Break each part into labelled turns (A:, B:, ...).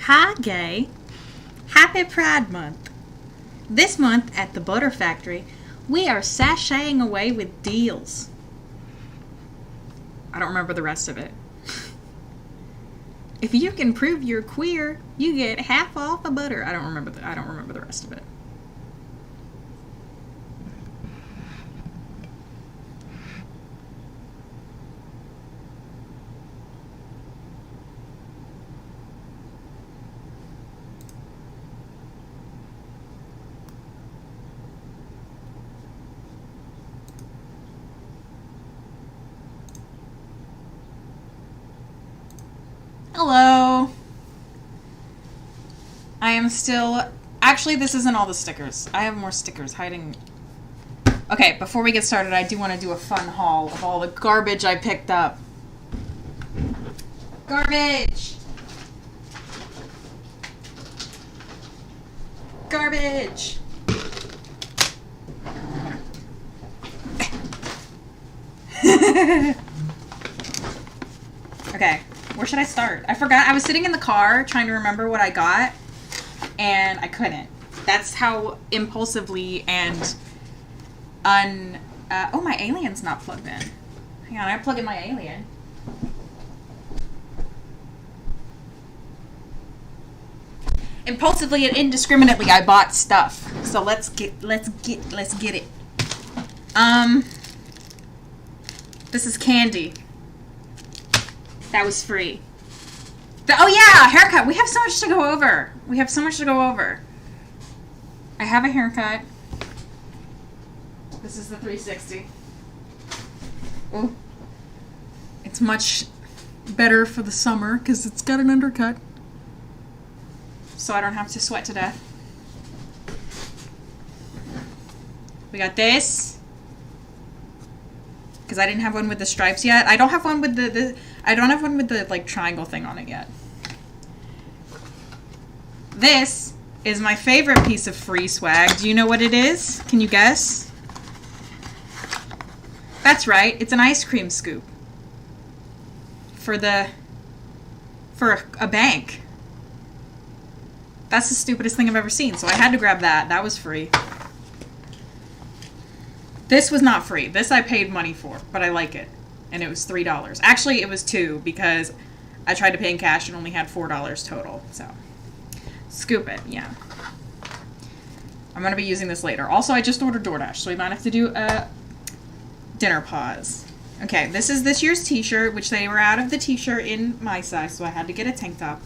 A: Hi, gay. Happy Pride Month. This month at the Butter Factory, we are sashaying away with deals. I don't remember the rest of it. If you can prove you're queer, you get half off a butter. I don't remember the rest of it. Hello. I am still... Actually, this isn't all the stickers. I have more stickers hiding... Okay, before we get started, I do want to do a fun haul of all the garbage I picked up. Garbage! Garbage! Okay. Where should I start? I forgot. I was sitting in the car trying to remember what I got, and I couldn't. That's how impulsively and oh, my alien's not plugged in. Hang on, I plug in my alien. Impulsively and indiscriminately, I bought stuff. So let's get it. This is candy. That was free. Oh yeah, haircut. We have so much to go over. I have a haircut. This is the 360. Oh. It's much better for the summer because it's got an undercut. So I don't have to sweat to death. We got this. Because I didn't have one with the stripes yet. I don't have one with the like triangle thing on it yet. This is my favorite piece of free swag. Do you know what it is? Can you guess? That's right. It's an ice cream scoop. For a bank. That's the stupidest thing I've ever seen. So I had to grab that. That was free. This was not free. This I paid money for, but I like it. And it was $3. Actually, it was $2 because I tried to pay in cash and only had $4 total. So, scoop it, yeah. I'm going to be using this later. Also, I just ordered DoorDash, so we might have to do a dinner pause. Okay, this is this year's t-shirt, which they were out of the t-shirt in my size, so I had to get a tank top.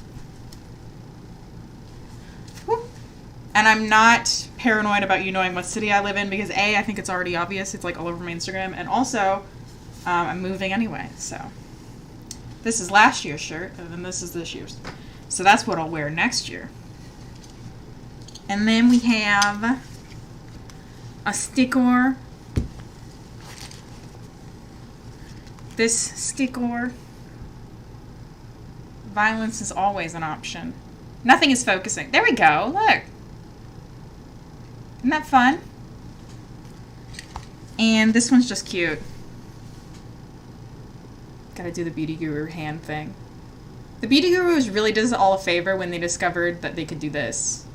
A: And I'm not paranoid about you knowing what city I live in because A, I think it's already obvious. It's like all over my Instagram. And also, I'm moving anyway. So this is last year's shirt and then this is this year's. So that's what I'll wear next year. And then we have a sticker. This sticker. Violence is always an option. Nothing is focusing. There we go. Look. Isn't that fun? And this one's just cute. Gotta do the Beauty Guru hand thing. The Beauty Gurus really did us all a favor when they discovered that they could do this.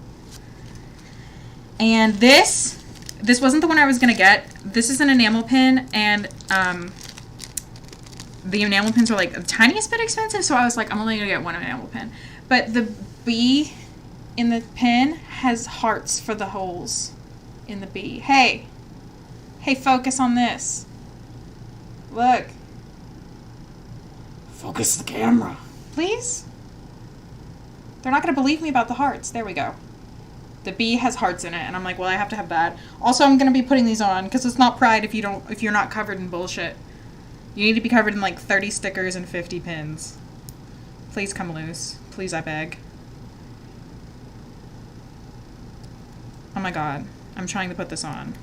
A: And this wasn't the one I was gonna get. This is an enamel pin, and the enamel pins are like the tiniest bit expensive, so I was like, I'm only gonna get one enamel pin. But the B in the pin has hearts for the holes in the B. Hey, focus on this. Look. Focus the camera. Please? They're not going to believe me about the hearts. There we go. The B has hearts in it, and I'm like, well, I have to have that. Also, I'm going to be putting these on, because it's not Pride if you're not covered in bullshit. You need to be covered in like 30 stickers and 50 pins. Please come loose. Please, I beg. Oh my god. I'm trying to put this on.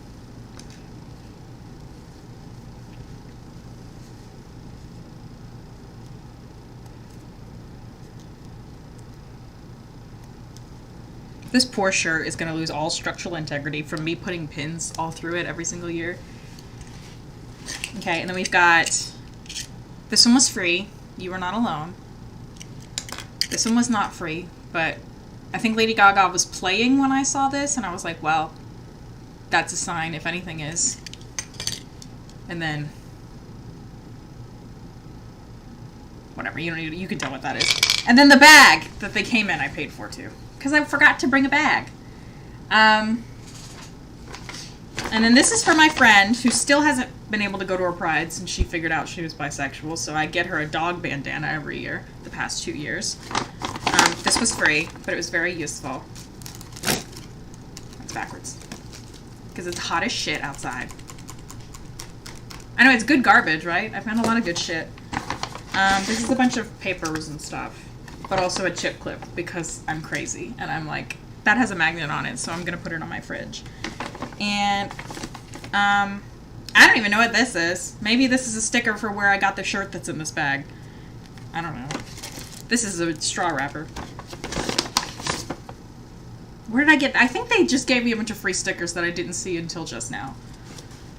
A: This poor shirt is going to lose all structural integrity from me putting pins all through it every single year. Okay, and then we've got... This one was free. You were not alone. This one was not free. But I think Lady Gaga was playing when I saw this, and I was like, well, that's a sign if anything is. And then, whatever, you can tell what that is. And then the bag that they came in, I paid for too, because I forgot to bring a bag. And then this is for my friend who still hasn't been able to go to her pride since she figured out she was bisexual. So I get her a dog bandana every year, the past 2 years. This was free, but it was very useful. It's backwards. Because it's hot as shit outside. I know, it's good garbage, right? I found a lot of good shit. This is a bunch of papers and stuff. But also a chip clip, because I'm crazy. And I'm like, that has a magnet on it, so I'm going to put it on my fridge. And, I don't even know what this is. Maybe this is a sticker for where I got the shirt that's in this bag. I don't know. This is a straw wrapper. Where did I get... I think they just gave me a bunch of free stickers that I didn't see until just now.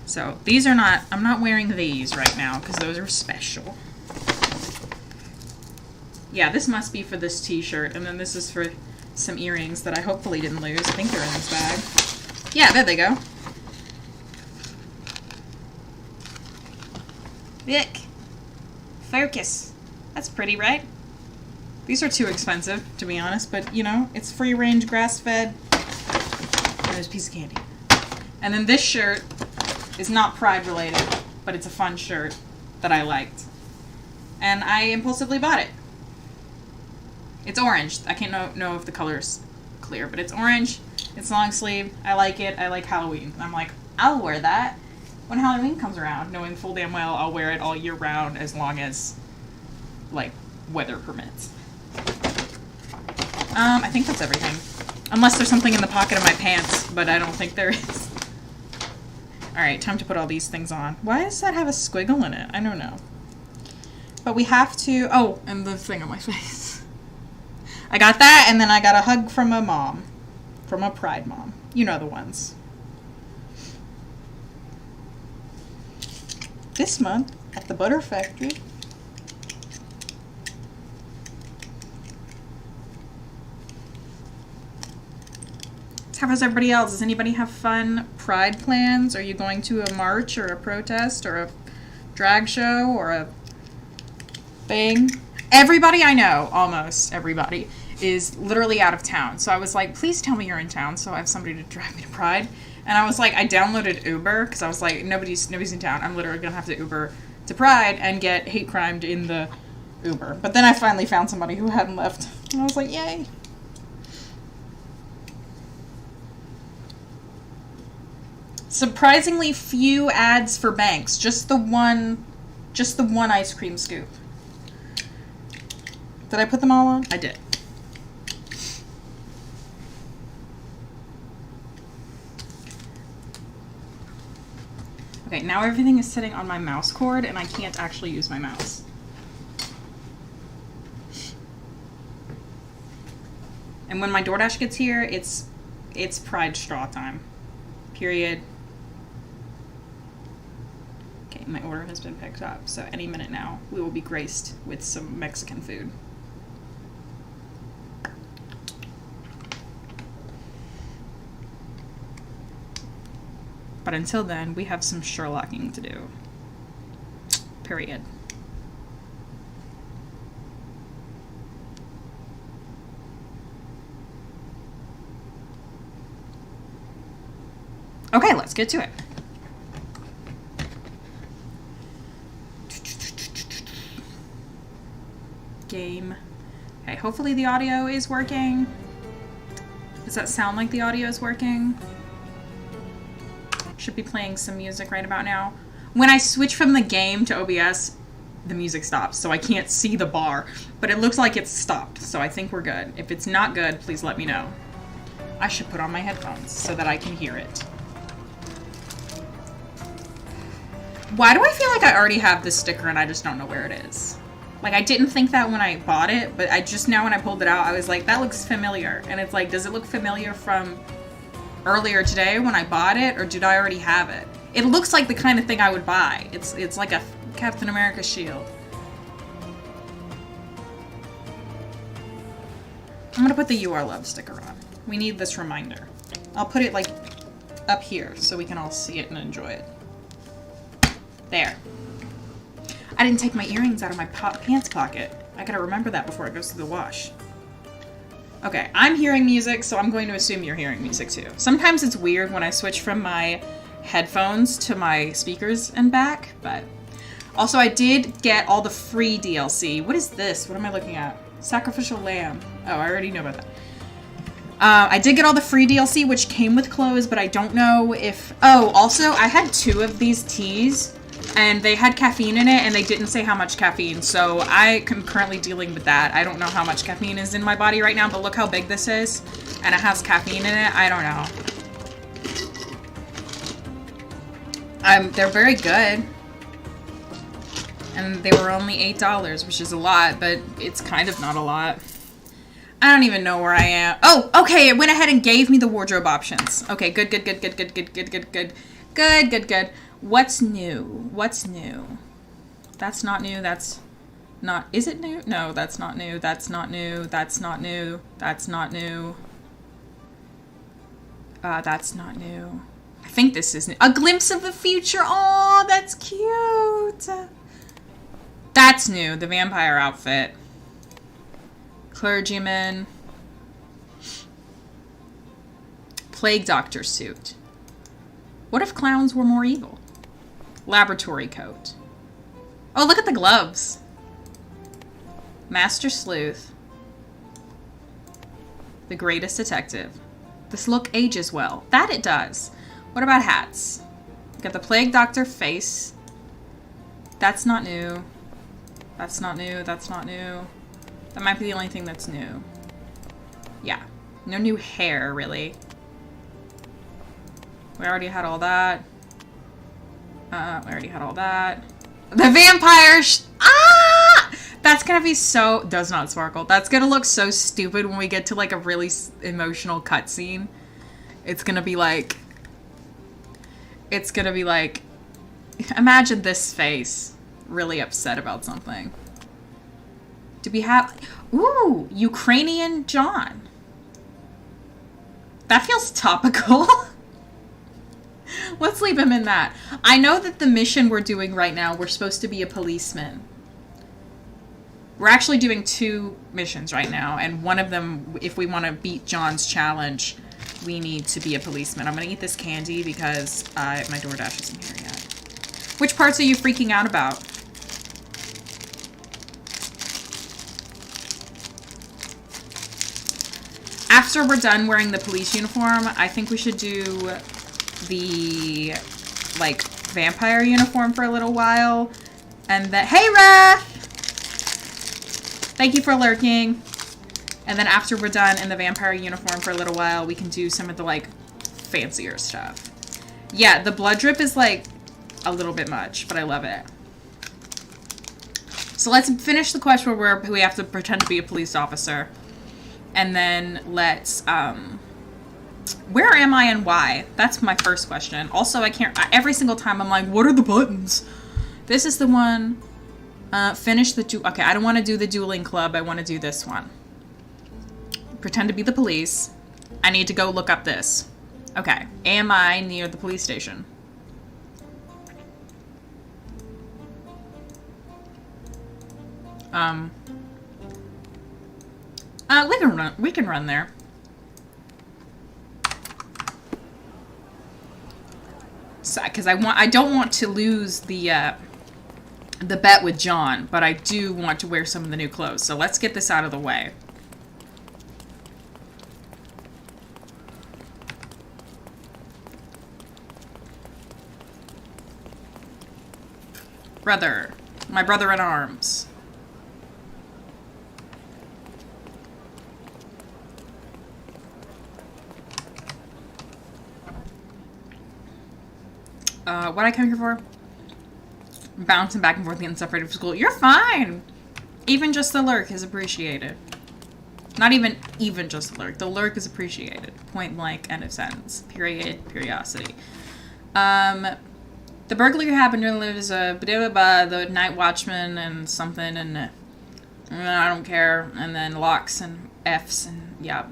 A: So, these are not... I'm not wearing these right now, because those are special. Yeah, this must be for this t-shirt, and then this is for some earrings that I hopefully didn't lose. I think they're in this bag. Yeah, there they go. Look. Focus. That's pretty, right? These are too expensive, to be honest, but, you know, it's free-range, grass-fed. There's a piece of candy. And then this shirt is not Pride-related, but it's a fun shirt that I liked. And I impulsively bought it. It's orange. I can't know if the color's clear, but it's orange. It's long sleeve. I like it. I like Halloween. I'm like, I'll wear that when Halloween comes around, knowing full damn well I'll wear it all year round as long as, like, weather permits. I think that's everything. Unless there's something in the pocket of my pants, but I don't think there is. Alright, time to put all these things on. Why does that have a squiggle in it? I don't know. But we have to... Oh, and the thing on my face. I got that, and then I got a hug from a mom. From a Pride mom. You know the ones. This month, at the Butter Factory... How was everybody else? Does anybody have fun Pride plans? Are you going to a march or a protest or a drag show or a thing? Everybody I know, almost everybody, is literally out of town. So I was like, please tell me you're in town so I have somebody to drive me to Pride. And I was like, I downloaded Uber because I was like, nobody's in town. I'm literally going to have to Uber to Pride and get hate crimed in the Uber. But then I finally found somebody who hadn't left. And I was like, yay. Surprisingly few ads for Banks. Just the one ice cream scoop. Did I put them all on? I did. Okay, now everything is sitting on my mouse cord and I can't actually use my mouse. And when my DoorDash gets here, it's Pride straw time. Period. Okay, my order has been picked up, so any minute now we will be graced with some Mexican food. But until then, we have some Sherlocking to do. Period. Okay, let's get to it. Game. Okay, hopefully the audio is working. Does that sound like the audio is working? Should be playing some music right about now. When I switch from the game to OBS, the music stops, so I can't see the bar. But it looks like it's stopped, so I think we're good. If it's not good, please let me know. I should put on my headphones so that I can hear it. Why do I feel like I already have this sticker and I just don't know where it is? Like, I didn't think that when I bought it, but I just now when I pulled it out, I was like, that looks familiar. And it's like, does it look familiar from earlier today when I bought it, or did I already have it? It looks like the kind of thing I would buy. It's like a Captain America shield. I'm gonna put the You Are Love sticker on. We need this reminder. I'll put it like up here so we can all see it and enjoy it. There. I didn't take my earrings out of my pants pocket. I gotta remember that before it goes through the wash. Okay, I'm hearing music, so I'm going to assume you're hearing music too. Sometimes it's weird when I switch from my headphones to my speakers and back, but... Also, I did get all the free DLC. What is this? What am I looking at? Sacrificial Lamb. Oh, I already know about that. I did get all the free DLC, which came with clothes, but I don't know if... Oh, also, I had 2 of these teas, and they had caffeine in it, and they didn't say how much caffeine, so I am currently dealing with that. I don't know how much caffeine is in my body right now, but look how big this is, and it has caffeine in it. I don't know. They're very good. And they were only $8, which is a lot, but it's kind of not a lot. I don't even know where I am. Oh, okay, it went ahead and gave me the wardrobe options. Okay, good. What's new? What's new? That's not new, that's not... Is it new? No, that's not new, that's not new, that's not new, that's not new. That's not new. I think this is new. A Glimpse of the Future! Oh, that's cute! That's new, the vampire outfit. Clergyman. Plague doctor suit. What if clowns were more evil? Laboratory coat. Oh, look at the gloves. Master Sleuth. The greatest detective. This look ages well. That it does. What about hats? Got the plague doctor face. That's not new. That's not new. That's not new. That might be the only thing that's new. Yeah. No new hair, really. We already had all that. We already had all that. The vampire ah! That's gonna be so... Does not sparkle. That's gonna look so stupid when we get to, like, a really emotional cutscene. It's gonna be like... It's gonna be like... Imagine this face. Really upset about something. Do we have... Ooh! Ukrainian John. That feels topical. Let's leave him in that. I know that the mission we're doing right now, we're supposed to be a policeman. We're actually doing 2 missions right now, and one of them, if we want to beat John's challenge, we need to be a policeman. I'm going to eat this candy because my DoorDash isn't here yet. Which parts are you freaking out about? After we're done wearing the police uniform, I think we should do the, like, vampire uniform for a little while. And then, hey, Wrath! Thank you for lurking. And then after we're done in the vampire uniform for a little while, we can do some of the, like, fancier stuff. Yeah, the blood drip is, like, a little bit much, but I love it. So let's finish the quest where we have to pretend to be a police officer. And then let's, where am I and why? That's my first question. Also, I can't, every single time I'm like, what are the buttons? This is the one, finish the, okay, I don't want to do the dueling club. I want to do this one. Pretend to be the police. I need to go look up this. Okay, am I near the police station? We can run there. So, because I don't want to lose the bet with John, but I do want to wear some of the new clothes. So let's get this out of the way. Brother. My brother in arms. What I come here for? Bouncing back and forth getting separated from school. You're fine! Even just the lurk is appreciated. Not even just the lurk. The lurk is appreciated. Point blank, end of sentence. Period, periodicity. The burglary happened during the night watchman and something, and I don't care. And then locks and F's and yeah.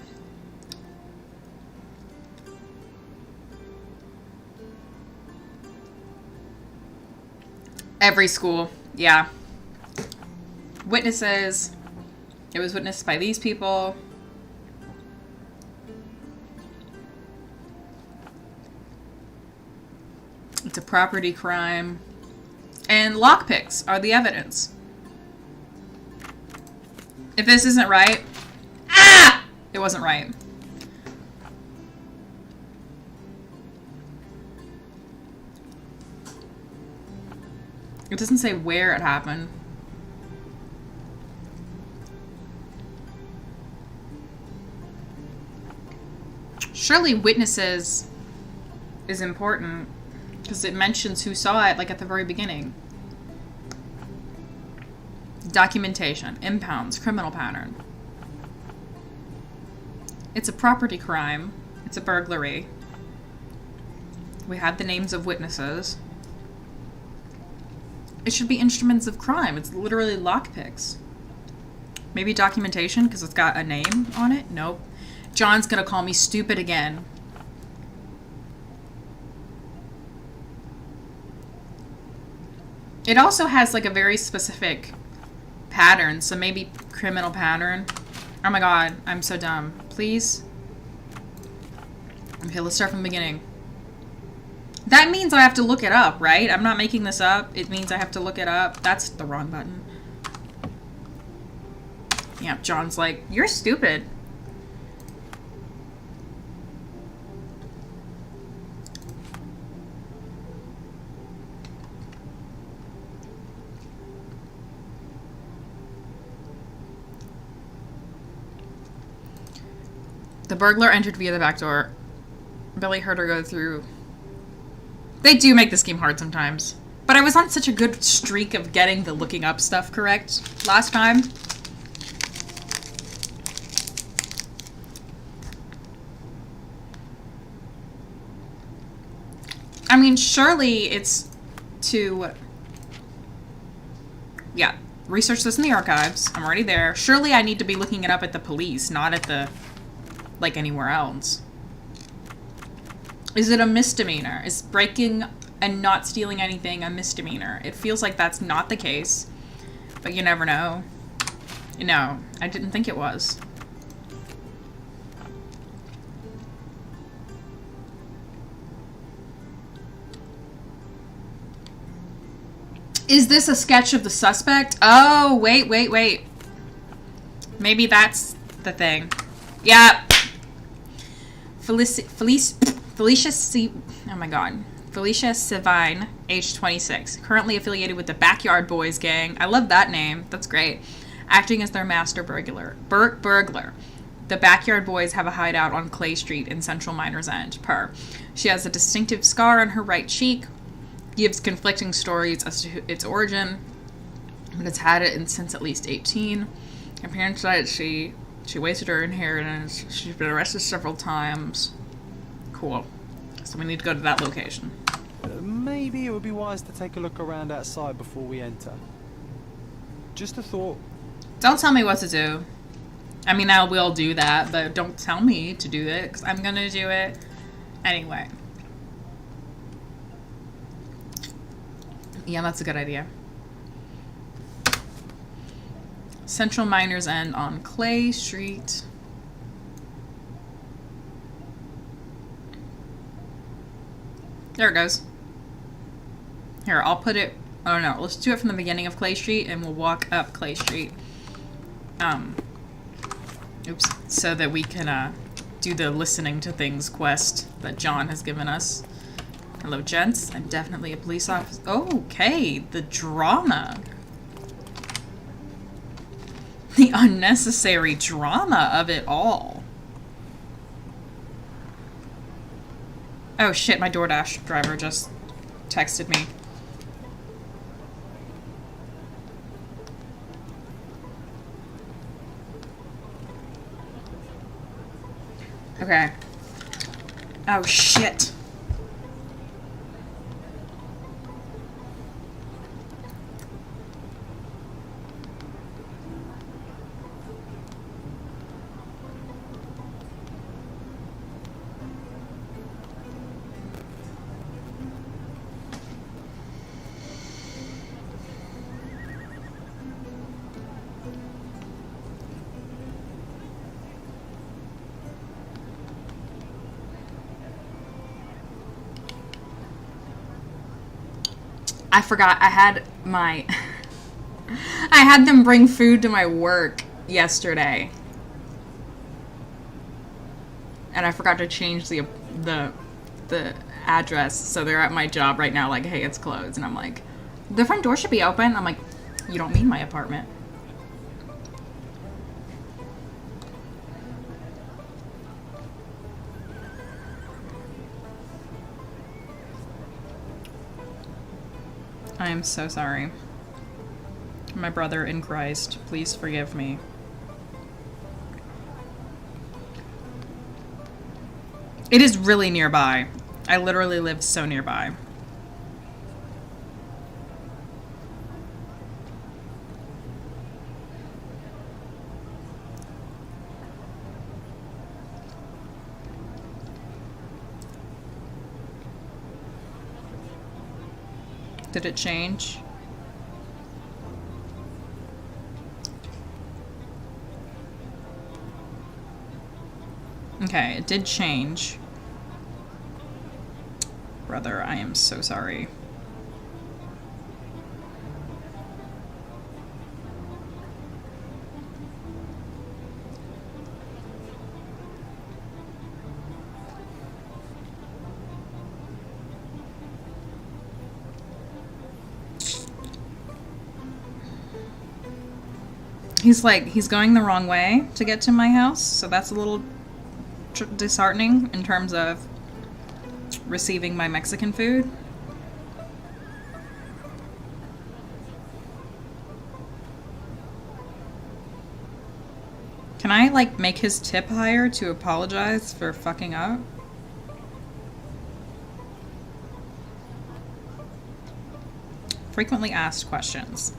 A: Every school, yeah. Witnesses. It was witnessed by these people. It's a property crime. And lockpicks are the evidence. If this isn't right... Ah! It wasn't right. It doesn't say where it happened. Surely witnesses is important because it mentions who saw it, like at the very beginning. Documentation, impounds, criminal pattern. It's a property crime. It's a burglary. We have the names of witnesses. It should be instruments of crime. It's literally lockpicks. Maybe documentation because it's got a name on it? Nope. John's gonna call me stupid again. It also has like a very specific pattern, so maybe criminal pattern. Oh my god, I'm so dumb. Please? Okay, let's start from the beginning. That means I have to look it up, right? I'm not making this up. It means I have to look it up. That's the wrong button. Yeah, John's like, you're stupid. The burglar entered via the back door. Billy heard her go through. They do make this game hard sometimes. But I was on such a good streak of getting the looking up stuff correct last time. I mean, surely it's to... Yeah, research this in the archives. I'm already there. Surely I need to be looking it up at the police, not at the... like anywhere else. Is it a misdemeanor? Is breaking and not stealing anything a misdemeanor? It feels like that's not the case, but you never know. No, I didn't think it was. Is this a sketch of the suspect? Oh, wait. Maybe that's the thing. Yeah. Felicia Savine, age 26, currently affiliated with the Backyard Boys gang. I love that name. That's great. Acting as their master burglar. The Backyard Boys have a hideout on Clay Street in Central Miners End. She has a distinctive scar on her right cheek. Gives conflicting stories as to its origin, but it's had it since at least 18. Her parents said she wasted her inheritance. She's been arrested several times. Cool. So we need to go to that location.
B: Maybe it would be wise to take a look around outside before we enter. Just a thought.
A: Don't tell me what to do. I mean, I will do that, but don't tell me to do it, because I'm gonna do it anyway. Yeah, that's a good idea. Central Miners End on Clay Street. There it goes. Here, I'll put it... Oh, no. Let's do it from the beginning of Clay Street, and we'll walk up Clay Street. Oops. So that we can do the listening to things quest that John has given us. Hello, gents. I'm definitely a police officer. Okay, the drama. The unnecessary drama of it all. Oh shit, my DoorDash driver just texted me. Okay. Oh shit. I forgot I had my I had them bring food to my work yesterday. And I forgot to change the address, so they're at my job right now like, hey, it's closed. And I'm like, the front door should be open. I'm like, you don't mean my apartment. I am so sorry. My brother in Christ, please forgive me. It is really nearby. I literally live so nearby. Did it change? Okay, it did change. Brother, I am so sorry. He's going the wrong way to get to my house, so that's a little disheartening in terms of receiving my Mexican food. Can I, like, make his tip higher to apologize for fucking up? Frequently asked questions.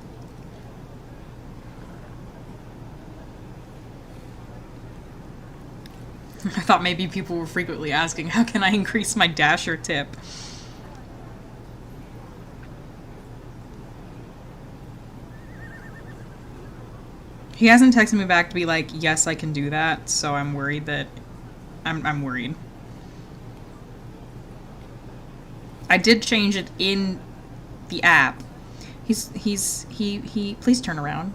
A: I thought maybe people were frequently asking, how can I increase my Dasher tip? He hasn't texted me back to be like, yes, I can do that, so I'm worried that... I'm worried. I did change it in the app. He please turn around.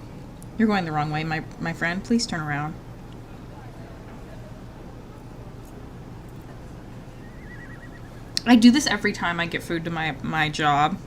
A: You're going the wrong way, my friend. Please turn around. I do this every time I get food to my job.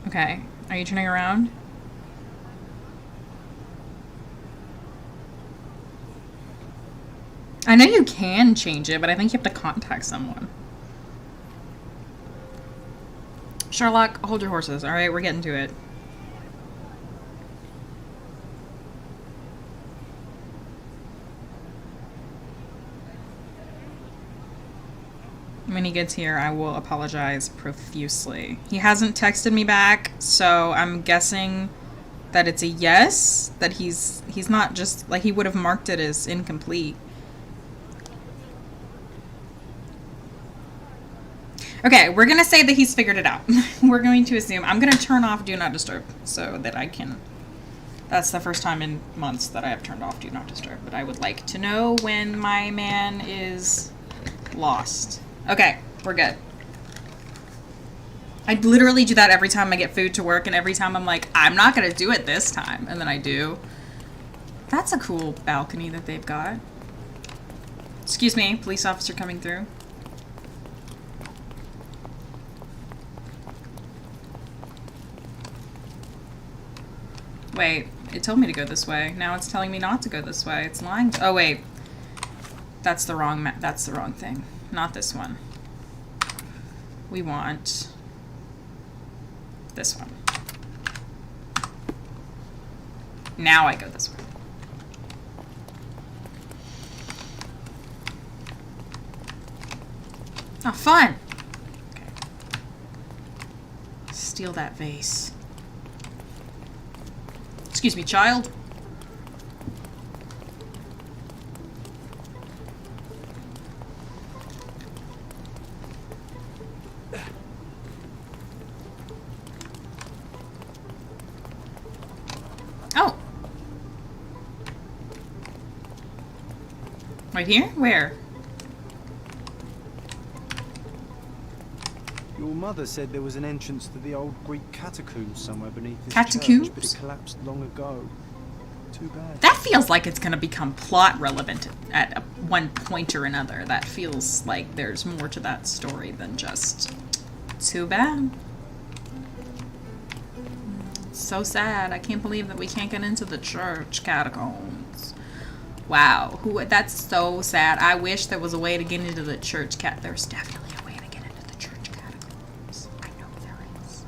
A: Okay, are you turning around? I know you can change it, but I think you have to contact someone. Sherlock, hold your horses, alright? We're getting to it. When he gets here, I will apologize profusely. He hasn't texted me back, so I'm guessing that it's a yes, that he's not just, like, he would have marked it as incomplete. Okay, we're gonna say that he's figured it out. We're going to assume. I'm gonna turn off Do Not Disturb so that I can... That's the first time in months that I have turned off Do Not Disturb, but I would like to know when my man is lost. Okay, we're good. I literally do that every time I get food to work, and every time I'm like, I'm not gonna do it this time, and then I do. That's a cool balcony that they've got. Excuse me, police officer coming through. Wait, it told me to go this way. Now it's telling me not to go this way. It's lying. Oh wait, that's the wrong thing. Not this one. We want this one. Now I go this way. Oh, fun! Okay. Steal that vase. Excuse me, child. Right here? Where?
B: Your mother said there was an entrance to the old Greek catacombs somewhere beneath this
A: Catacombs?
B: church, but it collapsed long ago. Too bad.
A: That feels like it's going to become plot relevant at one point or another. That feels like there's more to that story than just too bad. So sad. I can't believe that we can't get into the church catacombs. Wow. That's so sad. I wish there was a way to get into the church There's definitely a way to get into the church catacombs. I know there is.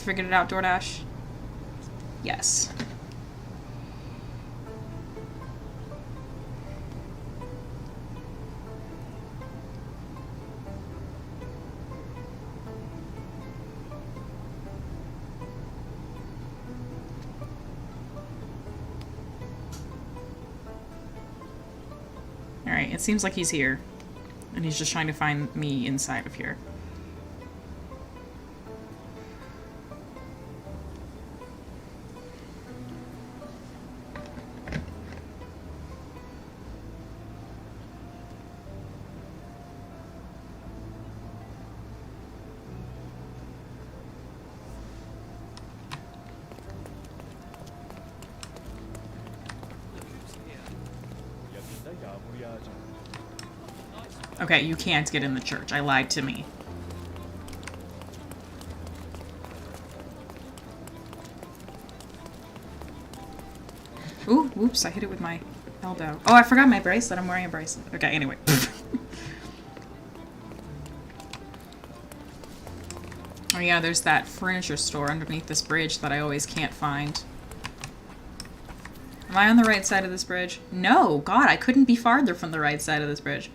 A: Figured it out, DoorDash? Yes. Alright, it seems like he's here. And he's just trying to find me inside of here. Okay, you can't get in the church. I lied to me. Ooh, whoops, I hit it with my elbow. Oh, I forgot my bracelet. I'm wearing a bracelet. Okay, anyway. Oh yeah, there's that furniture store underneath this bridge that I always can't find. Am I on the right side of this bridge? No! God, I couldn't be farther from the right side of this bridge.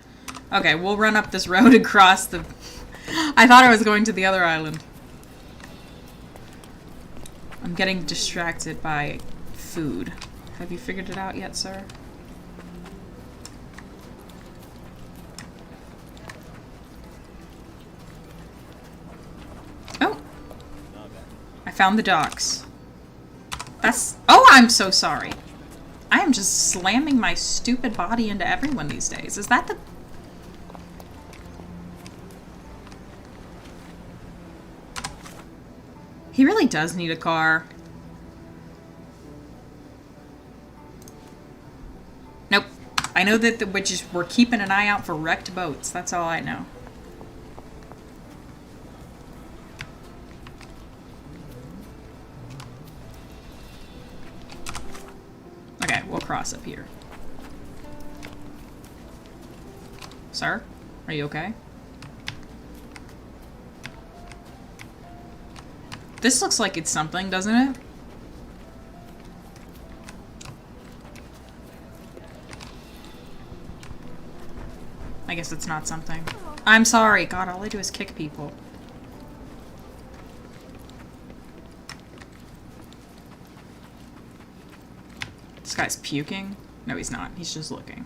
A: Okay, we'll run up this road and cross the... I thought I was going to the other island. I'm getting distracted by food. Have you figured it out yet, sir? Oh! I found the docks. That's... Oh, I'm so sorry. I am just slamming my stupid body into everyone these days. Is that the... He really does need a car. Nope. I know that we're keeping an eye out for wrecked boats. That's all I know. Okay, we'll cross up here. Sir? Are you okay? This looks like it's something, doesn't it? I guess it's not something. I'm sorry. God, all I do is kick people. This guy's puking? No, he's not. He's just looking.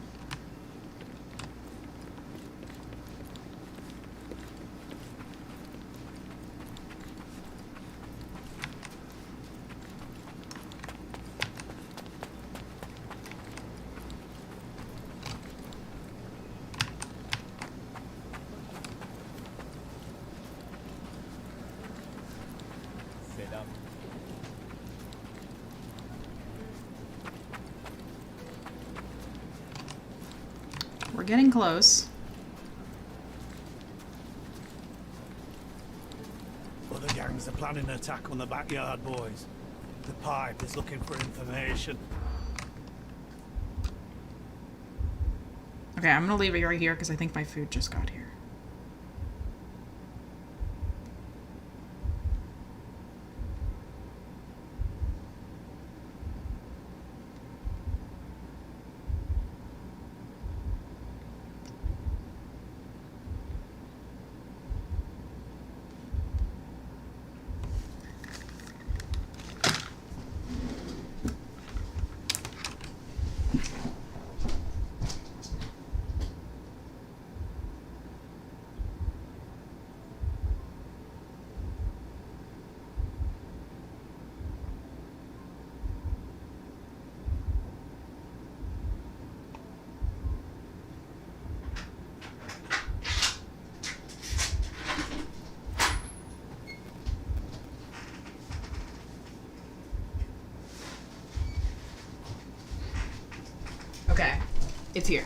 A: We're getting close.
C: Other gangs are planning an attack on the backyard, boys. The pipe is looking for information.
A: Okay, I'm gonna leave it right here because I think my food just got here. It's here.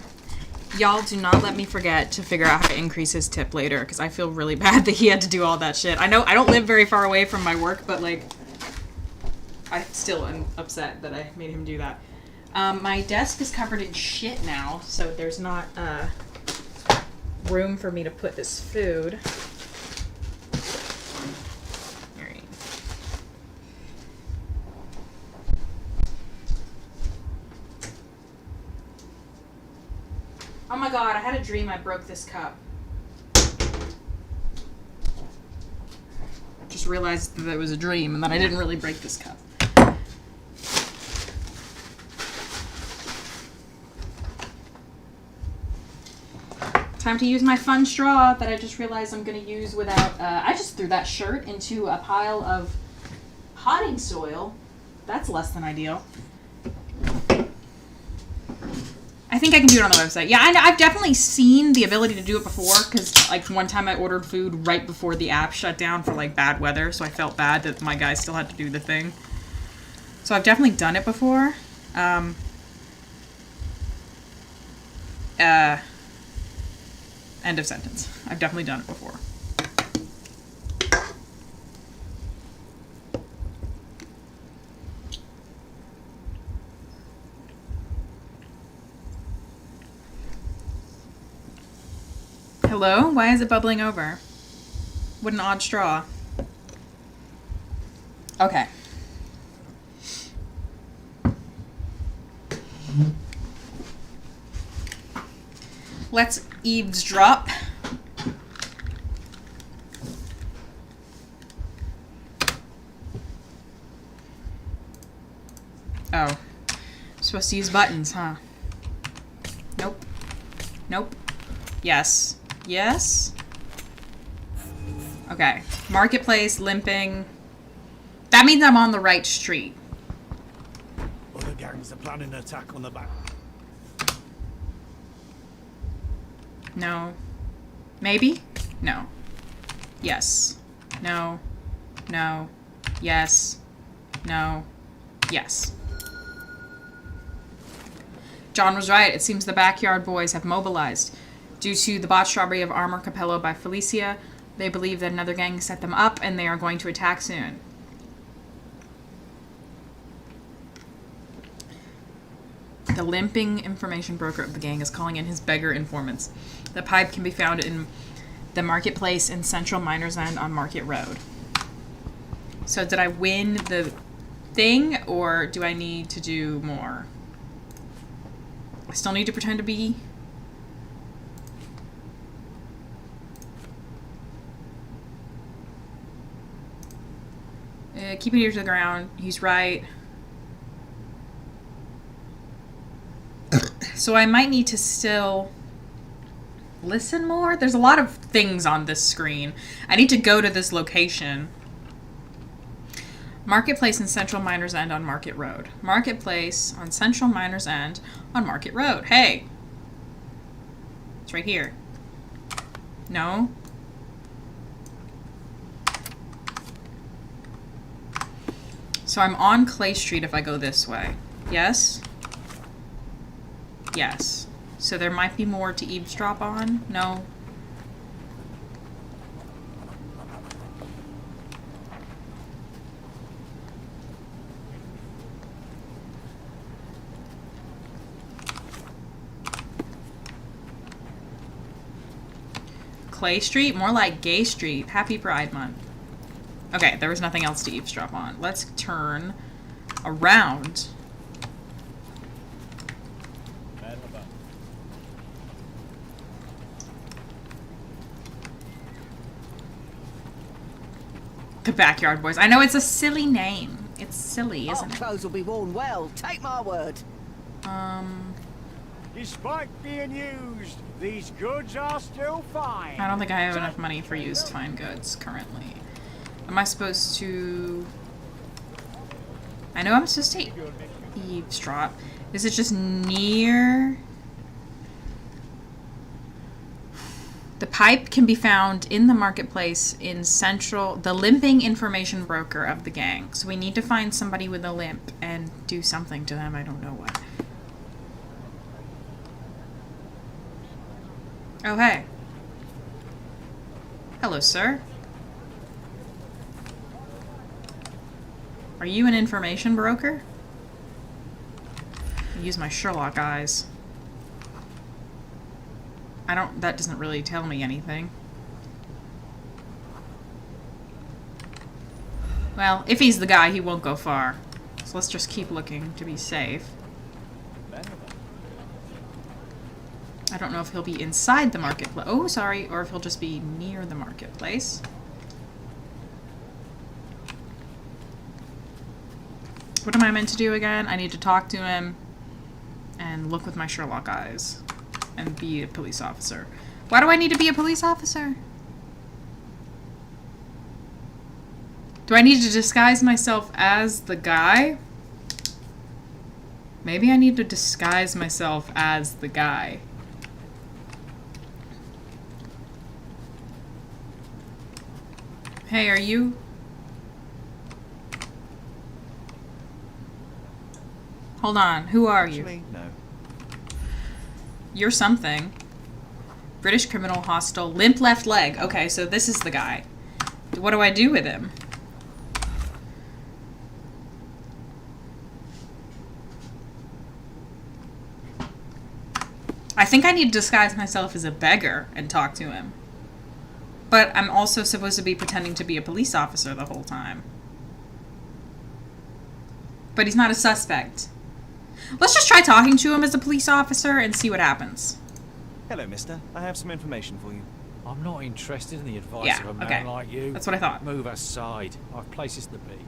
A: Y'all do not let me forget to figure out how to increase his tip later, because I feel really bad that he had to do all that shit. I know I don't live very far away from my work, but like, I still am upset that I made him do that. My desk is covered in shit now, so there's not room for me to put this food. Oh my god, I had a dream I broke this cup. Just realized that it was a dream and that I didn't really break this cup. Time to use my fun straw that I just realized I'm going to use without... I just threw that shirt into a pile of potting soil. That's less than ideal. I think I can do it on the website. Yeah, I've definitely seen the ability to do it before, because like one time I ordered food right before the app shut down for like bad weather, so I felt bad that my guy still had to do the thing. So I've definitely done it before. End of sentence. I've definitely done it before. Hello? Why is it bubbling over? What an odd straw. Okay. Let's eavesdrop. Oh. Supposed to use buttons, huh? Nope. Nope. Yes. Yes? Okay. Marketplace, limping. That means I'm on the right street.
C: Other gangs are planning an attack on the back.
A: No. Maybe? No. Yes. No. No. Yes. No. Yes. John was right. It seems the Backyard Boys have mobilized. Due to the botched robbery of Armor Capello by Felicia, they believe that another gang set them up and they are going to attack soon. The limping information broker of the gang is calling in his beggar informants. The pipe can be found in the marketplace in Central Miners End on Market Road. So did I win the thing, or do I need to do more? I still need to pretend to be... keep it ear to the ground. He's right. So I might need to still listen more. There's a lot of things on this screen. I need to go to this location. Marketplace in Central Miners End on Market Road. Marketplace on Central Miners End on Market Road. Hey. It's right here. No. So I'm on Clay Street if I go this way. Yes? Yes. So there might be more to eavesdrop on? No? Clay Street? More like Gay Street. Happy Pride Month. Okay, there was nothing else to eavesdrop on. Let's turn around. The Backyard Boys. I know it's a silly name. It's silly, isn't it?
D: Our clothes will be worn well, take my word.
E: Despite being used, these goods are still fine.
A: I don't think I have enough money for used fine goods currently. Am I supposed to... I know I'm supposed to eavesdrop. Is it just near... The pipe can be found in the marketplace in Central... The limping information broker of the gang. So we need to find somebody with a limp and do something to them. I don't know what. Oh, hey. Hello, sir. Are you an information broker? Use my Sherlock eyes. That doesn't really tell me anything. Well, if he's the guy, he won't go far. So let's just keep looking to be safe. I don't know if he'll be inside the marketplace. Oh, sorry. Or if he'll just be near the marketplace. What am I meant to do again? I need to talk to him and look with my Sherlock eyes and be a police officer. Why do I need to be a police officer? Do I need to disguise myself as the guy? Maybe I need to disguise myself as the guy. Hey, are you? Hold on, who are you?
F: Actually, no.
A: You're something. British criminal, hostile, limp left leg. Okay, so this is the guy. What do I do with him? I think I need to disguise myself as a beggar and talk to him. But I'm also supposed to be pretending to be a police officer the whole time. But he's not a suspect. Let's just try talking to him as a police officer and see what happens.
F: Hello, mister. I have some information for you.
E: I'm not interested in the advice
A: Yeah,
E: of a man
A: okay.
E: like you.
A: That's what I thought.
E: Move aside. I've places to be.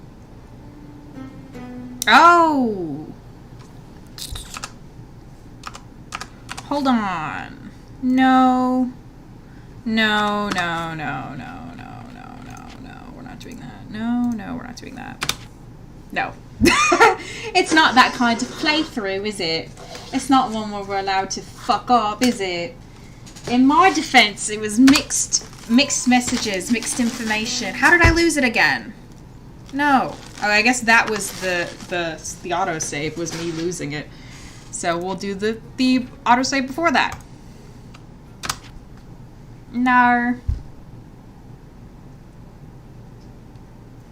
A: Oh! Hold on. No. No, no, no, no, no, no, no, no. We're not doing that. No, no, we're not doing that. No. It's not that kind of playthrough, is it? It's not one where we're allowed to fuck up, is it? In my defense, it was mixed messages, mixed information. How did I lose it again? No. Oh, I guess that was the autosave was me losing it. So we'll do the autosave before that. No.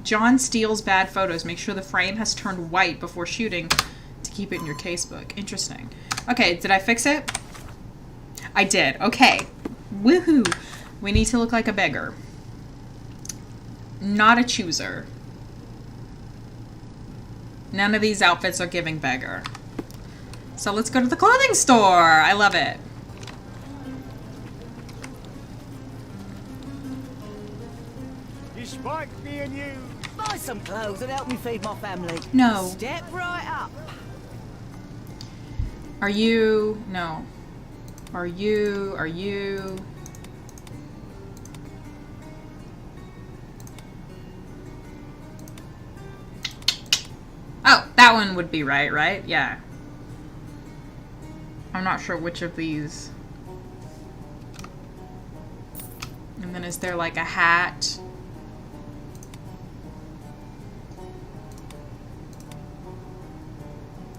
A: John steals bad photos. Make sure the frame has turned white before shooting to keep it in your casebook. Interesting. Okay, did I fix it? I did. Okay. Woohoo. We need to look like a beggar. Not a chooser. None of these outfits are giving beggar. So let's go to the clothing store. I love it.
E: Despite being you,
D: Buy some clothes and help me feed my family.
A: No.
D: Step right up.
A: Are you... No. Are you... Oh, that one would be right? Yeah. I'm not sure which of these. And then is there like a hat?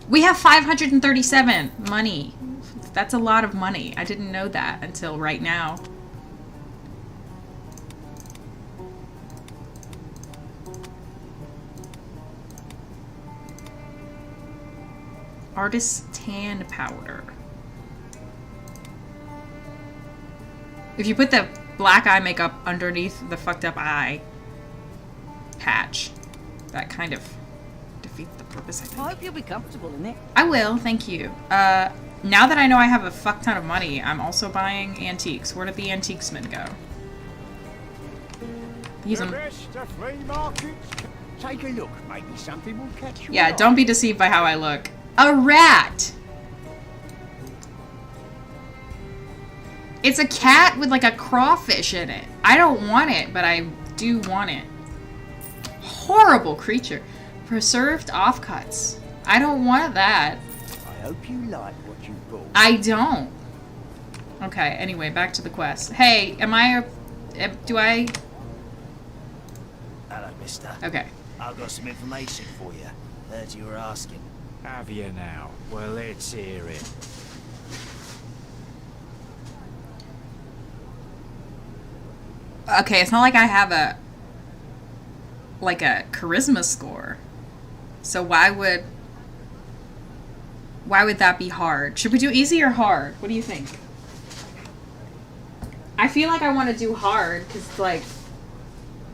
A: We have 537 money. That's a lot of money. I didn't know that until right now. Artist's tan powder. If you put the black eye makeup underneath the fucked up eye patch, that kind of defeats the purpose, I think.
D: I hope you'll be comfortable in it.
A: I will, thank you. Now that I know I have a fuck ton of money, I'm also buying antiques. Where did the antiquesman go? He's
E: the
A: on.
E: best of flea markets. Take a look. Maybe something will catch you.
A: Yeah, don't be deceived by how I look. A rat! It's a cat with like a crawfish in it. I don't want it, but I do want it. Horrible creature. Preserved offcuts. I don't want that.
E: I hope you like what you bought.
A: I don't. Okay, anyway, back to the quest. Hey, am I do I...
G: Hello, mister.
A: Okay.
G: I've got some information for you. Heard you were asking.
E: Have you now? Well, let's hear it.
A: Okay, it's not like I have a charisma score. So why would that be hard? Should we do easy or hard? What do you think? I feel like I want to do hard because, like,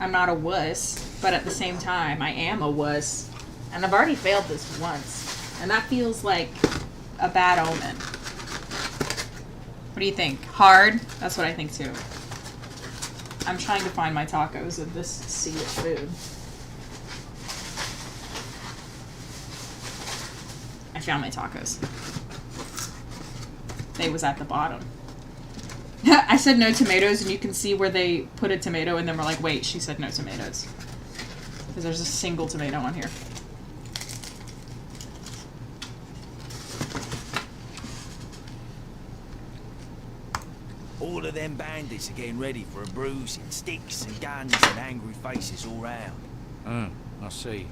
A: I'm not a wuss, but at the same time, I am a wuss. And I've already failed this once. And that feels like a bad omen. What do you think? Hard? That's what I think too. I'm trying to find my tacos in this sea of food. I found my tacos. They was at the bottom. I said no tomatoes, and you can see where they put a tomato, and then we're like, wait, she said no tomatoes. Because there's a single tomato on here.
G: All of them bandits are getting ready for a bruising. Sticks and guns and angry faces all round.
H: I see.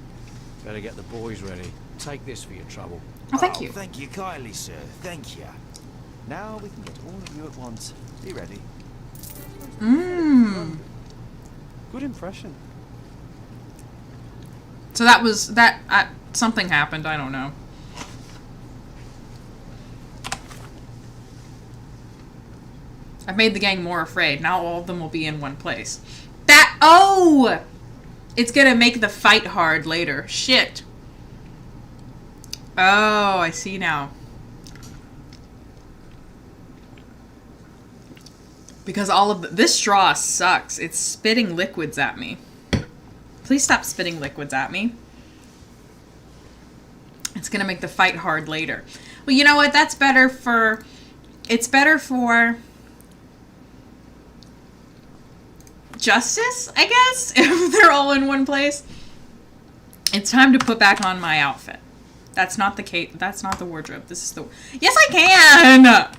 H: Better get the boys ready. Take this for your trouble.
A: Oh, thank you.
G: Thank you kindly, sir. Thank you.
F: Now we can get all of you at once. Be ready.
B: Good impression.
A: So that was that. Something happened. I don't know. I've made the gang more afraid. Now all of them will be in one place. It's gonna make the fight hard later. Shit. Oh, I see now. Because all of this straw sucks. It's spitting liquids at me. Please stop spitting liquids at me. It's gonna make the fight hard later. Well, you know what? That's better for... It's better for... justice, I guess? If they're all in one place. It's time to put back on my outfit. That's not the cape. That's not the wardrobe. This is the... Yes, I can!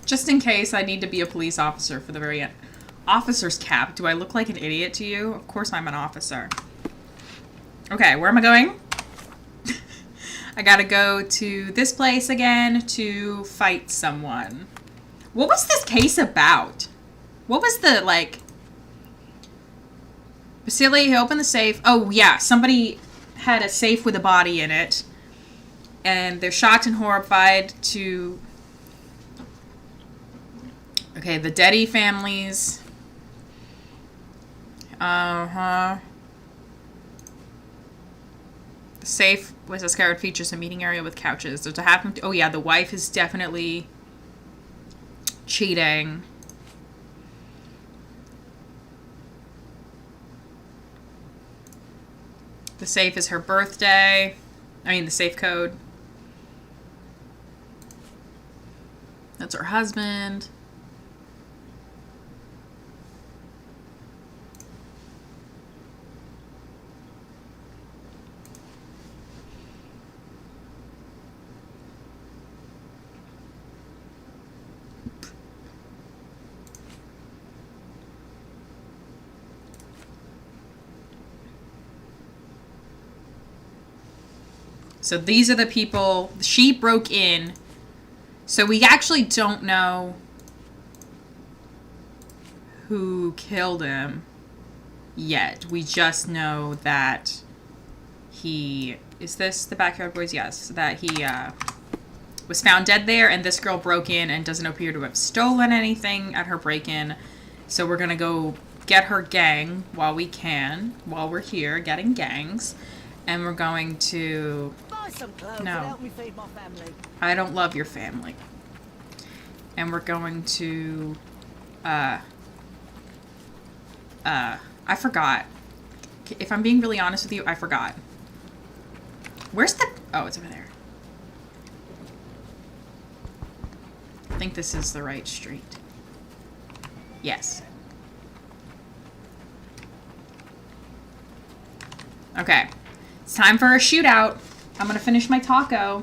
A: Just in case I need to be a police officer for the very end. Officer's cap. Do I look like an idiot to you? Of course I'm an officer. Okay, where am I going? I gotta go to this place again to fight someone. What was this case about? What was the, like... Vasily, open the safe. Oh, yeah. Somebody had a safe with a body in it. And they're shocked and horrified to... Okay, the Deddy families. The safe was discovered features a meeting area with couches. There's a happen. Oh yeah, the wife is definitely cheating. The safe is her birthday. I mean, the safe code. That's her husband. So these are the people. She broke in. So we actually don't know who killed him yet. We just know that he... Is this the Backyard Boys? Yes. That he was found dead there, and this girl broke in and doesn't appear to have stolen anything at her break-in. So we're going to go get her gang while we can, while we're here getting gangs. And we're going to...
D: Buy some clothes
A: No.
D: and help me feed my family.
A: I don't love your family. And we're going to... I forgot. If I'm being really honest with you, I forgot. Where's the... Oh, it's over there. I think this is the right street. Yes. Okay. It's time for a shootout. I'm gonna finish my taco.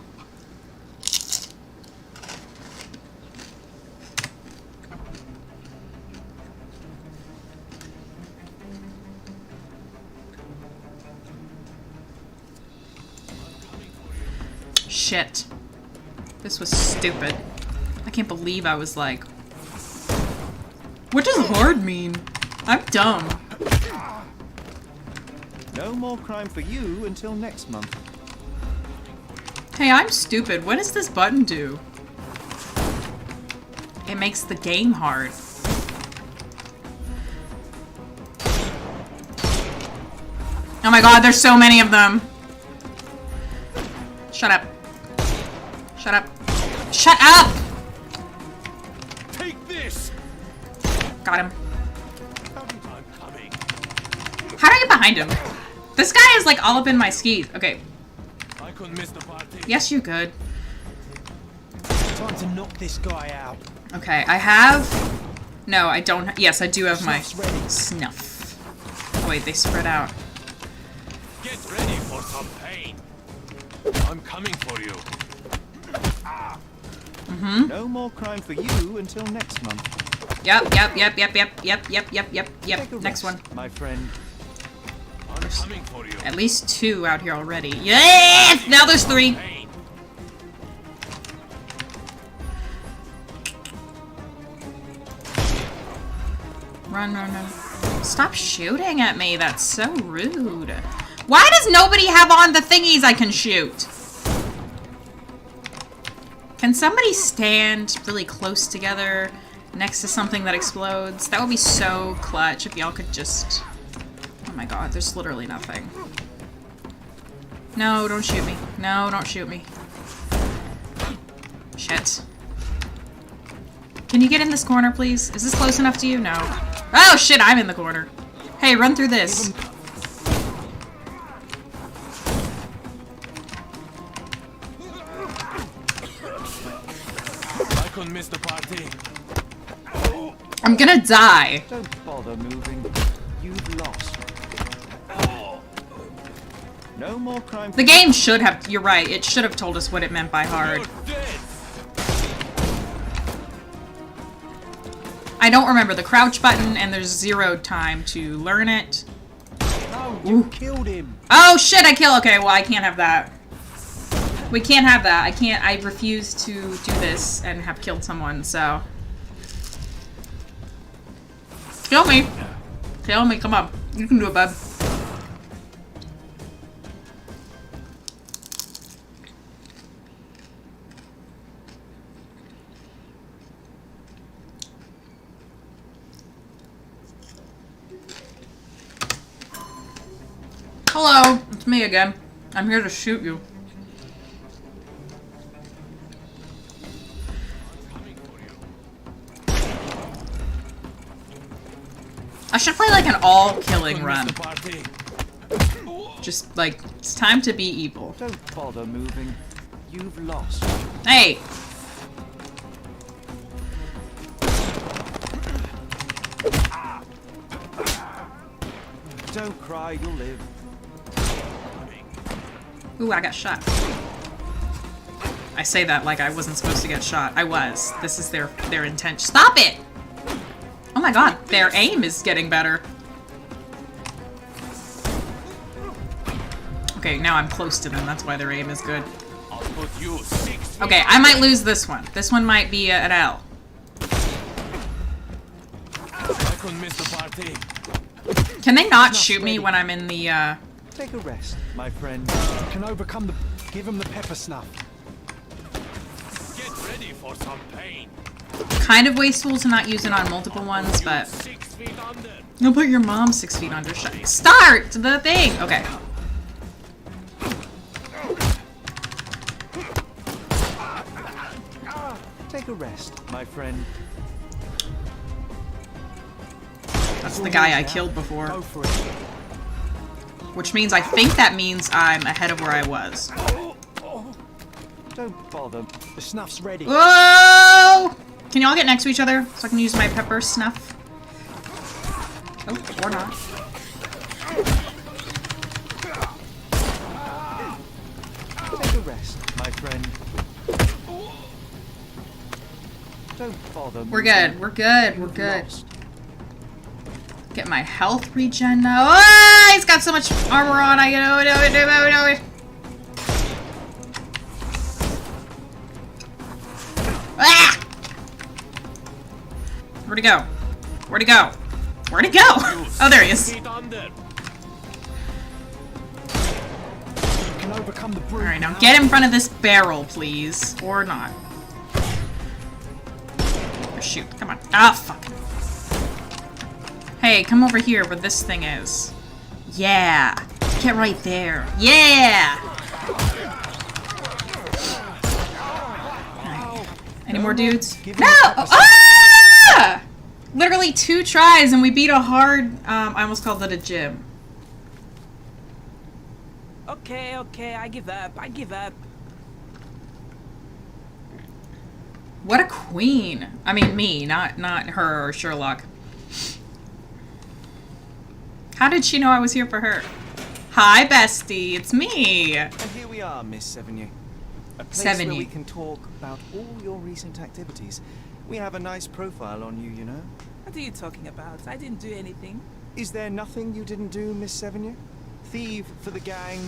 A: shit. This was stupid. I can't believe I was like... What does hard mean? I'm dumb.
F: No more crime for you until next month.
A: Hey, I'm stupid. What does this button do? It makes the game hard. Oh my god, there's so many of them. Shut up. Shut up. Shut up!
C: Take this!
A: Got him.
C: I'm coming.
A: How do I get behind him? This guy is like all up in my skis. Okay.
C: I couldn't miss the party.
A: Yes, you could.
B: Time to knock this guy out.
A: Okay, I have... No, I don't... Yes, I do have my
B: Snuff's ready.
A: snuff. Oh, wait, they spread out.
C: Get ready for some pain. I'm coming for you.
F: No more crime for you until next month.
A: Yep.
F: Take a
A: Next one.
F: rest, my friend.
C: I'm coming for you.
A: At least 2 out here already. Yes! Now there's 3.
C: Pain.
A: Run. Stop shooting at me. That's so rude. Why does nobody have on the thingies I can shoot? Can somebody stand really close together next to something that explodes? That would be so clutch if y'all could just... Oh my god, there's literally nothing. No, don't shoot me. No, don't shoot me. Shit. Can you get in this corner, please? Is this close enough to you? No. Oh shit, I'm in the corner. Hey, run through this.
C: I couldn't miss the party.
A: I'm gonna die.
F: Don't bother moving. You've lost. No more crime for
A: The game should have, you're right, it should have told us what it meant by hard.
C: You're dead.
A: I don't remember the crouch button, and there's 0 time to learn it.
B: No, you killed him.
A: Oh shit, okay, well I can't have that. We can't have that. I refuse to do this and have killed someone, so. Kill me. Kill me, come on. You can do it, bud. Hello, it's me again. I'm here to shoot you. I should play like an all-killing run.
C: The party.
A: Just like, it's time to be evil.
F: Don't bother moving. You've lost.
A: Hey!
F: Don't cry, you'll live.
A: Ooh, I got shot. I say that like I wasn't supposed to get shot. I was. This is their intent. Stop it! Oh my god, their aim is getting better. Okay, now I'm close to them. That's why their aim is good.
C: I'll put you 6 feet.
A: Okay, I might lose this one. This one might be an L.
C: I couldn't miss the party.
A: Can they not shoot me when I'm in the,
F: Take a rest, my friend.
B: You can overcome the... Give him the pepper snuff.
C: Get ready for some pain.
A: kind of wasteful to not use it on multiple ones, but...
C: 6 feet under.
A: You'll put your mom 6 feet under. Start the thing! Okay.
F: Take a rest, my friend.
A: That's the guy I killed before.
B: Go for it.
A: Which means I think that means I'm ahead of where I was.
F: Don't bother.
B: The snuff's ready.
A: Whoa! Can y'all get next to each other so I can use my pepper snuff? Oh, or not.
F: Take a rest, my friend. Don't bother.
A: We're good. We're good. We're good. Get my health regen now. Ah, he's got so much armor on. I know it. Ah! Where'd he go? Where'd he go? Where'd he go? Oh, there he is.
B: You can overcome the brute.
A: Alright, now get in front of this barrel, please. Or not. Oh, shoot, come on. Ah, fuck. Hey, come over here where this thing is. Yeah. Get right there. Yeah! Right. Any more dudes? No! Ah! Literally 2 tries and we beat a hard, I almost called it a gym.
D: Okay, I give up.
A: What a queen. I mean me, not her or Sherlock. How did she know I was here for her? Hi, bestie. It's me.
F: And here we are, Miss Sevigny. A place
A: Sevigny.
F: where we can talk about all your recent activities. We have a nice profile on you, you know.
D: What are you talking about? I didn't do anything.
F: Is there nothing you didn't do, Miss Sevigny? Thieve for the gang,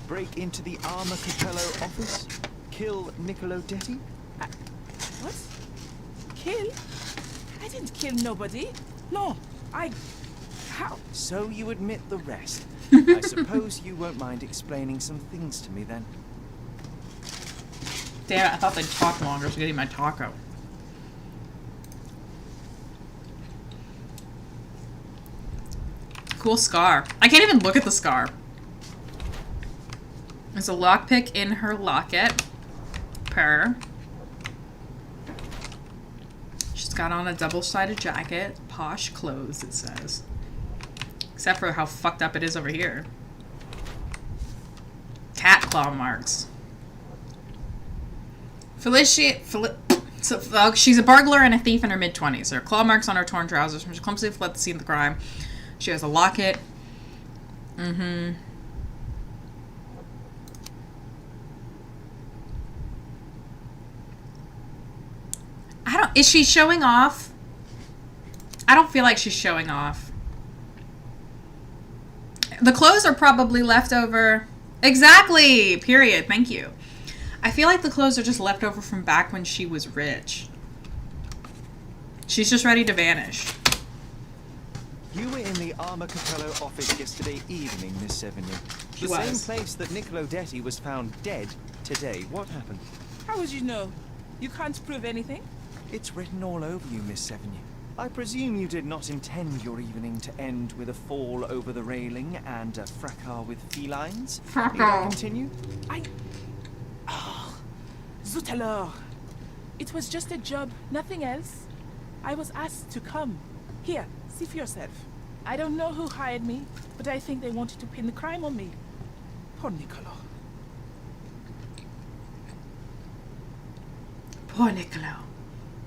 F: break into the Armor Capello office, kill Niccolo Detti?
D: What? Kill? I didn't kill nobody. No, how?
F: So you admit the rest. I suppose you won't mind explaining some things to me then.
A: Damn it, I thought they'd talk longer to getting my taco. Cool scar. I can't even look at the scar. There's a lockpick in her locket. Purr. She's got on a double-sided jacket. Posh clothes, it says. Except for how fucked up it is over here. Cat claw marks. She's a burglar and a thief in her mid-20s. There are claw marks on her torn trousers. She clumsily fled the scene of the crime. She has a locket. Mm-hmm. Is she showing off? I don't feel like she's showing off. The clothes are probably left over. Exactly! Period. Thank you. I feel like the clothes are just left over from back when she was rich. She's just ready to vanish.
F: You were in the Armor Capello office yesterday evening, Miss Sevigny.
A: She
F: The
A: was.
F: same place that Niccolo Detti was found dead today. What happened?
D: How would you know? You can't prove anything?
F: It's written all over you, Miss Sevigny. I presume you did not intend your evening to end with a fall over the railing and a fracas with felines.
A: Fracas.
F: Need I continue?
D: Zut alors. It was just a job, nothing else. I was asked to come. Here, see for yourself. I don't know who hired me, but I think they wanted to pin the crime on me. Poor Niccolo.
A: Poor Niccolo.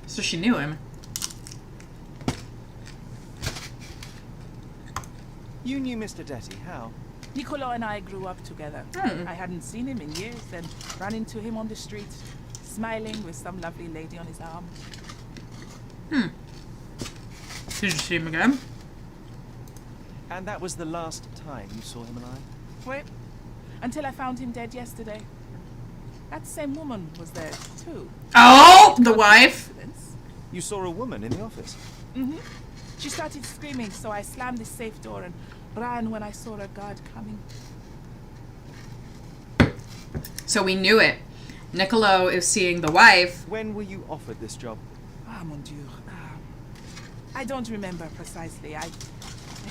A: So she knew him.
F: You knew Mr. Detti. How?
D: Niccolo and I grew up together. I hadn't seen him in years, then ran into him on the street, smiling with some lovely lady on his arm.
A: Did you see him again?
F: And that was the last time you saw him alive?
D: Wait, until I found him dead yesterday. That same woman was there, too.
A: Oh! The wife!
D: Coincidence?
F: You saw a woman in the office?
D: Mm-hmm. She started screaming, so I slammed the safe door and ran when I saw a guard coming.
A: So we knew it. Niccolo is seeing the wife.
F: When were you offered this job?
D: Ah, mon Dieu. I don't remember precisely. I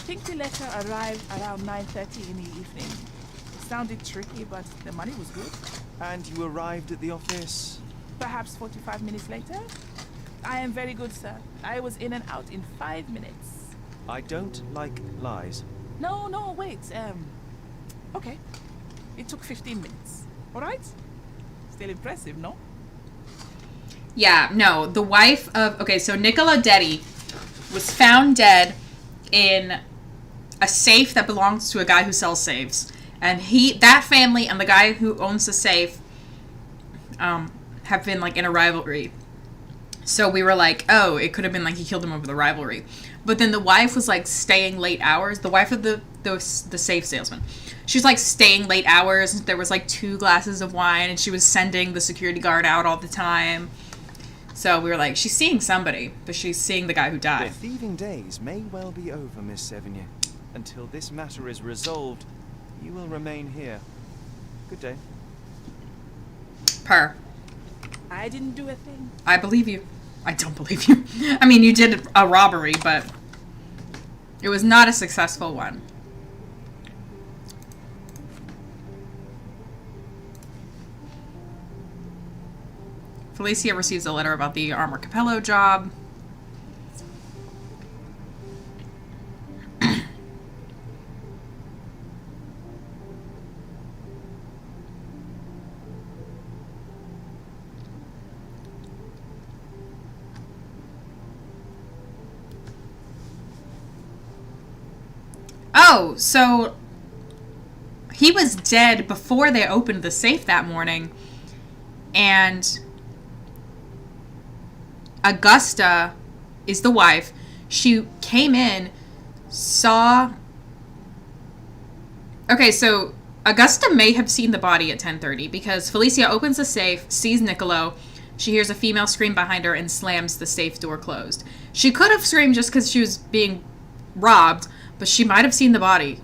D: think the letter arrived around 9:30 in the evening. It sounded tricky, but the money was good.
F: And you arrived at the office?
D: Perhaps 45 minutes later? I am very good, sir. I was in and out in 5 minutes.
F: I don't like lies.
D: No, wait. Okay. It took 15 minutes. All right? Still impressive, no?
A: Yeah, no. The wife of... Okay, so Niccolo Detti was found dead in a safe that belongs to a guy who sells safes. And that family and the guy who owns the safe have been, like, in a rivalry. So we were like, oh, it could have been like he killed him over the rivalry. But then the wife was like staying late hours. The wife of the safe salesman. She was like staying late hours. There was like 2 glasses of wine and she was sending the security guard out all the time. So we were like, she's seeing somebody, but she's seeing the guy who
F: Your
A: died.
F: thieving days may well be over, Miss Sevigny. Until this matter is resolved, you will remain here. Good day.
A: Per.
D: I didn't do a thing.
A: I believe you. I don't believe you. I mean, you did a robbery, but it was not a successful one. Felicia receives a letter about the Armor Capello job. Oh, so he was dead before they opened the safe that morning, and Augusta is the wife. She came in, saw... Okay, so Augusta may have seen the body at 10:30 because Felicia opens the safe, sees Niccolo. She hears a female scream behind her and slams the safe door closed. She could have screamed just because she was being robbed, but she might have seen the body.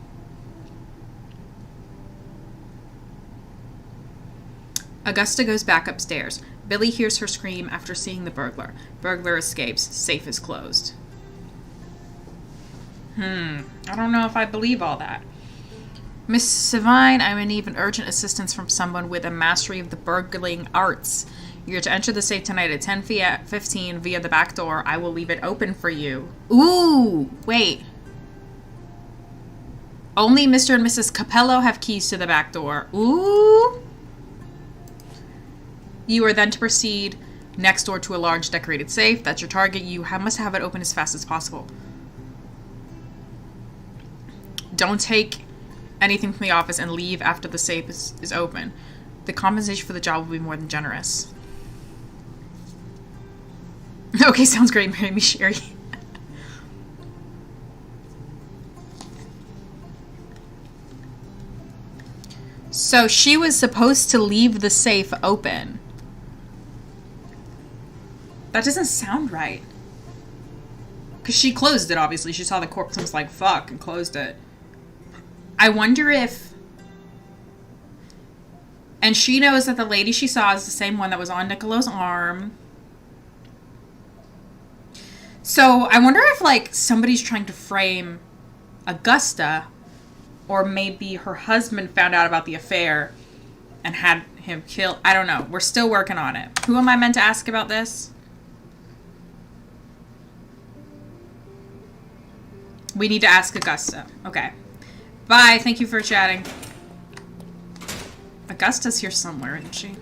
A: Augusta goes back upstairs. Billy hears her scream after seeing the burglar. Burglar escapes. Safe is closed. I don't know if I believe all that. Miss Savine, I'm in need of urgent assistance from someone with a mastery of the burgling arts. You're to enter the safe tonight at 10:15 via the back door. I will leave it open for you. Ooh, wait. Only Mr. and Mrs. Capello have keys to the back door. Ooh. You are then to proceed next door to a large decorated safe. That's your target. You must have it open as fast as possible. Don't take anything from the office and leave after the safe is open. The compensation for the job will be more than generous. Okay, sounds great. Marry me, Sherry. So she was supposed to leave the safe open. That doesn't sound right. Because she closed it, obviously. She saw the corpse and was like, fuck, and closed it. I wonder if... And she knows that the lady she saw is the same one that was on Niccolo's arm. So I wonder if, like, somebody's trying to frame Augusta, or maybe her husband found out about the affair and had him killed. I don't know. We're still working on it. Who am I meant to ask about this? We need to ask Augusta. Okay. Bye. Thank you for chatting. Augusta's here somewhere, isn't she?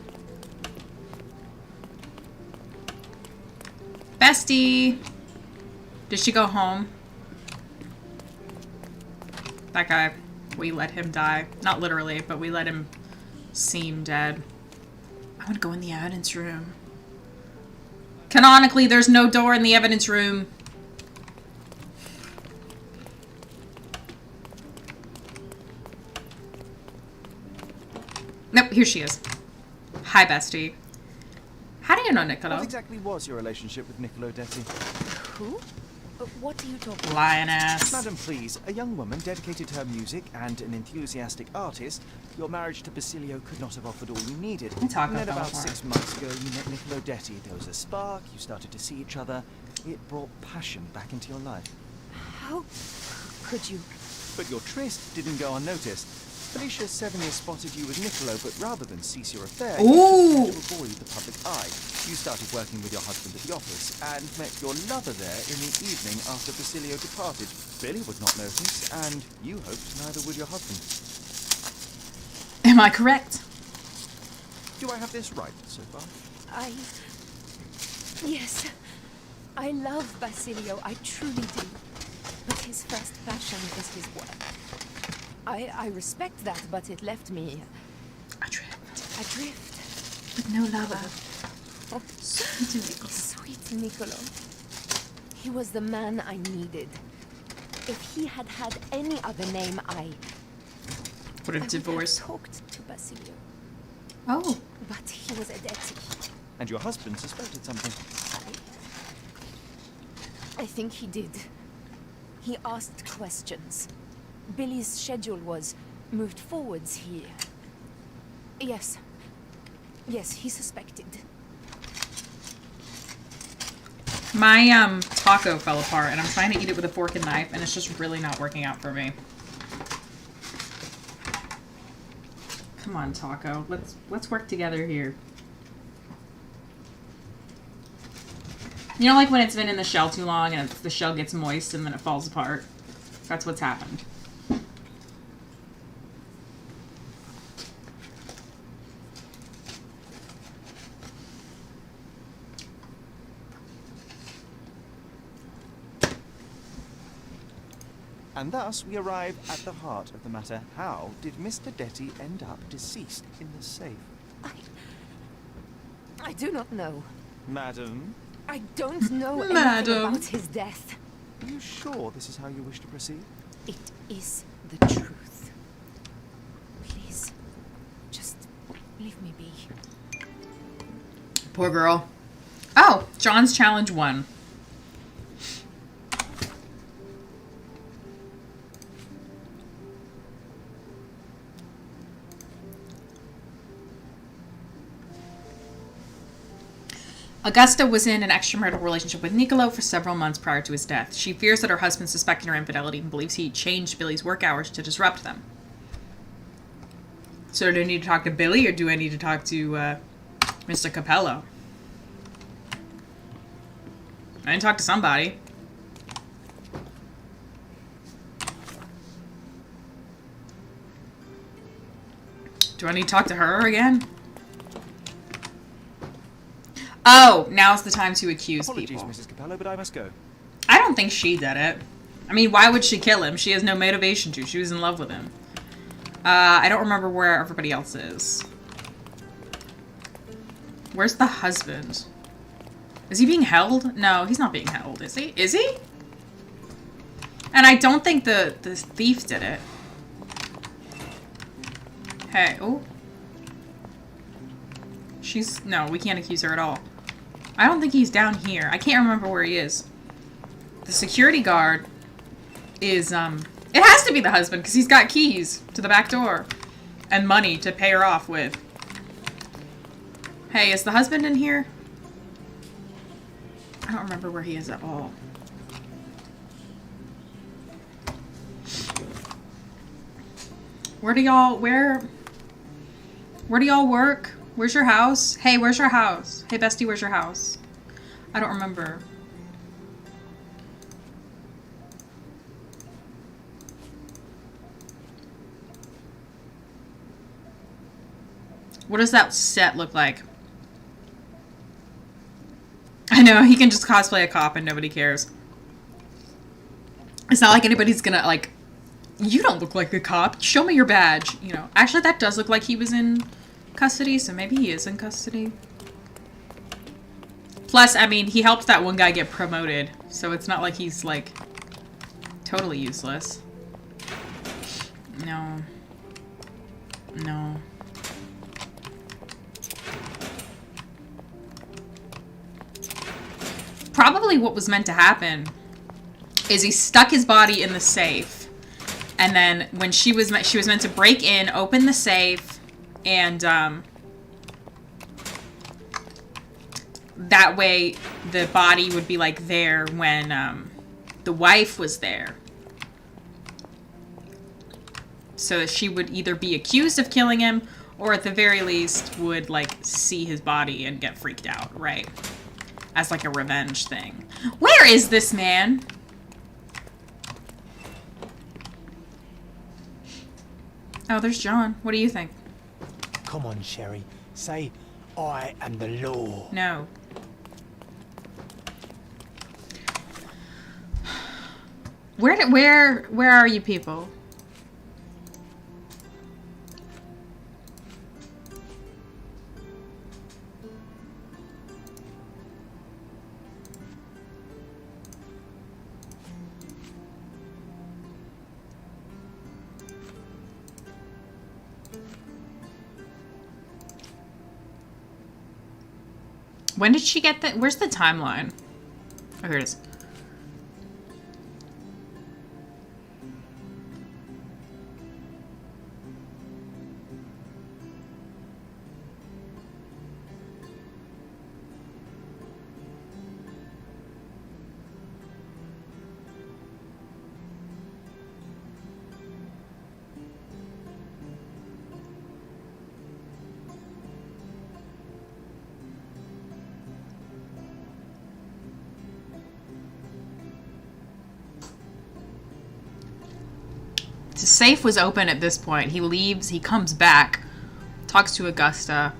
A: Bestie! Did she go home? That guy, we let him die. Not literally, but we let him seem dead. I want to go in the evidence room. Canonically, there's no door in the evidence room. Nope, here she is. Hi, bestie. How do you know Niccolo?
F: What exactly was your relationship with Niccolo Detti?
I: Who? What are you talking about?
A: Lioness.
F: Madam, please, a young woman dedicated to her music and an enthusiastic artist. Your marriage to Basilio could not have offered all you needed.
A: I talk
F: And then
A: about
F: about 6 months ago, you met Niccolo Detti. There was a spark, you started to see each other. It brought passion back into your life.
I: How could you?
F: But your tryst didn't go unnoticed. Felicia Sevigny spotted you with Niccolo, but rather than cease your affair, you to avoid the public eye. You started working with your husband at the office and met your lover there in the evening after Basilio departed. Billy would not notice, and you hoped neither would your husband.
A: Am I correct?
F: Do I have this right so far?
I: Yes. I love Basilio, I truly do. But his first passion is his work. I respect that, but it left me... Adrift.
A: With no lover.
I: Oh, sweet Niccolo. He was the man I needed. If he had had any other name, I
A: Would have divorced.
I: talked to Basilio.
A: Oh.
I: But he was a Detti.
F: And your husband suspected something.
I: I think he did. He asked questions. Billy's schedule was moved forwards here. Yes. Yes, he suspected.
A: My taco fell apart, and I'm trying to eat it with a fork and knife, and it's just really not working out for me. Come on, taco. Let's work together here. You know, like when it's been in the shell too long and the shell gets moist and then it falls apart? That's what's happened.
F: And thus we arrive at the heart of the matter. How did Mr. Detty end up deceased in the safe?
I: I do not know.
F: Madam,
I: I don't know anything
A: Madam.
I: about his death.
F: are you sure this is how you wish to proceed?
I: It is the truth. Please, just leave me be.
A: Poor girl. Oh, John's challenge won. Augusta was in an extramarital relationship with Niccolo for several months prior to his death. She fears that her husband suspected her infidelity and believes he changed Billy's work hours to disrupt them. So do I need to talk to Billy or do I need to talk to Mr. Capello? I need to talk to somebody. Do I need to talk to her again? Oh, now's the time to accuse
F: Apologies,
A: people.
F: Mrs. Capello, but I must go.
A: I don't think she did it. I mean, why would she kill him? She has no motivation to. She was in love with him. I don't remember where everybody else is. Where's the husband? Is he being held? No, he's not being held, is he? Is he? And I don't think the thief did it. Hey, oh. No, we can't accuse her at all. I don't think he's down here. I can't remember where he is. The security guard is, it has to be the husband because he's got keys to the back door and money to pay her off with. Hey, is the husband in here? I don't remember where he is at all. Where do y'all work? Where's your house? Hey, where's your house? Hey, bestie, where's your house? I don't remember. What does that set look like? I know, he can just cosplay a cop and nobody cares. It's not like anybody's gonna, like, you don't look like a cop. Show me your badge. You know, actually, that does look like he was in custody, so maybe he is in custody. Plus, I mean, he helped that one guy get promoted, so it's not like he's, like, totally useless. No. No. Probably what was meant to happen is he stuck his body in the safe, and then when she was meant to break in, open the safe, and that way the body would be like there when the wife was there, so that she would either be accused of killing him or at the very least would like see his body and get freaked out, right? As like a revenge thing. Where is this man? Oh, there's John. What do you think?
E: Come on, Sherry. Say, I am the law.
A: No. Where are you people? When did she get that? Where's the timeline? Oh, here it is. The safe was open at this point. He leaves, he comes back, talks to Augusta,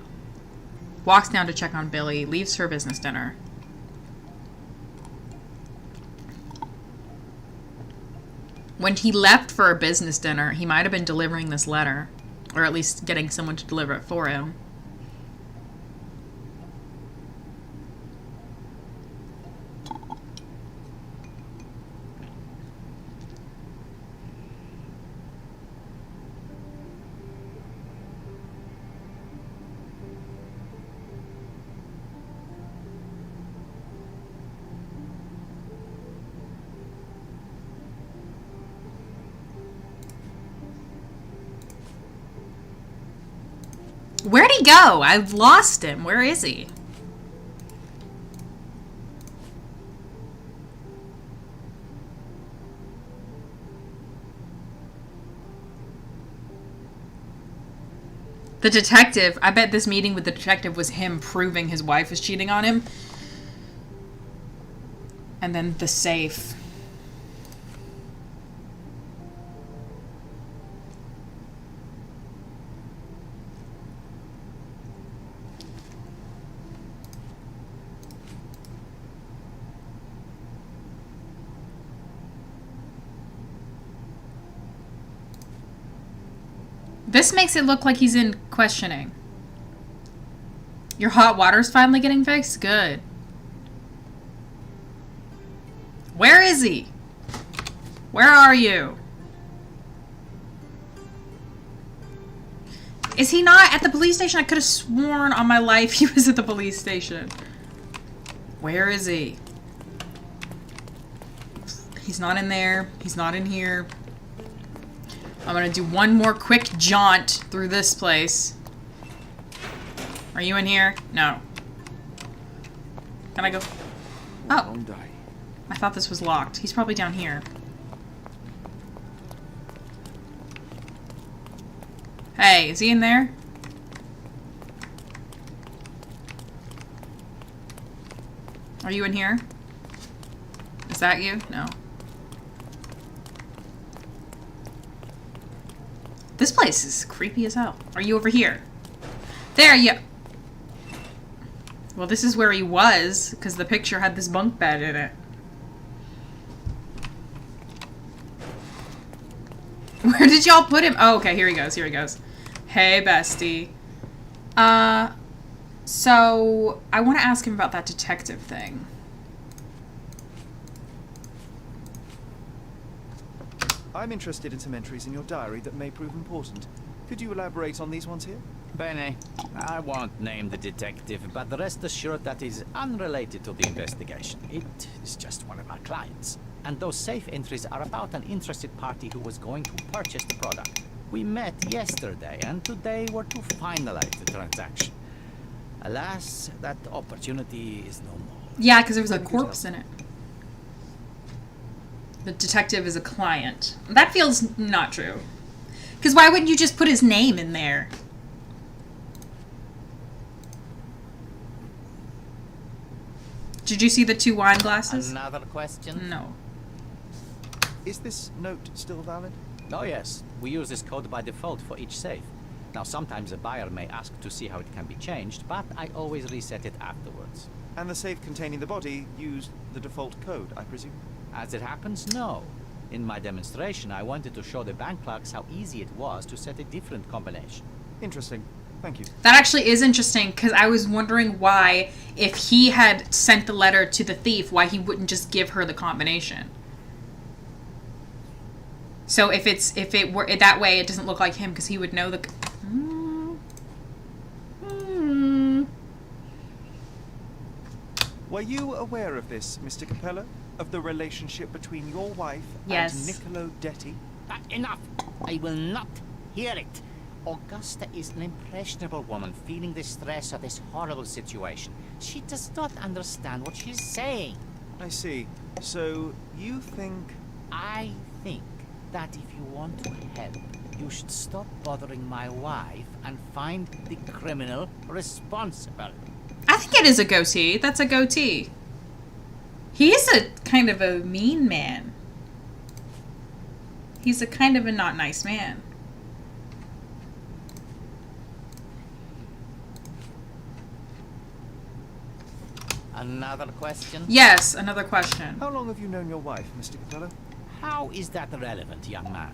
A: walks down to check on Billy, leaves for business dinner. When he left for a business dinner, he might have been delivering this letter, or at least getting someone to deliver it for him. Where'd he go? I've lost him. Where is he? The detective, I bet this meeting with the detective was him proving his wife was cheating on him. And then the safe. This makes it look like he's in questioning. Your hot water's finally getting fixed? Good. Where is he? Where are you? Is he not at the police station? I could have sworn on my life he was at the police station. Where is he? He's not in there. He's not in here. I'm gonna do one more quick jaunt through this place. Are you in here? No. Can I go? Oh. I thought this was locked. He's probably down here. Hey, is he in there? Are you in here? Is that you? No. This place is creepy as hell. Are you over here? There you... Well, this is where he was, because the picture had this bunk bed in it. Where did y'all put him? Oh, okay, here he goes, here he goes. Hey, bestie. So, I want to ask him about that detective thing.
F: I'm interested in some entries in your diary that may prove important. Could you elaborate on these ones here?
G: Bene, I won't name the detective, but rest assured that is unrelated to the investigation. It is just one of my clients. And those safe entries are about an interested party who was going to purchase the product. We met yesterday, and today were to finalize the transaction. Alas, that opportunity is no more.
A: Yeah, because there was a corpse in it. The detective is a client. That feels not true. Because why wouldn't you just put his name in there? Did you see the 2 wine glasses?
G: Another question?
A: No.
F: Is this note still valid?
G: Oh yes, we use this code by default for each safe. Now sometimes a buyer may ask to see how it can be changed, but I always reset it afterwards.
F: And the safe containing the body used the default code, I presume?
G: As it happens, no. In my demonstration, I wanted to show the bank clerks how easy it was to set a different combination.
F: Interesting. Thank you.
A: That actually is interesting, because I was wondering why, if he had sent the letter to the thief, why he wouldn't just give her the combination. So if it were that way, it doesn't look like him, because he would know the...
F: Were you aware of this, Mr. Capello? Of the relationship between your wife
A: Yes.
F: and Niccolo Detti?
G: Enough! I will not hear it. Augusta is an impressionable woman feeling the stress of this horrible situation. She does not understand what she's saying.
F: I see. So, you think...
G: I think that if you want to help, you should stop bothering my wife and find the criminal responsible.
A: I think it is a goatee. That's a goatee. He is a kind of a mean man. He's a kind of a not nice man.
G: Another question?
A: Yes, another question.
F: How long have you known your wife, Mr. Capello?
G: How is that relevant, young man?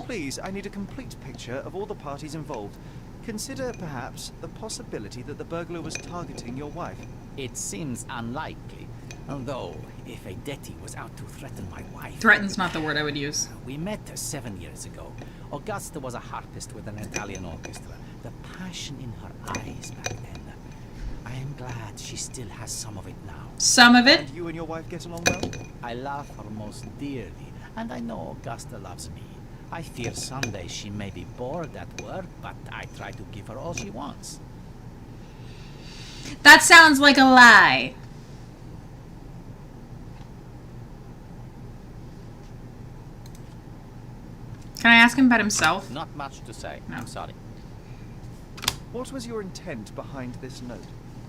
F: Please, I need a complete picture of all the parties involved. Consider, perhaps, the possibility that the burglar was targeting your wife.
G: It seems unlikely. Although, if a Detti was out to threaten my wife...
A: Threaten's not the word I would use.
G: We met 7 years ago. Augusta was a harpist with an Italian orchestra. The passion in her eyes back then. I am glad she still has some of it now.
A: Some of it?
F: And you and your wife get along well?
G: I love her most dearly, and I know Augusta loves me. I fear someday she may be bored at work, but I try to give her all she wants.
A: That sounds like a lie. Can I ask him about himself?
G: Not much to say.
A: No.
G: I'm sorry.
F: What was your intent behind this note?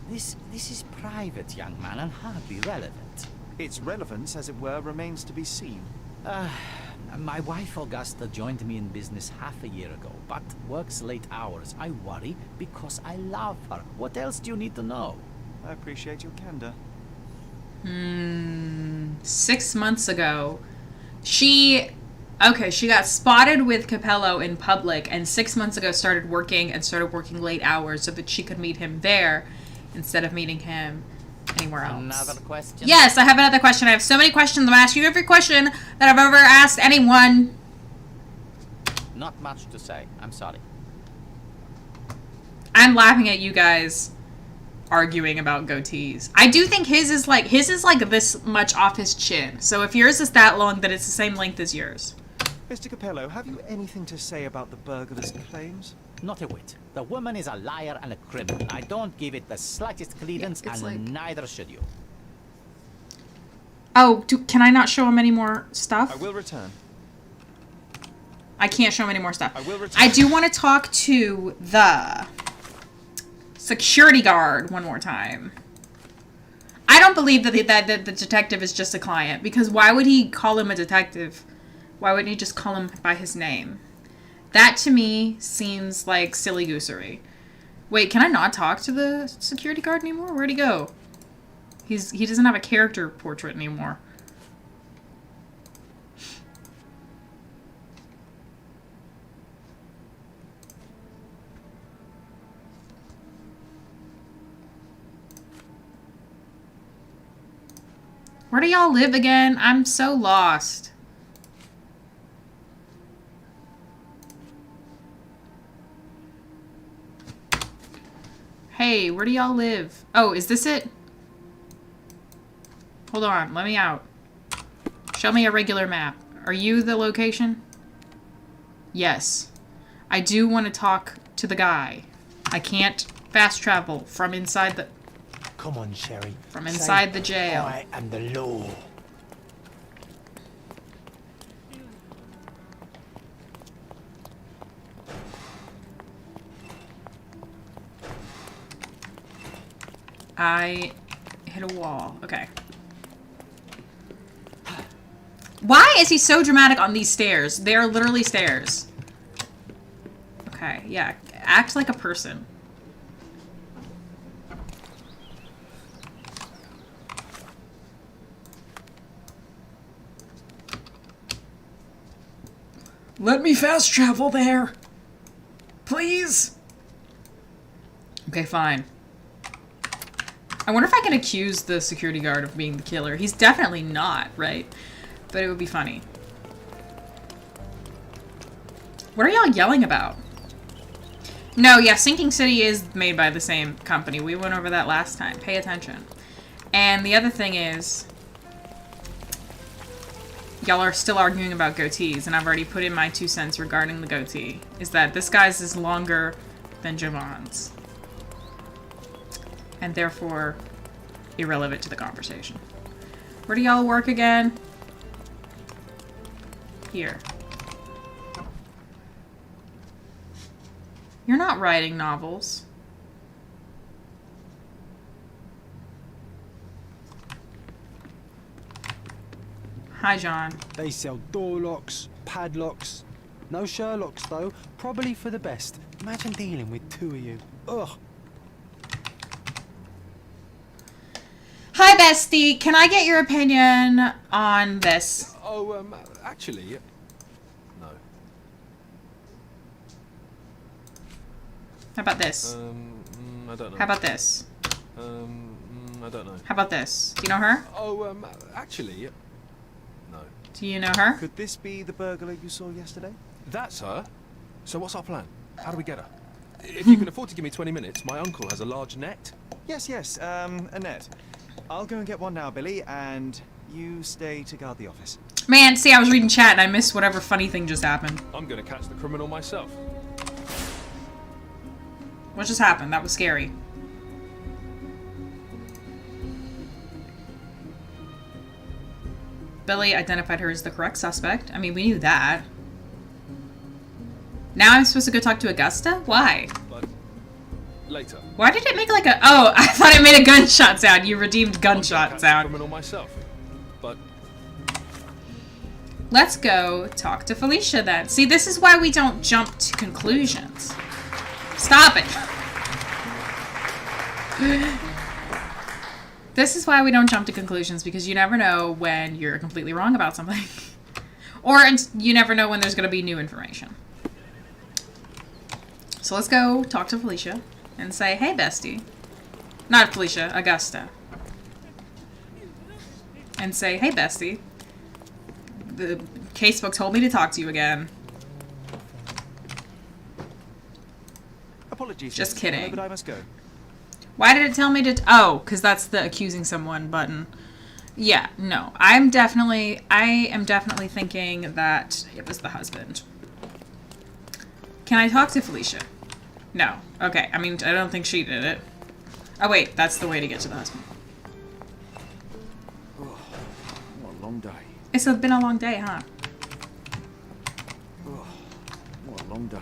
G: This is private, young man, and hardly relevant.
F: Its relevance, as it were, remains to be seen.
G: My wife Augusta joined me in business half a year ago, but works late hours. I worry because I love her. What else do you need to know?
F: I appreciate your candor.
A: 6 months ago, she got spotted with Capello in public, and 6 months ago started working late hours so that she could meet him there instead of meeting him anywhere else.
G: Another question?
A: Yes, I have another question. I have so many questions. I'm going to ask you every question that I've ever asked anyone.
G: Not much to say. I'm sorry.
A: I'm laughing at you guys arguing about goatees. I do think his is like this much off his chin. So if yours is that long, then it's the same length as yours.
F: Mr. Capello, have you anything to say about the burglar's claims?
G: Not a whit. The woman is a liar and a criminal. I don't give it the slightest credence,
A: Yeah, it's
G: and
A: like-
G: neither should you.
A: Oh, can I not show him any more stuff?
F: I will return.
A: I can't show him any more stuff.
F: I will return.
A: I do want to talk to the security guard one more time. I don't believe that the detective is just a client, because why would he call him a detective? Why wouldn't he just call him by his name? That to me seems like silly goosery. Wait, can I not talk to the security guard anymore? Where'd he go? He doesn't have a character portrait anymore. Where do y'all live again? I'm so lost. Hey, where do y'all live? Oh, is this it? Hold on, let me out. Show me a regular map. Are you the location? Yes. I do want to talk to the guy. I can't fast travel from inside the...
E: Come on, Sherry.
A: From inside
E: Say,
A: the jail.
E: I am the law.
A: I hit a wall. Okay. Why is he so dramatic on these stairs? They're literally stairs. Okay, yeah. Act like a person. Let me fast travel there. Please. Okay, fine. I wonder if I can accuse the security guard of being the killer. He's definitely not, right? But it would be funny. What are y'all yelling about? No, yeah, Sinking City is made by the same company. We went over that last time. Pay attention. And the other thing is, y'all are still arguing about goatees, and I've already put in my 2 cents regarding the goatee, is that this guy's is longer than Javon's. And therefore, irrelevant to the conversation. Where do y'all work again? Here. You're not writing novels. Hi, John.
B: They sell door locks, padlocks. No Sherlocks, though. Probably for the best. Imagine dealing with 2 of you. Ugh.
A: Hi, bestie. Can I get your opinion on this?
H: Oh, actually, no.
A: How about this?
H: I don't know.
A: How about this?
H: I don't know.
A: How about this? Do you know her?
H: Oh, actually, no.
A: Do you know her?
F: Could this be the burglar you saw yesterday?
H: That's her. So what's our plan? How do we get her? If you can afford to give me 20 minutes, my uncle has a large net.
F: Yes, a net. I'll go and get one now, Billy, and you stay to guard the office.
A: Man, see, I was reading chat and I missed whatever funny thing just happened.
H: I'm gonna catch the criminal myself.
A: What just happened? That was scary. Billy identified her as the correct suspect. I mean, we knew that. Now I'm supposed to go talk to Augusta? Why?
H: But later.
A: Why did it make like a... Oh, I thought it made a gunshot sound. You redeemed gunshot sound.
H: Criminal myself. But
A: Let's go talk to Felicia then. See, this is why we don't jump to conclusions. Stop it. This is why we don't jump to conclusions, because you never know when you're completely wrong about something. Or you never know when there's going to be new information. So let's go talk to Felicia and say, hey, bestie. Not Felicia, Augusta. And say, hey, bestie. The casebook told me to talk to you again.
F: Apologies.
A: Just
F: Mrs.
A: kidding.
F: Keller, but I must go.
A: Why did it tell me to... Oh, because that's the accusing someone button. Yeah, no. I am definitely thinking that it was the husband. Can I talk to Felicia? No. Okay, I mean, I don't think she did it. Oh, wait, that's the way to get to the husband.
F: Oh, what a long day.
A: It's been a long day, huh?
F: Oh, what a long day.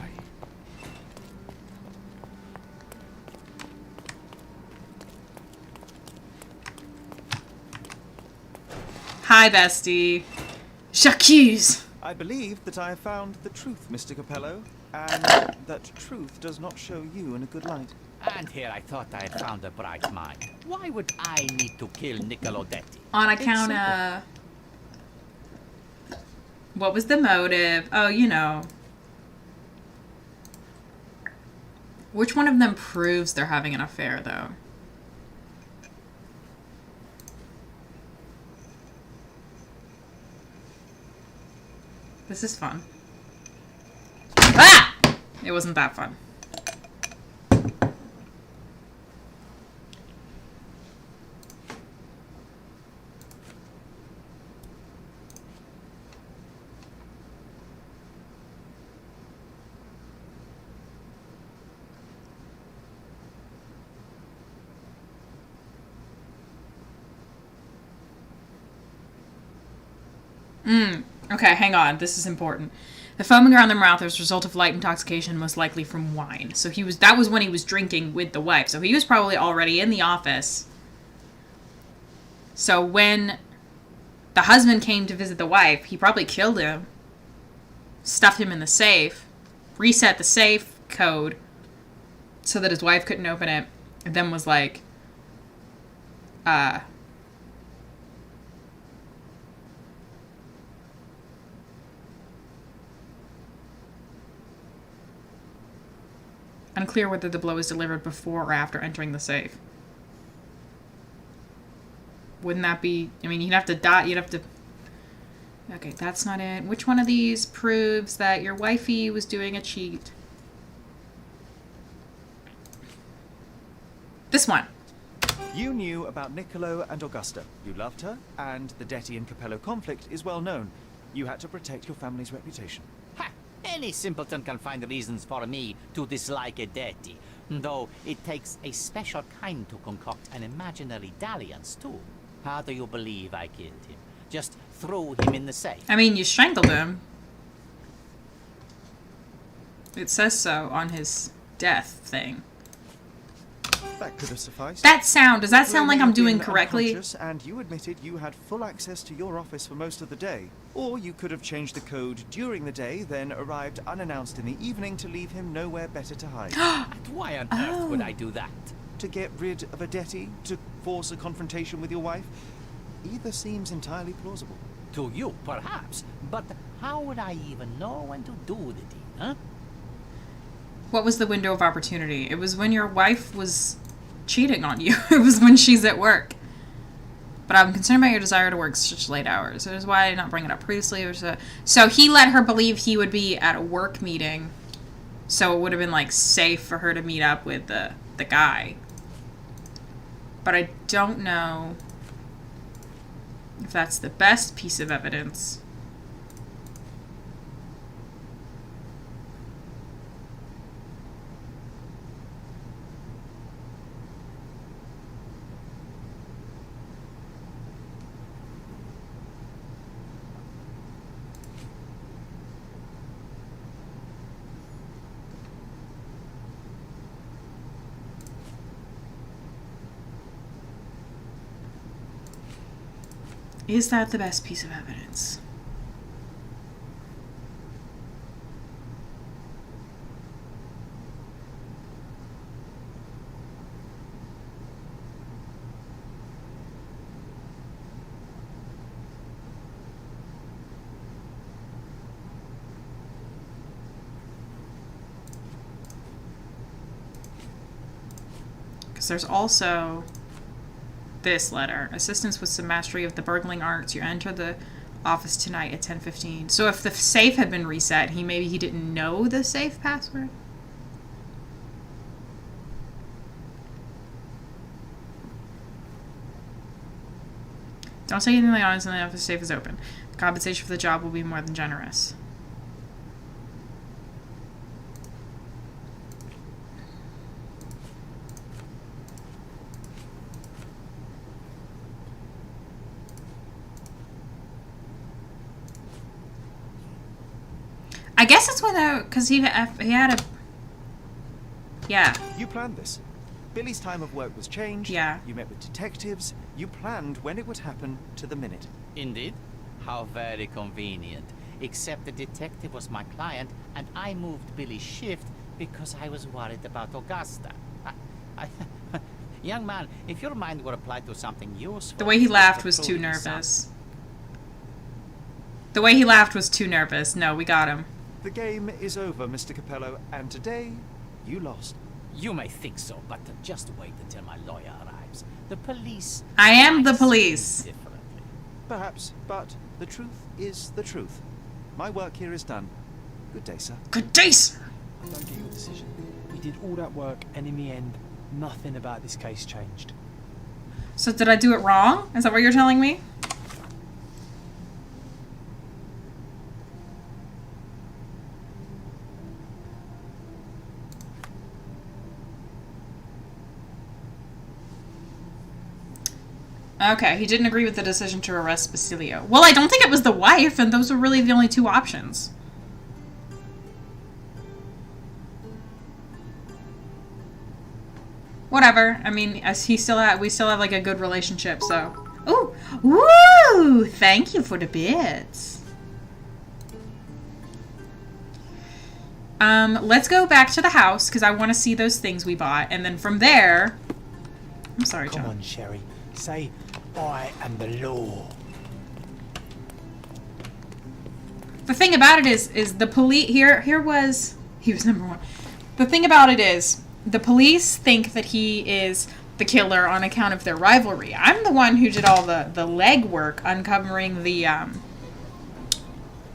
A: Hi, bestie. J'accuse.
F: I believe that I have found the truth, Mr. Capello, and that truth does not show you in a good light.
G: And here I thought I had found a bright mind. Why would I need to kill Niccolo Detti?
A: On account of... What was the motive? Oh, you know. Which one of them proves they're having an affair, though? This is fun. Ah! It wasn't that fun. Okay, hang on. This is important. The foaming around the mouth was a result of light intoxication, most likely from wine. So that was when he was drinking with the wife. So he was probably already in the office. So when the husband came to visit the wife, he probably killed him, stuffed him in the safe, reset the safe code so that his wife couldn't open it, and then was like, unclear whether the blow was delivered before or after entering the safe. Wouldn't that be... I mean, you'd have to die... You'd have to... Okay, that's not it. Which one of these proves that your wifey was doing a cheat? This one.
F: You knew about Niccolo and Augusta. You loved her, and the Detti and Capello conflict is well known. You had to protect your family's reputation.
G: Ha! Any simpleton can find reasons for me to dislike a deity, though it takes a special kind to concoct an imaginary dalliance, too. How do you believe I killed him? Just threw him in the safe.
A: I mean, you strangled him. It says so on his death thing.
F: That could have sufficed.
A: That sound, does that sound like I'm doing
F: You'd been
A: correctly?
F: unconscious, and you admitted you had full access to your office for most of the day. Or you could have changed the code during the day, then arrived unannounced in the evening to leave him nowhere better to hide.
G: And why on earth would I do that?
F: To get rid of a Detti? To force a confrontation with your wife? Either seems entirely plausible.
G: To you, perhaps, but how would I even know when to do the deed, huh?
A: What was the window of opportunity? It was when your wife was cheating on you. It was when she's at work. But I'm concerned about your desire to work such late hours. That is why I did not bring it up previously. So he let her believe he would be at a work meeting. So it would have been, like, safe for her to meet up with the guy. But I don't know if that's the best piece of evidence. Is that the best piece of evidence? Because there's also this letter. Assistance with some mastery of the burgling arts. You enter the office tonight at 10:15. So if the safe had been reset, maybe he didn't know the safe password? Don't say anything like honest until the office safe is open. The compensation for the job will be more than generous. I guess it's when because he had a... Yeah.
F: You planned this. Billy's time of work was changed.
A: Yeah.
F: You met with detectives. You planned when it would happen to the minute.
G: Indeed. How very convenient. Except the detective was my client, and I moved Billy's shift because I was worried about Augusta. Young man, if your mind were applied to something useful...
A: The way he laughed was too nervous. The way he laughed was too nervous. No, we got him.
F: The game is over, Mr. Capello, and today, you lost.
G: You may think so, but just wait until my lawyer arrives. The police...
A: I am the police.
G: Differently.
F: Perhaps, but the truth is the truth. My work here is done. Good day, sir.
A: Good day, sir.
B: I don't get your decision. We did all that work, and in the end, nothing about this case changed.
A: So did I do it wrong? Is that what you're telling me? Okay, he didn't agree with the decision to arrest Basilio. Well, I don't think it was the wife, and those were really the only two options. Whatever. I mean, as we still have like a good relationship, so. Ooh, woo! Thank you for the bits. Let's go back to the house because I want to see those things we bought, and then from there. I'm sorry, John.
B: Come on, Sherry. Say, I am the law.
A: The thing about it is the police he was number one. The thing about it is the police think that he is the killer on account of their rivalry. I'm the one who did all the legwork uncovering the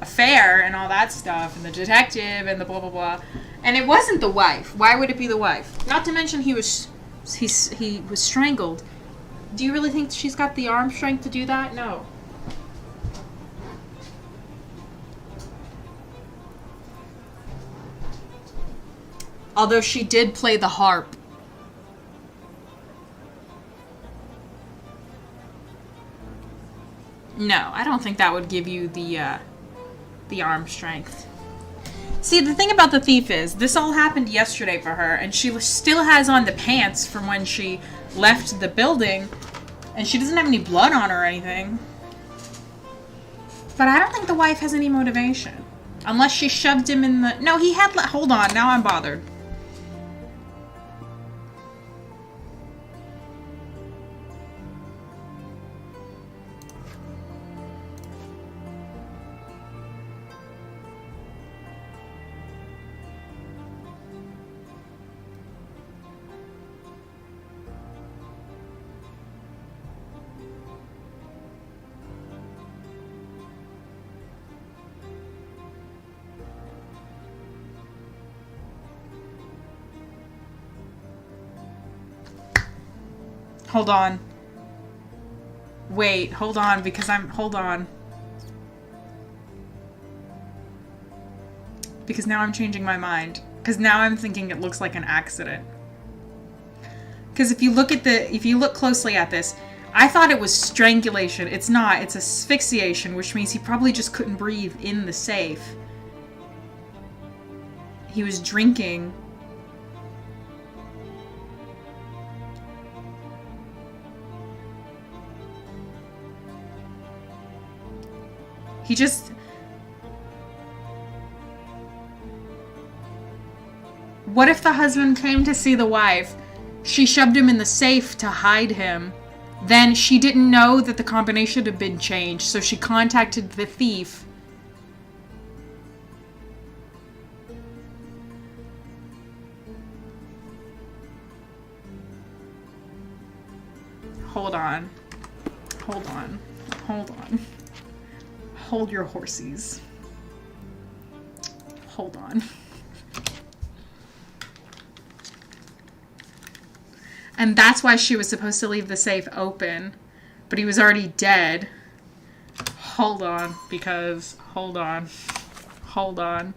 A: affair and all that stuff, and the detective and the blah blah blah. And it wasn't the wife. Why would it be the wife? Not to mention he was strangled Do you really think she's got the arm strength to do that? No. Although she did play the harp. No, I don't think that would give you the arm strength. See, the thing about the thief is, this all happened yesterday for her, and she still has on the pants from when she left the building, and she doesn't have any blood on her or anything. But I don't think the wife has any motivation. Unless she shoved him in the... No, he had... Hold on, now I'm bothered. Hold on. Wait, hold on, because hold on. Because now I'm changing my mind. Because now I'm thinking it looks like an accident. Because if you look closely at this, I thought it was strangulation. It's not, it's asphyxiation, which means he probably just couldn't breathe in the safe. He was drinking. He just... What if the husband came to see the wife? She shoved him in the safe to hide him. Then she didn't know that the combination had been changed, so she contacted the thief. Hold on. Hold on. Hold on. Hold your horsies. Hold on. And that's why she was supposed to leave the safe open, but he was already dead. Hold on, because... Hold on. Hold on.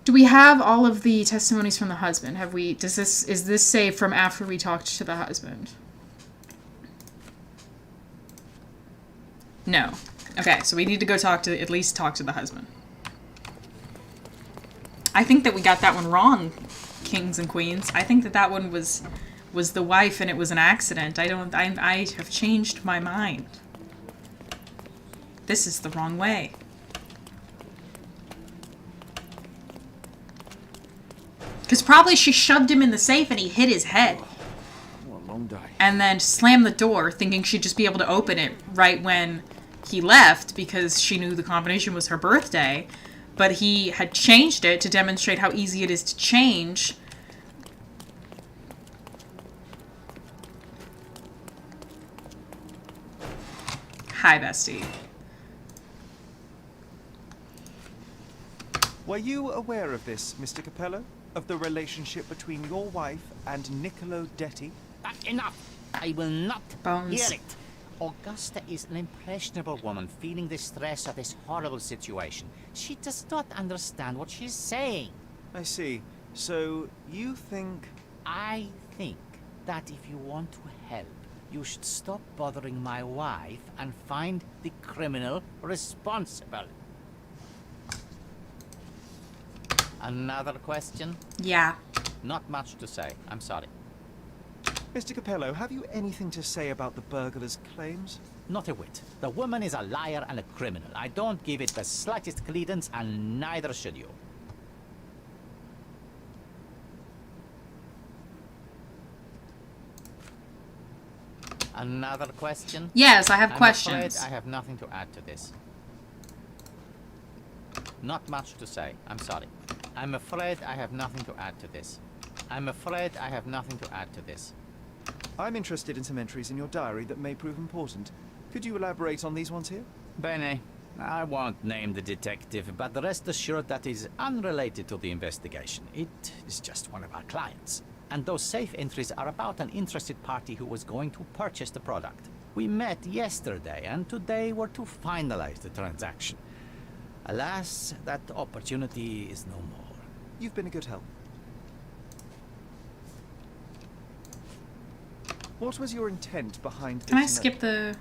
A: Do we have all of the testimonies from the husband? Have we... is this saved from after we talked to the husband? No. Okay, so we need to go at least talk to the husband. I think that we got that one wrong, kings and queens. I think that one was the wife and it was an accident. I have changed my mind. This is the wrong way. Because probably she shoved him in the safe and he hit his head.
F: What a long day.
A: And then slammed the door, thinking she'd just be able to open it right when he left, because she knew the combination was her birthday. But he had changed it to demonstrate how easy it is to change. Hi, bestie.
F: Were you aware of this, Mr. Capello? Of the relationship between your wife and Niccolo Detti?
G: Enough! I will not
A: Bones.
G: hear it. Augusta is an impressionable woman feeling the stress of this horrible situation. She does not understand what she's saying.
F: I see. So, you think...
G: I think that if you want to help, you should stop bothering my wife and find the criminal responsible. Another question?
A: Yeah.
G: Not much to say. I'm sorry.
F: Mr. Capello, have you anything to say about the burglar's claims?
G: Not a whit. The woman is a liar and a criminal. I don't give it the slightest credence, and neither should you. Another question?
A: Yes, I have
G: I'm
A: questions.
G: afraid I have nothing to add to this. Not much to say. I'm sorry. I'm afraid I have nothing to add to this. I'm afraid I have nothing to add to this.
F: I'm interested in some entries in your diary that may prove important. Could you elaborate on these ones here?
G: Bene. I won't name the detective, but rest assured that is unrelated to the investigation. It is just one of our clients. And those safe entries are about an interested party who was going to purchase the product. We met yesterday, and today were to finalize the transaction. Alas, that opportunity is no more.
F: You've been a good help. What was your intent behind this
A: Can I
F: note?
A: skip the...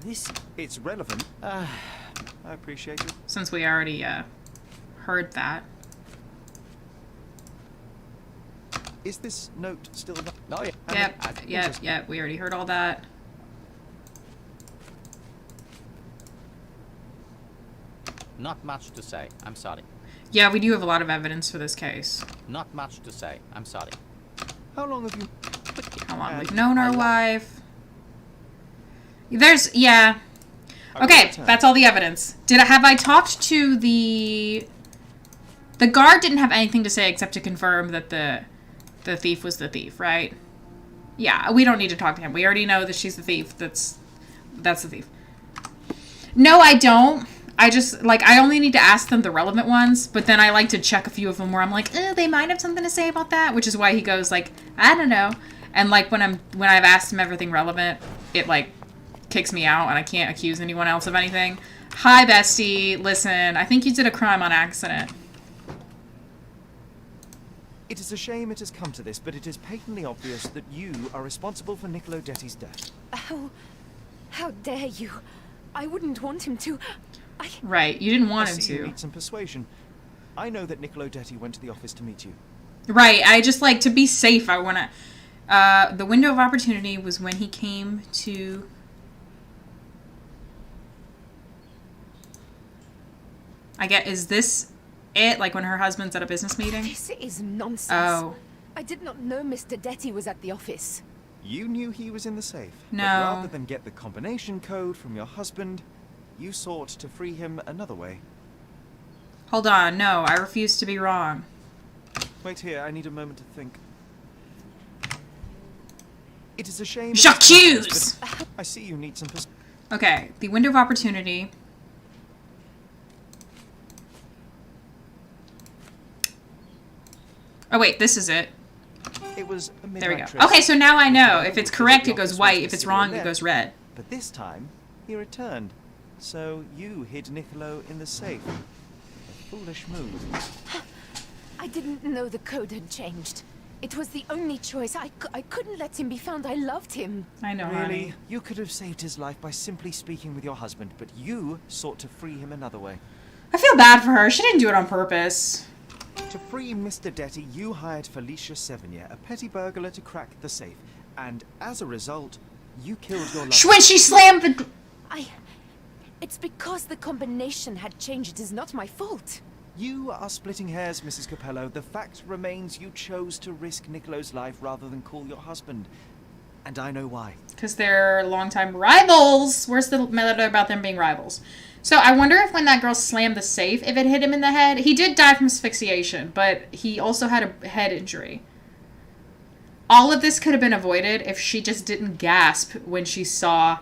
F: It's relevant. I appreciate it.
A: Since we already heard that.
F: Is this note still...
G: Oh, yeah.
A: Yep, we already heard all that.
G: Not much to say. I'm sorry.
A: Yeah, we do have a lot of evidence for this case.
G: Not much to say. I'm sorry.
F: How long have you...
A: How long we've known our wife. There's... Yeah. Okay, that's all the evidence. Have I talked to the... The guard didn't have anything to say except to confirm that the thief was the thief, right? Yeah, we don't need to talk to him. We already know that she's the thief. That's the thief. No, I don't. I just, like, I only need to ask them the relevant ones, but then I like to check a few of them where I'm like, they might have something to say about that, which is why he goes, like, I don't know. And, like, when I've asked him everything relevant, it, like, kicks me out, and I can't accuse anyone else of anything. Hi, bestie. Listen, I think you did a crime on accident.
F: It is a shame it has come to this, but it is patently obvious that you are responsible for Niccolo Detti's death.
I: How dare you? I wouldn't want him to.
A: Right, you didn't want him
F: I see you
A: to.
F: need some persuasion. I know that Niccolo Detti went to the office to meet you.
A: Right, I just like to be safe. I want to. The window of opportunity was when he came to. Is this it? Like when her husband's at a business meeting?
I: This is nonsense.
A: Oh.
I: I did not know Mr. Detti was at the office.
F: You knew he was in the safe.
A: No.
F: But rather than get the combination code from your husband, you sought to free him another way.
A: Hold on, no, I refuse to be wrong.
F: Wait here, I need a moment to think. It is a shame...
A: J'accuse!
F: I see you need some...
A: Okay, the window of opportunity. Oh wait, this is it.
F: It was a
A: There we go.
F: midnight
A: Okay, so now I know. If it's
F: Because
A: correct,
F: the
A: it goes
F: office
A: white.
F: was
A: If it's
F: the
A: wrong,
F: cigarette
A: it goes red.
F: But this time, he returned. So you hid Niccolo in the safe. A foolish move.
I: I didn't know the code had changed. It was the only choice. I couldn't let him be found. I loved him.
A: I know,
F: Really?
A: honey.
F: You could have saved his life by simply speaking with your husband, but you sought to free him another way.
A: I feel bad for her. She didn't do it on purpose.
F: To free Mr. Detti, you hired Felicia Sevigny, a petty burglar, to crack the safe. And as a result, you killed your lover.
A: When she slammed the...
I: It's because the combination had changed. It is not my fault.
F: You are splitting hairs, Mrs. Capello. The fact remains you chose to risk Niccolo's life rather than call your husband. And I know why.
A: Because they're longtime rivals. Where's the letter about them being rivals? So I wonder if when that girl slammed the safe, if it hit him in the head. He did die from asphyxiation, but he also had a head injury. All of this could have been avoided if she just didn't gasp when she saw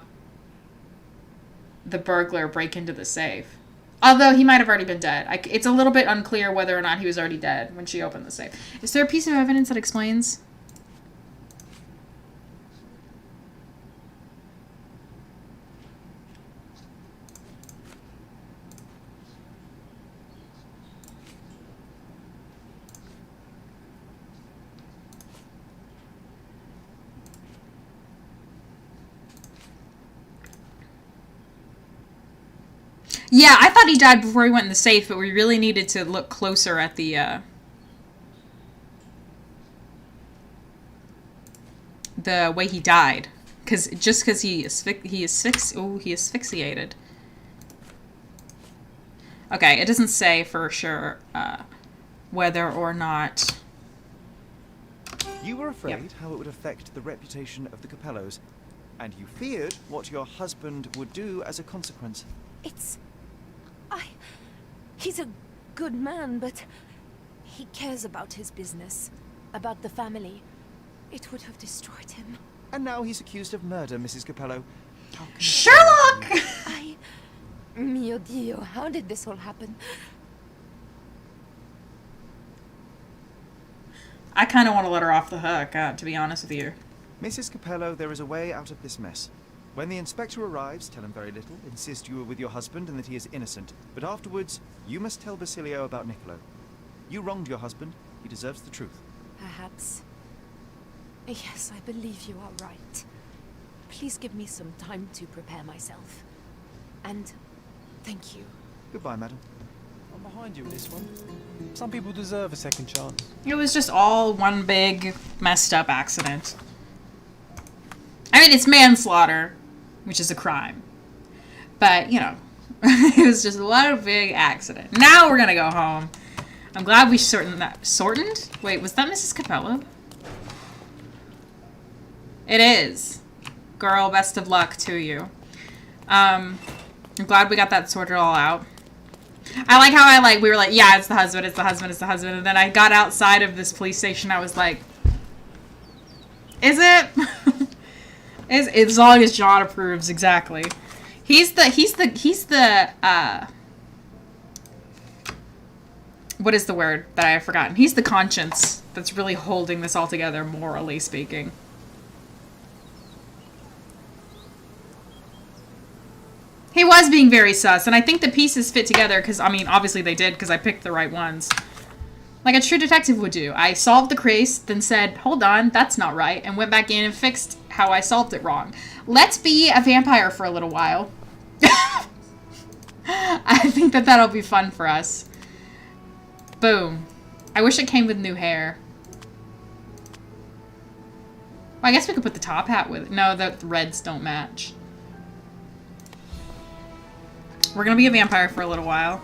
A: the burglar break into the safe. Although he might have already been dead. It's a little bit unclear whether or not he was already dead when she opened the safe. Is there a piece of evidence that explains? Yeah, I thought he died before he went in the safe, but we really needed to look closer at the way he died. Because he asphyxiated. Okay, it doesn't say for sure whether or not...
F: You were afraid how it would affect the reputation of the Capellos, and you feared what your husband would do as a consequence.
I: He's a good man, but he cares about his business, about the family. It would have destroyed him.
F: And now he's accused of murder, Mrs. Capello.
A: Sherlock!
I: Mio Dio, how did this all happen?
A: I kind of want to let her off the hook, to be honest with you.
F: Mrs. Capello, there is a way out of this mess. When the inspector arrives, tell him very little, insist you were with your husband and that he is innocent. But afterwards, you must tell Basilio about Niccolo. You wronged your husband. He deserves the truth.
I: Perhaps. Yes, I believe you are right. Please give me some time to prepare myself. And thank you.
F: Goodbye, madam.
B: I'm behind you with this one. Some people deserve a second chance.
A: It was just all one big messed up accident. I mean, it's manslaughter, which is a crime. But, you know, it was just one big accident. Now we're gonna go home. I'm glad we shortened that. Shortened? Wait, was that Mrs. Capello? It is. Girl, best of luck to you. I'm glad we got that sorted all out. I like how we were like, yeah, it's the husband, it's the husband, it's the husband. And then I got outside of this police station, I was like, is it? As long as John approves, exactly. He's the what is the word that I have forgotten? He's the conscience that's really holding this all together, morally speaking. He was being very sus, and I think the pieces fit together because, I mean, obviously they did because I picked the right ones. Like a true detective would do. I solved the case, then said, hold on, that's not right, and went back in and fixed how I solved it wrong. Let's be a vampire for a little while. I think that that'll be fun for us. Boom. I wish it came with new hair. Well, I guess we could put the top hat with it. No, the reds don't match. We're gonna be a vampire for a little while.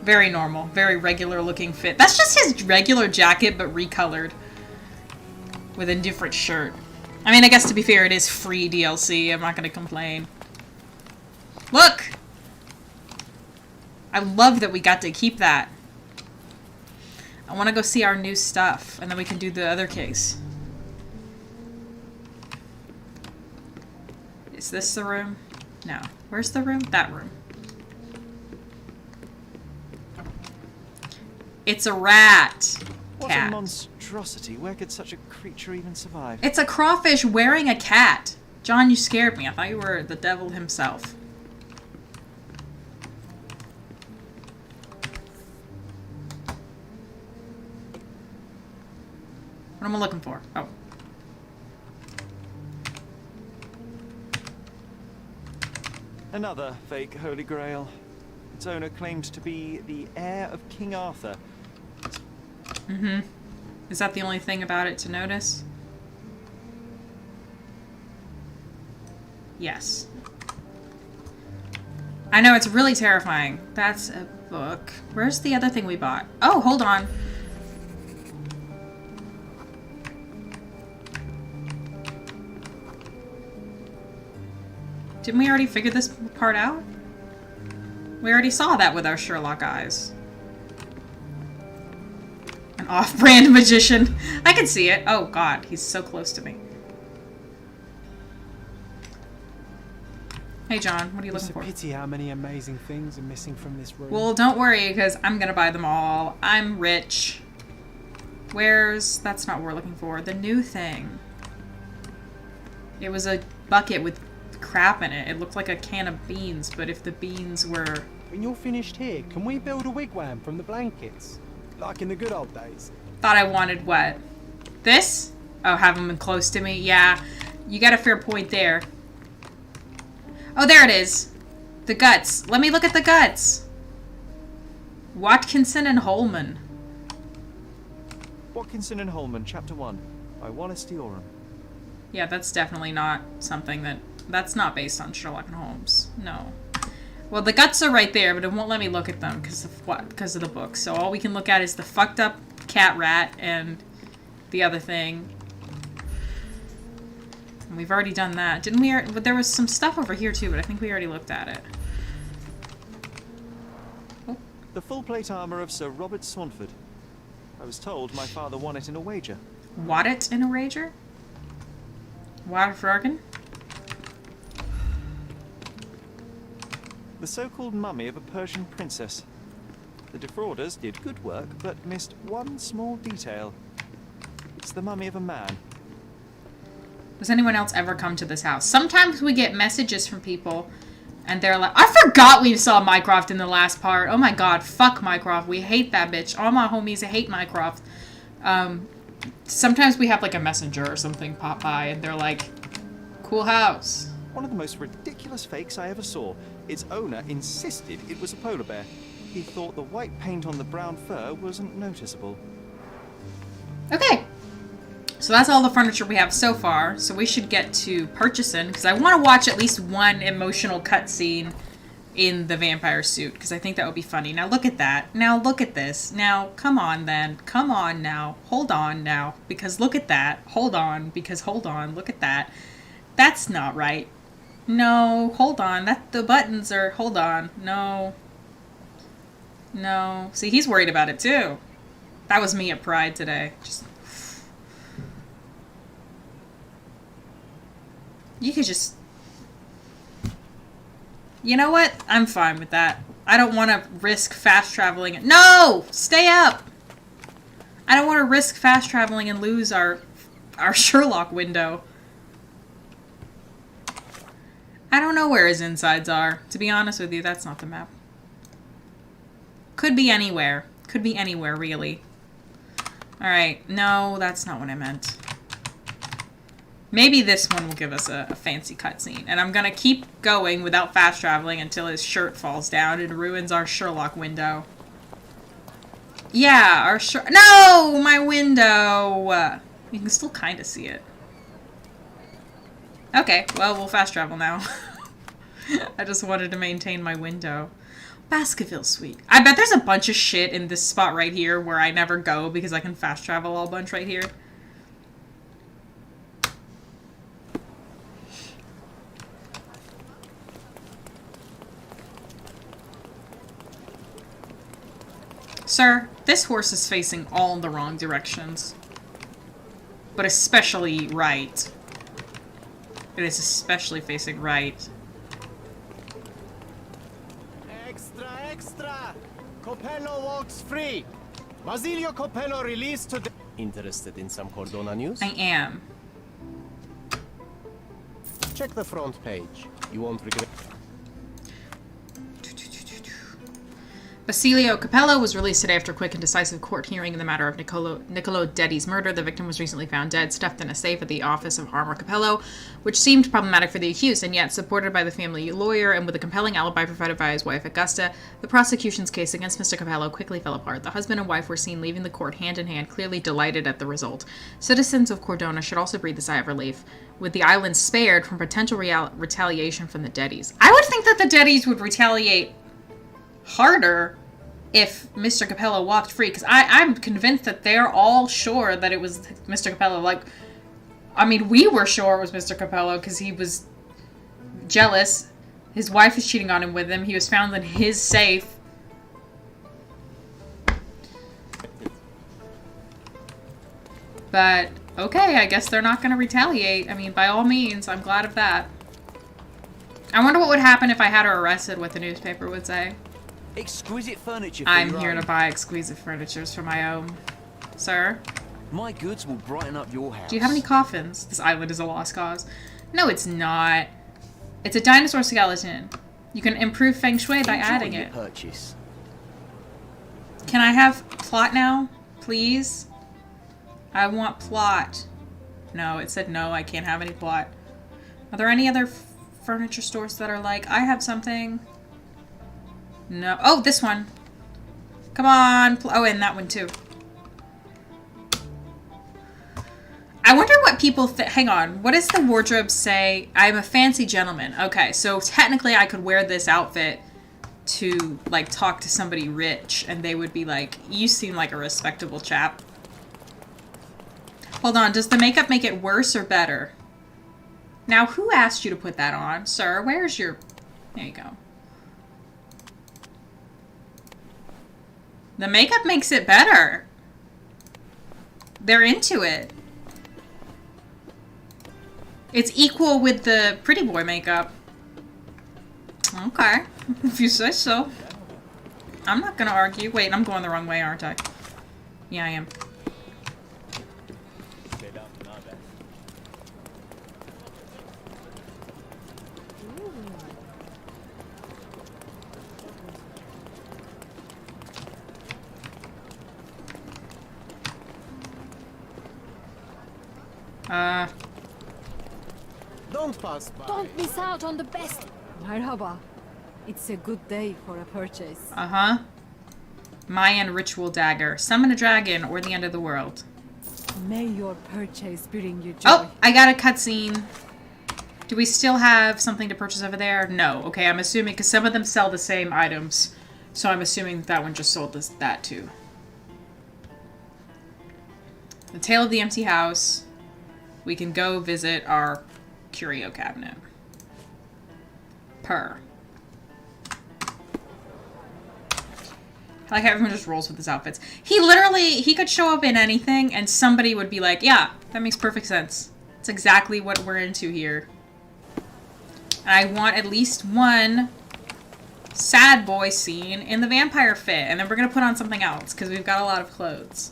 A: Very normal. Very regular looking fit. That's just his regular jacket, but recolored. With a different shirt. I mean, I guess to be fair, it is free DLC. I'm not gonna complain. Look! I love that we got to keep that. I want to go see our new stuff, and then we can do the other case. Is this the room? No. Where's the room? That room. It's a rat.
F: What
A: Cat.
F: a monstrosity. Where could such a creature even survive?
A: It's a crawfish wearing a cat. John, you scared me. I thought you were the devil himself. What am I looking for? Oh.
F: Another fake Holy Grail. Its owner claimed to be the heir of King Arthur.
A: Mm-hmm. Is that the only thing about it to notice? Yes. I know, it's really terrifying. That's a book. Where's the other thing we bought? Oh, hold on. Didn't we already figure this part out? We already saw that with our Sherlock eyes. An off-brand magician. I can see it. Oh god, he's so close to me. Hey John, what are you looking for?
B: It's a pity how many amazing things are missing from this room.
A: Well, don't worry, because I'm gonna buy them all. I'm rich. Where's... That's not what we're looking for. The new thing. It was a bucket with crap in it. It looked like a can of beans, but if the beans were...
B: When you're finished here, can we build a wigwam from the blankets? Like in the good old days.
A: Thought I wanted what? This? Oh, have them close to me? Yeah. You got a fair point there. Oh, there it is. The guts. Let me look at the guts. Watkinson and Holman.
F: Watkinson and Holman, Chapter 1, by Wallace D. Oram.
A: Yeah, that's definitely not something that... That's not based on Sherlock and Holmes. No. Well, the guts are right there, but it won't let me look at them because of what? Because of the book. So all we can look at is the fucked up cat rat and the other thing. And we've already done that. Didn't we? But there was some stuff over here too, but I think we already looked at it. Oh.
F: The full plate armour of Sir Robert Swanford. I was told my father won it in a wager.
A: Won it in a wager? Waterfragen?
F: The so-called mummy of a Persian princess. The defrauders did good work, but missed one small detail. It's the mummy of a man.
A: Does anyone else ever come to this house? Sometimes we get messages from people, and they're like, I forgot we saw Mycroft in the last part. Oh my god, fuck Mycroft. We hate that bitch. All my homies hate Mycroft. Sometimes we have like a messenger or something pop by, and they're like, cool house.
F: One of the most ridiculous fakes I ever saw. Its owner insisted it was a polar bear. He thought the white paint on the brown fur wasn't noticeable.
A: Okay. So that's all the furniture we have so far. So we should get to purchasing, because I want to watch at least one emotional cutscene in the vampire suit, because I think that would be funny. Now look at that. Now look at this. Now come on then. Come on now. Hold on now. Because look at that. Hold on. Because hold on. Look at that. That's not right. No. Hold on. The buttons are... Hold on. No. No. See, he's worried about it too. That was me at Pride today. Just... You could just... You know what? I'm fine with that. I don't want to risk fast traveling. No! Stay up! I don't want to risk fast traveling and lose our Sherlock window. I don't know where his insides are. To be honest with you, that's not the map. Could be anywhere. Could be anywhere, really. Alright. No, that's not what I meant. Maybe this one will give us a fancy cutscene. And I'm going to keep going without fast traveling until his shirt falls down and ruins our Sherlock window. Yeah, our No! My window! You can still kind of see it. Okay, well, we'll fast travel now. I just wanted to maintain my window. Baskerville Suite. I bet there's a bunch of shit in this spot right here where I never go because I can fast travel all bunch right here. Sir, this horse is facing all in the wrong directions. But especially right. It is especially facing right.
E: Extra, extra! Copello walks free! Basilio Copello released today. Interested in some Cordona news?
A: I am.
E: Check the front page. You won't regret.
A: Basilio Capello was released today after a quick and decisive court hearing in the matter of Niccolo Dedi's murder. The victim was recently found dead, stuffed in a safe at the office of Armor Capello, which seemed problematic for the accused, and yet, supported by the family lawyer and with a compelling alibi provided by his wife Augusta, the prosecution's case against Mr. Capello quickly fell apart. The husband and wife were seen leaving the court hand in hand, clearly delighted at the result. Citizens of Cordona should also breathe a sigh of relief, with the island spared from potential retaliation from the Dedis. I would think that the Dedis would retaliate harder if Mr. Capello walked free, because I'm convinced that they're all sure that it was Mr. Capello. Like, I mean, we were sure it was Mr. Capello because he was jealous. His wife is cheating on him with him. He was found in his safe. But, okay, I guess they're not going to retaliate. I mean, by all means, I'm glad of that. I wonder what would happen if I had her arrested, what the newspaper would say.
J: Exquisite furniture for
A: I'm
J: your
A: here
J: own.
A: to buy exquisite furnitures for my own. Sir?
J: My goods will brighten up your house.
A: Do you have any coffins? This island is a lost cause. No, it's not. It's a dinosaur skeleton. You can improve feng shui by adding it.
J: Purchase.
A: Can I have plot now? Please? I want plot. No, it said no, I can't have any plot. Are there any other furniture stores that are like, I have something? No. Oh, this one. Come on. Oh, and that one too. I wonder what people hang on. What does the wardrobe say? I'm a fancy gentleman. Okay, so technically I could wear this outfit to, like, talk to somebody rich, and they would be like, you seem like a respectable chap. Hold on, does the makeup make it worse or better? Now, who asked you to put that on? Sir, where's your... There you go. The makeup makes it better. They're into it. It's equal with the pretty boy makeup. Okay. If you say so. I'm not gonna argue. Wait, I'm going the wrong way, aren't I? Yeah, I am.
E: Don't pass by.
K: Don't miss out on the best. Marhaba. It's a good day for a purchase.
A: Uh-huh. Mayan ritual dagger. Summon a dragon or the end of the world.
K: May your purchase bring you joy.
A: Oh, I got a cutscene. Do we still have something to purchase over there? No. Okay, I'm assuming, because some of them sell the same items. So I'm assuming that one just sold that too. The Tale of the Empty House. We can go visit our curio cabinet. I like how everyone just rolls with his outfits. He could show up in anything and somebody would be like, yeah, that makes perfect sense. It's exactly what we're into here. And I want at least one sad boy scene in the vampire fit. And then we're going to put on something else because we've got a lot of clothes.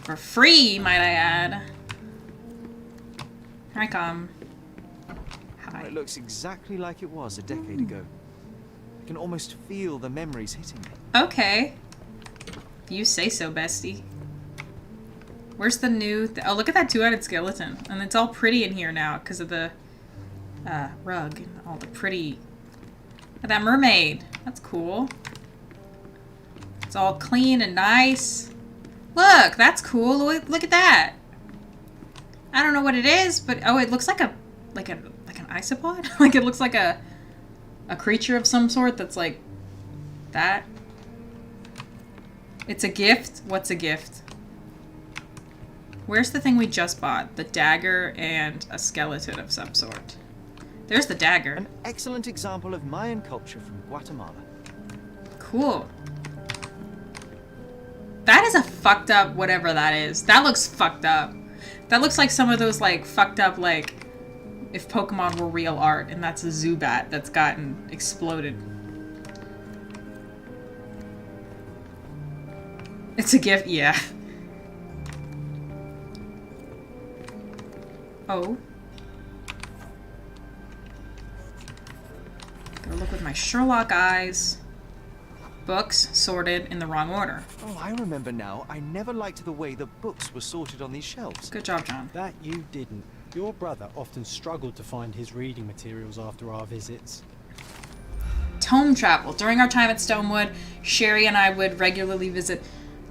A: For free, might I add. Here I come. Hi.
F: It looks exactly like it was a decade ago. I can almost feel the memories hitting me.
A: Okay. You say so, bestie. Where's the new... oh, look at that two-headed skeleton. And it's all pretty in here now because of the rug and all the pretty... Look at that mermaid. That's cool. It's all clean and nice. Look, that's cool. Look at that. I don't know what it is, but... oh, it looks like an isopod? Like it looks like a creature of some sort that's like that. It's a gift? What's a gift? Where's the thing we just bought? The dagger and a skeleton of some sort. There's the dagger.
F: An excellent example of Mayan culture from Guatemala.
A: Cool. That is a fucked up whatever that is. That looks fucked up. That looks like some of those like fucked up like if Pokemon were real art, and that's a Zubat that's gotten exploded. It's a gift, yeah. Oh. Gotta look with my Sherlock eyes. Books sorted in the wrong order.
F: Oh, I remember now. I never liked the way the books were sorted on these shelves.
A: Good job, John.
B: That you didn't. Your brother often struggled to find his reading materials after our visits.
A: Tome travel. During our time at Stonewood, Sherry and I would regularly visit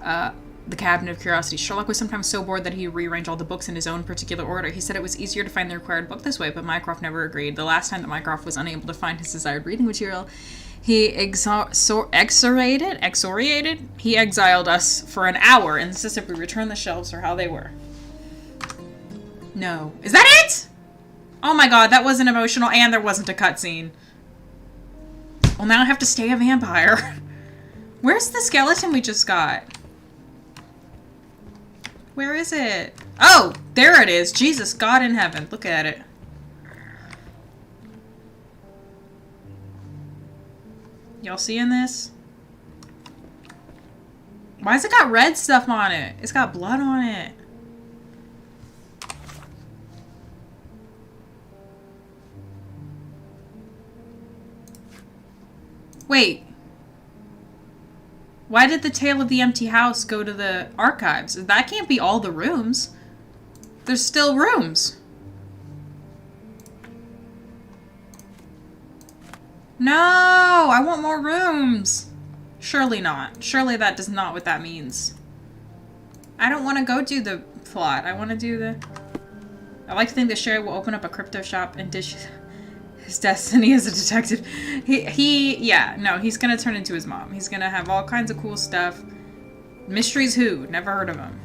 A: the Cabinet of Curiosities. Sherlock was sometimes so bored that he rearranged all the books in his own particular order. He said it was easier to find the required book this way, but Mycroft never agreed. The last time that Mycroft was unable to find his desired reading material, he he exiled us for an hour and insisted we return the shelves for how they were. No. Is that it? Oh my god, that wasn't emotional and there wasn't a cutscene. Well, now I have to stay a vampire. Where's the skeleton we just got? Where is it? Oh, there it is. Jesus, God in heaven. Look at it. Y'all seeing this? Why has it got red stuff on it? It's got blood on it. Wait. Why did the Tale of the Empty House go to the archives? That can't be all the rooms. There's still rooms. No, I want more rooms. Surely not. Surely that is not what that means. I don't want to go do the plot. I want to do the... I like to think that Sherry will open up a crypto shop and dish his destiny as a detective. Yeah, no, he's gonna turn into his mom. He's gonna have all kinds of cool stuff. Mysteries Who? Never heard of him.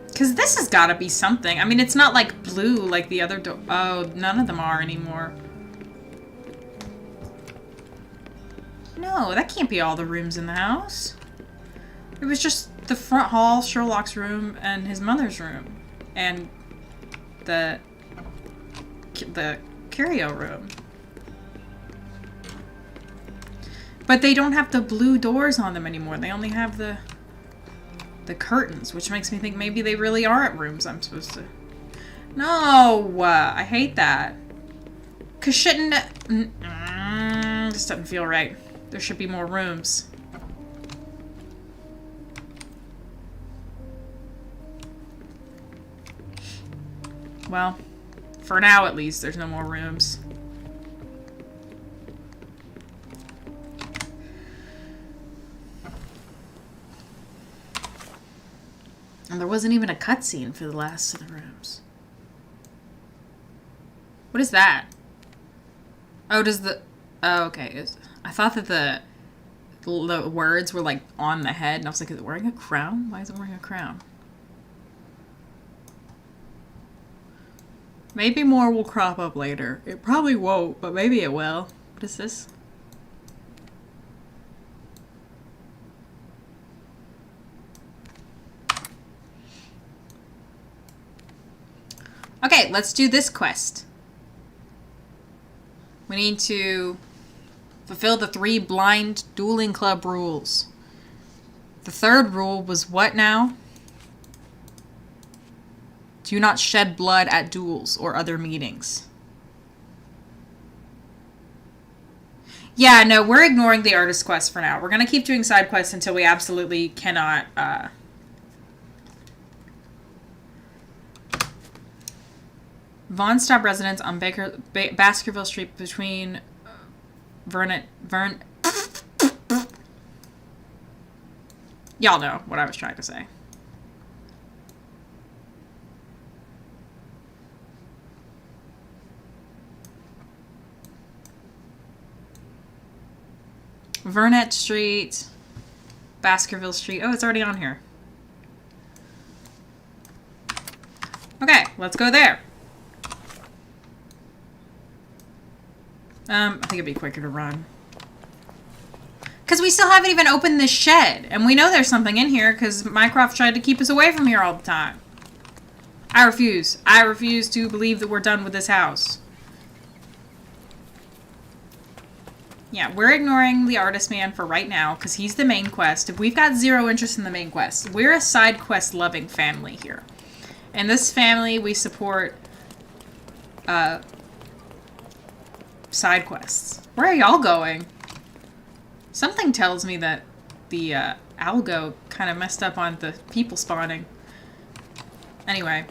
A: Because this has got to be something. I mean, it's not like blue like the other oh, none of them are anymore. No, that can't be all the rooms in the house. It was just the front hall, Sherlock's room, and his mother's room. And the the curio room. But they don't have the blue doors on them anymore. They only have the curtains, which makes me think maybe they really aren't rooms I'm supposed to... No! I hate that. Cause shouldn't... This doesn't feel right. There should be more rooms. Well, for now at least, there's no more rooms. And there wasn't even a cutscene for the last of the rooms. What is that? Oh, does the... Oh, okay. I thought that the words were, like, on the head, and I was like, is it wearing a crown? Why is it wearing a crown? Maybe more will crop up later. It probably won't, but maybe it will. What is this? Okay, let's do this quest. We need to fulfill the 3 blind dueling club rules. The 3rd rule was what now? Do not shed blood at duels or other meetings. Yeah, no, we're ignoring the artist quest for now. We're going to keep doing side quests until we absolutely cannot... Von Staub residence on Baskerville Street between Y'all know what I was trying to say. Vernet Street, Baskerville Street. Oh, it's already on here. Okay, let's go there. I think it'd be quicker to run. Because we still haven't even opened this shed. And we know there's something in here because Mycroft tried to keep us away from here all the time. I refuse. I refuse to believe that we're done with this house. Yeah, we're ignoring the artist man for right now because he's the main quest. We've got 0 interest in the main quest. We're a side quest loving family here. In this family, we support side quests. Where are y'all going? Something tells me that the algo kind of messed up on the people spawning. Anyway.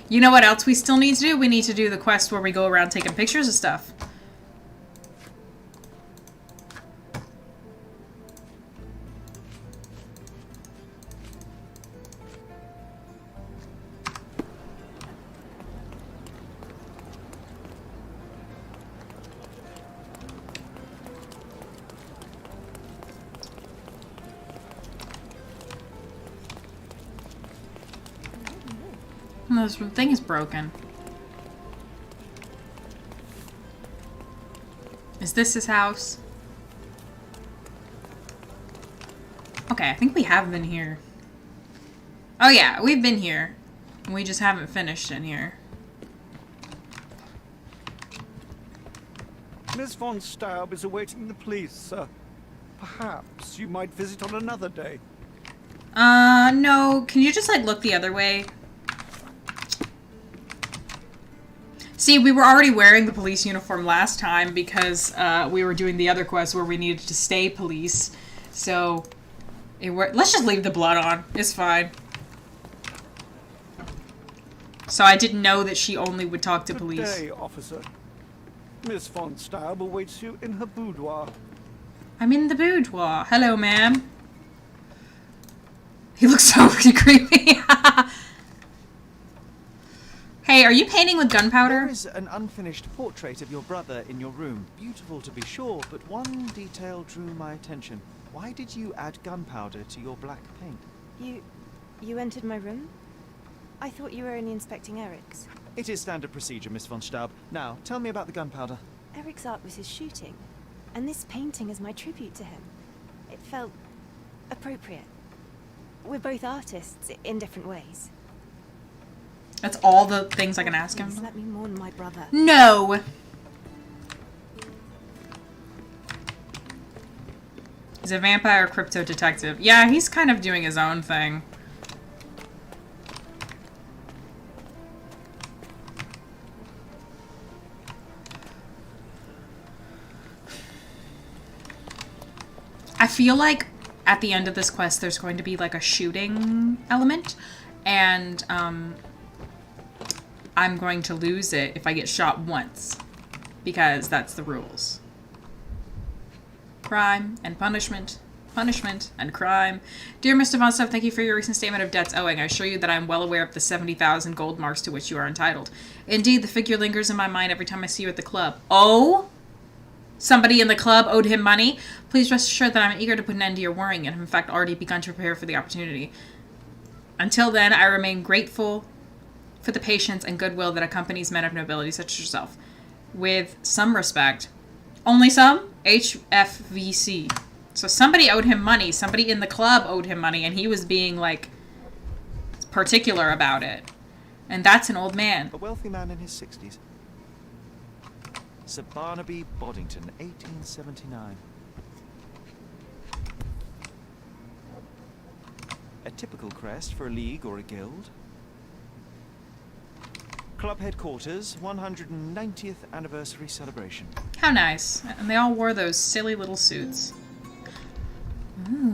A: You know what else we still need to do? We need to do the quest where we go around taking pictures of stuff. This thing is broken. Is this his house? Okay, I think we have been here. Oh yeah, we've been here. We just haven't finished in here.
L: Miss von Staub is awaiting the police, sir. Perhaps you might visit on another day.
A: No. Can you just, like, look the other way? See, we were already wearing the police uniform last time because we were doing the other quest where we needed to stay police. So, let's just leave the blood on. It's fine. So I didn't know that she only would talk to police.
L: Good day, officer. Miss von Staub awaits you in her boudoir.
A: I'm in the boudoir. Hello, ma'am. He looks so creepy. Hey, are you painting with gunpowder?
F: There is an unfinished portrait of your brother in your room. Beautiful to be sure, but one detail drew my attention. Why did you add gunpowder to your black paint?
M: You entered my room? I thought you were only inspecting Eric's.
F: It is standard procedure, Miss von Staub. Now, tell me about the gunpowder.
M: Eric's art was his shooting, and this painting is my tribute to him. It felt appropriate. We're both artists in different ways.
A: That's all the things I can ask him.
M: Please let me mourn my brother.
A: No! He's a vampire crypto detective. Yeah, he's kind of doing his own thing. I feel like at the end of this quest there's going to be like a shooting element, and I'm going to lose it if I get shot once, because that's the rules. Crime and punishment, punishment and crime. Dear Mr. Von Stuff, thank you for your recent statement of debts owing. I assure you that I am well aware of the 70,000 gold marks to which you are entitled. Indeed, the figure lingers in my mind every time I see you at the club. Oh? Somebody in the club owed him money? Please rest assured that I'm eager to put an end to your worrying and have in fact already begun to prepare for the opportunity. Until then, I remain grateful for the patience and goodwill that accompanies men of nobility such as yourself. With some respect. Only some? HFVC. So somebody owed him money. Somebody in the club owed him money, and he was being, like, particular about it. And that's an old man.
F: A wealthy man in his 60s. Sir Barnaby Boddington, 1879. A typical crest for a league or a guild. Club headquarters, 190th anniversary celebration.
A: How nice. And they all wore those silly little suits. Ooh,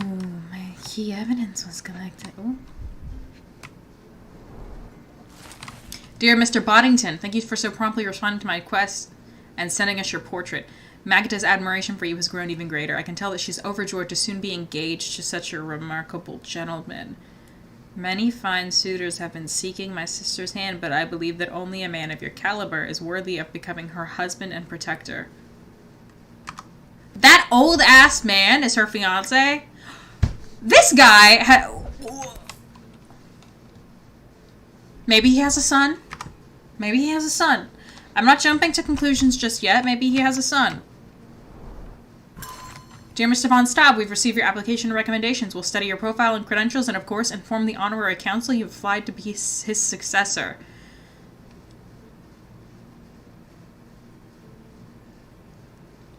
A: my key evidence was collected. Ooh. Dear Mr. Boddington, thank you for so promptly responding to my request and sending us your portrait. Magda's admiration for you has grown even greater. I can tell that she's overjoyed to soon be engaged to such a remarkable gentleman. Many fine suitors have been seeking my sister's hand, but I believe that only a man of your caliber is worthy of becoming her husband and protector. That old-ass man is her fiancé? This guy maybe he has a son? Maybe he has a son. I'm not jumping to conclusions just yet. Maybe he has a son. Dear Mr. Von Staub, we've received your application and recommendations. We'll study your profile and credentials and, of course, inform the honorary council you've applied to be his successor.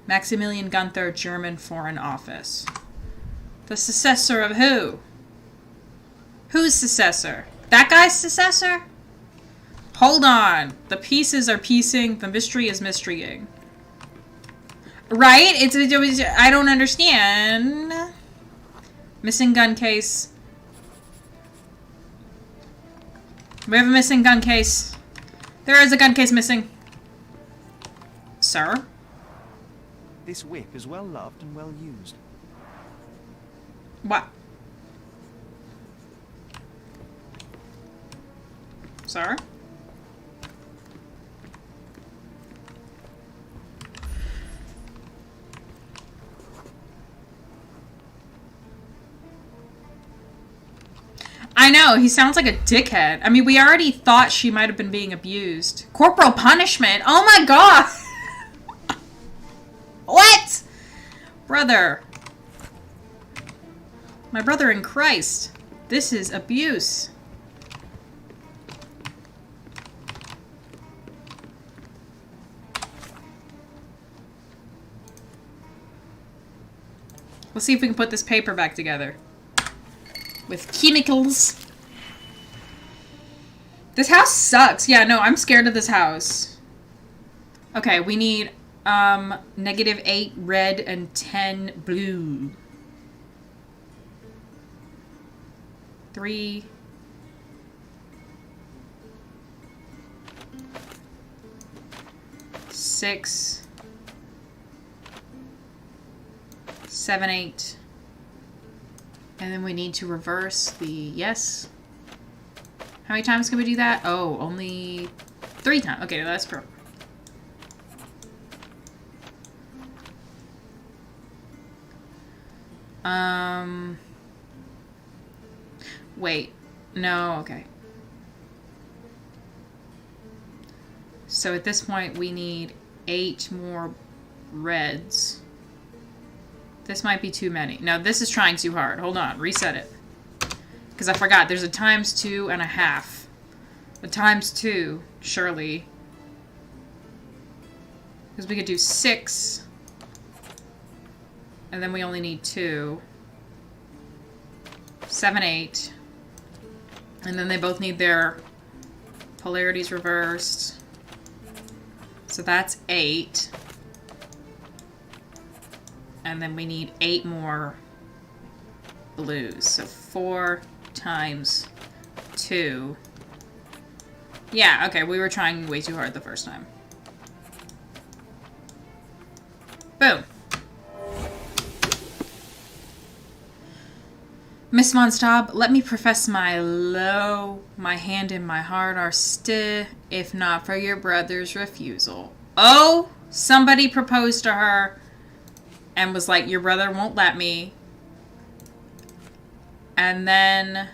A: Maximilian Gunther, German Foreign Office. The successor of who? Whose successor? That guy's successor? Hold on. The pieces are piecing. The mystery is mysterying. Right? I don't understand. Missing gun case. We have a missing gun case. There is a gun case missing. Sir?
F: This whip is well loved and well used.
A: What? Sir? I know, he sounds like a dickhead. I mean, we already thought she might have been being abused. Corporal punishment? Oh my god! What? Brother. My brother in Christ. This is abuse. Let's see if we can put this paper back together. With chemicals. This house sucks. Yeah, no, I'm scared of this house. Okay, we need -8 red and 10 blue. 3. 6. 7, 8. And then we need to reverse the yes. How many times can we do that? Oh, only 3 times. Okay, that's perfect. Wait. No, okay. So at this point we need 8 more reds. This might be too many. No, this is trying too hard. Hold on. Reset it. Because I forgot. There's a ×2.5. But times 2, surely. Because we could do 6. And then we only need 2. 7, 8. And then they both need their polarities reversed. So that's 8. And then we need 8 more blues. So 4 times 2. Yeah, okay, we were trying way too hard the first time. Boom. Miss Monstab, let me profess my hand and my heart are still, if not for your brother's refusal. Oh, somebody proposed to her and was like, your brother won't let me. And then,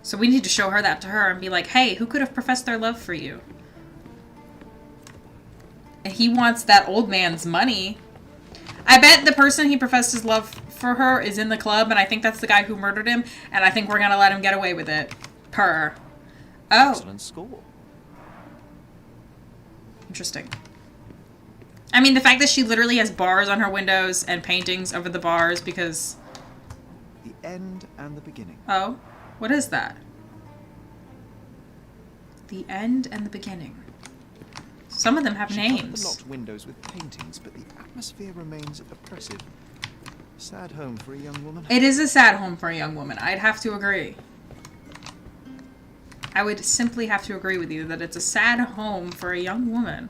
A: so we need to show her that to her and be like, hey, who could have professed their love for you? And he wants that old man's money. I bet the person he professed his love for her is in the club, and I think that's the guy who murdered him, and I think we're gonna let him get away with it. Oh.
F: Excellent score.
A: Interesting. I mean, the fact that she literally has bars on her windows and paintings over the bars because...
F: The end and the beginning.
A: Oh? What is that? The end and the beginning. Some of them have names.
F: The locked windows with paintings, but the atmosphere remains oppressive. Sad home for a young woman.
A: It is a sad home for a young woman. I'd have to agree. I would simply have to agree with you that it's a sad home for a young woman.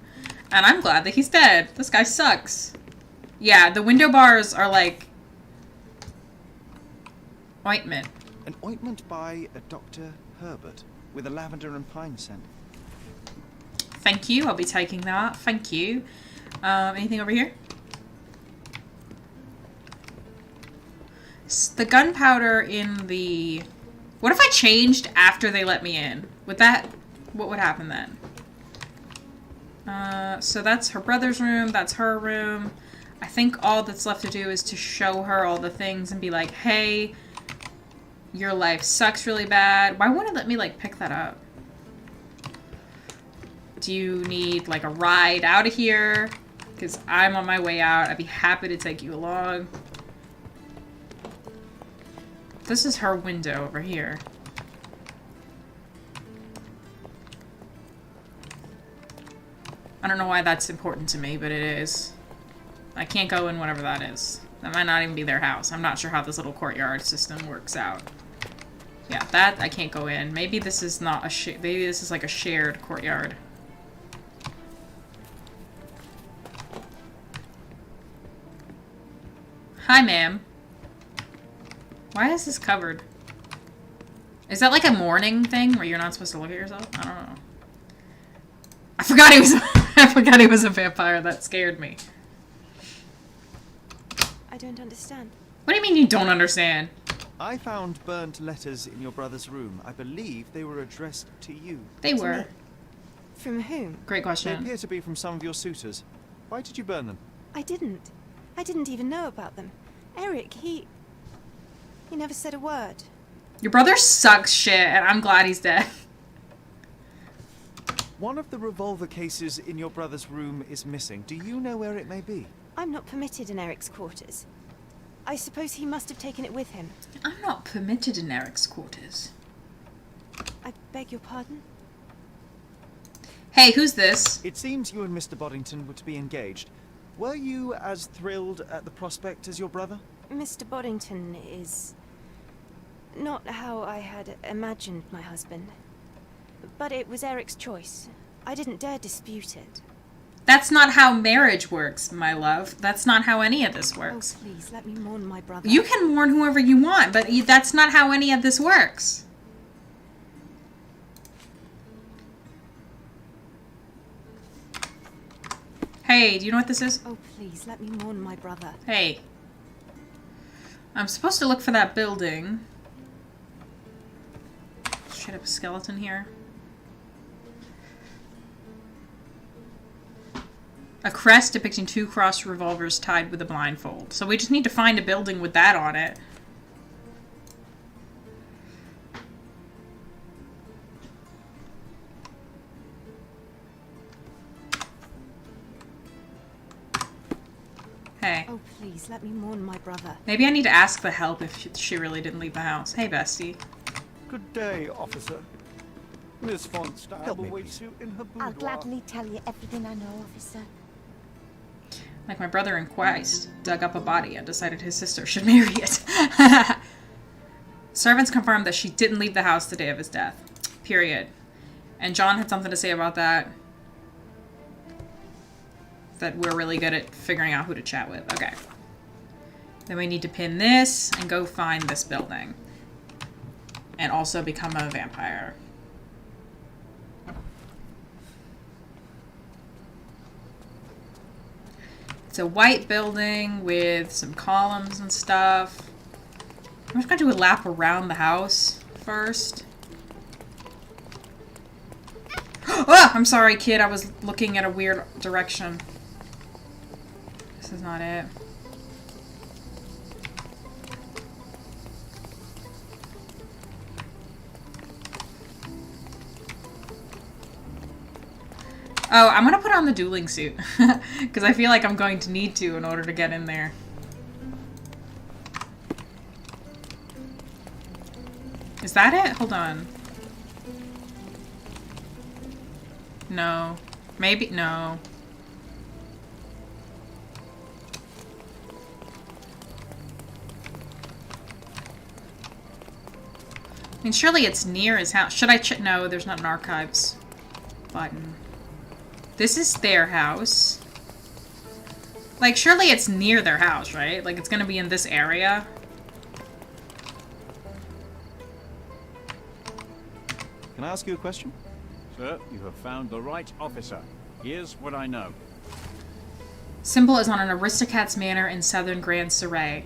A: And I'm glad that he's dead. This guy sucks. Yeah, the window bars are like... ointment.
F: An ointment by a Dr. Herbert with a lavender and pine scent.
A: Thank you. I'll be taking that. Thank you. Anything over here? The gunpowder in the... What if I changed after they let me in? Would that... What would happen then? So that's her brother's room. That's her room. I think all that's left to do is to show her all the things and be like, hey, your life sucks really bad. Why wouldn't it let me, like, pick that up? Do you need, like, a ride out of here? Because I'm on my way out. I'd be happy to take you along. This is her window over here. I don't know why that's important to me, but it is. I can't go in whatever that is. That might not even be their house. I'm not sure how this little courtyard system works out. Yeah, that I can't go in. Maybe this is not a maybe this is like a shared courtyard. Hi, ma'am. Why is this covered? Is that like a morning thing where you're not supposed to look at yourself? I don't know. I forgot he was I forgot he was a vampire. That scared me.
M: I don't understand.
A: What do you mean you don't understand?
F: I found burnt letters in your brother's room. I believe they were addressed to you.
A: They were.
M: From whom?
A: Great
F: They
A: question.
F: appear to be from some of your suitors. Why did you burn them?
M: I didn't. I didn't even know about them. Eric, he never said a word.
A: Your brother sucks shit, and I'm glad he's dead.
F: One of the revolver cases in your brother's room is missing. Do you know where it may be?
M: I'm not permitted in Eric's quarters. I suppose he must have taken it with him.
A: I'm not permitted in Eric's quarters.
M: I beg your pardon?
A: Hey, who's this?
F: It seems you and Mr. Boddington were to be engaged. Were you as thrilled at the prospect as your brother?
M: Mr. Boddington is not how I had imagined my husband. But it was Eric's choice. I didn't dare dispute it.
A: That's not how marriage works, my love. That's not how any of this works.
M: Oh, please, let me mourn my brother.
A: You can mourn whoever you want, but that's not how any of this works. Hey, do you know what this is?
M: Oh, please, let me mourn my brother.
A: Hey. I'm supposed to look for that building. Straight up a skeleton here. A crest depicting 2 crossed revolvers tied with a blindfold. So we just need to find a building with that on it. Hey.
M: Oh, please, let me mourn my brother.
A: Maybe I need to ask for help if she really didn't leave the house. Hey, bestie.
L: Good day, officer. Miss von Staub awaits you in her boudoir.
N: I'll gladly tell you everything I know, officer.
A: Like my brother in Christ dug up a body and decided his sister should marry it. Servants confirmed that she didn't leave the house the day of his death. Period. And John had something to say about that. That we're really good at figuring out who to chat with. Okay. Then we need to pin this and go find this building. And also become a vampire. It's a white building with some columns and stuff. I'm just gonna do a lap around the house first. Oh, I'm sorry, kid. I was looking at a weird direction. This is not it. Oh, I'm gonna put on the dueling suit. Because I feel like I'm going to need to in order to get in there. Is that it? Hold on. No. Maybe, no. I mean, surely it's near his house. Should I check? No, there's not an archives button. This is their house. Like, surely it's near their house, right? Like, it's gonna be in this area.
F: Can I ask you a question?
O: Sir, you have found the right officer. Here's what I know.
A: Symbol is on an aristocrat's manor in southern Grand Surrey.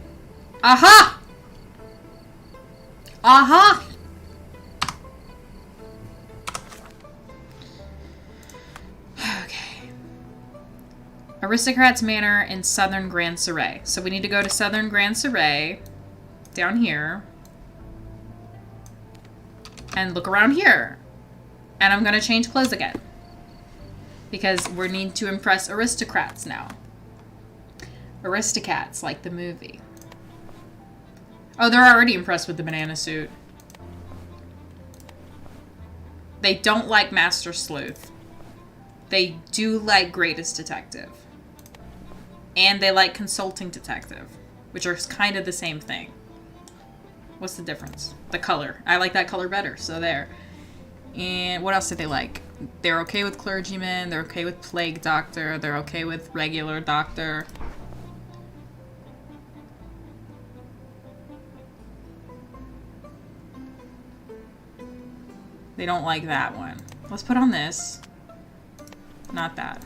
A: Aha! Aha! Okay. Aristocrat's manor in southern Grand Surrey. So we need to go to southern Grand Surrey. Down here. And look around here. And I'm gonna change clothes again. Because we need to impress aristocrats now. Aristocats, like the movie. Oh, they're already impressed with the banana suit. They don't like Master Sleuth. They do like Greatest Detective. And they like Consulting Detective. Which are kind of the same thing. What's the difference? The color. I like that color better, so there. And what else do they like? They're okay with clergyman, they're okay with plague doctor, they're okay with regular doctor. They don't like that one. Let's put on this. Not that.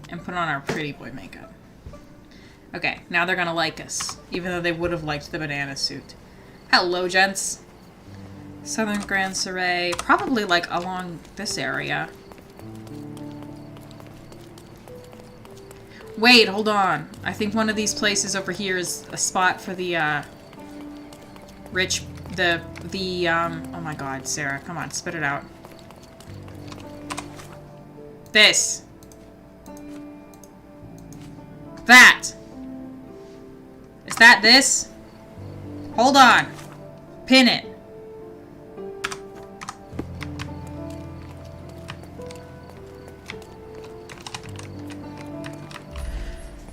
A: And put on our pretty boy makeup. Okay, now they're gonna like us. Even though they would have liked the banana suit. Hello, gents. Southern Grand Surrey. Probably, like, along this area. Wait, hold on. I think one of these places over here is a spot for the, oh my god, Sarah. Come on, spit it out. This. That. Is that this? Hold on. Pin it.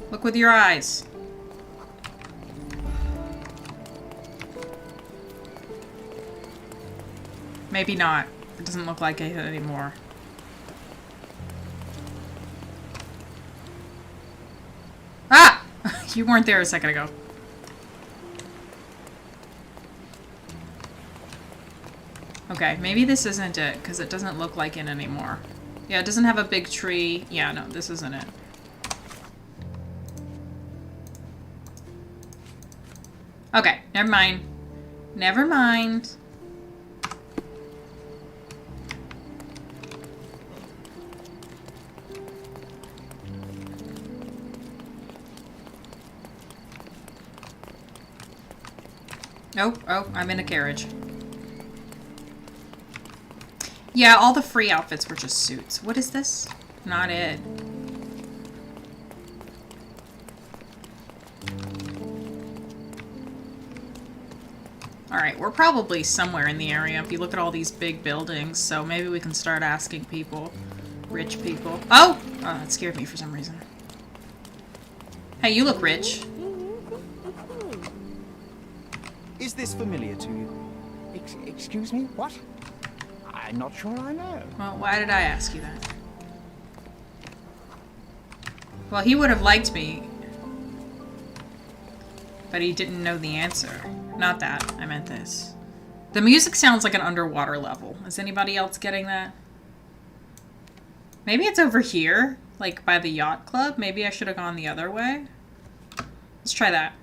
A: Look with your eyes. Maybe not. It doesn't look like it anymore. Ah! You weren't there a second ago. Okay, maybe this isn't it, because it doesn't look like it anymore. Yeah, it doesn't have a big tree. Yeah, no, this isn't it. Okay, never mind. Never mind. Oh, I'm in a carriage. Yeah, all the free outfits were just suits. What is this? Not it. Alright, we're probably somewhere in the area if you look at all these big buildings, so maybe we can start asking people. Rich people. Oh! Oh, that scared me for some reason. Hey, you look rich.
F: Is this familiar to you?
L: Excuse me? What? I'm not sure I know.
A: Well, why did I ask you that? Well, he would have liked me, but he didn't know the answer. Not that. I meant this. The music sounds like an underwater level. Is anybody else getting that? Maybe it's over here, like by the yacht club. Maybe I should have gone the other way. Let's try that.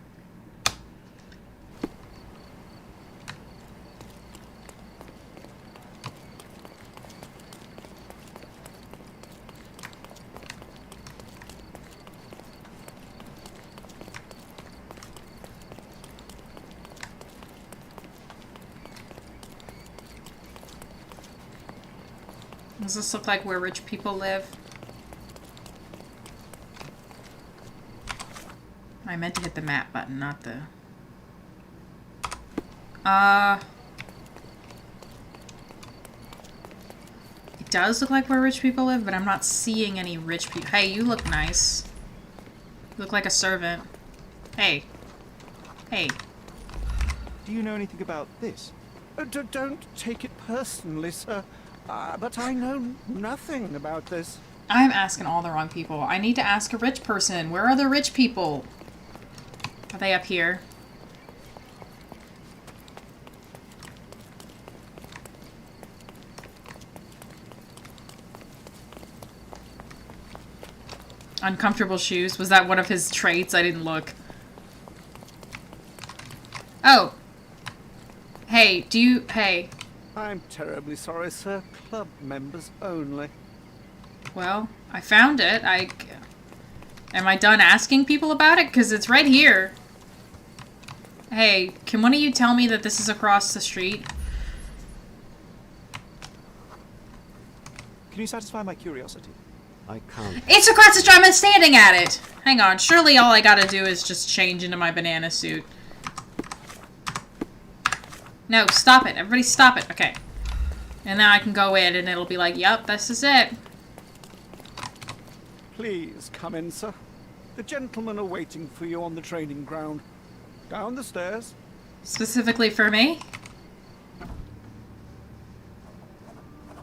A: Does this look like where rich people live? I meant to hit the map button, not the... It does look like where rich people live, but I'm not seeing any rich people. Hey, you look nice. You look like a servant. Hey. Hey.
F: Do you know anything about this?
L: Don't take it personally, sir. But I know nothing about this.
A: I'm asking all the wrong people. I need to ask a rich person. Where are the rich people? Are they up here? Uncomfortable shoes. Was that one of his traits? I didn't look. Oh. Hey, do you... Hey.
L: I'm terribly sorry, sir. Club members only.
A: Well, I found it. Am I done asking people about it? Because it's right here. Hey, can one of you tell me that this is across the street?
F: Can you satisfy my curiosity?
L: I can't.
A: It's across the street. I'm standing at it. Hang on. Surely all I gotta do is just change into my banana suit. No, stop it. Everybody stop it. Okay. And then I can go in and it'll be like, yep, this is it.
L: Please come in, sir. The gentlemen are waiting for you on the training ground. Down the stairs.
A: Specifically for me?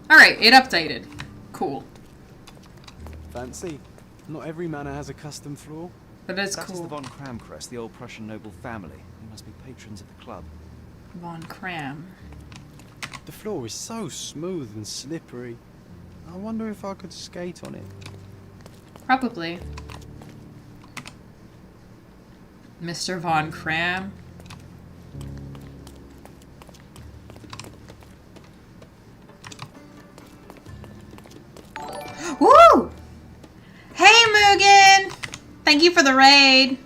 A: Alright, it updated. Cool.
B: Fancy. Not every manor has a custom floor.
A: But it's
F: That
A: cool.
F: is the von Kramkrest, the old Prussian noble family. They must be patrons of the club.
A: Von Kram.
B: The floor is so smooth and slippery. I wonder if I could skate on it.
A: Probably. Mr. Von Kram. Woo! Hey, Mugen! Thank you for the raid.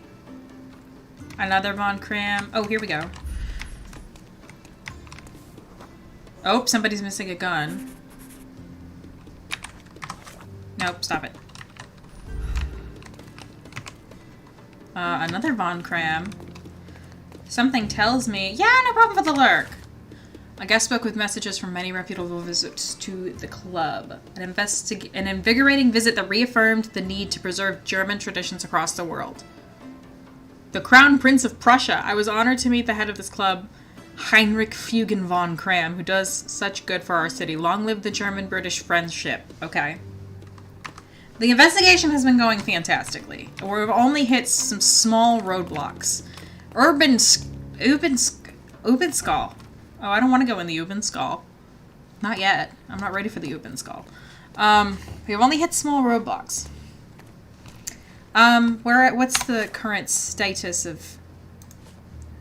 A: Another Von Kram. Oh, here we go. Oh, somebody's missing a gun. Nope, stop it. Another Von Kram. Something tells me... Yeah, no problem for the lurk. A guest book with messages from many reputable visits to the club. An invigorating visit that reaffirmed the need to preserve German traditions across the world. The Crown Prince of Prussia. I was honored to meet the head of this club, Heinrich Fugen von Kram, who does such good for our city. Long live the German-British friendship. Okay. The investigation has been going fantastically. We've only hit some small roadblocks. Ubenskal. Oh, I don't want to go in the Ubenskal. Not yet. I'm not ready for the Ubenskal. We've only hit small roadblocks. What's the current status of...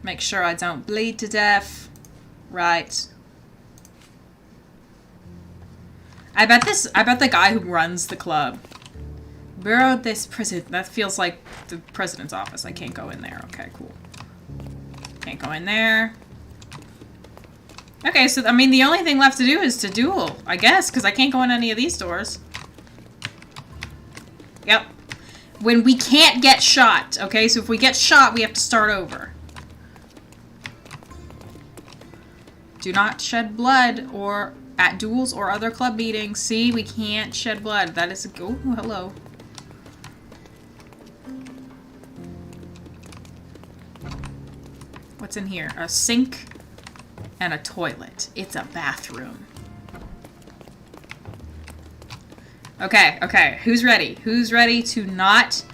A: Make sure I don't bleed to death. Right. I bet the guy who runs the club. Bureau des President. That feels like the president's office. I can't go in there. Okay, cool. Can't go in there. Okay, so, I mean, the only thing left to do is to duel, I guess, because I can't go in any of these doors. Yep. When we can't get shot, okay? So if we get shot, we have to start over. Do not shed blood or at duels or other club meetings. See, we can't shed blood. That is a... Oh, hello. What's in here? A sink and a toilet. It's a bathroom. Okay, okay. Who's ready? Who's ready to not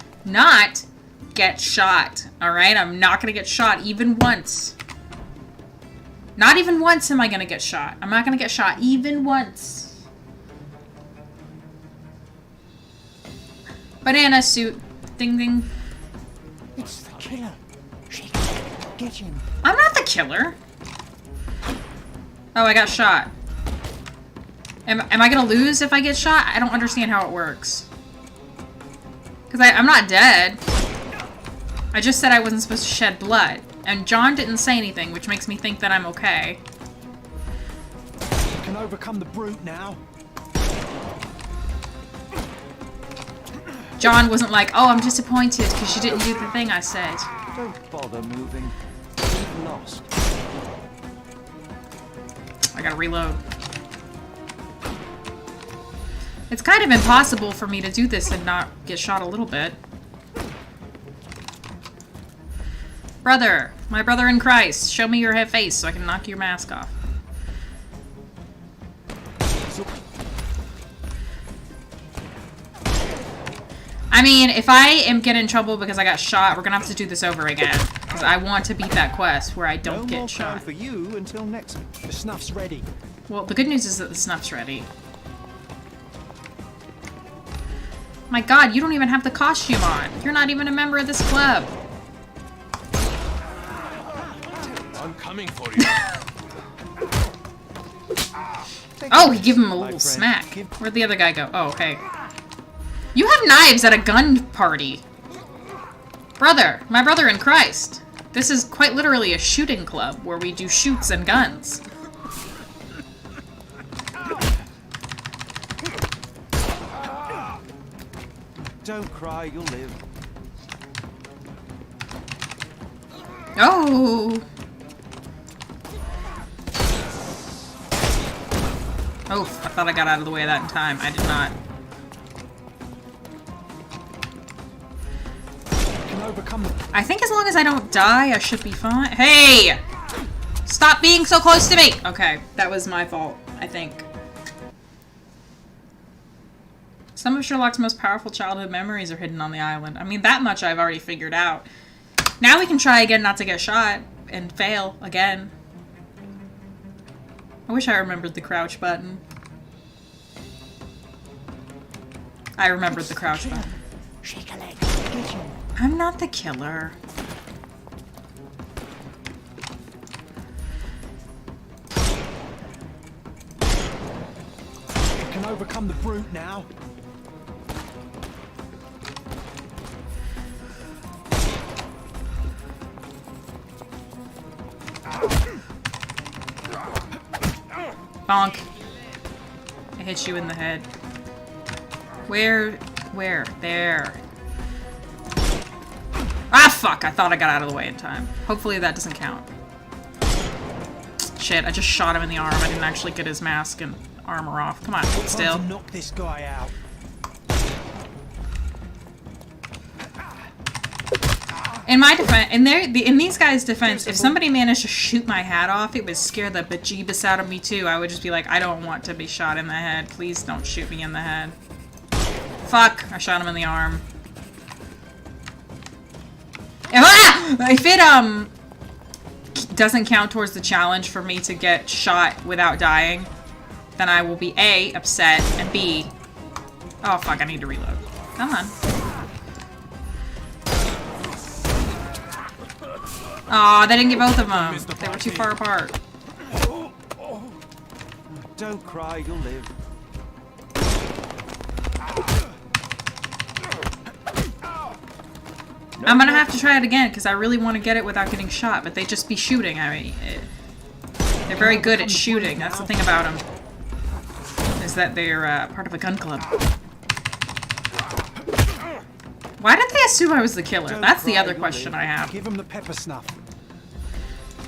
A: get shot? Alright, I'm not gonna get shot even once. Not even once am I gonna get shot. I'm not gonna get shot even once. Banana suit. Ding ding.
L: It's the killer. Get him.
A: I'm not the killer. Oh, I got shot. Am I gonna lose if I get shot? I don't understand how it works. Because I'm not dead. I just said I wasn't supposed to shed blood. And John didn't say anything, which makes me think that I'm okay.
B: You can overcome the brute now.
A: John wasn't like, oh, I'm disappointed because you didn't do the thing I said.
F: Don't bother moving. You've lost.
A: I gotta reload. It's kind of impossible for me to do this and not get shot a little bit. Brother, my brother in Christ, show me your face so I can knock your mask off. I mean, if I am getting in trouble because I got shot, we're gonna have to do this over again. Because I want to beat that quest where I don't get shot.
F: No more for you until next week.
B: The snuff's ready.
A: Well, the good news is that the snuff's ready. My god, you don't even have the costume on. You're not even a member of this club.
H: I'm coming for you.
A: Oh, he gave him a little smack. Where'd the other guy go? Oh, okay. You have knives at a gun party. Brother, my brother in Christ. This is quite literally a shooting club where we do shoots and guns.
F: Don't cry, you'll live.
A: Oh! Oh, I thought I got out of the way of that in time. I did not. I think as long as I don't die, I should be fine. Hey! Stop being so close to me! Okay, that was my fault, I think. Some of Sherlock's most powerful childhood memories are hidden on the island. I mean, that much I've already figured out. Now we can try again not to get shot and fail again. I wish I remembered the crouch button. I remembered the crouch button.
N: Shake a leg.
A: I'm not the killer.
B: You can overcome the brute now.
A: Bonk. I hit you in the head. Where? There. Ah, fuck! I thought I got out of the way in time. Hopefully that doesn't count. Shit, I just shot him in the arm. I didn't actually get his mask and armor off. Come on, still.
B: Time to knock this guy out.
A: In my defense, in these guys' defense, if somebody managed to shoot my hat off, it would scare the bejeebus out of me too. I would just be like, I don't want to be shot in the head. Please don't shoot me in the head. Fuck! I shot him in the arm. If it doesn't count towards the challenge for me to get shot without dying, then I will be A, upset, and B, oh fuck, I need to reload. Come on. Aw, they didn't get both of them. They were too far apart.
F: Don't cry, you'll live.
A: I'm gonna have to try it again because I really want to get it without getting shot, but they just be shooting. I mean, They're very good at shooting. That's the thing about them. Is that they're part of a gun club. Why did they assume I was the killer? That's the other question I have.
B: Give him the pepper snuff.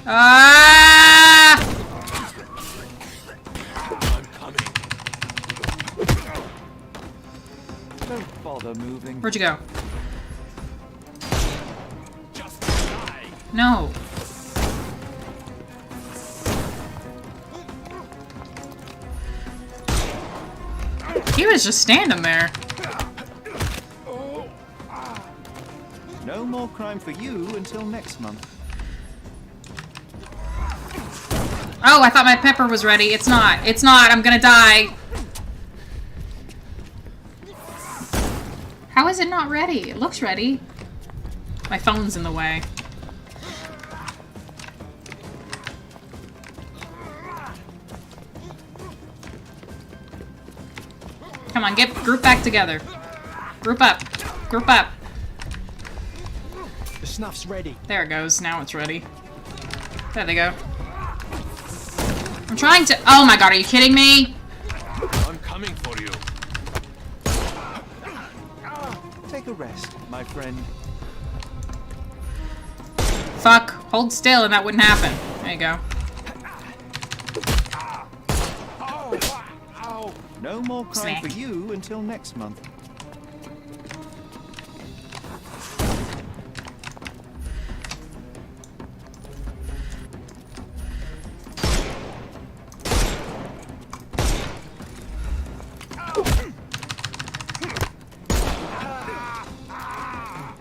A: Ah!
H: I'm coming.
F: Don't bother moving.
A: Where'd you go? No. He was just standing there.
F: No more crime for you until next month.
A: Oh, I thought my pepper was ready. It's not. It's not. I'm gonna die. How is it not ready? It looks ready. My phone's in the way. Come on, group back together. Group up. Group up.
B: The snuff's ready.
A: There it goes. Now it's ready. There they go. I'm trying to. Oh my god, are you kidding me?
H: I'm coming for you.
F: Take a rest, my friend.
A: Fuck. Hold still and that wouldn't happen. There you go.
F: No more crime
A: Snack.
F: for you until next month.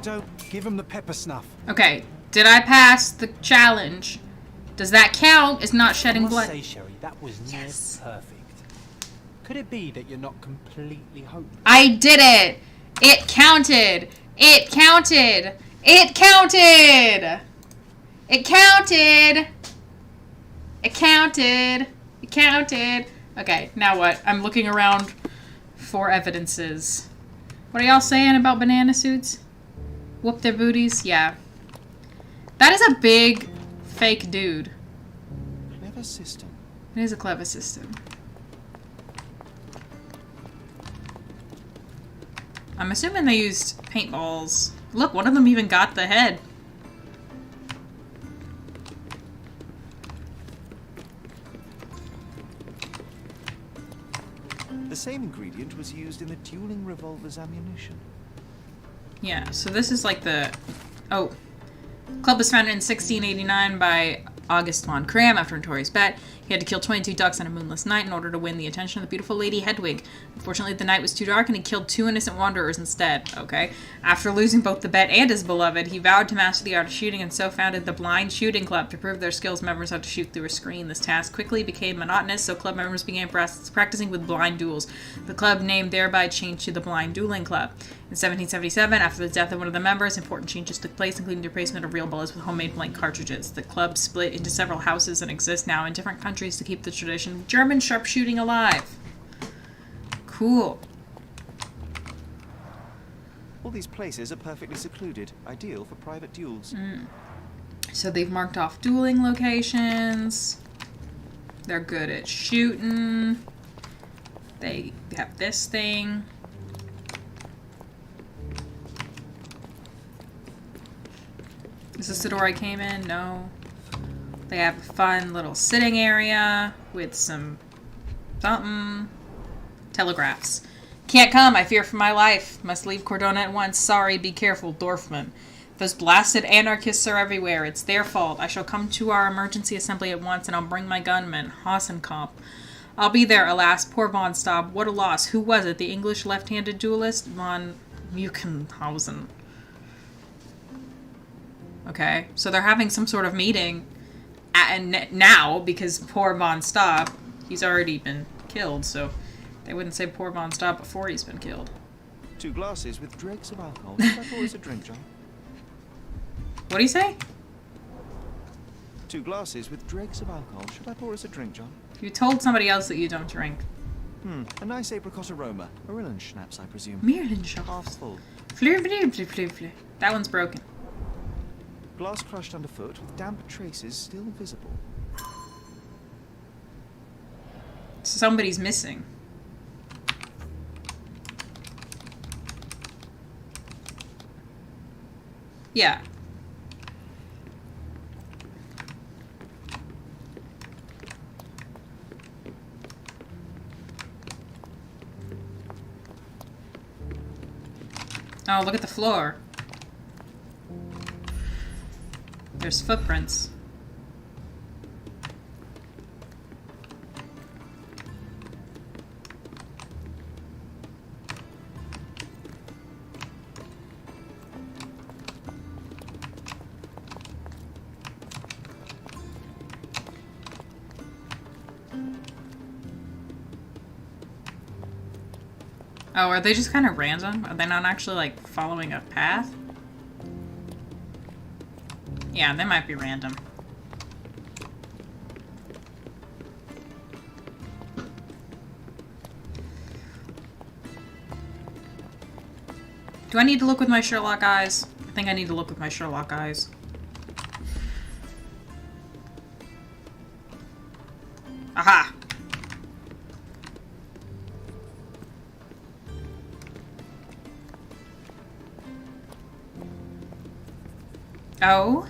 B: Don't give him the pepper snuff.
A: Okay. Did I pass the challenge? Does that count as not shedding
B: I must
A: blood?
B: say, Sherry, that was near perfect. Could it be that you're not completely hopeless?
A: I did it! It counted! It counted! It counted! It counted! It counted! It counted! Okay, now what? I'm looking around for evidences. What are y'all saying about banana suits? Whoop their booties? Yeah. That is a big, fake dude.
F: Clever system.
A: It is a clever system. I'm assuming they used paintballs. Look, one of them even got the head.
F: The same ingredient was used in the dueling revolver's ammunition.
A: Yeah, so this is like the... Oh. Club was founded in 1689 by August von Cram after a notorious bet. He had to kill 22 ducks on a moonless night in order to win the attention of the beautiful Lady Hedwig. Unfortunately, the night was too dark and he killed 2 innocent wanderers instead. Okay. After losing both the bet and his beloved, he vowed to master the art of shooting and so founded the Blind Shooting Club. To prove their skills, members had to shoot through a screen. This task quickly became monotonous, so club members began practicing with blind duels. The club name thereby changed to the Blind Dueling Club. In 1777, after the death of one of the members, important changes took place, including the replacement of real bullets with homemade blank cartridges. The club split into several houses and exists now in different countries to keep the tradition of German sharpshooting alive. Cool.
F: All these places are perfectly secluded, ideal for private duels.
A: So they've marked off dueling locations. They're good at shooting. They have this thing. Is this the door I came in? No. They have a fun little sitting area with some something. Telegraphs. Can't come. I fear for my life. Must leave Cordona at once. Sorry. Be careful. Dorfman. Those blasted anarchists are everywhere. It's their fault. I shall come to our emergency assembly at once, and I'll bring my gunmen. Hassenkamp. I'll be there, alas. Poor von Staub. What a loss. Who was it? The English left-handed duelist? Von Muchenhausen. Okay, so they're having some sort of meeting now because poor von Staub, he's already been killed, so they wouldn't say poor von Staub before he's been killed.
F: 2 glasses with dregs of alcohol. Should I pour us a drink, John?
A: What do you say?
F: 2 glasses with dregs of alcohol. Should I pour us a drink, John?
A: You told somebody else that you don't drink.
F: A nice apricot aroma. Marilyn schnapps, I presume.
A: Marilyn schnapps.
F: Half full.
A: That one's broken.
F: Glass crushed underfoot with damp traces still visible.
A: somebody's missing. Yeah. Oh, look at the floor. There's footprints. Oh, are they just kind of random? Are they not actually, like, following a path? Yeah, they might be random. Do I need to look with my Sherlock eyes? I think I need to look with my Sherlock eyes. Aha! Oh?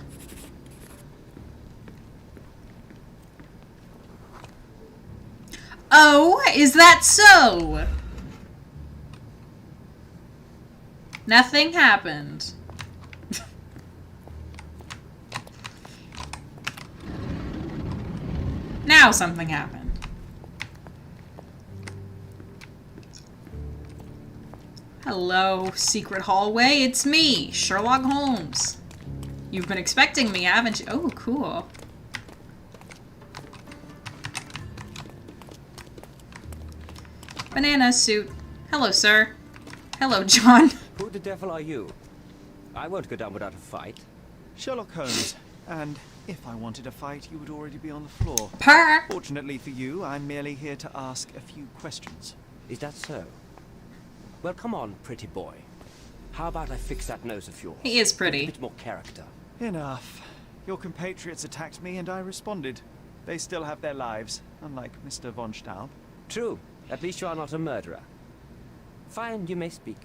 A: Oh, is that so? Nothing happened. Now something happened. Hello, secret hallway. It's me, Sherlock Holmes. You've been expecting me, haven't you? Oh, cool. Banana suit. Hello, sir. Hello, John.
P: Who the devil are you? I won't go down without a fight.
F: Sherlock Holmes. And if I wanted a fight, you would already be on the floor.
A: Purr.
F: Fortunately for you, I'm merely here to ask a few questions.
P: Is that so? Well, come on, pretty boy. How about I fix that nose of yours?
A: He is pretty.
P: A bit more character.
F: Enough. Your compatriots attacked me and I responded. They still have their lives, unlike Mr. von Staub.
P: True. At least you are not a murderer. Fine, you may speak.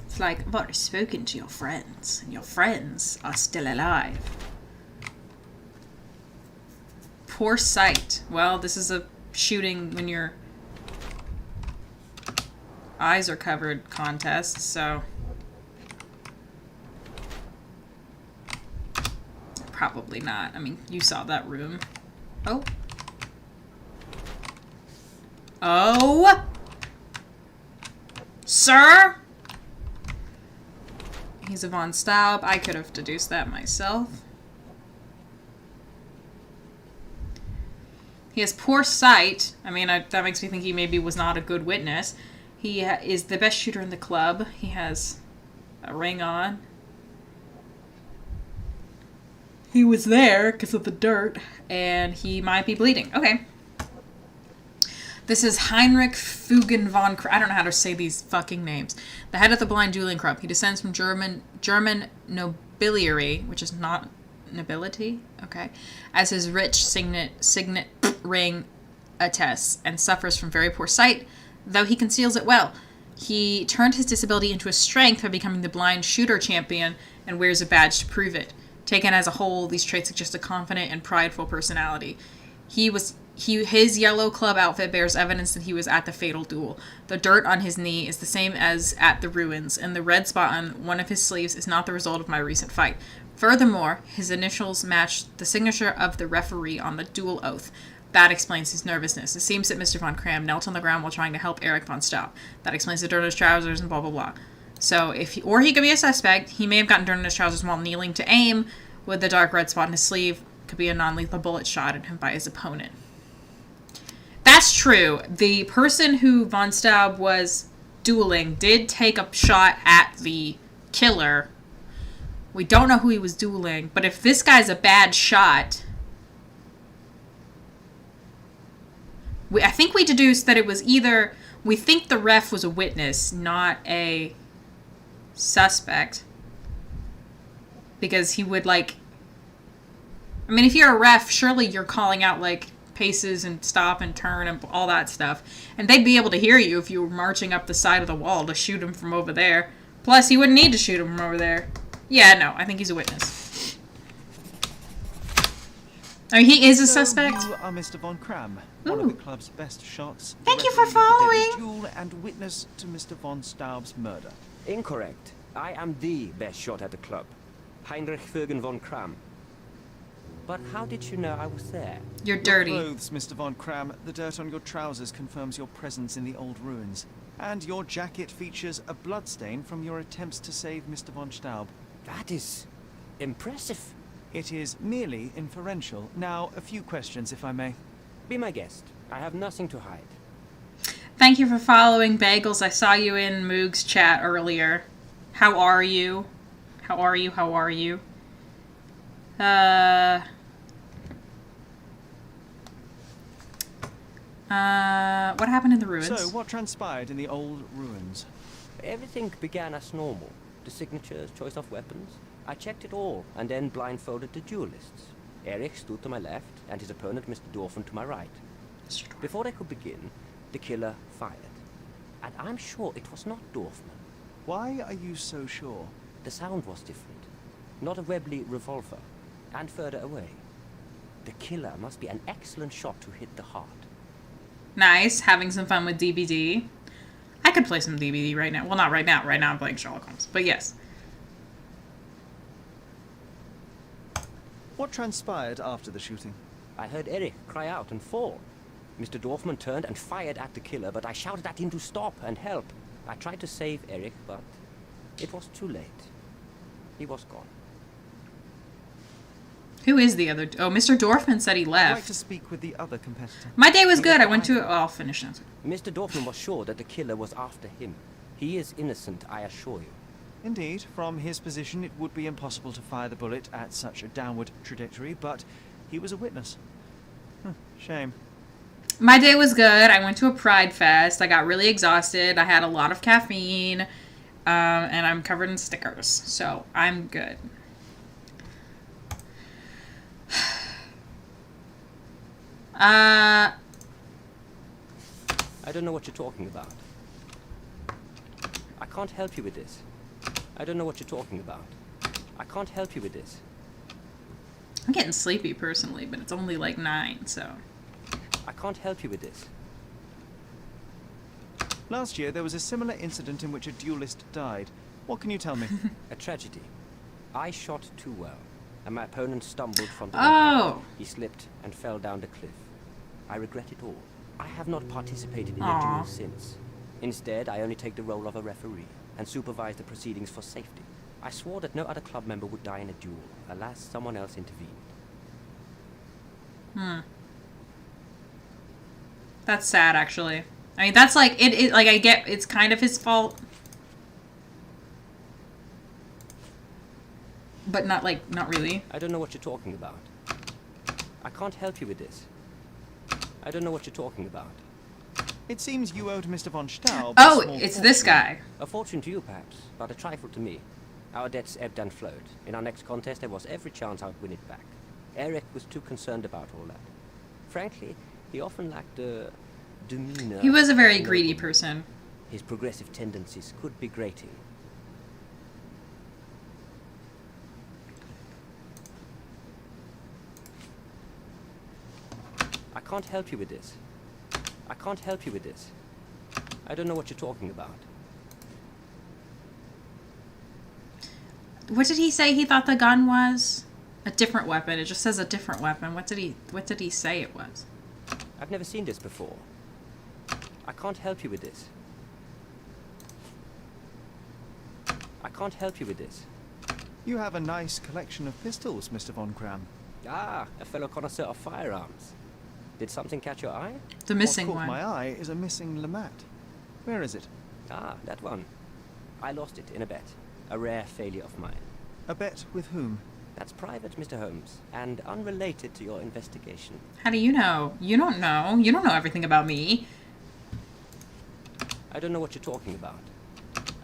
A: It's like, I've already spoken to your friends, and your friends are still alive. Poor sight. Well, this is a shooting when your eyes are covered contest, so probably not. I mean, you saw that room. Oh. Oh! Sir? He's a von Staub. I could have deduced that myself. He has poor sight. I mean, that makes me think he maybe was not a good witness. He is the best shooter in the club. He has a ring on. He was there because of the dirt, and he might be bleeding. Okay. This is Heinrich Fugen von I don't know how to say these fucking names. The head of the blind dueling club. He descends from German nobiliary, which is not nobility, okay, as his rich signet ring attests, and suffers from very poor sight, though he conceals it well. He turned his disability into a strength by becoming the blind shooter champion and wears a badge to prove it. Taken as a whole, these traits suggest a confident and prideful personality. His yellow club outfit bears evidence that he was at the fatal duel. The dirt on his knee is the same as at the ruins, and the red spot on one of his sleeves is not the result of my recent fight. Furthermore, his initials match the signature of the referee on the duel oath. That explains his nervousness. It seems that Mr. von Kram knelt on the ground while trying to help Erich von Staub. That explains the dirt on his trousers and blah blah blah. So, or he could be a suspect. He may have gotten dirt on his trousers while kneeling to aim with the dark red spot on his sleeve. Could be a non-lethal bullet shot at him by his opponent. That's true. The person who von Staub was dueling did take a shot at the killer. We don't know who he was dueling, but if this guy's a bad shot, I think we deduced that it was either, we think the ref was a witness, not a suspect, because he would, like, I mean, if you're a ref, surely you're calling out, like, paces and stop and turn and all that stuff. And they'd be able to hear you if you were marching up the side of the wall to shoot him from over there. Plus, you wouldn't need to shoot him from over there. Yeah, no, I think he's a witness. I mean, he is a suspect.
F: You are Mr. Von Kram, one of the club's best shots.
A: Thank you for
F: the deadly
A: following.
F: duel and witness to Mr. Von Staub's murder.
P: Incorrect. I am the best shot at the club. Heinrich Vögen von Kram. But how did you know I was there?
A: You're dirty.
F: Your clothes, Mr. Von Kram. The dirt on your trousers confirms your presence in the old ruins. And your jacket features a bloodstain from your attempts to save Mr. Von Staub.
P: That is impressive.
F: It is merely inferential. Now, a few questions, if I may.
P: Be my guest. I have nothing to hide.
A: Thank you for following, Bagels. I saw you in Moog's chat earlier. How are you? How are you? How are you? What happened in the ruins?
F: So, what transpired in the old ruins?
P: Everything began as normal. The signatures, choice of weapons. I checked it all, and then blindfolded the duelists. Erich stood to my left, and his opponent, Mr. Dorfman, to my right. Before they could begin, the killer fired. And I'm sure it was not Dorfman.
F: Why are you so sure?
P: The sound was different. Not a Webley revolver. And further away. The killer must be an excellent shot to hit the heart.
A: Nice. Having some fun with DBD. I could play some DBD right now. Well, not right now. Right now I'm playing Sherlock Holmes. But yes.
F: What transpired after the shooting?
P: I heard Erich cry out and fall. Mr. Dorfman turned and fired at the killer, but I shouted at him to stop and help. I tried to save Erich, but it was too late. He was gone.
A: Who is the other? Oh, Mr. Dorfman said he left.
F: I'd like to speak with the other competitor.
A: My day was good. I went to... Oh, I'll finish now.
P: Mr. Dorfman was sure that the killer was after him. He is innocent, I assure you.
F: Indeed, from his position it would be impossible to fire the bullet at such a downward trajectory, but he was a witness. Shame.
A: My day was good. I went to a Pride Fest. I got really exhausted. I had a lot of caffeine. And I'm covered in stickers. So, I'm good.
P: I don't know what you're talking about. I can't help you with this. I don't know what you're talking about. I can't help you with this.
A: I'm getting sleepy personally, but it's only like 9, so...
P: I can't help you with this.
F: Last year there was a similar incident in which a duelist died. What can you tell me?
P: A tragedy. I shot too well, and my opponent stumbled from the
A: Oh!
P: impact. He slipped and fell down the cliff. I regret it all. I have not participated in
A: Aw.
P: a duel since. Instead, I only take the role of a referee and supervise the proceedings for safety. I swore that no other club member would die in a duel. Alas, someone else intervened.
A: That's sad, actually. I mean, that's like, like, I get, it's kind of his fault. But not, like, not really.
P: I don't know what you're talking about. I can't help you with this. I don't know what you're talking about.
F: It seems you owed Mr. Von Staub
A: Oh,
F: a small
A: it's
F: fortune.
A: this guy.
P: A fortune to you, perhaps, but a trifle to me. Our debts ebbed and flowed. In our next contest, there was every chance I would win it back. Eric was too concerned about all that. Frankly, he often lacked the demeanor.
A: He was a very
P: of
A: greedy
P: nobleman.
A: person.
P: His progressive tendencies could be grating. I can't help you with this. I can't help you with this. I don't know what you're talking about.
A: What did he say he thought the gun was? A different weapon. It just says a different weapon. What did he say it was?
P: I've never seen this before. I can't help you with this. I can't help you with this.
F: You have a nice collection of pistols, Mr. Von Kram.
P: Ah, a fellow connoisseur of firearms. Did something catch your eye?
A: The missing
F: what caught
A: one.
F: my eye is a missing Lamat. Where is it?
P: Ah, that one. I lost it in a bet. A rare failure of mine.
F: A bet with whom?
P: That's private, Mr. Holmes, and unrelated to your investigation.
A: How do you know? You don't know. You don't know everything about me.
P: I don't know what you're talking about.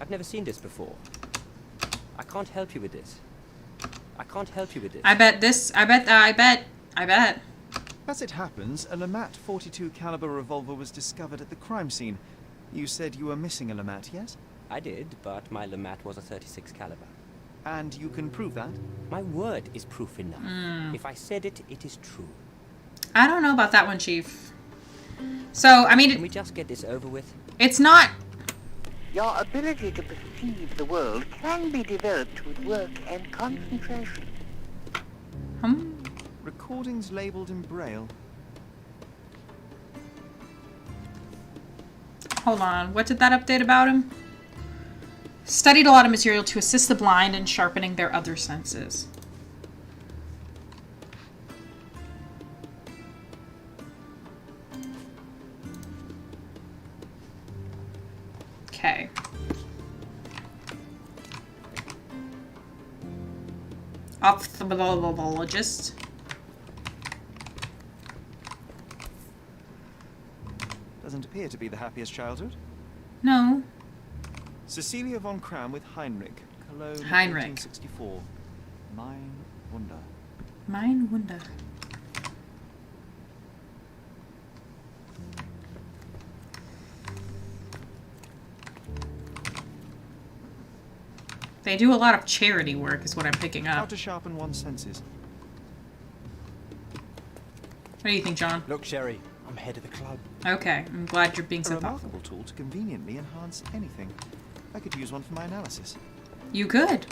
P: I've never seen this before. I can't help you with this. I can't help you with this.
A: I bet.
F: As it happens, a Lamat 42 caliber revolver was discovered at the crime scene. You said you were missing a Lamat, yes?
P: I did, but my Lamat was a 36 caliber.
F: And you can prove that?
P: My word is proof enough. If I said it, it is true.
A: I don't know about that one, Chief. So, I mean...
P: Can we just get this over with?
A: It's not...
Q: Your ability to perceive the world can be developed with work and concentration.
F: Recordings labeled in Braille.
A: Hold on. What did that update about him? Studied a lot of material to assist the blind in sharpening their other senses. Okay. Ophthalmologist.
F: Doesn't appear to be the happiest childhood.
A: No.
F: Cecilia von Kram with Heinrich. Cologne,
A: Heinrich.
F: 1864. Mein Wunder.
A: Mein Wunder. They do a lot of charity work, is what I'm picking up.
F: How to sharpen one's senses.
A: What do you think, John?
B: Look, Sherry, I'm head of the club.
A: Okay, I'm glad you're being
F: A
A: so thoughtful.
F: remarkable tool to conveniently enhance anything. I could use one for my analysis.
A: You could.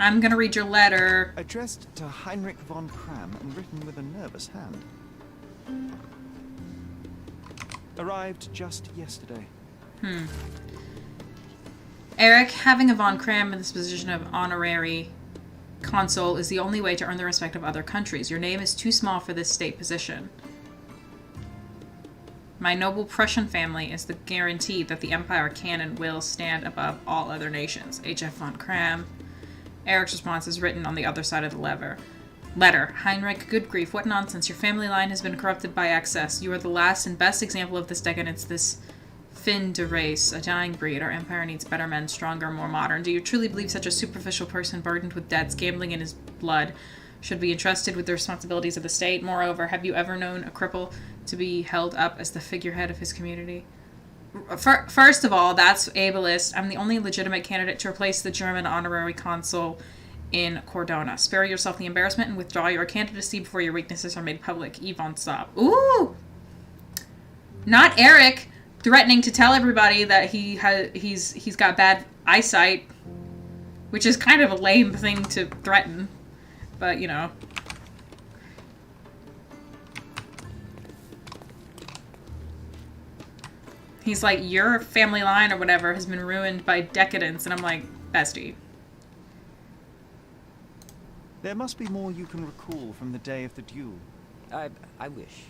A: I'm gonna read your letter.
F: Addressed to Heinrich von Kram and written with a nervous hand. Arrived just yesterday.
A: Eric, having a von Kram in this position of honorary consul is the only way to earn the respect of other countries. Your name is too small for this state position. My noble Prussian family is the guarantee that the Empire can and will stand above all other nations. H.F. von Kram. Eric's response is written on the other side of the letter. Heinrich, good grief, what nonsense. Your family line has been corrupted by excess. You are the last and best example of this decadence, this fin de race, a dying breed. Our empire needs better men, stronger, more modern. Do you truly believe such a superficial person burdened with debts, gambling in his blood, should be entrusted with the responsibilities of the state? Moreover, have you ever known a cripple to be held up as the figurehead of his community? First of all, that's ableist. I'm the only legitimate candidate to replace the German honorary consul in Cordona. Spare yourself the embarrassment and withdraw your candidacy before your weaknesses are made public. Yvonne, stop. Ooh! Not Eric threatening to tell everybody that he's got bad eyesight, which is kind of a lame thing to threaten, but you know. He's like, your family line or whatever has been ruined by decadence, and I'm like, bestie.
F: There must be more you can recall from the day of the duel.
P: I wish.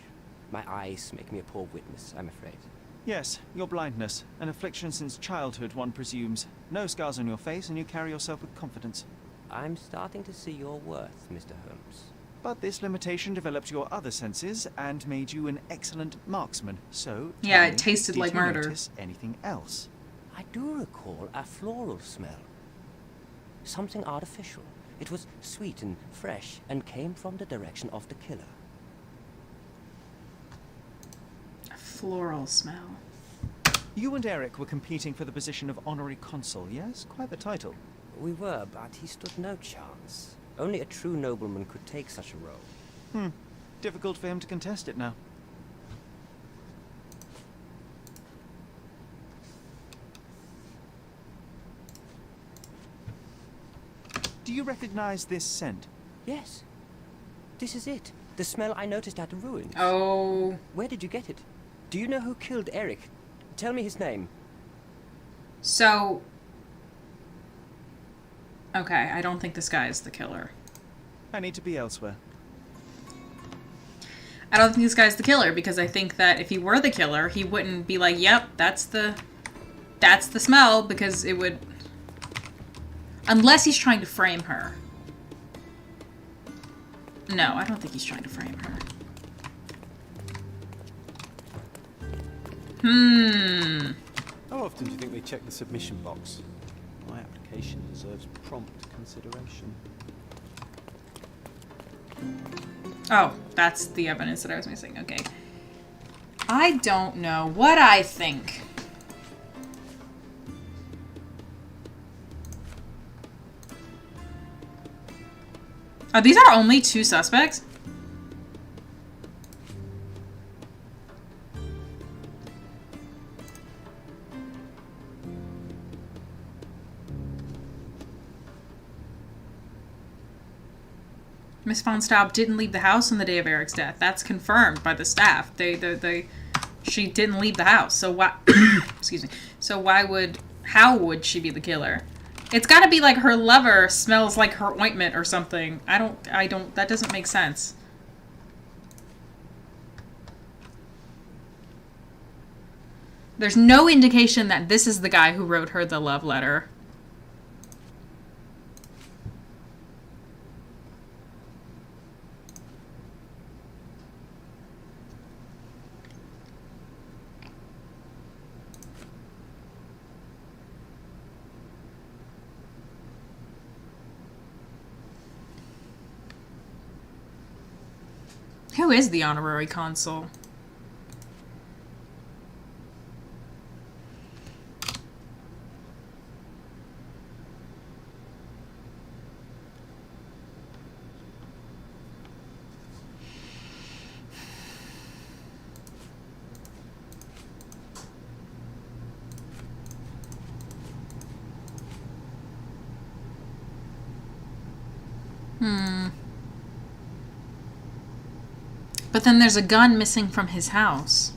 P: My eyes make me a poor witness, I'm afraid.
F: Yes, your blindness. An affliction since childhood, one presumes. No scars on your face, and you carry yourself with confidence.
P: I'm starting to see your worth, Mr. Holmes.
F: But this limitation developed your other senses and made you an excellent marksman. So,
A: yeah, it tasted like murder.
F: Did you notice anything else?
P: I do recall a floral smell. Something artificial. It was sweet and fresh and came from the direction of the killer.
A: A floral smell.
F: You and Eric were competing for the position of honorary consul, yes? Quite the title.
P: We were, but he stood no chance. Only a true nobleman could take such a role.
F: Difficult for him to contest it now. Do you recognize this scent?
P: Yes. This is it. The smell I noticed at the ruins.
A: Oh.
P: Where did you get it? Do you know who killed Eric? Tell me his name.
A: So... okay, I don't think this guy is the killer.
F: I need to be elsewhere.
A: I don't think this guy's the killer, because I think that if he were the killer, he wouldn't be like, yep, that's the smell, because it would... unless he's trying to frame her. No, I don't think he's trying to frame her.
B: How often do you think they check the submission box? My application deserves prompt consideration.
A: Oh, that's the evidence that I was missing. Okay. I don't know what I think. Oh, these are only 2 suspects? Miss von Staub didn't leave the house on the day of Eric's death. That's confirmed by the staff. She didn't leave the house. So why, excuse me. So how would she be the killer? It's gotta be like her lover smells like her ointment or something. That doesn't make sense. There's no indication that this is the guy who wrote her the love letter. Who is the honorary consul? But then there's a gun missing from his house.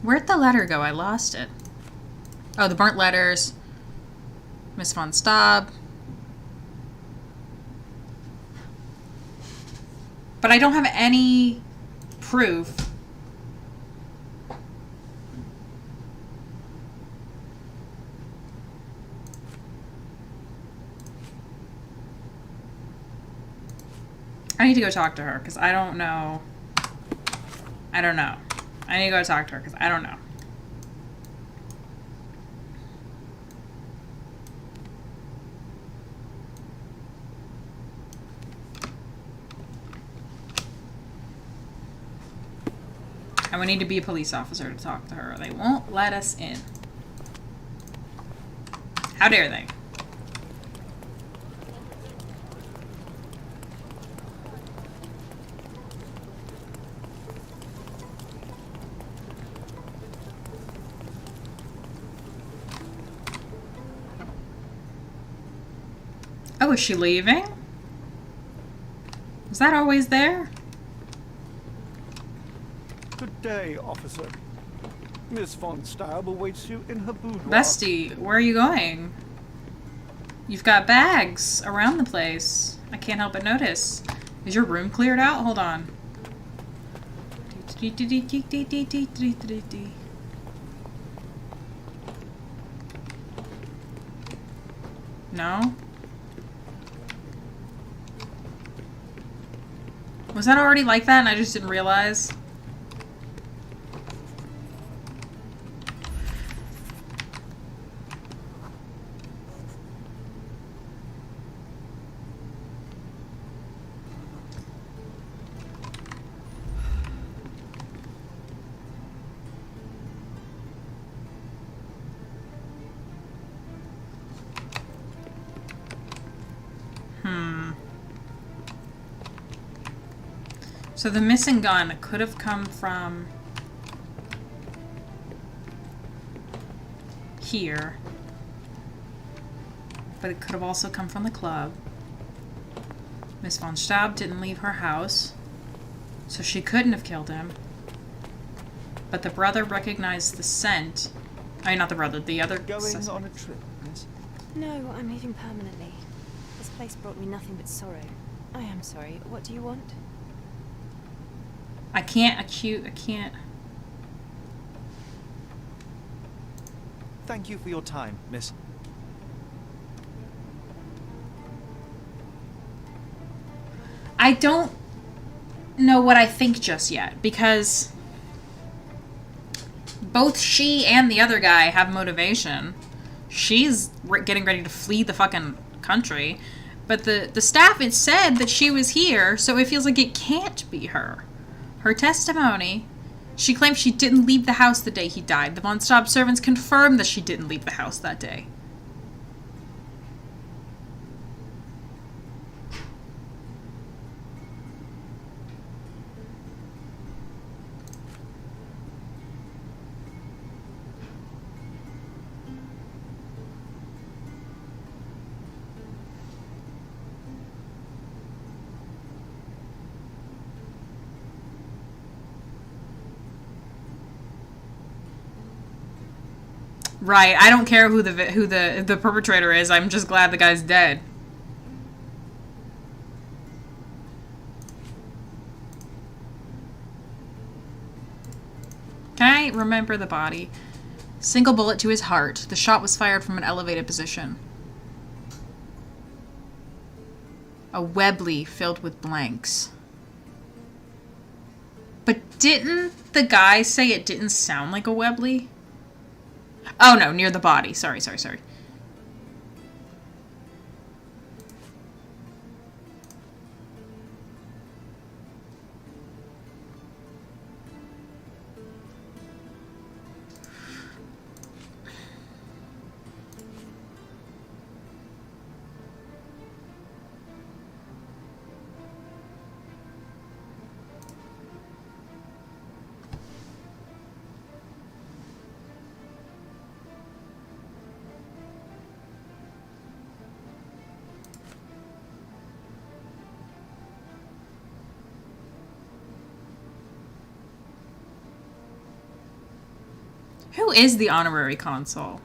A: Where'd the letter go? I lost it. Oh, the burnt letters. Miss von Staub. But I don't have any proof. I need to go talk to her because I don't know. I don't know. I need to go talk to her because I don't know. And we need to be a police officer to talk to her. They won't let us in. How dare they? Oh, is she leaving? Was that always there?
L: Good day, officer. Miss von Staub awaits you in her boudoir.
A: Bestie, where are you going? You've got bags around the place. I can't help but notice. Is your room cleared out? Hold on. No? Was that already like that and I just didn't realize? So the missing gun could have come from here, but it could have also come from the club. Miss von Staub didn't leave her house, so she couldn't have killed him. but the brother recognized the scent. I mean, not the brother, the other
F: Going
A: suspect.
F: on a trip, miss?
M: No, I'm leaving permanently. This place brought me nothing but sorrow. I am sorry. What do you want?
A: I can't.
F: Thank you for your time, miss.
A: I don't know what I think just yet, because both she and the other guy have motivation. She's getting ready to flee the fucking country, but the staff had said that she was here, so it feels like it can't be her. Her testimony, she claims she didn't leave the house the day he died. The Von Staub servants confirmed that she didn't leave the house that day. Right, I don't care who the perpetrator is. I'm just glad the guy's dead. Can I remember the body? Single bullet to his heart. The shot was fired from an elevated position. A Webley filled with blanks. But didn't the guy say it didn't sound like a Webley? Oh no, near the body. Sorry. Who is the honorary consul?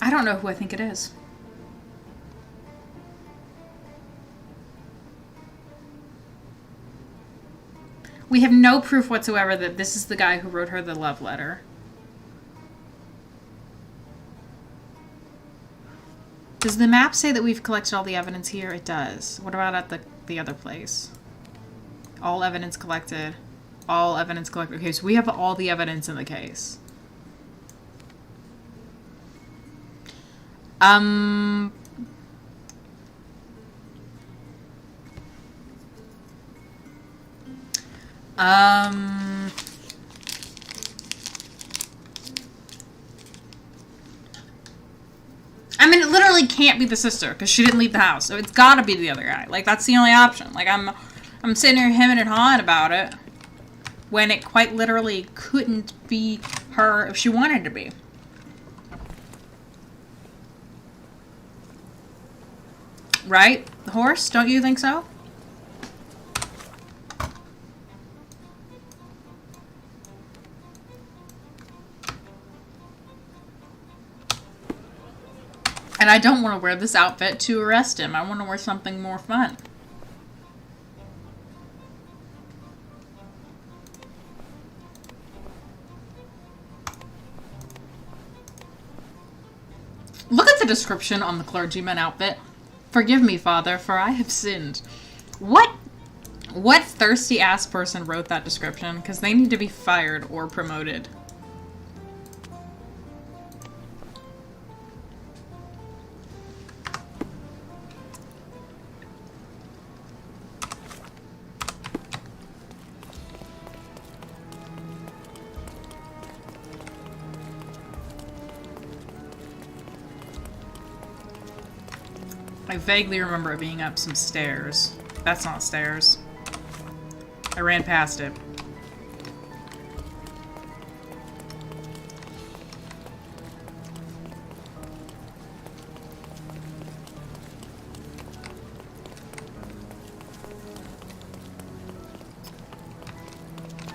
A: I don't know who I think it is. We have no proof whatsoever that this is the guy who wrote her the love letter. Does the map say that we've collected all the evidence here? It does. What about at the other place? All evidence collected. All evidence collected. Okay, so we have all the evidence in the case. I mean, it literally can't be the sister because she didn't leave the house. So it's gotta be the other guy. Like, that's the only option. Like, I'm sitting here hemming and hawing about it when it quite literally couldn't be her if she wanted to be. Right? The horse? Don't you think so? And I don't want to wear this outfit to arrest him. I want to wear something more fun. Look at the description on the clergyman outfit. Forgive me, Father, for I have sinned. What thirsty ass person wrote that description? Because they need to be fired or promoted. I vaguely remember it being up some stairs. That's not stairs. I ran past it.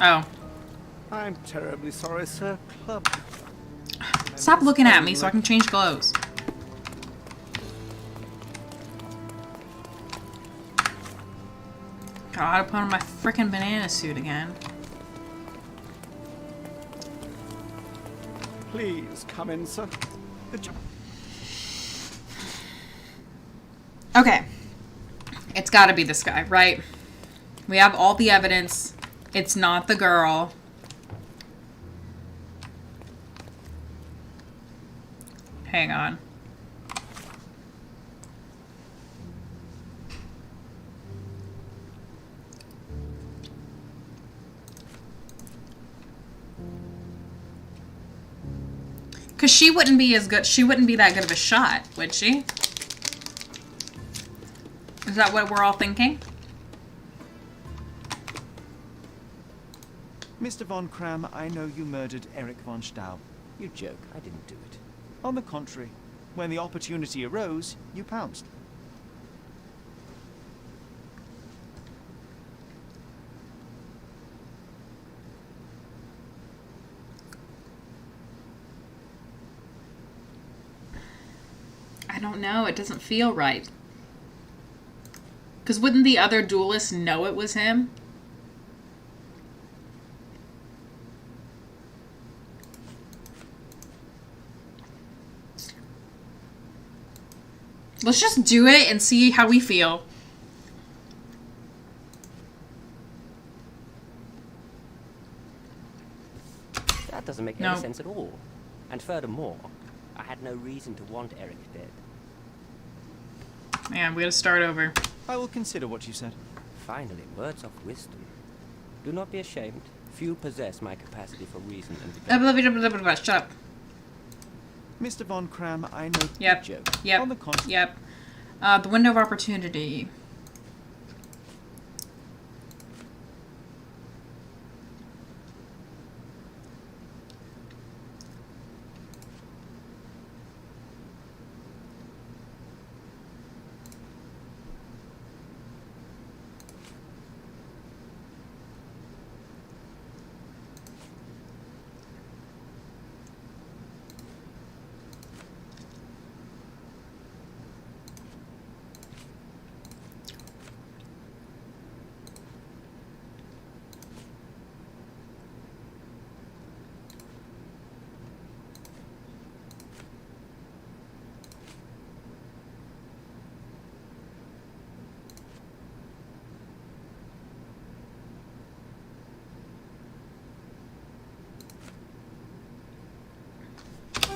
A: Oh.
L: I'm terribly sorry, sir. Club.
A: Stop looking at me so I can change clothes. Gotta put on my frickin' banana suit again.
L: Please come in, sir.
A: Okay. It's gotta be this guy, right? We have all the evidence. It's not the girl. Hang on. Because she wouldn't be as good. She wouldn't be that good of a shot, would she? Is that what we're all thinking?
F: Mr. von Kram, I know you murdered Eric von Staub.
P: You joke. I didn't do it.
F: On the contrary, when the opportunity arose, you pounced.
A: I don't know. It doesn't feel right. Because wouldn't the other duelist know it was him? Let's just do it and see how we feel.
P: That doesn't make any sense at all. And furthermore, I had no reason to want Eric dead.
A: Man, we gotta start over.
F: I will consider what you said.
P: Finally, words of wisdom. Do not be ashamed. Few possess my capacity for reason and
A: Shut up.
F: Mr. von Kram, I know
A: Yep.
F: you joke.
A: Yep.
F: On the contrary.
A: Yep. The window of opportunity.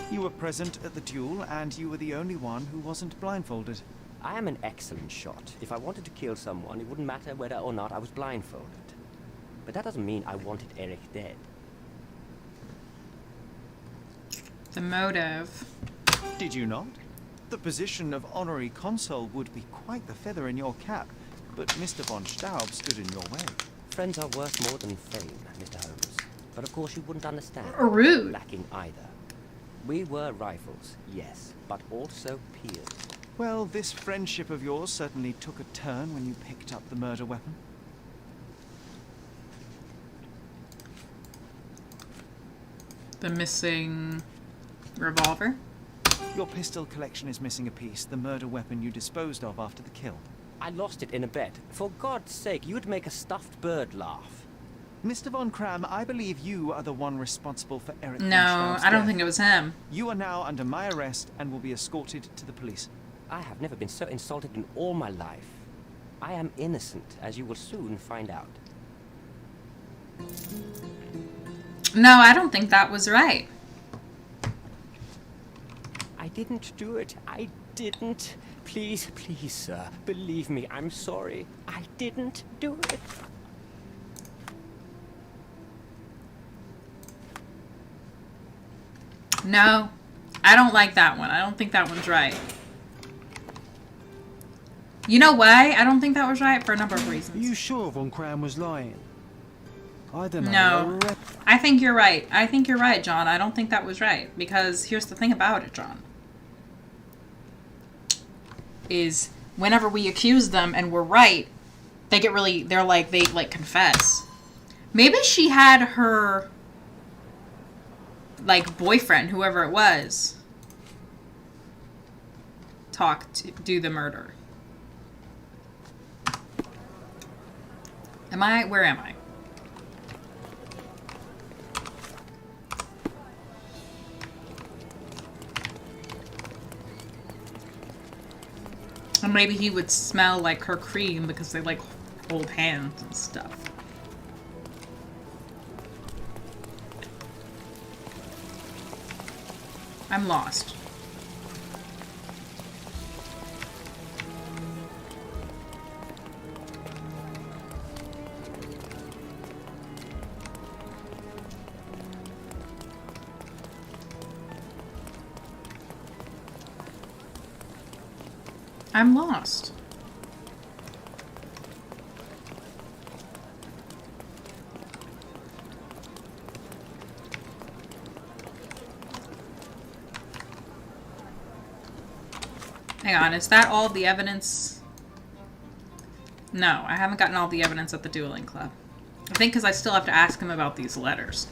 F: You were present at the duel, and you were the only one who wasn't blindfolded.
P: I am an excellent shot. If I wanted to kill someone, it wouldn't matter whether or not I was blindfolded. But that doesn't mean I wanted Eric dead.
A: The motive.
F: Did you not? The position of honorary consul would be quite the feather in your cap, but Mr. von Staub stood in your way.
P: Friends are worth more than fame, Mr. Holmes. But of course you wouldn't understand.
A: Rude.
P: Lacking either. We were rivals, yes, but also peers.
F: Well, this friendship of yours certainly took a turn when you picked up the murder weapon.
A: The missing revolver?
F: Your pistol collection is missing a piece, the murder weapon you disposed of after the kill.
P: I lost it in a bet. For God's sake, you'd make a stuffed bird laugh.
F: Mr. von Kram, I believe you are the one responsible for Eric von
A: No,
F: Staub's
A: I don't
F: death.
A: think it was him.
F: You are now under my arrest and will be escorted to the police.
P: I have never been so insulted in all my life. I am innocent, as you will soon find out.
A: No, I don't think that was right.
P: I didn't do it. I didn't. Please, please, sir. Believe me, I'm sorry. I didn't do it.
A: No, I don't like that one. I don't think that one's right. You know why? I don't think that was right for a number of reasons.
B: Are you sure Von Cram was lying? I don't know.
A: No. I think you're right. I think you're right, John. I don't think that was right. Because here's the thing about it, John. Is whenever we accuse them and we're right, they get really, they confess. Maybe she had her, like, boyfriend, whoever it was, do the murder. Where am I? Or maybe he would smell like her cream because they like hold hands and stuff. I'm lost. I'm lost. Hang on, is that all the evidence? No, I haven't gotten all the evidence at the dueling club. I think because I still have to ask him about these letters.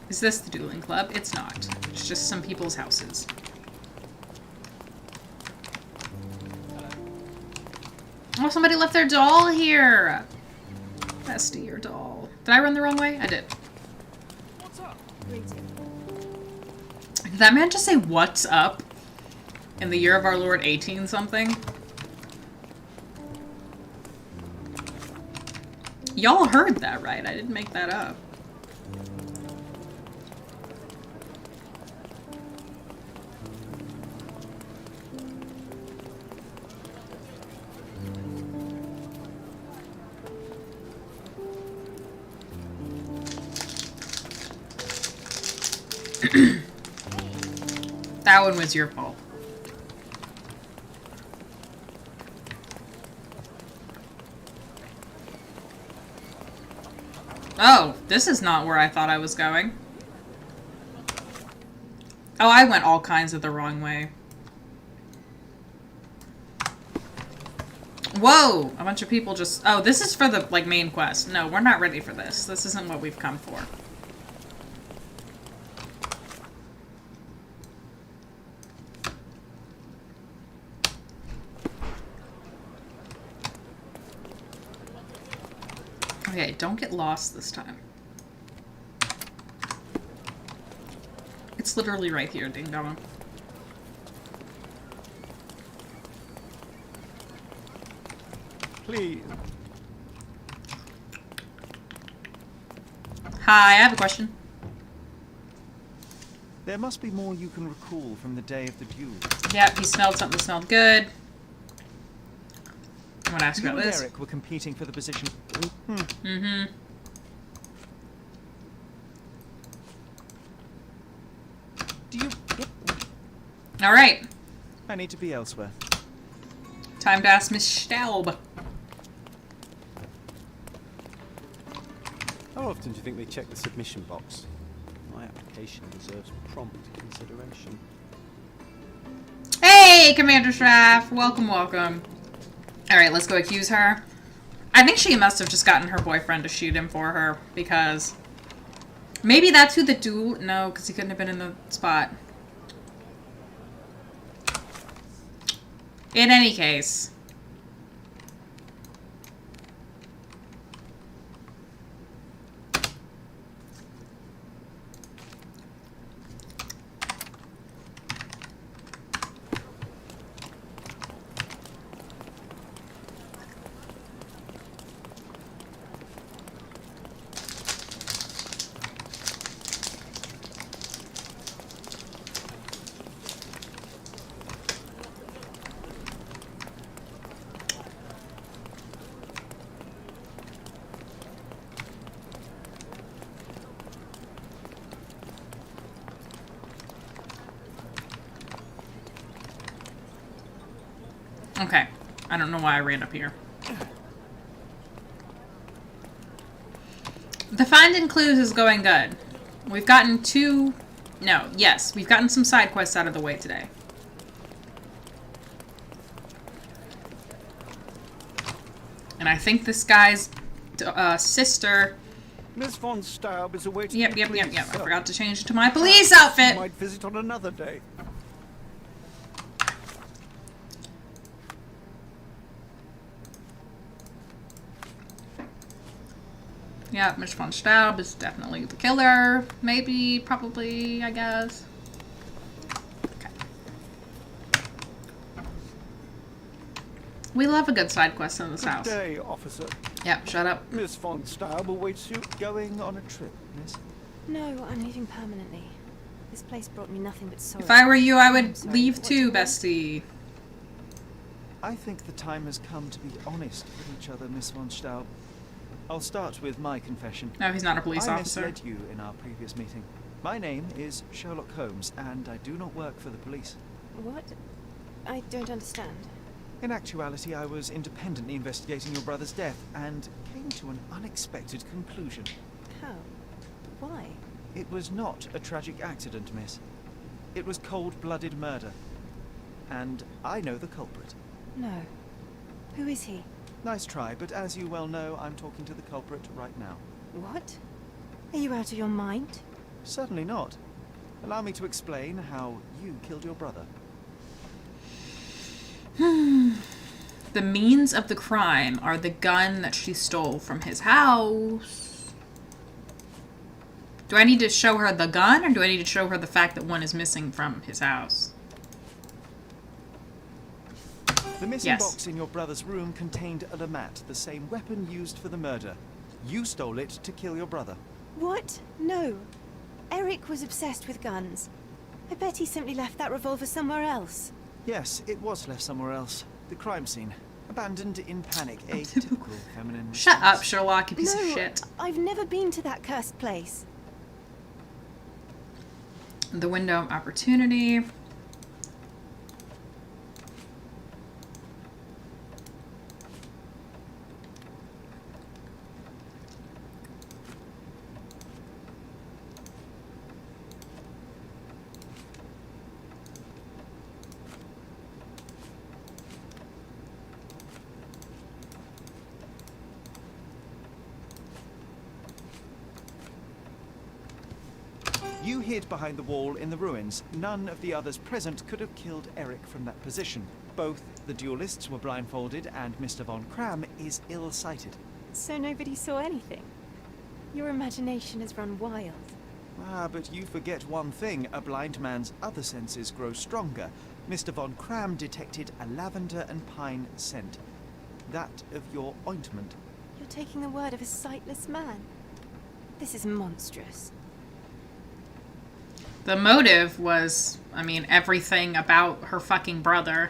A: Is this the dueling club? It's not. It's just some people's houses. Oh, somebody left their doll here! Bestie, your doll. Did I run the wrong way? I did.
D: What's up?
A: Did that man just say, "What's up?" in the year of our Lord 18 something? Y'all heard that, right? I didn't make that up. That one was your fault. Oh, this is not where I thought I was going. Oh, I went all kinds of the wrong way. Whoa! A bunch of people just... Oh, this is for the, like, main quest. No, we're not ready for this. This isn't what we've come for. Okay, don't get lost this time. It's literally right here, ding dong.
L: Please.
A: Hi, I have a question.
F: There must be more you can recall from the day of the duel.
A: Yep, he smelled something that smelled good. I'm gonna ask
F: You
A: about
F: and
A: this.
F: Eric were competing for the position.
A: Mm-hmm.
F: Do you...
A: All right.
F: I need to be elsewhere.
A: Time to ask Miss Staub.
R: How often do you think they check the submission box? My application deserves prompt consideration.
A: Hey, Commander Straff. Welcome, welcome. All right, let's go accuse her. I think she must have just gotten her boyfriend to shoot him for her because maybe that's who the duel... No, because he couldn't have been in the spot. In any case... Okay. I don't know why I ran up here. The finding clues is going good. We've gotten we've gotten some side quests out of the way today. And I think this guy's sister...
L: Miss von Staub is awaiting
A: Yep.
L: you,
A: I
L: please, sir.
A: forgot to change it to my police outfit.
L: You might visit on another day.
A: Yeah, Miss von Staub is definitely the killer. Maybe, probably, I guess. Okay. We love a good side quest in this house.
L: Good day, officer.
A: Yep, shut up.
L: Miss von Staub awaits you.
F: Going on a trip, miss?
M: No, I'm leaving permanently. This place brought me nothing but sorrow.
A: If I were you, I would leave too, bestie.
F: I think the time has come to be honest with each other, Miss von Staub. I'll start with my confession.
A: No, he's not a police officer.
F: I misled you in our previous meeting. My name is Sherlock Holmes, and I do not work for the police.
M: What? I don't understand.
F: In actuality, I was independently investigating your brother's death, and came to an unexpected conclusion.
M: How? Why?
F: It was not a tragic accident, miss. It was cold-blooded murder. And I know the culprit.
M: No. Who is he?
F: Nice try, but as you well know, I'm talking to the culprit right now.
M: What? Are you out of your mind?
F: Certainly not. Allow me to explain how you killed your brother.
A: The means of the crime are the gun that she stole from his house. Do I need to show her the gun, or do I need to show her the fact that one is missing from his house?
F: The missing box in your brother's room contained a Lamat, the same weapon used for the murder. You stole it to kill your brother.
M: What? No. Eric was obsessed with guns. I bet he simply left that revolver somewhere else.
F: Yes, it was left somewhere else. The crime scene. Abandoned in panic. A typical feminine response.
A: Shut up, Sherlock, you piece of shit.
M: I've never been to that cursed place.
A: The window of opportunity.
F: You hid behind the wall in the ruins. None of the others present could have killed Eric from that position. Both the duelists were blindfolded, and Mr. von Cram is ill-sighted.
M: So nobody saw anything? Your imagination has run wild.
F: Ah, but you forget one thing. A blind man's other senses grow stronger. Mr. von Cram detected a lavender and pine scent. That of your ointment.
M: You're taking the word of a sightless man. This is monstrous.
A: The motive was, I mean, everything about her fucking brother.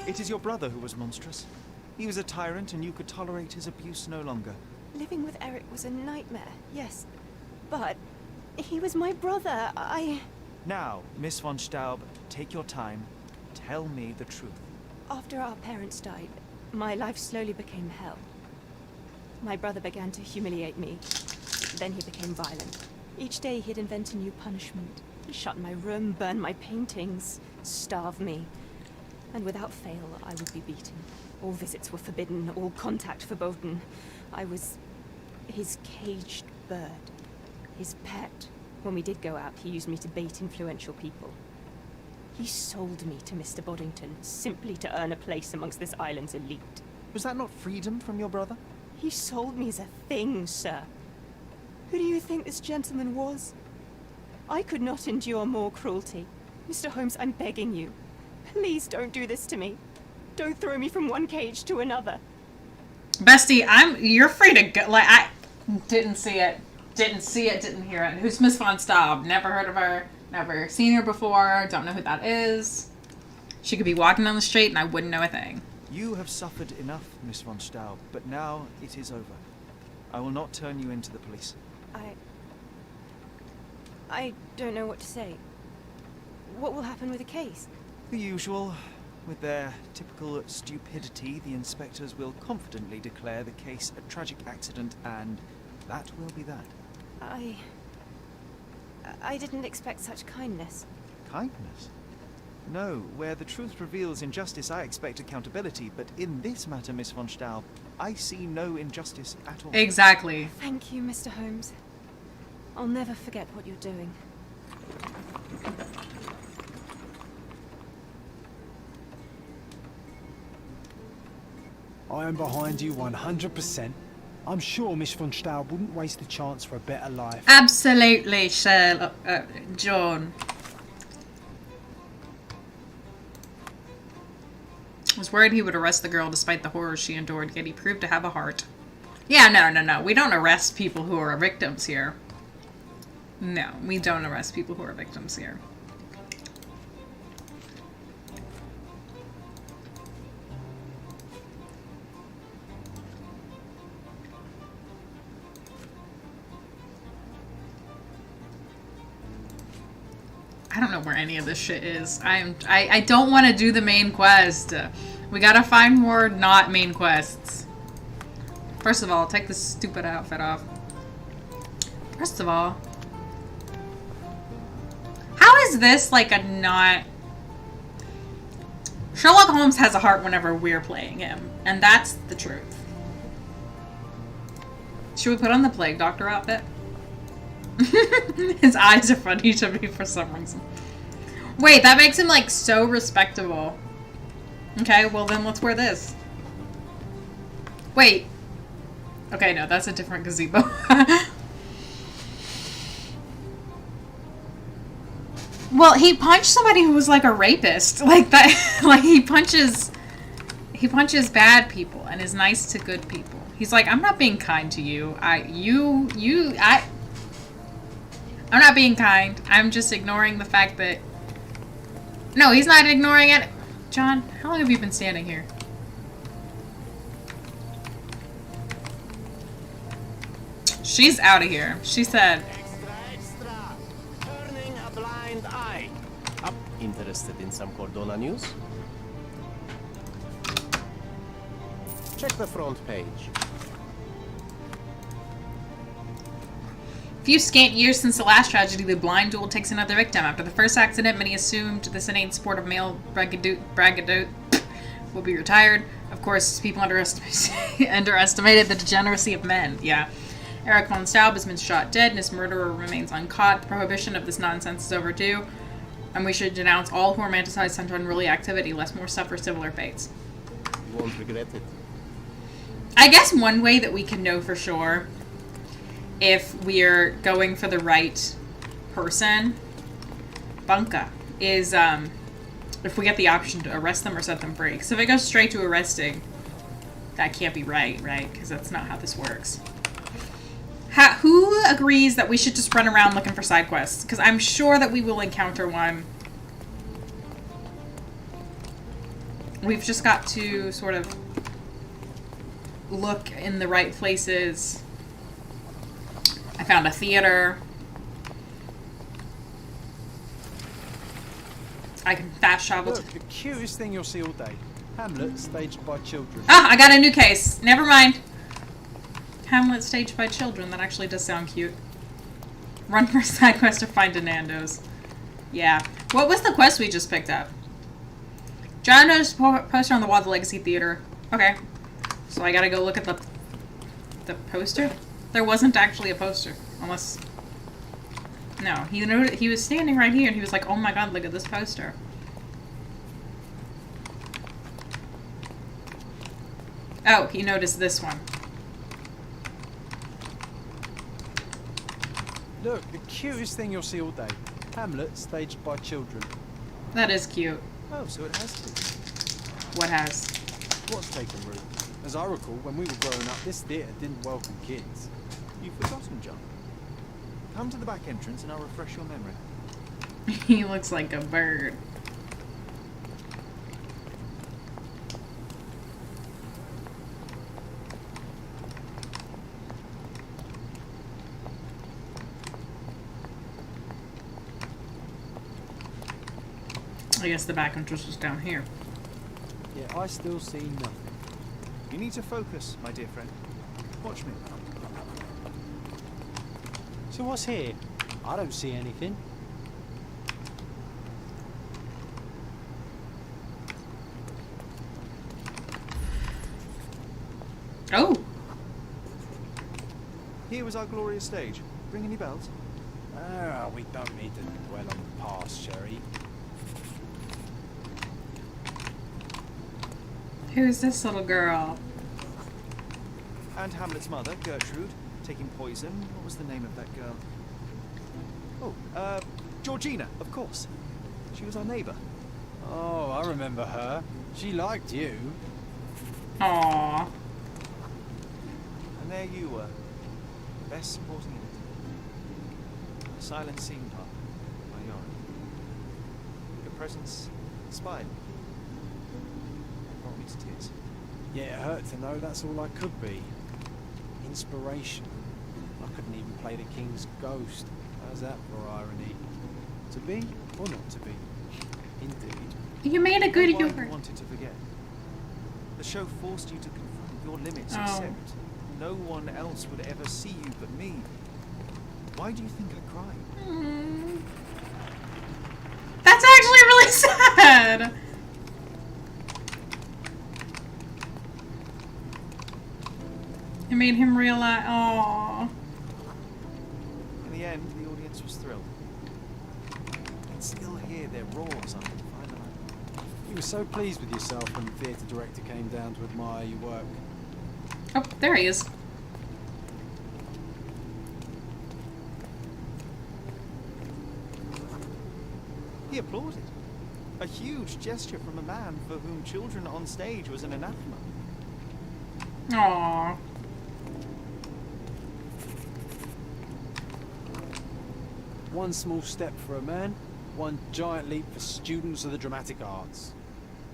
F: It is your brother who was monstrous. He was a tyrant, and you could tolerate his abuse no longer.
M: Living with Eric was a nightmare, yes. But he was my brother.
F: Now, Miss von Staub, take your time. Tell me the truth.
M: After our parents died, my life slowly became hell. My brother began to humiliate me. Then he became violent. Each day he'd invent a new punishment. Shut my room, burn my paintings, starve me. And without fail, I would be beaten. All visits were forbidden, all contact verboten. I was his caged bird, his pet. When we did go out, he used me to bait influential people. He sold me to Mr. Boddington, simply to earn a place amongst this island's elite.
F: Was that not freedom from your brother?
M: He sold me as a thing, sir. Who do you think this gentleman was? I could not endure more cruelty. Mr. Holmes, I'm begging you. Please don't do this to me. Don't throw me from one cage to another.
A: Bestie, you're free to go. Like, I didn't see it. Didn't hear it. Who's Miss von Staub? Never heard of her. Never seen her before. Don't know who that is. She could be walking down the street and I wouldn't know a thing.
F: You have suffered enough, Miss von Staub, but now it is over. I will not turn you into the police.
M: I don't know what to say. What will happen with the case?
F: The usual. With their typical stupidity, the inspectors will confidently declare the case a tragic accident, and that will be that.
M: I didn't expect such kindness.
F: Kindness? No, where the truth reveals injustice, I expect accountability, but in this matter, Miss von Staub, I see no injustice at all.
A: Exactly.
M: Thank you, Mr. Holmes. I'll never forget what you're doing.
B: I am behind you 100%. I'm sure Miss von Staub wouldn't waste a chance for a better life.
A: Absolutely, Sherlock. John. I was worried he would arrest the girl despite the horrors she endured, yet he proved to have a heart. Yeah, no. We don't arrest people who are victims here. No, we don't arrest people who are victims here. I don't know where any of this shit is. I don't want to do the main quest. We gotta find more not main quests. First of all, take this stupid outfit off. First of all, how is this like a not... Sherlock Holmes has a heart whenever we're playing him, and that's the truth. Should we put on the Plague Doctor outfit? His eyes are funny to me for some reason. Wait, that makes him like so respectable. Okay, well then let's wear this. Wait. Okay, no, that's a different gazebo. Well, he punched somebody who was like a rapist. Like that, like he punches bad people and is nice to good people. He's like, I'm not being kind to you. I'm not being kind. I'm just ignoring the fact that... No, he's not ignoring it. John, how long have you been standing here? She's out of here. She said...
E: Extra! Turning a blind eye. Up. Interested in some Cordona news? Check the front page.
A: Few scant years since the last tragedy, the blind duel takes another victim. After the first accident, many assumed this inane sport of male braggadote will be retired. Of course, people underestimated the degeneracy of men. Yeah. Eric von Staub has been shot dead, and his murderer remains uncaught. The prohibition of this nonsense is overdue, and we should denounce all who romanticize such unruly activity, lest more suffer similar fates.
E: You won't regret it.
A: I guess one way that we can know for sure if we're going for the right person, Bunka, is if we get the option to arrest them or set them free. Because if it goes straight to arresting, that can't be right? Because that's not how this works. Who agrees that we should just run around looking for side quests? Because I'm sure that we will encounter one. We've just got to sort of look in the right places. I found a theater. I can fast travel.
B: Look, the cutest thing you'll see all day. Hamlet, staged by children.
A: Ah, I got a new case. Never mind. Hamlet staged by children. That actually does sound cute. Run for a side quest to find a Nando's. Yeah. What was the quest we just picked up? John noticed a poster on the wall of the Legacy Theater. Okay. So I gotta go look at the poster? There wasn't actually a poster. Unless... No. He was standing right here and he was like, oh my god, look at this poster. Oh, he noticed this one.
B: Look, the cutest thing you'll see all day. Hamlet, staged by children.
A: That is cute.
F: Oh, so it has to.
A: What has?
B: What's taken root? As I recall, when we were growing up, this theatre didn't welcome kids.
F: You've forgotten, John. Come to the back entrance and I'll refresh your memory.
A: He looks like a bird. I guess the back entrance was down here.
R: Yeah, I still see nothing.
F: You need to focus, my dear friend. Watch me.
R: So what's here? I don't see anything.
A: Oh!
F: Here was our glorious stage. Ring any bells?
R: Ah, we don't need to dwell on the past, Sherry.
A: Who's this little girl?
F: And Hamlet's mother, Gertrude, taking poison. What was the name of that girl? Oh, Georgina, of course. She was our neighbour.
R: Oh, I remember her. She liked you.
A: Aww.
F: And there you were. Best sporting editor. The silent scene part. My yard. Your presence inspired me. Brought me to tears.
R: Yeah, it hurt to know that's all I could be. Inspiration. I couldn't even play the king's ghost. How's that for irony? To be or not to be? Indeed.
A: You made a good
F: You
A: yogurt.
F: wanted to forget. The show forced you to confront your limits,
A: Oh.
F: except no one else would ever see you but me. Why do you think I cried?
A: That's actually really sad! It made him realize. Aww.
F: In the end, the audience was thrilled. I can still hear their roars under the firelight.
R: You were so pleased with yourself when the theatre director came down to admire your work.
A: Oh, there he is.
F: He applauded. A huge gesture from a man for whom children on stage was an anathema.
A: Aww.
R: One small step for a man, one giant leap for students of the dramatic arts.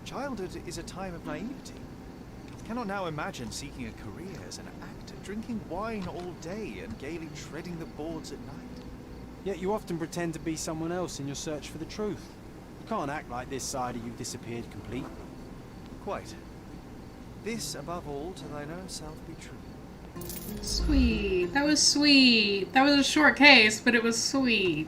F: Childhood is a time of naivety. I cannot now imagine seeking a career as an actor, drinking wine all day and gaily treading the boards at night.
R: Yet you often pretend to be someone else in your search for the truth. You can't act like this side of you disappeared completely.
F: Quite. This, above all, to thine own self be true.
A: Sweet. That was sweet. That was a short case, but it was sweet.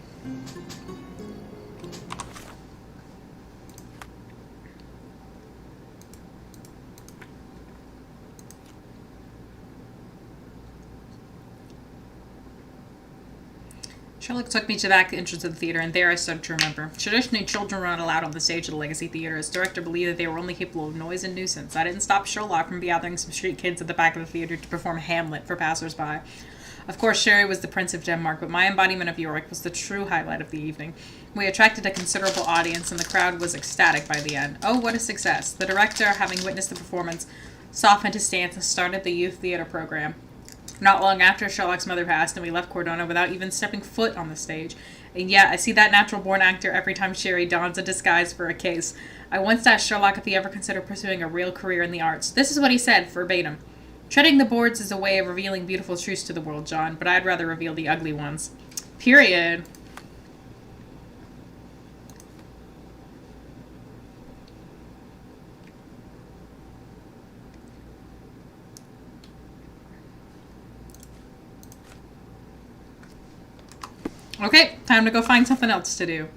A: Sherlock took me to the back entrance of the theater, and there I started to remember. Traditionally, children were not allowed on the stage of the Legacy Theater, as the director believed that they were only capable of noise and nuisance. I didn't stop Sherlock from gathering some street kids at the back of the theater to perform Hamlet for passers-by. Of course, Sherry was the Prince of Denmark, but my embodiment of Yorick was the true highlight of the evening. We attracted a considerable audience, and the crowd was ecstatic by the end. Oh, what a success. The director, having witnessed the performance, softened his stance and started the youth theater program. Not long after, Sherlock's mother passed, and we left Cordona without even stepping foot on the stage. And yet, I see that natural-born actor every time Sherry dons a disguise for a case. I once asked Sherlock if he ever considered pursuing a real career in the arts. This is what he said, verbatim. Treading the boards is a way of revealing beautiful truths to the world, John, but I'd rather reveal the ugly ones. Period. Okay, time to go find something else to do.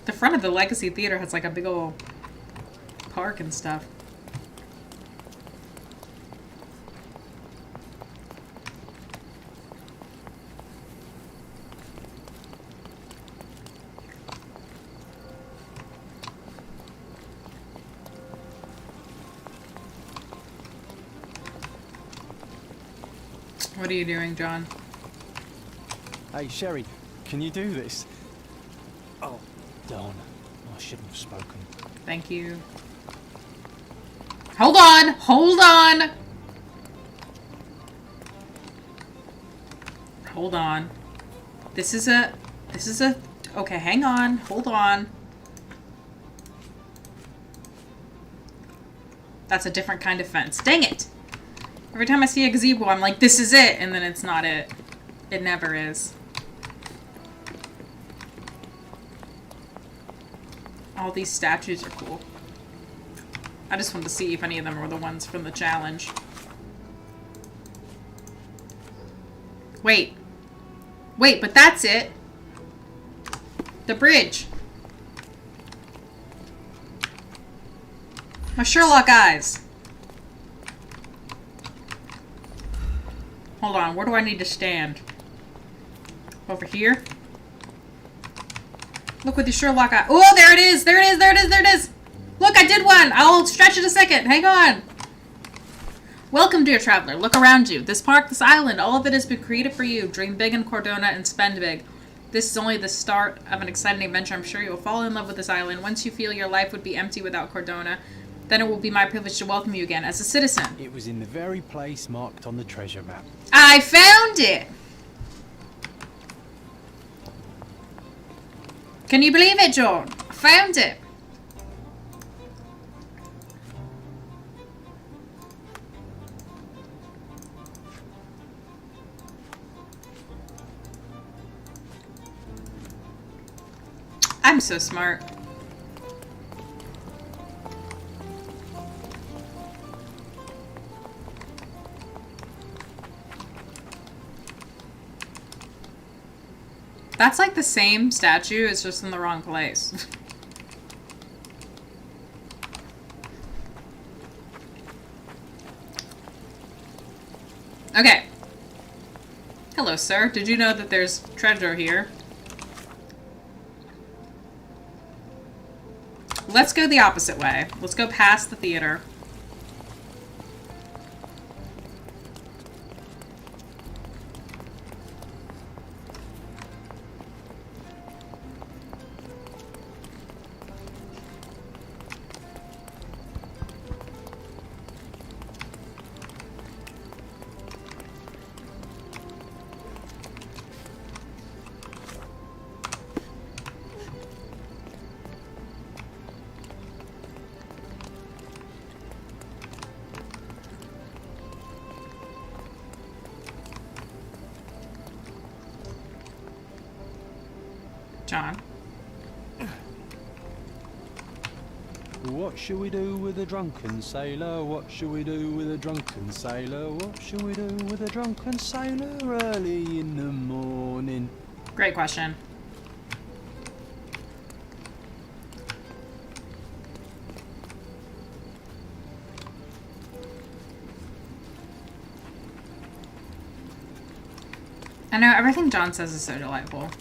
A: The front of the Legacy Theater has like a big old park and stuff. What are you doing, John?
R: Hey, Sherry, can you do this? Oh, darn. I shouldn't have spoken.
A: Thank you. Hold on! Hold on! Hold on. This is a... Okay, hang on. Hold on. That's a different kind of fence. Dang it! Every time I see a gazebo, I'm like, this is it! And then it's not it. It never is. All these statues are cool. I just wanted to see if any of them were the ones from the challenge. Wait. Wait, but that's it. The bridge. My Sherlock eyes. Hold on, where do I need to stand? Over here? Look with your Sherlock eye. Oh, there it is! There it is! There it is! There it is! Look, I did one! I'll stretch it a second. Hang on. Welcome, dear traveler. Look around you. This park, this island, all of it has been created for you. Dream big in Cordona and spend big. This is only the start of an exciting adventure. I'm sure you will fall in love with this island. Once you feel your life would be empty without Cordona, then it will be my privilege to welcome you again as a citizen.
R: It was in the very place marked on the treasure map.
A: I found it! Can you believe it, John? I found it. I'm so smart. That's like the same statue, it's just in the wrong place. Okay. Hello, sir. Did you know that there's treasure here? Let's go the opposite way. Let's go past the theater. John.
R: What shall we do with a drunken sailor? What shall we do with a drunken sailor? What shall we do with a drunken sailor early in the morning?
A: Great question. I know everything John says is so delightful.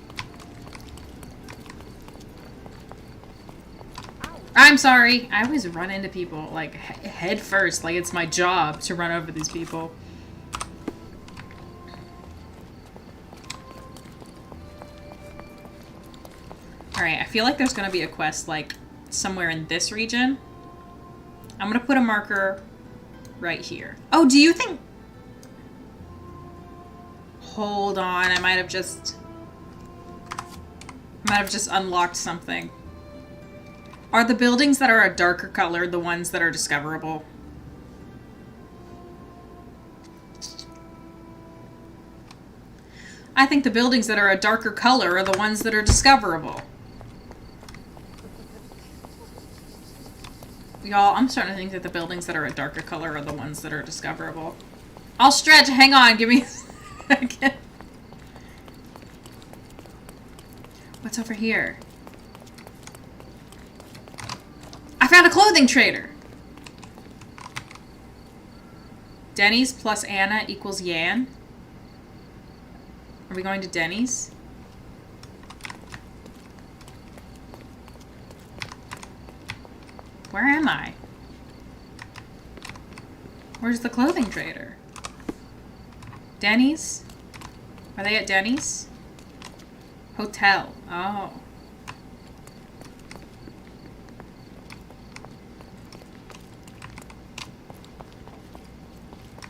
A: I'm sorry. I always run into people, like, head first. Like, it's my job to run over these people. Alright, I feel like there's gonna be a quest, like, somewhere in this region. I'm gonna put a marker right here. Oh, do you think... Hold on, I might have just unlocked something. Are the buildings that are a darker color the ones that are discoverable? I think the buildings that are a darker color are the ones that are discoverable. Y'all, I'm starting to think that the buildings that are a darker color are the ones that are discoverable. I'll stretch. Hang on. Give me a second. What's over here? I found a clothing trader. Denny's plus Anna equals Yan. Are we going to Denny's? Where am I? Where's the clothing trader? Denny's? Are they at Denny's? Hotel. Oh.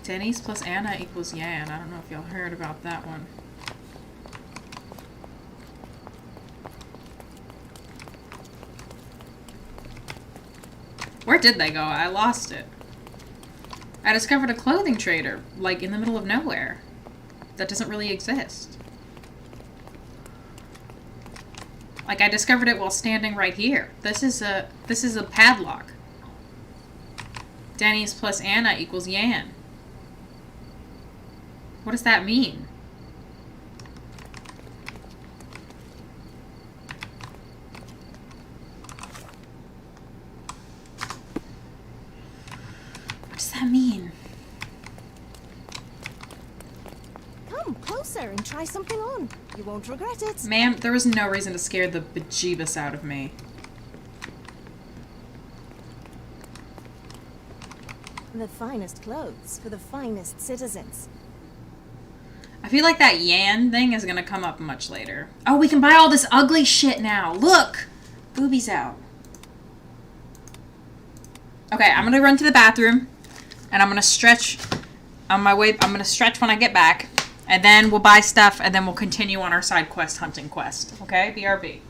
A: Denny's plus Anna equals Yan. I don't know if y'all heard about that one. Where did they go? I lost it. I discovered a clothing trader, like in the middle of nowhere. That doesn't really exist. Like, I discovered it while standing right here. This is a padlock. Denny's plus Anna equals Yan. What does that mean? What does that mean?
S: Come closer and try something on. You won't regret it.
A: Ma'am, there was no reason to scare the bejeebus out of me.
S: The finest clothes for the finest citizens.
A: I feel like that Yan thing is gonna come up much later. Oh, we can buy all this ugly shit now. Look! Boobies out. Okay, I'm gonna run to the bathroom. And I'm gonna stretch on my way. I'm gonna stretch when I get back. And then we'll buy stuff. And then we'll continue on our side quest hunting quest. Okay? BRB.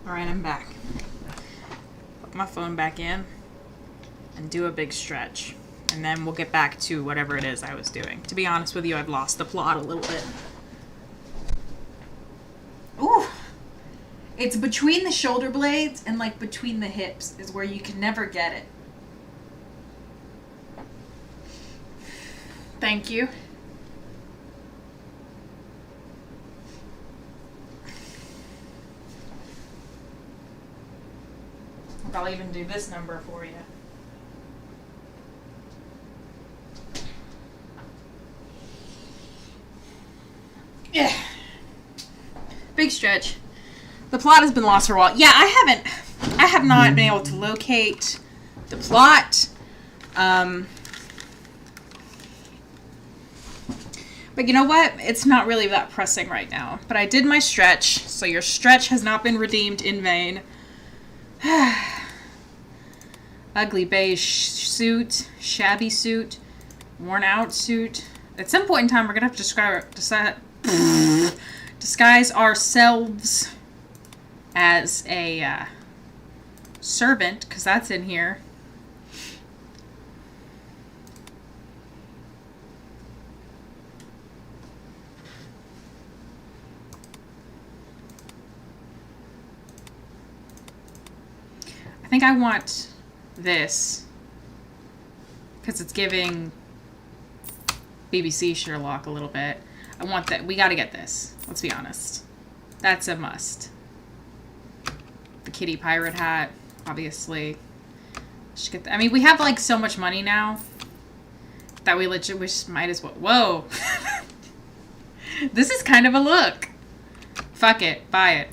A: Alright, I'm back. Put my phone back in and do a big stretch. And then we'll get back to whatever it is I was doing. To be honest with you, I've lost the plot a little bit. Ooh! It's between the shoulder blades and like between the hips is where you can never get it. Thank you. I'll even do this number for you. Yeah. Big stretch. The plot has been lost for a while. Yeah, I have not been able to locate the plot. But you know what? It's not really that pressing right now. But I did my stretch, so your stretch has not been redeemed in vain. Ugly beige suit, shabby suit, worn out suit. At some point in time, we're gonna have to disguise ourselves as a servant, because that's in here. I think I want this because it's giving BBC Sherlock a little bit. I want that. We got to get this. Let's be honest. That's a must. The kitty pirate hat, obviously. Should get I mean, we have like so much money now that we might as well. Whoa. This is kind of a look. Fuck it. Buy it.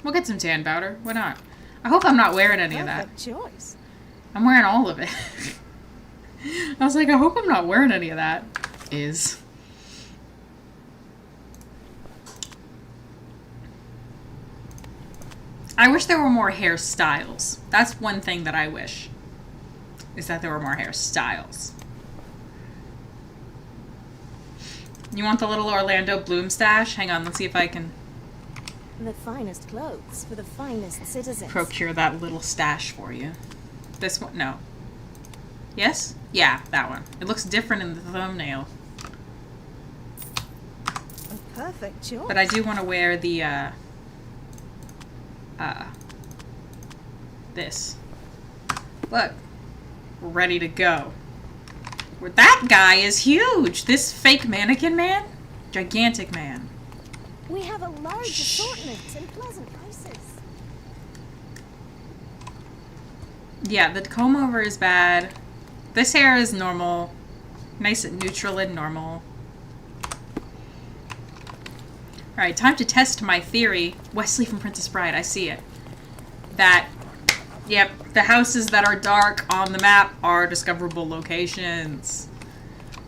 A: We'll get some tan powder. Why not? I hope I'm not wearing any of that.
S: Choice.
A: I'm wearing all of it. I was like, I hope I'm not wearing any of that. I wish there were more hairstyles. That's one thing that I wish. Is that there were more hairstyles. You want the little Orlando Bloom stash? Hang on, let's see if I can...
S: The finest clothes for the finest citizens.
A: Procure that little stash for you. This one? No. Yes? Yeah, that one. It looks different in the thumbnail.
S: A perfect choice.
A: But I do want to wear the, this. Look. We're ready to go. That guy is huge! This fake mannequin man? Gigantic man.
S: We have a large assortment and pleasant prices.
A: Yeah, the comb over is bad. This hair is normal. Nice and neutral and normal. Alright, time to test my theory. Wesley from Princess Bride, I see it. That, yep, the houses that are dark on the map are discoverable locations.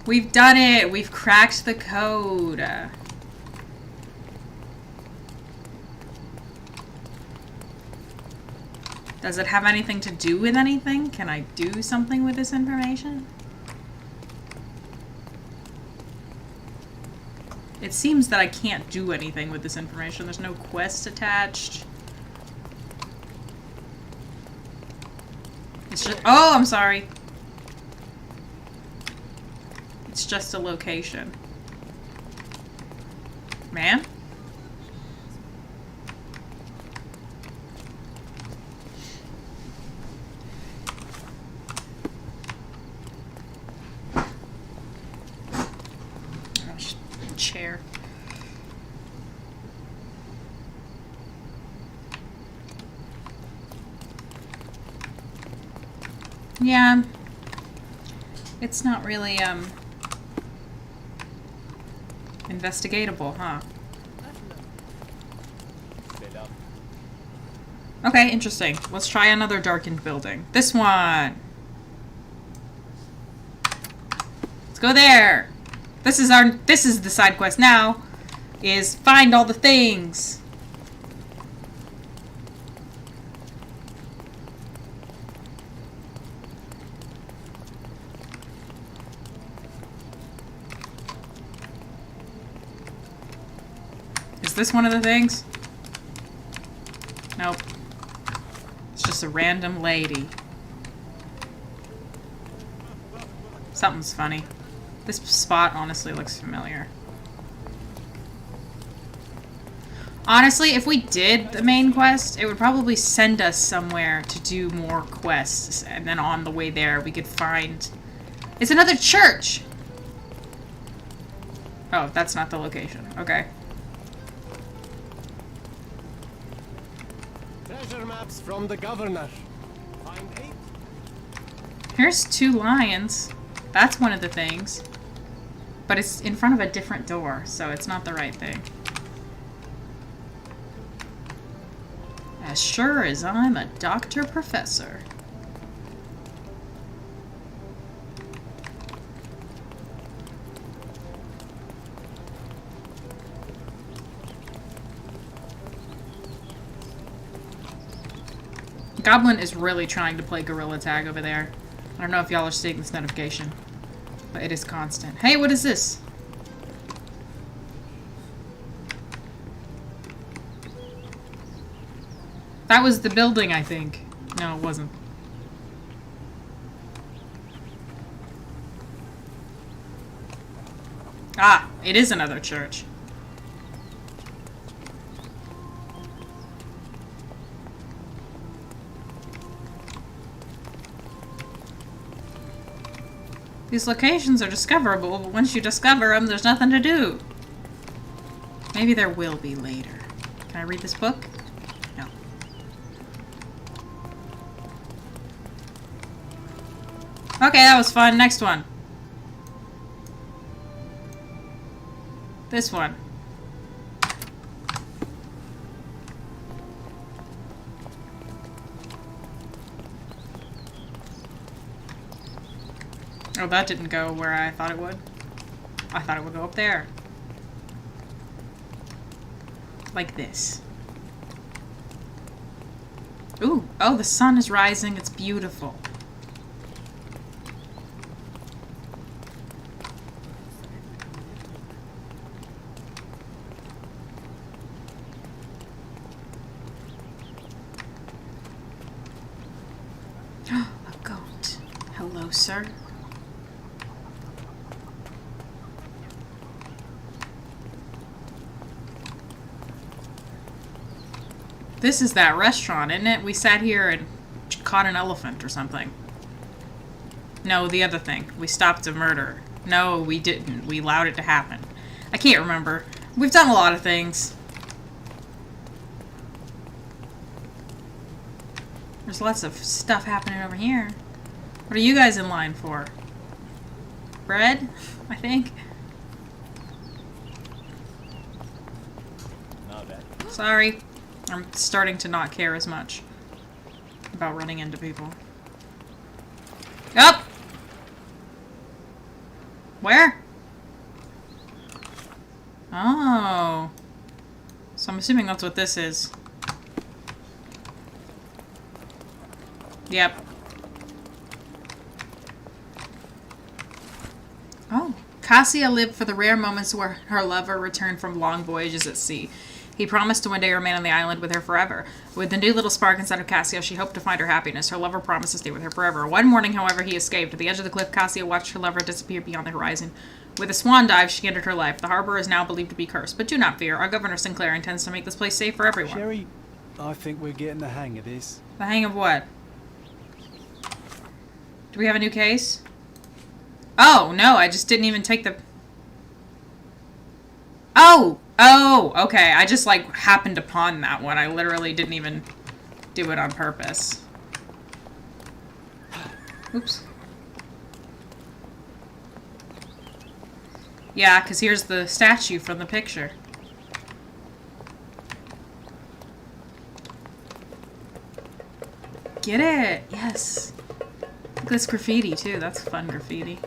A: We've done it! We've cracked the code. Does it have anything to do with anything? Can I do something with this information? It seems that I can't do anything with this information. There's no quest attached. It's just... Oh, I'm sorry. It's just a location. Man? Chair. Yeah. It's not really, investigatable, huh? Okay, interesting. Let's try another darkened building. This one! Let's go there! This is the side quest now, is find all the things. Is this one of the things? Nope. It's just a random lady. Something's funny. This spot honestly looks familiar. Honestly, if we did the main quest, it would probably send us somewhere to do more quests. And then on the way there, we could find... It's another church! Oh, that's not the location. Okay.
E: Treasure maps from the governor. Find 8.
A: Here's 2 lions. That's one of the things. But it's in front of a different door, so it's not the right thing. As sure as I'm a doctor professor. Goblin is really trying to play gorilla tag over there. I don't know if y'all are seeing this notification, but it is constant. Hey, what is this? That was the building, I think. No, it wasn't. Ah, it is another church. These locations are discoverable, but once you discover them, there's nothing to do. Maybe there will be later. Can I read this book? No. Okay, that was fun. Next one. This one. Oh, that didn't go where I thought it would. I thought it would go up there. Like this. Ooh, oh, the sun is rising. It's beautiful. A goat. Hello, sir. This is that restaurant, isn't it? We sat here and caught an elephant or something. No, the other thing. We stopped a murder. No, we didn't. We allowed it to happen. I can't remember. We've done a lot of things. There's lots of stuff happening over here. What are you guys in line for? Bread, I think?
E: Not bad.
A: Sorry. I'm starting to not care as much about running into people. Up! Where? Oh. So I'm assuming that's what this is. Yep. Oh. Cassia lived for the rare moments where her lover returned from long voyages at sea. He promised to one day remain on the island with her forever. With the new little spark inside of Cassia, she hoped to find her happiness. Her lover promised to stay with her forever. One morning, however, he escaped. At the edge of the cliff, Cassia watched her lover disappear beyond the horizon. With a swan dive, she ended her life. The harbor is now believed to be cursed. But do not fear. Our Governor Sinclair intends to make this place safe for everyone.
R: Sherry, I think we're getting the hang of this.
A: The hang of what? Do we have a new case? Oh, no, I just didn't even take the... Oh! Oh, okay. I just, like, happened upon that one. I literally didn't even do it on purpose. Oops. Yeah, because here's the statue from the picture. Get it! Yes! Look at this graffiti, too. That's fun graffiti.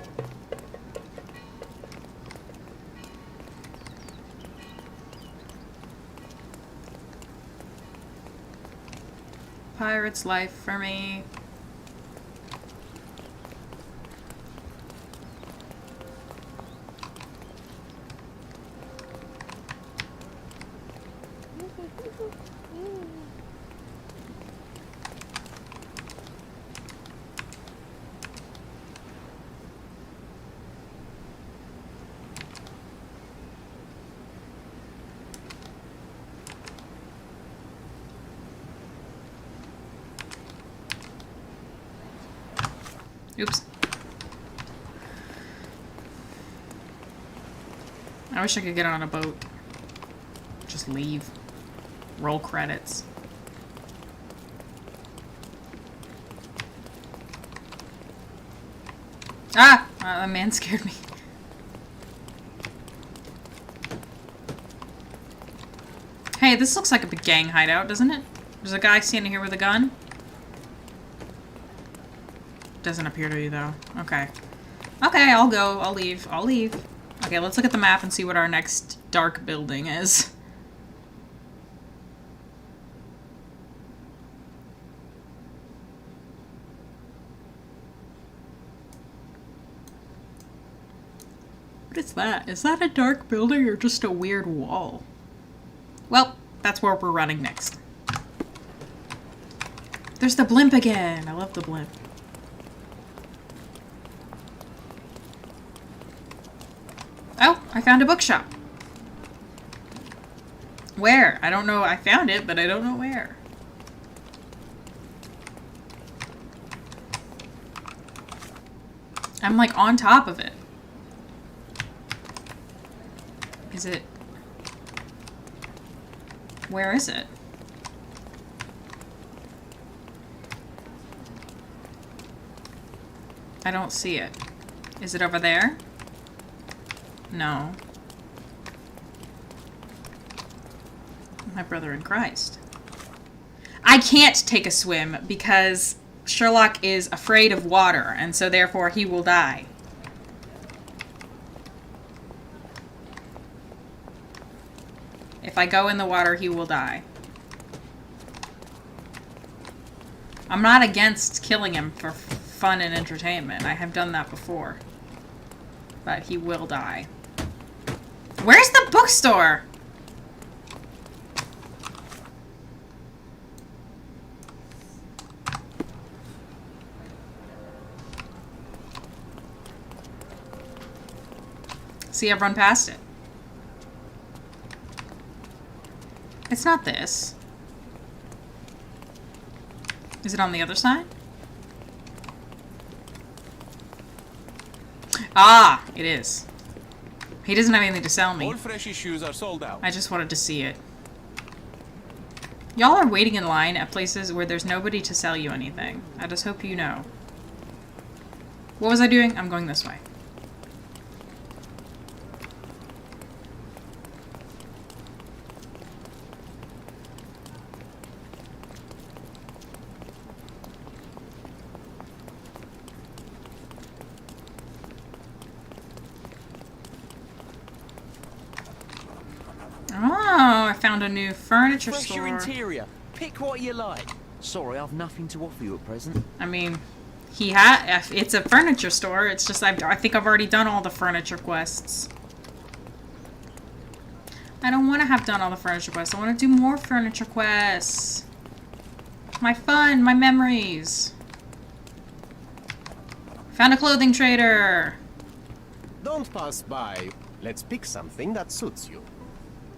A: Pirate's life for me. Oops. I wish I could get on a boat. Just leave. Roll credits. Ah! That man scared me. Hey, this looks like a big gang hideout, doesn't it? There's a guy standing here with a gun. Doesn't appear to be, though. Okay. Okay, I'll go. I'll leave. I'll leave. Okay, let's look at the map and see what our next dark building is. What is that? Is that a dark building or just a weird wall? Well, that's where we're running next. There's the blimp again. I love the blimp. Oh, I found a bookshop. Where? I don't know. I found it, but I don't know where. I'm like on top of it. Is it? Where is it? I don't see it. Is it over there? No. My brother in Christ. I can't take a swim because Sherlock is afraid of water, and so therefore he will die. If I go in the water, he will die. I'm not against killing him for fun and entertainment. I have done that before. But he will die. Where's the bookstore? See, I've run past it. It's not this. Is it on the other side? Ah, it is. He doesn't have anything to sell me.
H: All Freshie shoes are sold out.
A: I just wanted to see it. Y'all are waiting in line at places where there's nobody to sell you anything. I just hope you know. What was I doing? I'm going this way. Oh, I found a new furniture
J: Fresh
A: store.
J: your interior. Pick what you like. Sorry, I've nothing to offer you at present.
A: I mean, it's a furniture store. It's just I think I've already done all the furniture quests. I don't want to have done all the furniture quests. I want to do more furniture quests. My fun, my memories. Found a clothing trader.
E: Don't pass by. Let's pick something that suits you.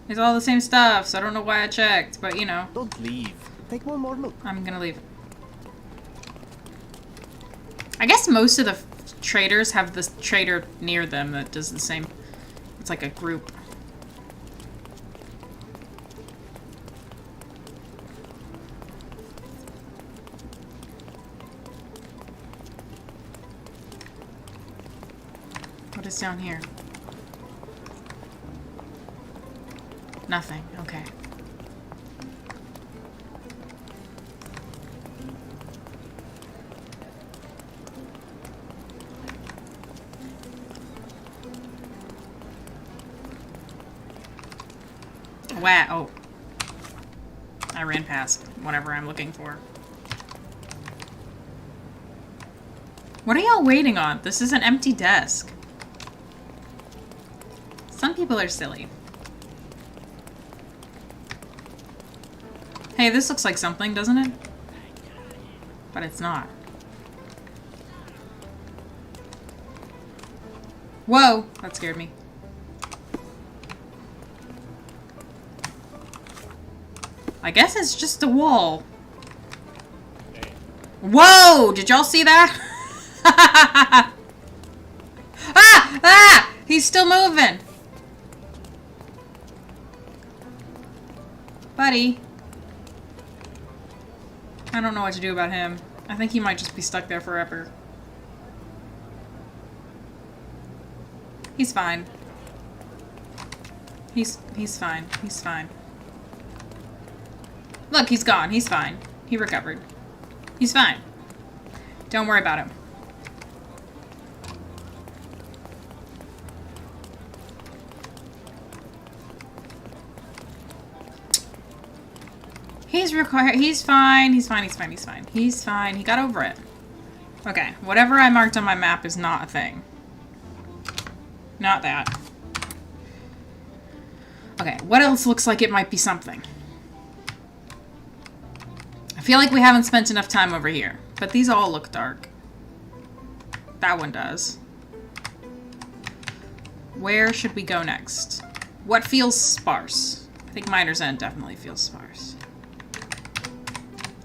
A: It's all the same stuff, so I don't know why I checked, but you know.
E: Don't leave. Take one more look.
A: I'm gonna leave. I guess most of the traders have this trader near them that does the same. It's like a group. What is down here? Nothing. Okay. Wow. Oh. I ran past whatever I'm looking for. What are y'all waiting on? This is an empty desk. Some people are silly. Hey, this looks like something, doesn't it? But it's not. Whoa! That scared me. I guess it's just a wall. Whoa! Did y'all see that? Ah! Ah! He's still moving. Buddy. I don't know what to do about him. I think he might just be stuck there forever. He's fine. He's fine. He's fine. Look, he's gone. He's fine. He recovered. He's fine. Don't worry about him. He's fine. He's fine. He's fine. He's fine. He's fine. He got over it. Okay. Whatever I marked on my map is not a thing. Not that. Okay. What else looks like it might be something? I feel like we haven't spent enough time over here. But these all look dark. That one does. Where should we go next? What feels sparse? I think Miner's End definitely feels sparse.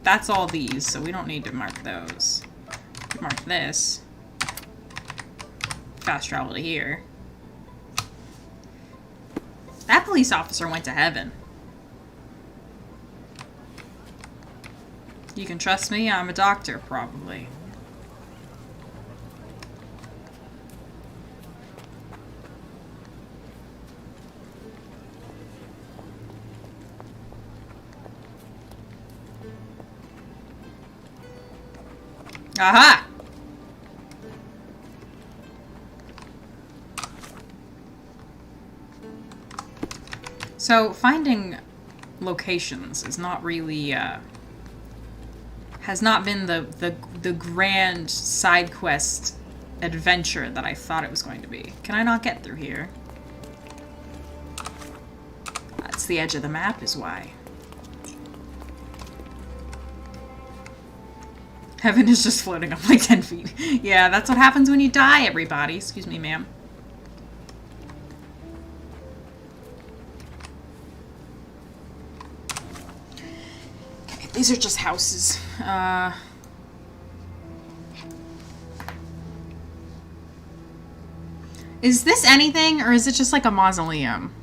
A: That's all these, so we don't need to mark those. Mark this. Fast travel to here. That police officer went to heaven. You can trust me, I'm a doctor, probably. Aha! So, finding locations is not really, has not been the grand side quest adventure that I thought it was going to be. Can I not get through here? That's the edge of the map is why. Heaven is just floating up like 10 feet. Yeah, that's what happens when you die, everybody. Excuse me, ma'am. Okay, these are just houses. Is this anything, or is it just like a mausoleum?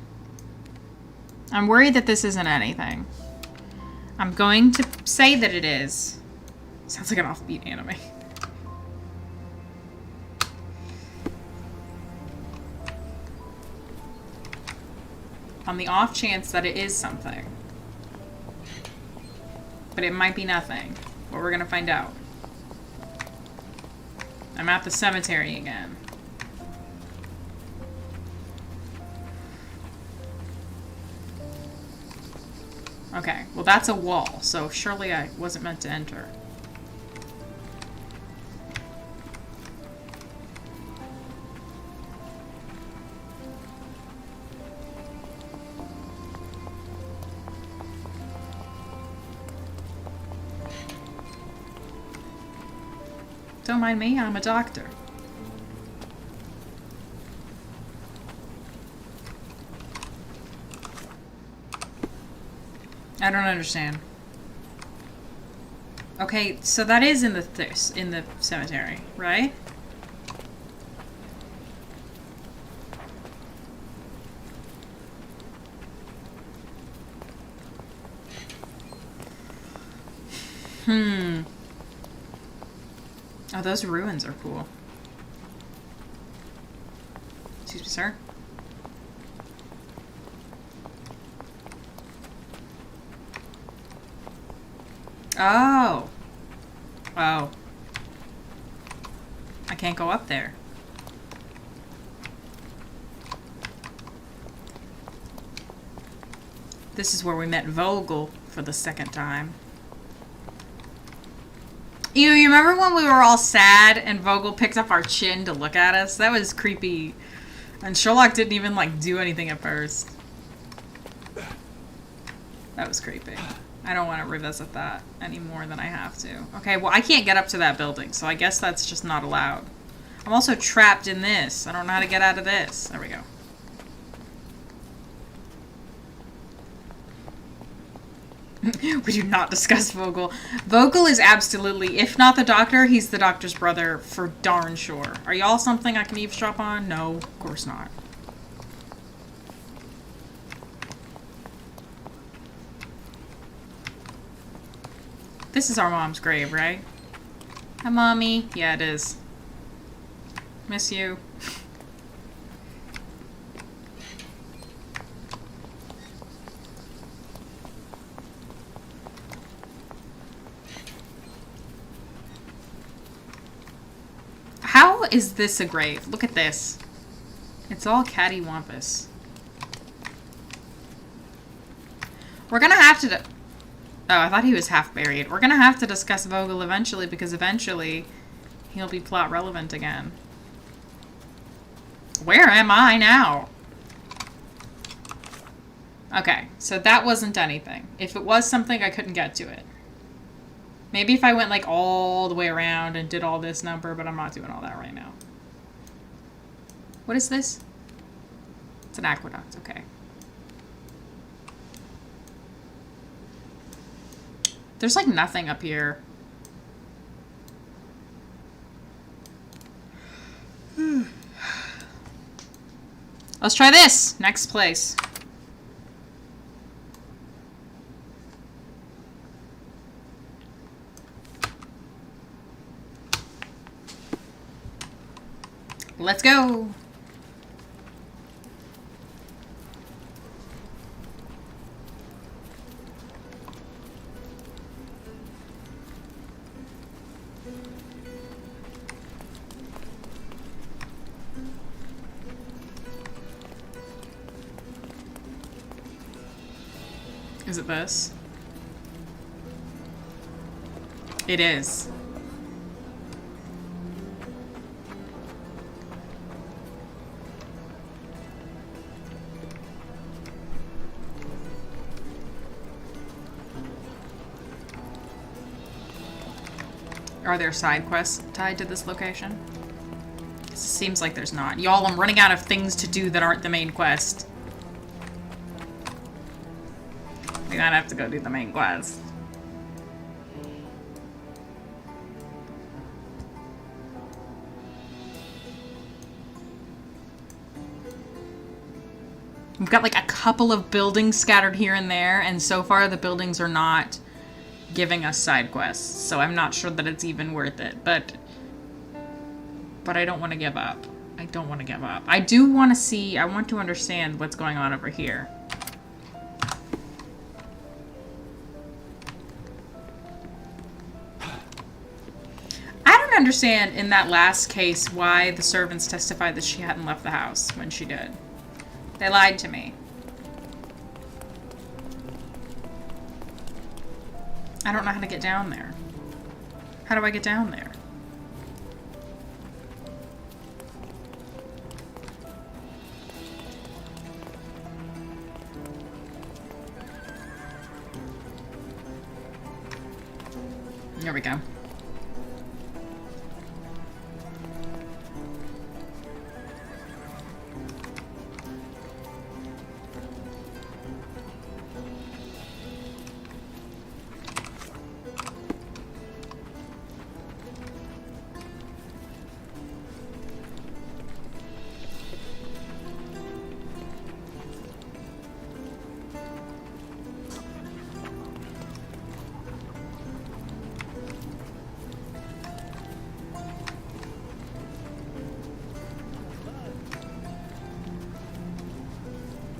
A: I'm worried that this isn't anything. I'm going to say that it is. Sounds like an offbeat anime. On the off chance that it is something. But it might be nothing. But we're gonna find out. I'm at the cemetery again. Okay, well that's a wall, so surely I wasn't meant to enter. Don't mind me, I'm a doctor. I don't understand. Okay, so that is in the cemetery, right? Oh, those ruins are cool. Excuse me, sir. Oh. Oh. I can't go up there. This is where we met Vogel for the second time. You remember when we were all sad and Vogel picked up our chin to look at us? That was creepy. And Sherlock didn't even, like, do anything at first. That was creepy. I don't want to revisit that any more than I have to. Okay, well, I can't get up to that building, so I guess that's just not allowed. I'm also trapped in this. I don't know how to get out of this. There we go. We do not discuss Vogel. Vogel is absolutely, if not the doctor, he's the doctor's brother for darn sure. Are y'all something I can eavesdrop on? No, of course not. This is our mom's grave, right? Hi, Mommy. Yeah, it is. Miss you. How is this a grave? Look at this. It's all cattywampus. We're gonna have to... Oh, I thought he was half buried. We're gonna have to discuss Vogel eventually, because eventually he'll be plot relevant again. Where am I now? Okay, so that wasn't anything. If it was something, I couldn't get to it. Maybe if I went like all the way around and did all this number, but I'm not doing all that right now. What is this? It's an aqueduct, okay. There's like nothing up here. Let's try this. Next place. Let's go. Is it this? It is. Are there side quests tied to this location? It seems like there's not. Y'all, I'm running out of things to do that aren't the main quest. We're gonna have to go do the main quest. We've got like a couple of buildings scattered here and there, and so far the buildings are not giving us side quests, so I'm not sure that it's even worth it, but I don't want to give up. I don't want to give up. I do want to see, I want to understand what's going on over here. I don't understand in that last case why the servants testified that she hadn't left the house when she did. They lied to me. I don't know how to get down there. How do I get down there? There we go.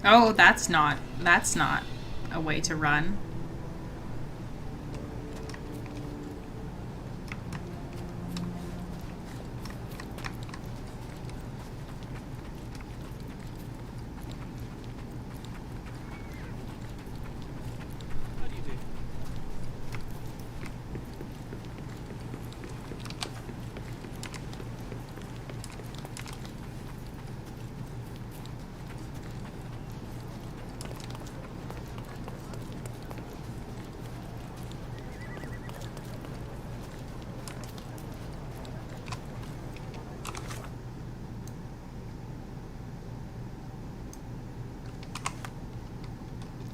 A: Oh, that's not a way to run.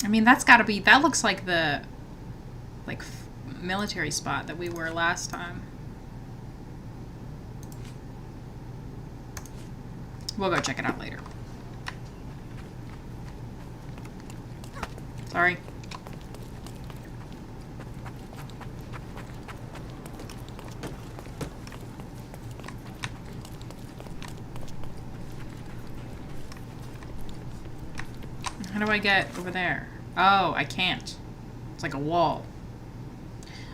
A: I mean, that's gotta be, that looks like the military spot that we were last time. We'll go check it out later. Sorry. How do I get over there? Oh, I can't. It's like a wall.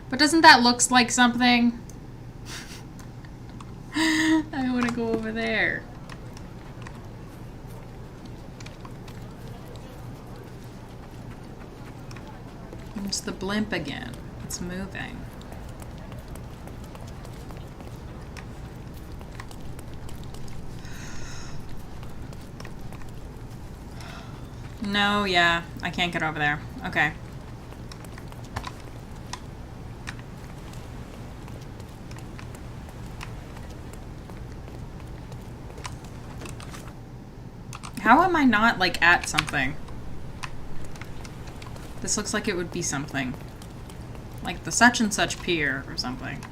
A: But doesn't that look like something? I want to go over there. It's the blimp again. It's moving. No, yeah. I can't get over there. Okay. How am I not, like, at something? This looks like it would be something. Like the such and such pier or something.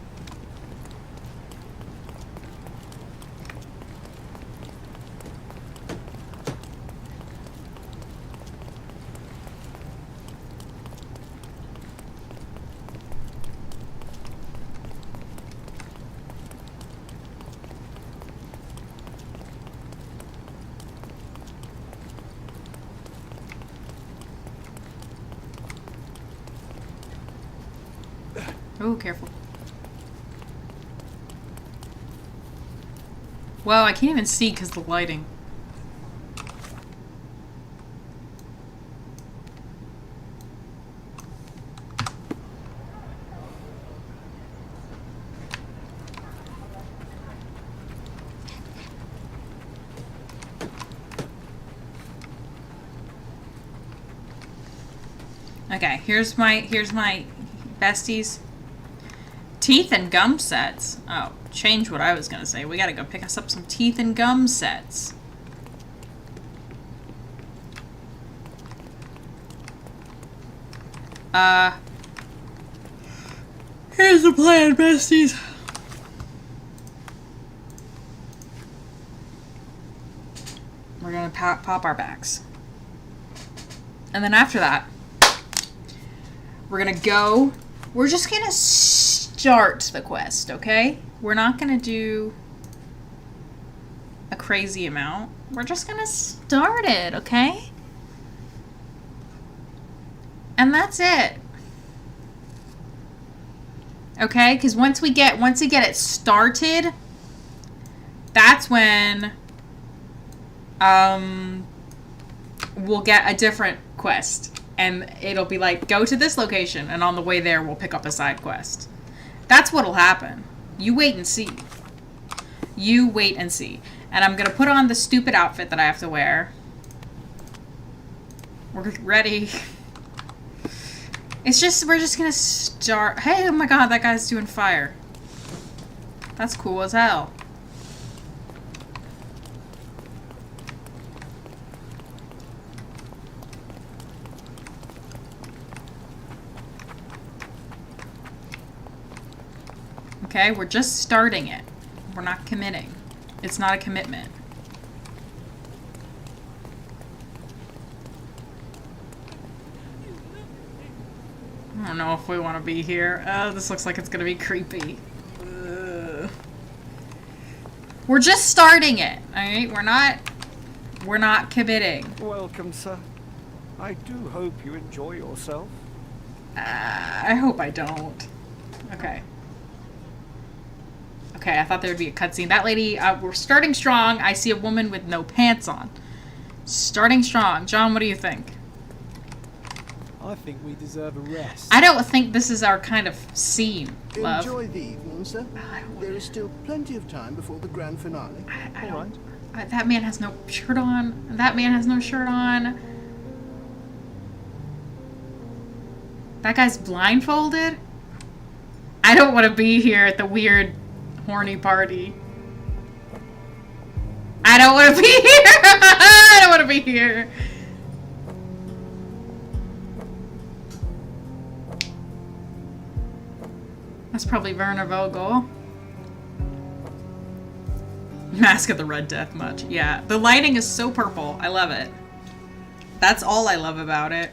A: Oh, careful. Wow, I can't even see because of the lighting. Okay, here's my besties. Teeth and gum sets. Oh, change what I was gonna say. We gotta go pick us up some teeth and gum sets. Here's the plan, besties. We're gonna pop our backs. And then after that, we're gonna go. We're just gonna start the quest, okay? We're not gonna do a crazy amount. We're just gonna start it, okay? And that's it. Okay? Because once we get it started, that's when we'll get a different quest. And it'll be like, go to this location, and on the way there, we'll pick up a side quest. That's what'll happen. You wait and see. You wait and see. And I'm gonna put on the stupid outfit that I have to wear. We're ready. We're just gonna start. Hey, oh my god, that guy's doing fire. That's cool as hell. Okay, we're just starting it. We're not committing. It's not a commitment. I don't know if we want to be here. Oh, this looks like it's gonna be creepy. Ugh. We're just starting it, alright? We're not committing.
L: Welcome, sir. I do hope you enjoy yourself.
A: I hope I don't. Okay. Okay, I thought there would be a cutscene. That lady, we're starting strong. I see a woman with no pants on. Starting strong. John, what do you think?
R: I think we deserve a rest.
A: I don't think this is our kind of scene, love.
T: Enjoy the evening, sir. There is still plenty of time before the grand finale.
A: I don't. That man has no shirt on. That man has no shirt on. That guy's blindfolded? I don't want to be here at the weird, horny party. I don't want to be here! I don't want to be here! That's probably Werner Vogel. Mask of the Red Death much. Yeah, the lighting is so purple. I love it. That's all I love about it.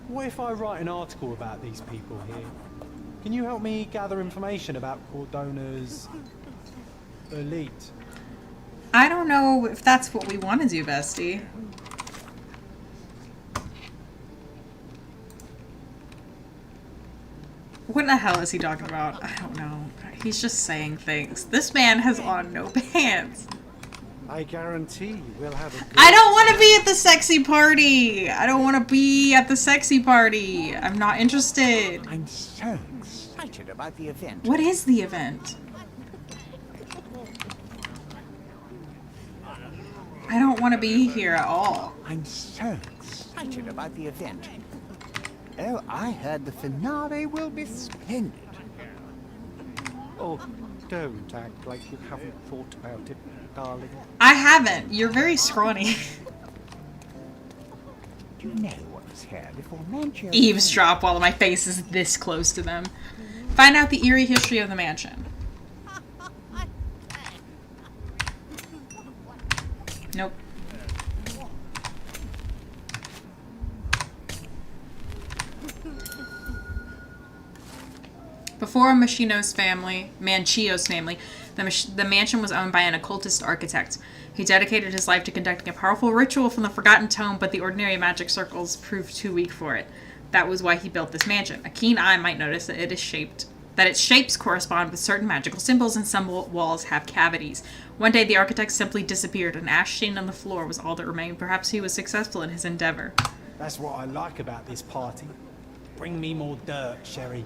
R: What if I write an article about these people here? Can you help me gather information about Cordona's elite?
A: I don't know if that's what we want to do, bestie. What the hell is he talking about? I don't know. He's just saying things. This man has on no pants.
B: I guarantee we'll have a good
A: I don't want to be at the sexy party. I don't want to be at the sexy party. I'm not interested.
U: I'm so excited about the event.
A: What is the event? I don't want to be here at all.
U: I'm so excited about the event. Oh, I heard the finale will be splendid.
B: Oh, don't act like you haven't thought about it, darling.
A: I haven't. You're very scrawny.
U: Do you know what was here before Manchester?
A: Eavesdrop while my face is this close to them. Find out the eerie history of the mansion. Nope. Before Mancino's family, the mansion was owned by an occultist architect. He dedicated his life to conducting a powerful ritual from the Forgotten Tome, but the ordinary magic circles proved too weak for it. That was why he built this mansion. A keen eye might notice that its shapes correspond with certain magical symbols, and some walls have cavities. One day, the architect simply disappeared. An ash stain on the floor was all that remained. Perhaps he was successful in his endeavor.
R: That's what I like about this party. Bring me more dirt, Sherry.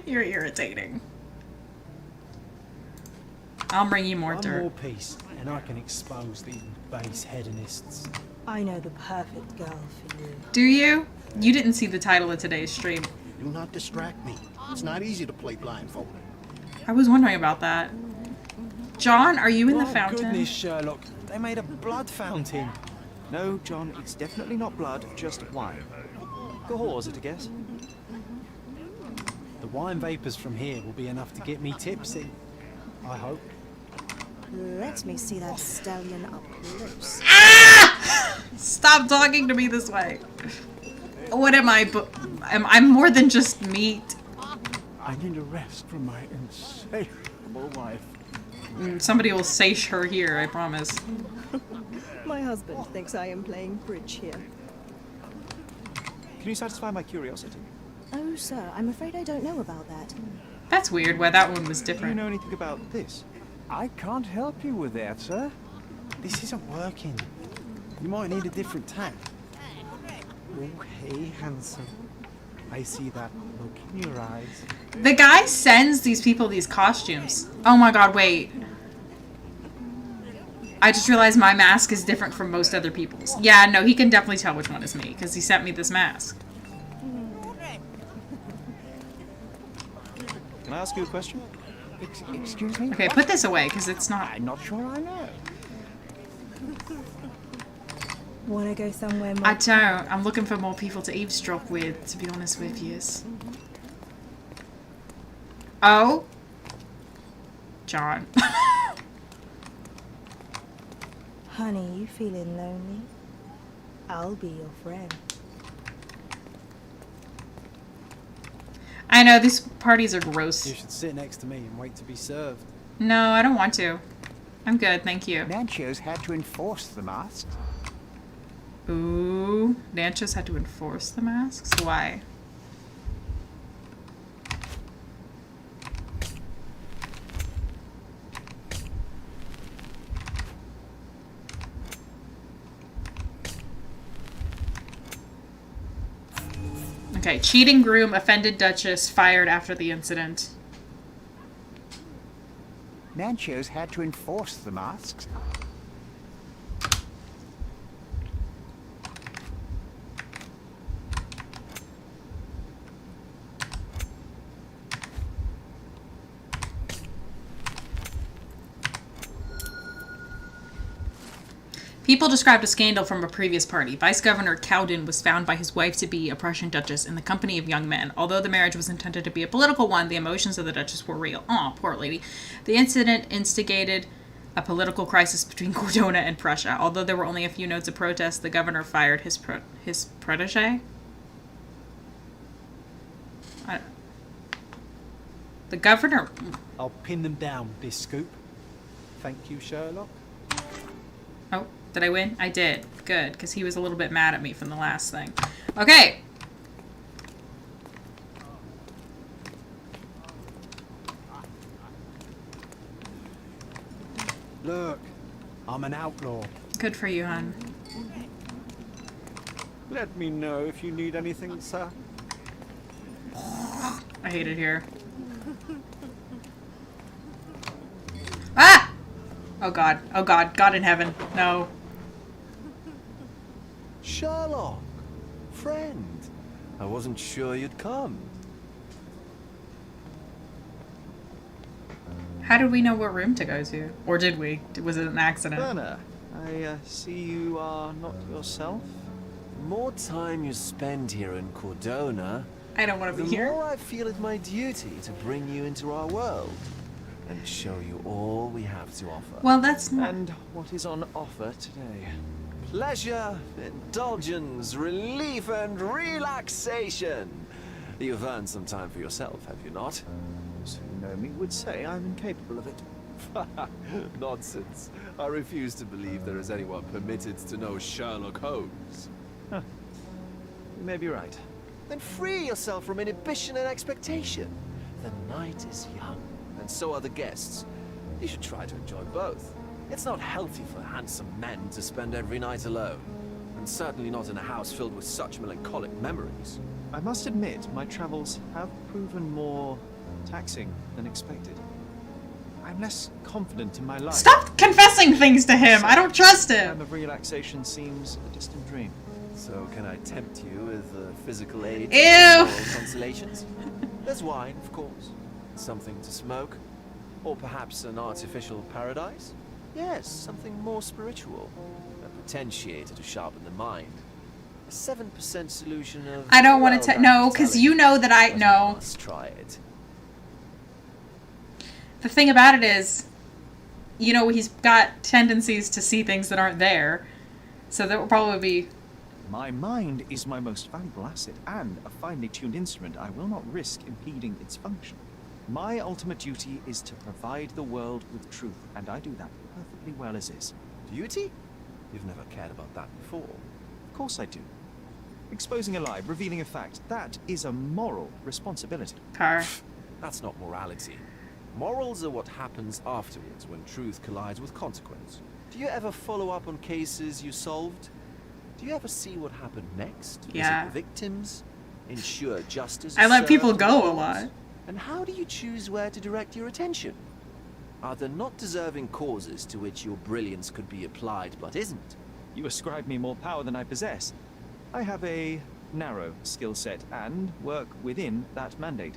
A: You're irritating. I'll bring you more dirt.
R: More peace, and I can expose these base hedonists.
S: I know the perfect girl for you.
A: Do you? You didn't see the title of today's stream.
T: Do not distract me. It's not easy to play blindfolded.
A: I was wondering about that. John, are you in the fountain?
R: Oh, goodness, Sherlock. They made a blood fountain.
F: No, John, it's definitely not blood, just wine. Go was it a guess?
R: The wine vapours from here will be enough to get me tipsy. I hope.
S: Let me see that stallion up close.
A: Ah! Stop talking to me this way. What am I? I'm more than just meat.
L: I need a rest from my insatiable wife.
A: Somebody will satiate her here, I promise.
S: My husband thinks I am playing bridge here.
F: Can you satisfy my curiosity?
S: Oh, sir, I'm afraid I don't know about that.
A: That's weird, why that one was
F: Do you
A: different.
F: know anything about this?
L: I can't help you with that, sir.
R: This isn't working. You might need a different tack.
B: Oh, hey, handsome. I see that look in your eyes.
A: The guy sends these people these costumes. Oh my god, wait. I just realized my mask is different from most other people's. Yeah, no, he can definitely tell which one is me, because he sent me this mask.
F: Can I ask you a question?
L: Excuse me?
A: Okay, put this away, because it's not...
L: I'm not sure I know.
S: Wanna go somewhere more?
A: I don't. I'm looking for more people to eavesdrop with, to be honest with you. Oh? John.
S: Honey, you feeling lonely? I'll be your friend.
A: I know, these parties are gross.
R: You should sit next to me and wait to be served.
A: No, I don't want to. I'm good, thank you.
U: Nancho's had to enforce the masks.
A: Ooh, Nancho's had to enforce the masks? Why? Okay, cheating groom, offended duchess, fired after the incident.
U: Nancho's had to enforce the masks.
A: People described a scandal from a previous party. Vice Governor Cowden was found by his wife-to-be, a Prussian duchess, in the company of young men. Although the marriage was intended to be a political one, the emotions of the duchess were real. Aw, poor lady. The incident instigated a political crisis between Cordona and Prussia. Although there were only a few notes of protest, the governor fired his protege? The governor...
R: I'll pin them down, this scoop. Thank you, Sherlock.
A: Oh, did I win? I did. Good, because he was a little bit mad at me from the last thing. Okay.
R: Look, I'm an outlaw.
A: Good for you, hon.
L: Let me know if you need anything, sir.
A: I hate it here. Ah! Oh god. Oh god. God in heaven. No.
H: Sherlock! Friend! I wasn't sure you'd come.
A: How did we know what room to go to? Or did we? Was it an accident?
F: Werner, I see you are not yourself.
H: The more time you spend here in Cordona,
A: I don't want to be
H: the
A: here.
H: more I feel it my duty to bring you into our world and show you all we have to offer.
A: Well, that's not...
F: And what is on offer today?
H: Pleasure, indulgence, relief, and relaxation. You've earned some time for yourself, have you not?
F: Those who know me would say I'm incapable of it.
H: Nonsense. I refuse to believe there is anyone permitted to know Sherlock Holmes.
F: Huh. You may be right.
H: Then free yourself from inhibition and expectation. The night is young, and so are the guests. You should try to enjoy both. It's not healthy for handsome men to spend every night alone, and certainly not in a house filled with such melancholic memories.
F: I must admit, my travels have proven more taxing than expected. I'm less confident in my life.
A: Stop confessing things to him! I don't trust him!
F: Time of relaxation seems a distant dream.
H: So can I tempt you with physical aid?
A: Ew!
H: And moral consolations? There's wine, of course. Something to smoke. Or perhaps an artificial paradise? Yes, something more spiritual. A potentiator to sharpen the mind. A 7% solution of...
A: I don't want to... No, because you know that I... No.
H: Let's try it.
A: The thing about it is, you know, he's got tendencies to see things that aren't there. So that will probably be...
F: My mind is my most valuable asset, and a finely tuned instrument I will not risk impeding its function. My ultimate duty is to provide the world with truth, and I do that perfectly well as is.
H: Duty? You've never cared about that before.
F: Of course I do. Exposing a lie, revealing a fact, that is a moral responsibility.
A: Car.
H: That's not morality. Morals are what happens afterwards when truth collides with consequence. Do you ever follow up on cases you solved? Do you ever see what happened next?
A: Yeah.
H: Visit victims? Ensure justice?
A: I let people
H: served
A: go a
H: cause?
A: lot.
H: And how do you choose where to direct your attention? Are there not deserving causes to which your brilliance could be applied but isn't?
F: You ascribe me more power than I possess. I have a narrow skill set and work within that mandate.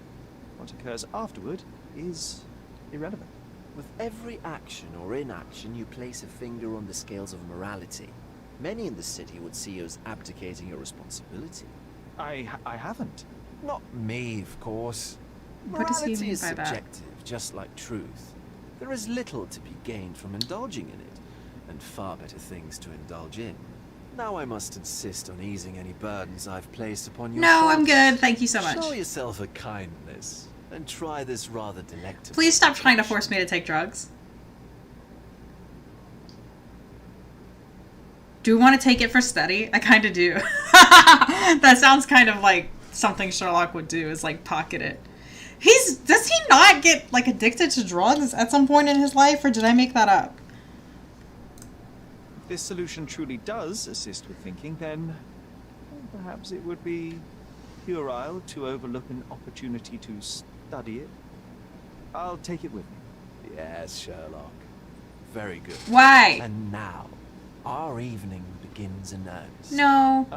F: What occurs afterward is irrelevant.
H: With every action or inaction, you place a finger on the scales of morality. Many in the city would see you as abdicating your responsibility.
F: I haven't.
H: Not me, of course.
A: What does he
H: Morality
A: mean
H: is
A: by that?
H: subjective, just like truth. There is little to be gained from indulging in it, and far better things to indulge in. Now I must insist on easing any burdens I've placed upon you.
A: No, I'm good. Thank you so much.
H: Show yourself a kindness, and try this rather delectable.
A: Please stop trying to force me to take drugs. Do we want to take it for study? I kind of do. That sounds kind of like something Sherlock would do, is like pocket it. Does he not get like addicted to drugs at some point in his life, or did I make that up?
F: If this solution truly does assist with thinking, then perhaps it would be puerile to overlook an opportunity to study it. I'll take it with me.
H: Yes, Sherlock. Very good.
A: Why?
H: And now, our evening begins in earnest.
A: No.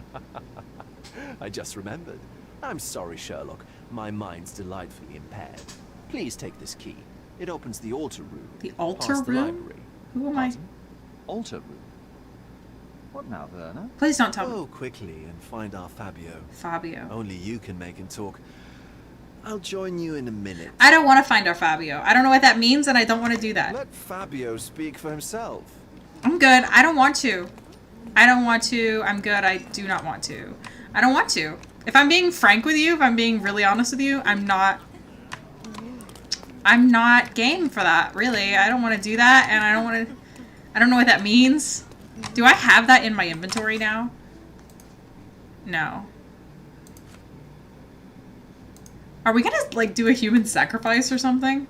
H: I just remembered. I'm sorry, Sherlock. My mind's delightfully impaired. Please take this key. It opens the altar room.
A: The altar
H: past the
A: room?
H: library.
A: Who am I?
F: Altar room. What now, Werner?
A: Please don't tell me.
H: Go quickly and find our Fabio.
A: Fabio.
H: Only you can make him talk. I'll join you in a minute.
A: I don't want to find our Fabio. I don't know what that means, and I don't want to do that.
H: Let Fabio speak for himself.
A: I'm good. I don't want to. I don't want to. I'm good. I do not want to. I don't want to. If I'm being frank with you, if I'm being really honest with you, I'm not game for that, really. I don't want to do that, and I don't know what that means. Do I have that in my inventory now? No. Are we gonna, like, do a human sacrifice or something?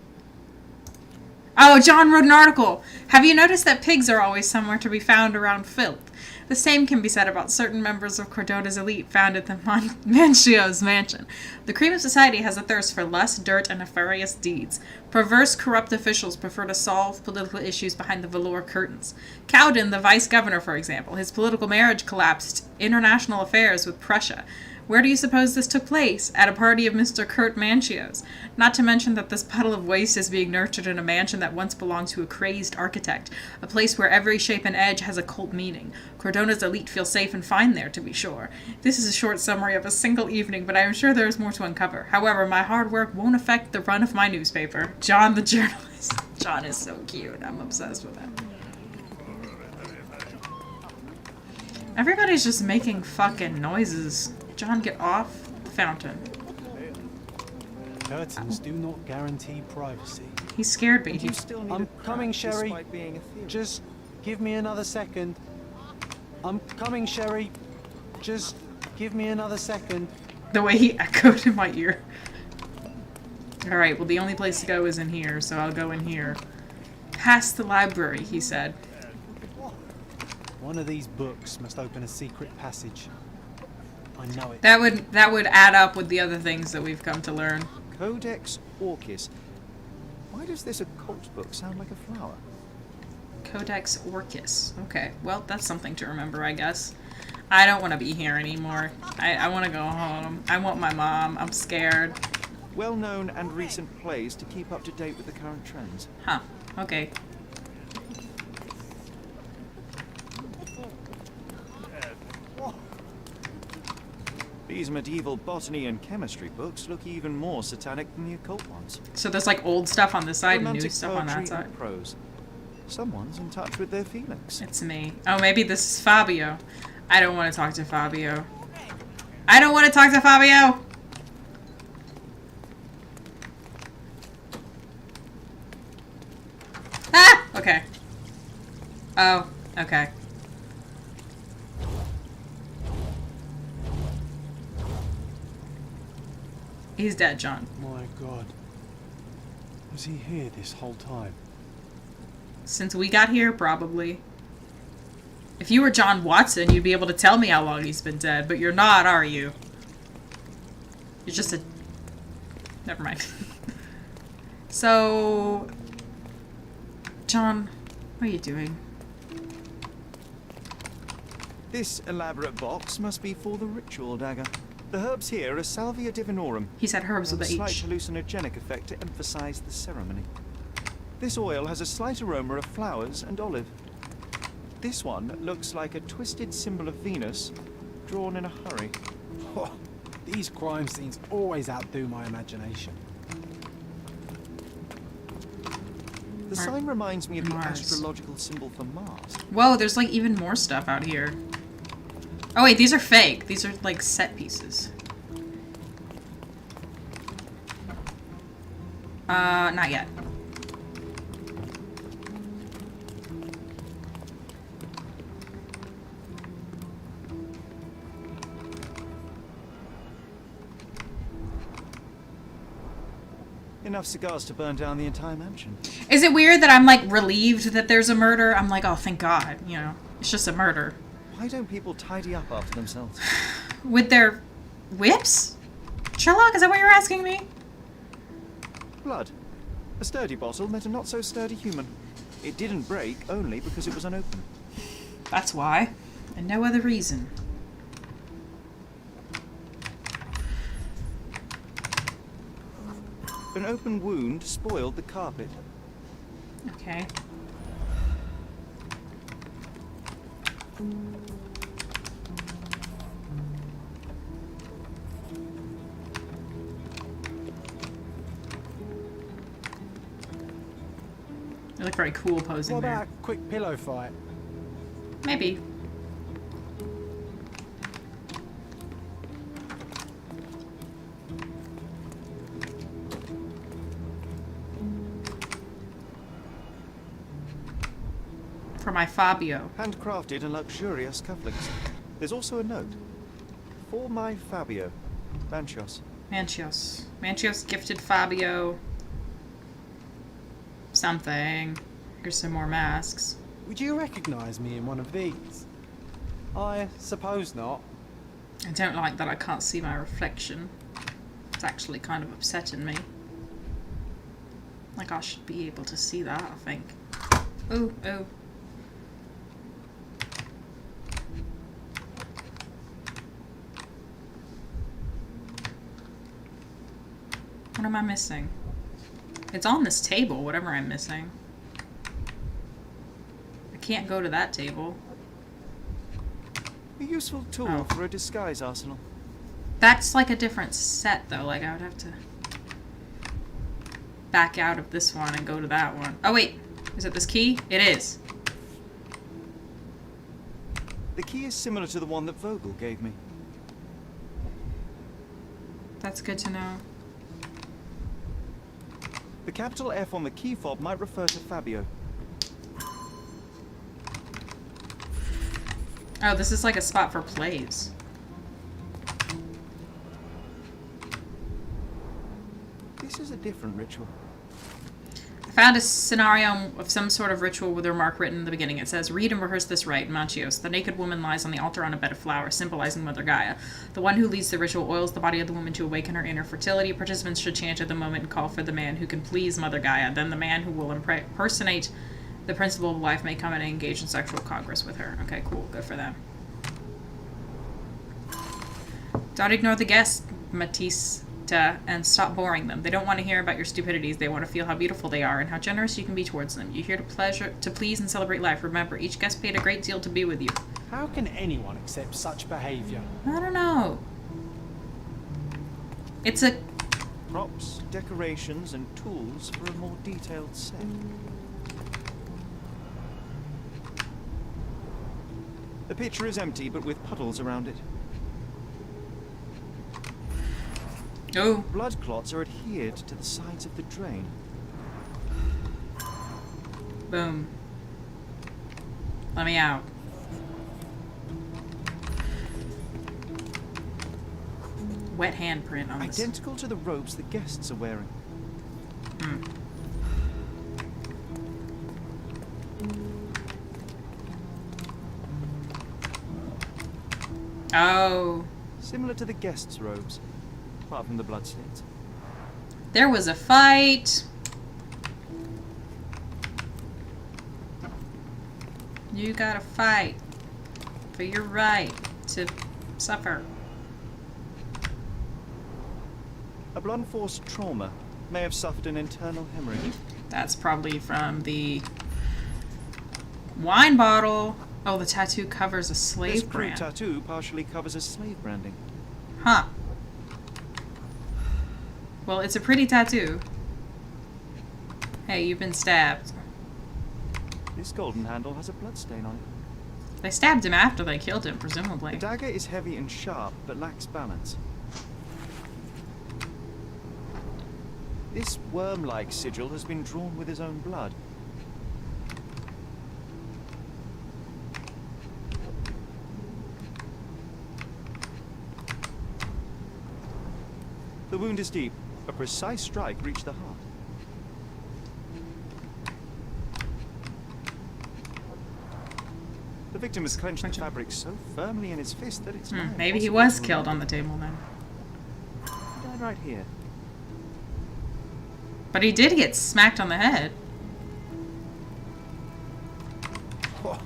A: Oh, John wrote an article. Have you noticed that pigs are always somewhere to be found around filth? The same can be said about certain members of Cordona's elite found at the Mancio's mansion. The cream of society has a thirst for lust, dirt, and nefarious deeds. Perverse, corrupt officials prefer to solve political issues behind the velour curtains. Cowden, the vice-governor, for example, his political marriage collapsed international affairs with Prussia. Where do you suppose this took place? At a party of Mr. Kurt Mancio's. Not to mention that this puddle of waste is being nurtured in a mansion that once belonged to a crazed architect, a place where every shape and edge has a cult meaning. Cordona's elite feel safe and fine there, to be sure. This is a short summary of a single evening, but I am sure there is more to uncover. However, my hard work won't affect the run of my newspaper. John the journalist. John is so cute. I'm obsessed with him. Everybody's just making fucking noises. John, get off the fountain.
B: Curtains do not guarantee privacy.
A: He scared me.
B: I'm coming, Sherry. Just give me another second. I'm coming, Sherry. Just give me another second.
A: The way he echoed in my ear. Alright, well the only place to go is in here, so I'll go in here. Past the library, he said.
B: One of these books must open a secret passage. I know it.
A: That would add up with the other things that we've come to learn.
F: Codex Orchis. Why does this occult book sound like a flower?
A: Codex Orchis. Okay, well, that's something to remember, I guess. I don't want to be here anymore. I want to go home. I want my mom. I'm scared.
F: Well-known and recent plays to keep up to date with the current trends.
A: Huh. Okay.
F: These medieval botany and chemistry books look even more satanic than the occult ones.
A: So there's like old stuff on this side and new
F: Romantic
A: stuff on that
F: poetry
A: side.
F: and prose. Someone's in touch with their feelings.
A: It's me. Oh, maybe this is Fabio. I don't want to talk to Fabio. I don't want to talk to Fabio! Ah! Okay. Oh, okay. He's dead, John.
B: My God. Was he here this whole time?
A: Since we got here, probably. If you were John Watson, you'd be able to tell me how long he's been dead, but you're not, are you? You're just a... Never mind. So... John, what are you doing?
F: This elaborate box must be for the ritual dagger. The herbs here are Salvia divinorum.
A: He said herbs with
F: a
A: a
F: slight
A: H.
F: hallucinogenic effect to emphasize the ceremony. This oil has a slight aroma of flowers and olive. This one looks like a twisted symbol of Venus, drawn in a hurry.
B: Oh, these crime scenes always outdo my imagination.
F: The sign reminds me of the astrological symbol for Mars.
A: Whoa, there's like even more stuff out here. Oh wait, these are fake. These are like set pieces. Not yet.
F: Enough cigars to burn down the entire mansion.
A: Is it weird that I'm like relieved that there's a murder? I'm like, oh, thank God, you know, it's just a murder.
F: Why don't people tidy up after themselves?
A: With their whips? Sherlock, is that what you're asking me?
F: Blood. A sturdy bottle met a not-so-sturdy human. It didn't break only because it was unopened.
A: That's why. And no other reason.
F: An open wound spoiled the carpet.
A: Okay. You look very cool posing
R: What
A: there.
R: about a quick pillow fight?
A: Maybe. For my Fabio.
F: Handcrafted and luxurious cufflinks. There's also a note. For my Fabio. Manchios.
A: Manchios. Manchios gifted Fabio something. Here's some more masks.
R: Would you recognise me in one of these? I suppose not.
A: I don't like that I can't see my reflection. It's actually kind of upsetting me. Like I should be able to see that, I think. Oh, oh. What am I missing? It's on this table, whatever I'm missing. I can't go to that table.
F: A useful tool for a disguise arsenal.
A: That's like a different set, though. Like, I would have to back out of this one and go to that one. Oh, wait. Is it this key? It is.
F: The key is similar to the one that Vogel gave me.
A: That's good to know.
F: The capital F on the key fob might refer to Fabio.
A: Oh, this is like a spot for plays.
F: This is a different ritual.
A: I found a scenario of some sort of ritual with a remark written in the beginning. It says, read and rehearse this rite, Manchios. The naked woman lies on the altar on a bed of flowers, symbolizing Mother Gaia. The one who leads the ritual oils the body of the woman to awaken her inner fertility. Participants should chant at the moment and call for the man who can please Mother Gaia. Then the man who will impersonate the principle of life may come and engage in sexual congress with her. Okay, cool. Good for them. Don't ignore the guests, Matista, and stop boring them. They don't want to hear about your stupidities. They want to feel how beautiful they are and how generous you can be towards them. You're here to please and celebrate life. Remember, each guest paid a great deal to be with you.
R: How can anyone accept such behaviour?
A: I don't know. It's a...
F: Props, decorations, and tools for a more detailed set. The pitcher is empty, but with puddles around it.
A: Oh.
F: Blood clots are adhered to the sides of the drain.
A: Boom. Let me out. Wet handprint on this.
F: Identical to the robes the guests are wearing.
A: Hmm. Oh.
F: Similar to the guests' robes, apart from the bloodstains.
A: There was a fight. You gotta fight for your right to suffer.
F: A blunt force trauma may have suffered an internal hemorrhage.
A: That's probably from the wine bottle. Oh, the tattoo covers a slave
F: This
A: brand.
F: crude tattoo partially covers a slave branding.
A: Huh. Well, it's a pretty tattoo. Hey, you've been stabbed.
F: This golden handle has a bloodstain on it.
A: They stabbed him after they killed him, presumably.
F: The dagger is heavy and sharp, but lacks balance. This worm-like sigil has been drawn with his own blood. The wound is deep. A precise strike reached the heart. The victim has clenched the fabric so firmly in his fist that it's now
A: Maybe he
F: impossible
A: was
F: to
A: killed
F: remove.
A: on the table then.
F: He died right here.
A: But he did get smacked on the head.
R: Oh,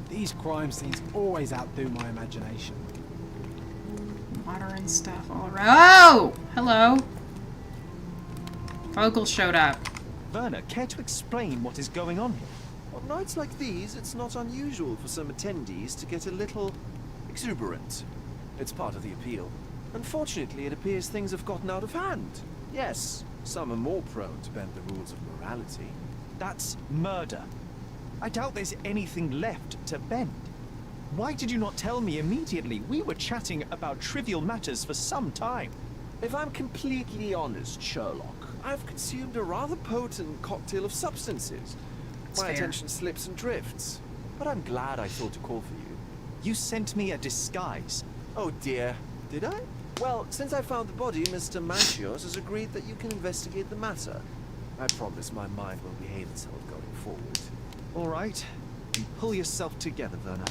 R: these crime scenes always outdo my imagination.
A: Water and stuff all around. Oh! Hello. Vogel showed up.
F: Werner, care to explain what is going on here?
H: On nights like these, it's not unusual for some attendees to get a little exuberant. It's part of the appeal. Unfortunately, it appears things have gotten out of hand. Yes, some are more prone to bend the rules of morality.
F: That's murder. I doubt there's anything left to bend. Why did you not tell me immediately? We were chatting about trivial matters for some time.
H: If I'm completely honest, Sherlock, I've consumed a rather potent cocktail of substances. My attention slips and drifts. But I'm glad I thought to call for you.
F: You sent me a disguise.
H: Oh dear, did I? Well, since I found the body, Mr. Manchios has agreed that you can investigate the matter. I promise my mind will behave itself going forward.
F: All right. You pull yourself together, Werner.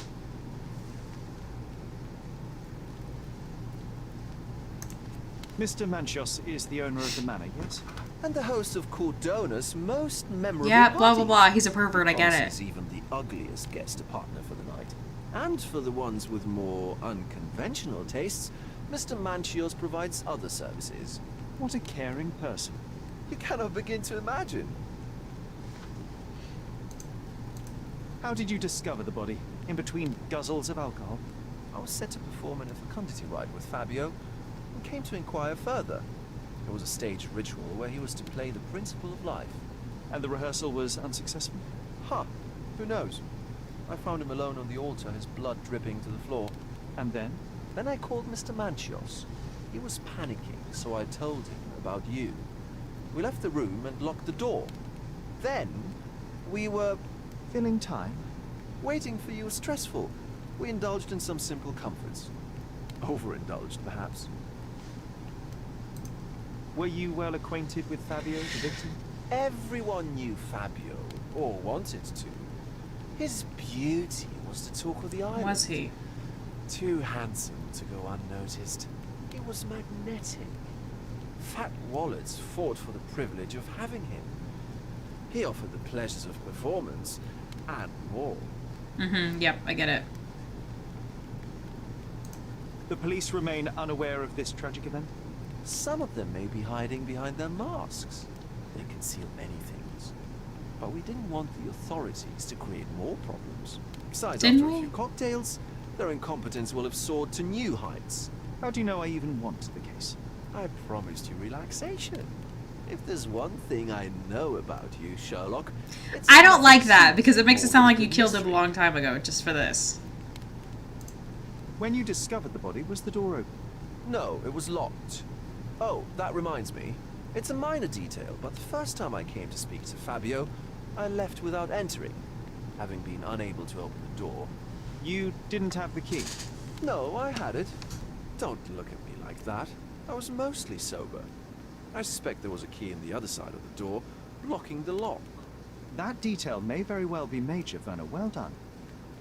F: Mr. Manchios is the owner of the manor, yes?
H: And the host of Cordona's most memorable
A: Yeah, blah, blah,
H: parties.
A: blah. He's a pervert, I get it.
H: Even the ugliest guest a partner for the night. And for the ones with more unconventional tastes, Mr. Manchios provides other services.
F: What a caring person.
H: You cannot begin to imagine.
F: How did you discover the body? In between guzzles of alcohol?
H: I was set to perform in a fecundity rite with Fabio, and came to inquire further. It was a staged ritual where he was to play the principle of life.
F: And the rehearsal was unsuccessful?
H: Huh. Who knows? I found him alone on the altar, his blood dripping to the floor.
F: And then?
H: Then I called Mr. Manchios. He was panicking, so I told him about you. We left the room and locked the door. Then, we were...
F: filling time?
H: Waiting for you was stressful. We indulged in some simple comforts. Overindulged, perhaps.
F: Were you well acquainted with Fabio, the victim?
H: Everyone knew Fabio, or wanted to. His beauty was the talk of the island.
A: Was he?
H: Too handsome to go unnoticed. He was magnetic. Fat wallets fought for the privilege of having him. He offered the pleasures of performance, and more.
A: Mm-hmm, yep, I get it.
F: The police remain unaware of this tragic event?
H: Some of them may be hiding behind their masks. They conceal many things. But we didn't want the authorities to create more problems. Besides, after a few cocktails, their incompetence will have soared to new heights.
F: How do you know I even want the case?
H: I promised you relaxation. If there's one thing I know about you, Sherlock, it's...
A: I don't like that, because it makes it sound like you killed him a long time ago, just for this.
F: When you discovered the body, was the door open?
H: No, it was locked. Oh, that reminds me. It's a minor detail, but the first time I came to speak to Fabio, I left without entering, having been unable to open the door.
F: You didn't have the key?
H: No, I had it. Don't look at me like that. I was mostly sober. I suspect there was a key in the other side of the door, blocking the lock.
F: That detail may very well be major, Werner. Well done.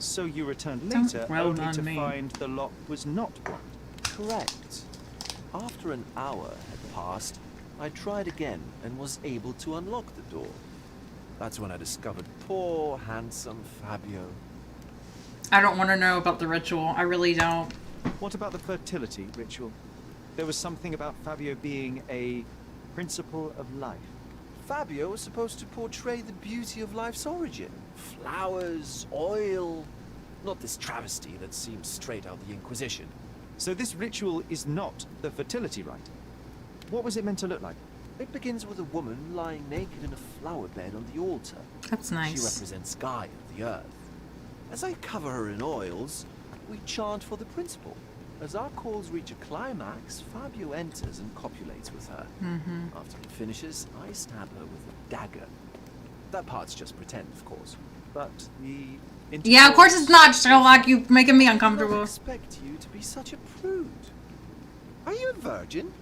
F: So you returned later, only to find the lock was not blocked?
H: Correct. After an hour had passed, I tried again and was able to unlock the door. That's when I discovered poor, handsome Fabio.
A: I don't want to know about the ritual. I really don't.
F: What about the fertility ritual? There was something about Fabio being a principle of life.
H: Fabio was supposed to portray the beauty of life's origin. Flowers, oil... Not this travesty that seems straight out of the Inquisition.
F: So this ritual is not the fertility rite. What was it meant to look like?
H: It begins with a woman lying naked in a flower bed on the altar.
A: That's nice.
H: She represents Gaia, the earth. As I cover her in oils, we chant for the principle. As our calls reach a climax, Fabio enters and copulates with her.
A: Mm-hmm.
H: After he finishes, I stab her with a dagger. That part's just pretend, of course.
F: But the...
A: Yeah, of course it's not, Sherlock. You're making me uncomfortable.
H: I don't expect you to be such a prude. Are you a virgin?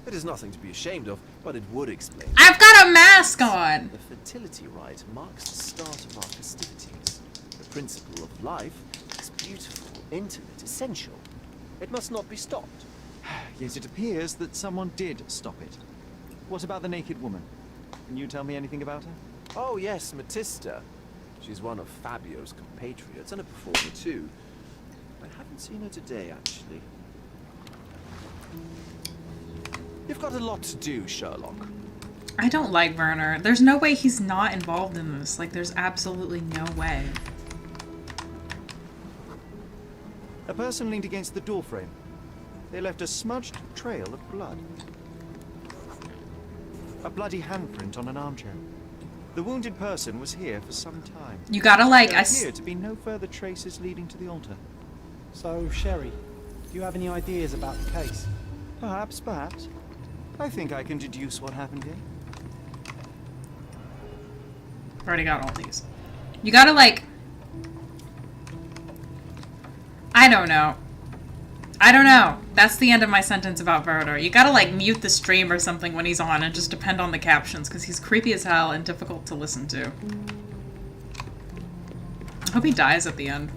H: It is nothing to be ashamed of, but it would explain.
A: I've got a mask on!
H: The fertility rite marks the start of our festivities. The principle of life is beautiful, intimate, essential. It must not be stopped.
F: Yet it appears that someone did stop it. What about the naked woman? Can you tell me anything about her?
H: Oh yes, Matista. She's one of Fabio's compatriots and a performer too. I haven't seen her today, actually. You've got a lot to do, Sherlock.
A: I don't like Werner. There's no way he's not involved in this. Like, there's absolutely no way.
F: A person leaned against the doorframe. They left a smudged trail of blood. A bloody handprint on an armchair. The wounded person was here for some time.
A: You gotta like...
F: There appear to be no further traces leading to the altar.
B: So, Sherry, do you have any ideas about the case?
F: Perhaps. I think I can deduce what happened here.
A: Already got all these. You gotta like... I don't know. That's the end of my sentence about Werner. You gotta like mute the stream or something when he's on and just depend on the captions, because he's creepy as hell and difficult to listen to. I hope he dies at the end.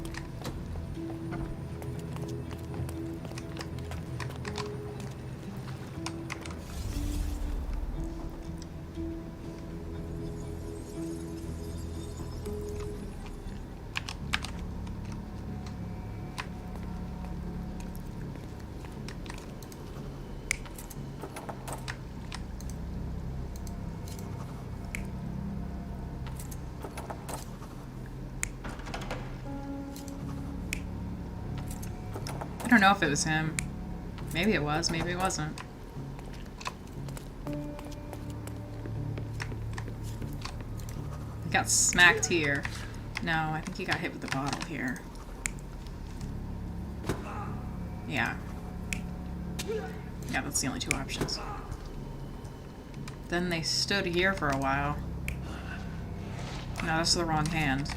A: I don't know if it was him. Maybe it was, maybe it wasn't. He got smacked here. No, I think he got hit with the bottle here. Yeah. Yeah, that's the only two options. Then they stood here for a while. No, that's the wrong hand.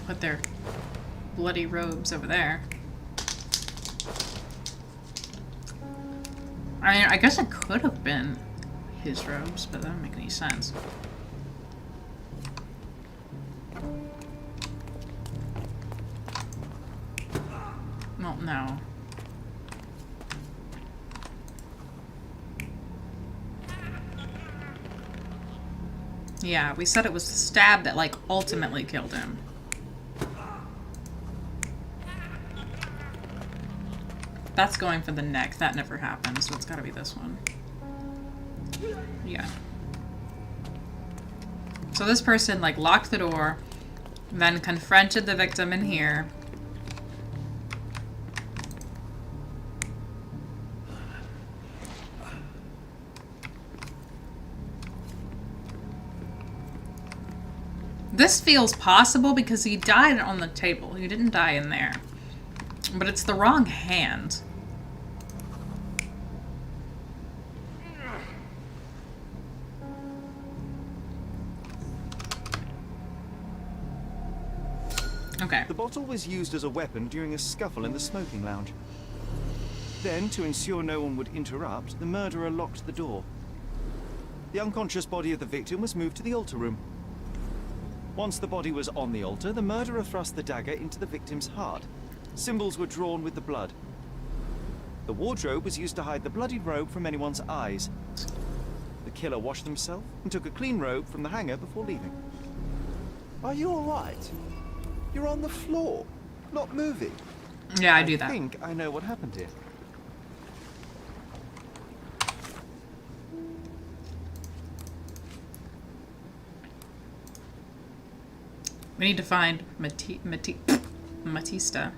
A: Put their bloody robes over there. I mean, I guess it could have been his robes, but that doesn't make any sense. Well, no. Yeah, we said it was the stab that, like, ultimately killed him. That's going for the neck. That never happened, so it's gotta be this one. Yeah. So this person, like, locked the door, then confronted the victim in here. This feels possible because he died on the table. He didn't die in there. But it's the wrong hand. Okay.
F: The bottle was used as a weapon during a scuffle in the smoking lounge. Then, to ensure no one would interrupt, the murderer locked the door. The unconscious body of the victim was moved to the altar room. Once the body was on the altar, the murderer thrust the dagger into the victim's heart. Symbols were drawn with the blood. The wardrobe was used to hide the bloodied robe from anyone's eyes. The killer washed himself and took a clean robe from the hanger before leaving.
H: Are you all right? You're on the floor, not moving.
A: Yeah, I do that.
F: I think I know what happened here.
A: We need to find Matista.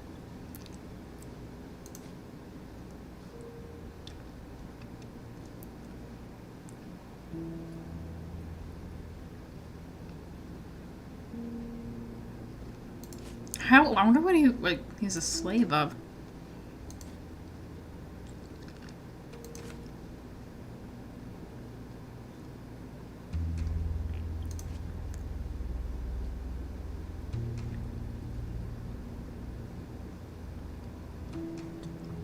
A: I wonder what he's a slave of.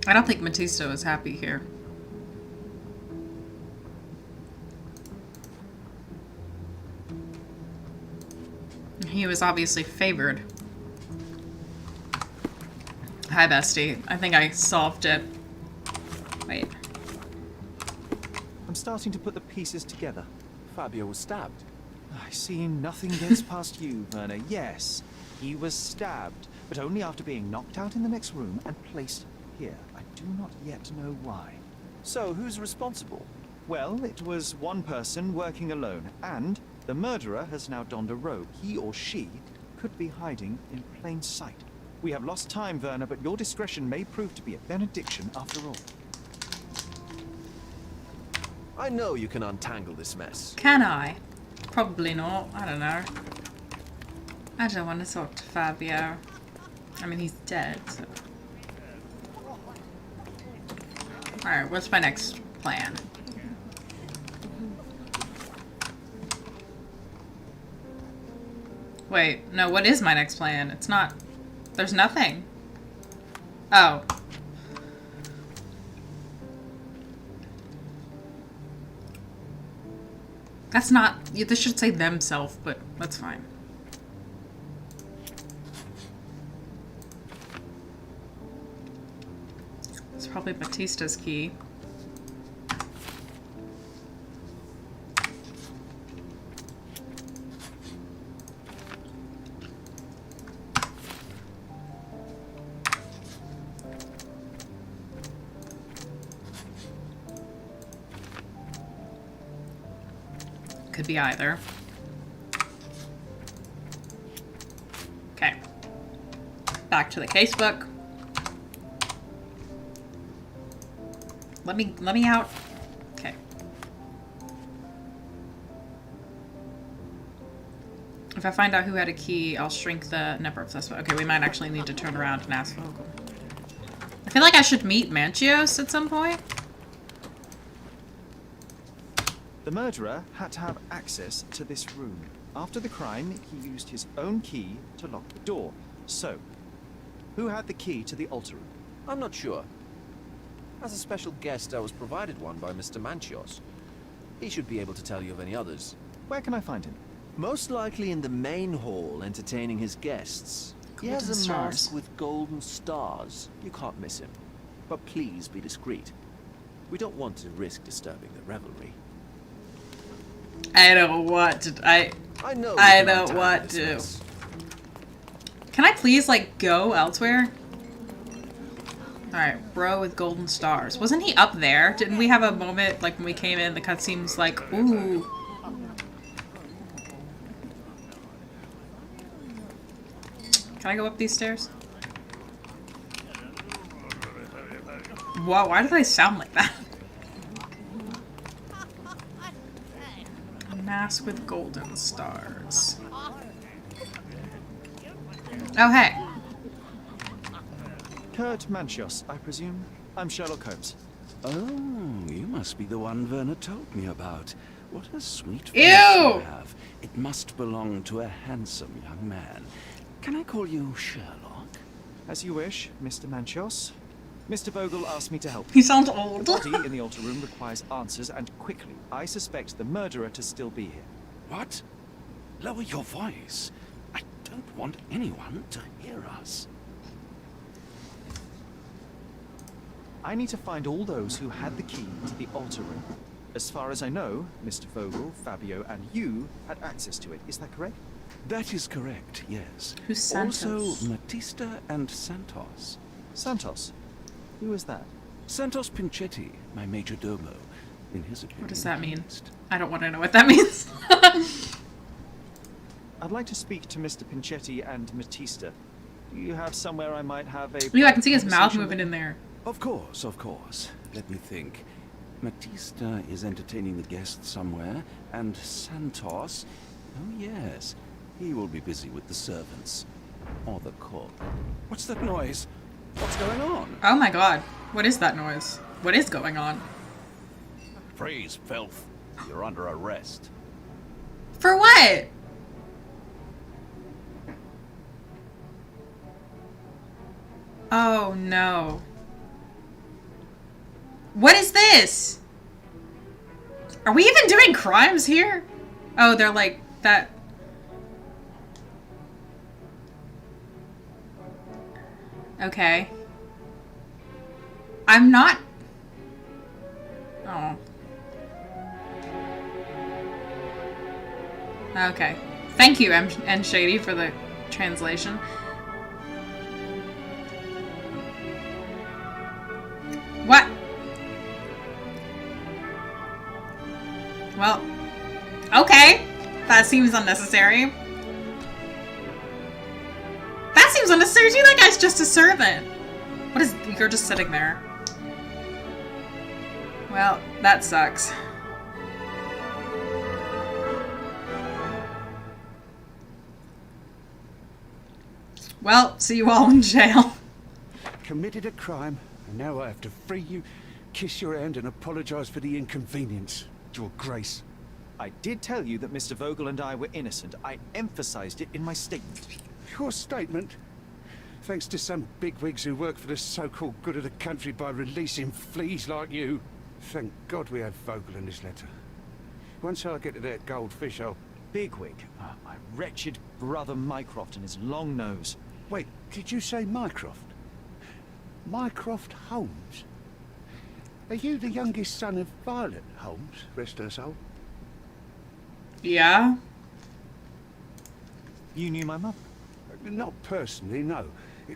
A: I don't think Matista is happy here. He was obviously favored. Hi, bestie. I think I solved it. Wait.
F: I'm starting to put the pieces together.
E: Fabio was stabbed.
F: I see nothing gets past you, Werner. Yes, he was stabbed, but only after being knocked out in the next room and placed here. I do not yet know why.
E: So, who's responsible?
F: Well, it was one person working alone, and the murderer has now donned a robe. He or she could be hiding in plain sight. We have lost time, Werner, but your discretion may prove to be a benediction after all.
E: I know you can untangle this mess.
A: Can I? Probably not. I don't know. I don't want to talk to Fabio. I mean, he's dead, so... Alright, what's my next plan? Wait, no, what is my next plan? It's not... There's nothing. Oh. That's not... This should say themself, but that's fine. It's probably Batista's key. Could be either. Okay. Back to the casebook. Let me out. Okay. If I find out who had a key, I'll shrink the number of suspects. Okay, we might actually need to turn around and ask Vogel. I feel like I should meet Manchios at some point.
F: The murderer had to have access to this room. After the crime, he used his own key to lock the door. So, who had the key to the altar room?
E: I'm not sure. As a special guest, I was provided one by Mr. Manchios. He should be able to tell you of any others.
F: Where can I find him?
H: Most likely in the main hall, entertaining his guests. He has a mask with golden stars. You can't miss him. But please be discreet. We don't want to risk disturbing the revelry.
A: I don't want to. I don't want to. Can I please, like, go elsewhere? Alright, bro with golden stars. Wasn't he up there? Didn't we have a moment, like, when we came in, the cutscene was like, ooh. Can I go up these stairs? Wow, why do they sound like that? Mask with golden stars. Oh, hey.
F: Kurt Manchios, I presume. I'm Sherlock Holmes.
C: Oh, you must be the one Werner told me about. What a sweet face
A: you
C: have. It must belong to a handsome young man. Can I call you Sherlock?
F: As you wish, Mr. Manchios. Mr. Vogel asked me to help.
A: He sounds old.
F: The body in the altar room requires answers, and quickly. I suspect the murderer to still be here.
C: What? Lower your voice. I don't want anyone to hear us.
F: I need to find all those who had the key to the altar room. As far as I know, Mr. Vogel, Fabio, and you had access to it. Is that correct?
C: That is correct, yes.
A: Who's Santos?
C: Also, Matista and Santos.
F: Santos? Who is that?
C: Santos Pinchetti, my major domo. In his opinion.
A: What does that mean? I don't want to know what that means.
F: I'd like to speak to Mr. Pinchetti and Matista. Do you have somewhere I might have a...
A: Ooh, I can see his mouth moving in there.
C: Of course, of course. Let me think. Matista is entertaining the guests somewhere, and Santos... Oh, yes. He will be busy with the servants. Or the cook. What's that noise? What's going on?
A: Oh my god. What is that noise? What is going on?
O: Freeze, filth. You're under arrest.
A: For what? Oh no. What is this? Are we even doing crimes here? Oh, they're like that. Okay. I'm not... Oh. Okay. Thank you, N. Shady, for the translation. What? Well, okay. That seems unnecessary. That seems unnecessary too. That guy's just a servant. What is... You're just sitting there. Well, that sucks. Well, see you all in jail.
L: Committed a crime, and now I have to free you, kiss your hand, and apologize for the inconvenience, Your Grace.
F: I did tell you that Mr. Vogel and I were innocent. I emphasized it in my statement.
L: Your statement? Thanks to some bigwigs who work for the so-called good of the country by releasing fleas like you. Thank God we had Vogel in this letter. Once I get to that goldfish, I'll...
F: Bigwig? My wretched brother Mycroft and his long nose.
L: Wait, did you say Mycroft? Mycroft Holmes? Are you the youngest son of Violet Holmes, rest her soul?
A: Yeah?
F: You knew my mother?
L: Not personally, no.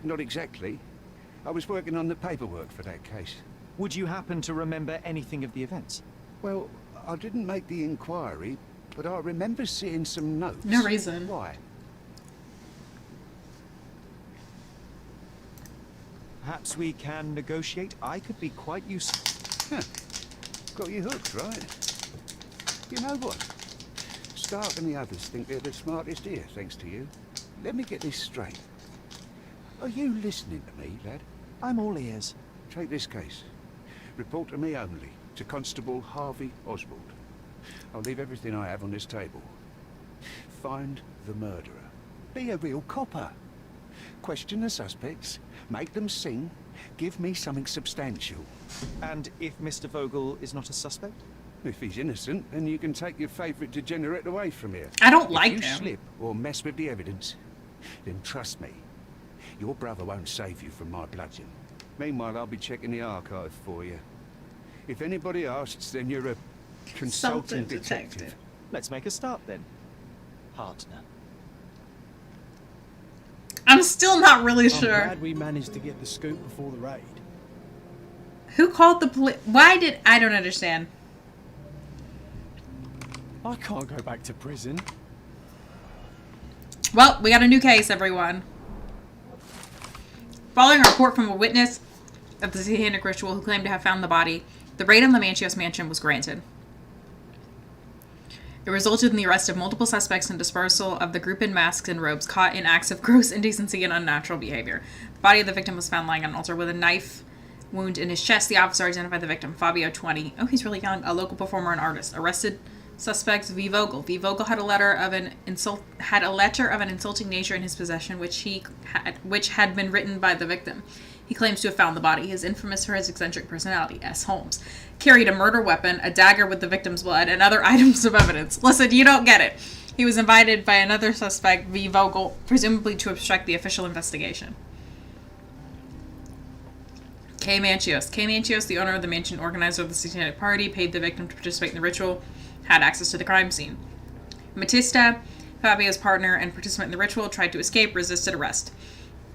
L: Not exactly. I was working on the paperwork for that case.
F: Would you happen to remember anything of the events?
L: Well, I didn't make the inquiry, but I remember seeing some notes.
A: No reason.
L: Why?
F: Perhaps we can negotiate. I could be quite useful.
L: Huh. Got you hooked, right? You know what? Stark and the others think they're the smartest here, thanks to you. Let me get this straight. Are you listening to me, lad?
F: I'm all ears.
L: Take this case. Report to me only, to Constable Harvey Oswald. I'll leave everything I have on this table. Find the murderer. Be a real copper. Question the suspects, make them sing, give me something substantial.
F: And if Mr. Vogel is not a suspect?
L: If he's innocent, then you can take your favourite degenerate away from here.
A: I don't like
L: them.
A: him.
L: If you slip or mess with the evidence, then trust me, your brother won't save you from my bludgeon. Meanwhile, I'll be checking the archive for you. If anybody asks, then you're a consultant detective.
F: Let's make a start then, partner.
A: I'm still not really sure.
R: I'm glad we managed to get the scoop before the raid.
A: Who called the police? Why did... I don't understand.
R: I can't go back to prison.
A: Well, we got a new case, everyone. Following a report from a witness of the satanic ritual who claimed to have found the body, the raid on the Manchios mansion was granted. It resulted in the arrest of multiple suspects and dispersal of the group in masks and robes caught in acts of gross indecency and unnatural behavior. The body of the victim was found lying on an altar with a knife wound in his chest. The officer identified the victim, Fabio, 20. Oh, he's really young. A local performer and artist. Arrested suspects V. Vogel. V. Vogel had a letter of an insulting nature in his possession, which had been written by the victim. He claims to have found the body. He is infamous for his eccentric personality. S. Holmes carried a murder weapon, a dagger with the victim's blood, and other items of evidence. Listen, you don't get it. He was invited by another suspect, V. Vogel, presumably to obstruct the official investigation. K. Manchios. K. Manchios, the owner of the mansion, organizer of the satanic party, paid the victim to participate in the ritual, had access to the crime scene. Matista, Fabio's partner and participant in the ritual, tried to escape, resisted arrest.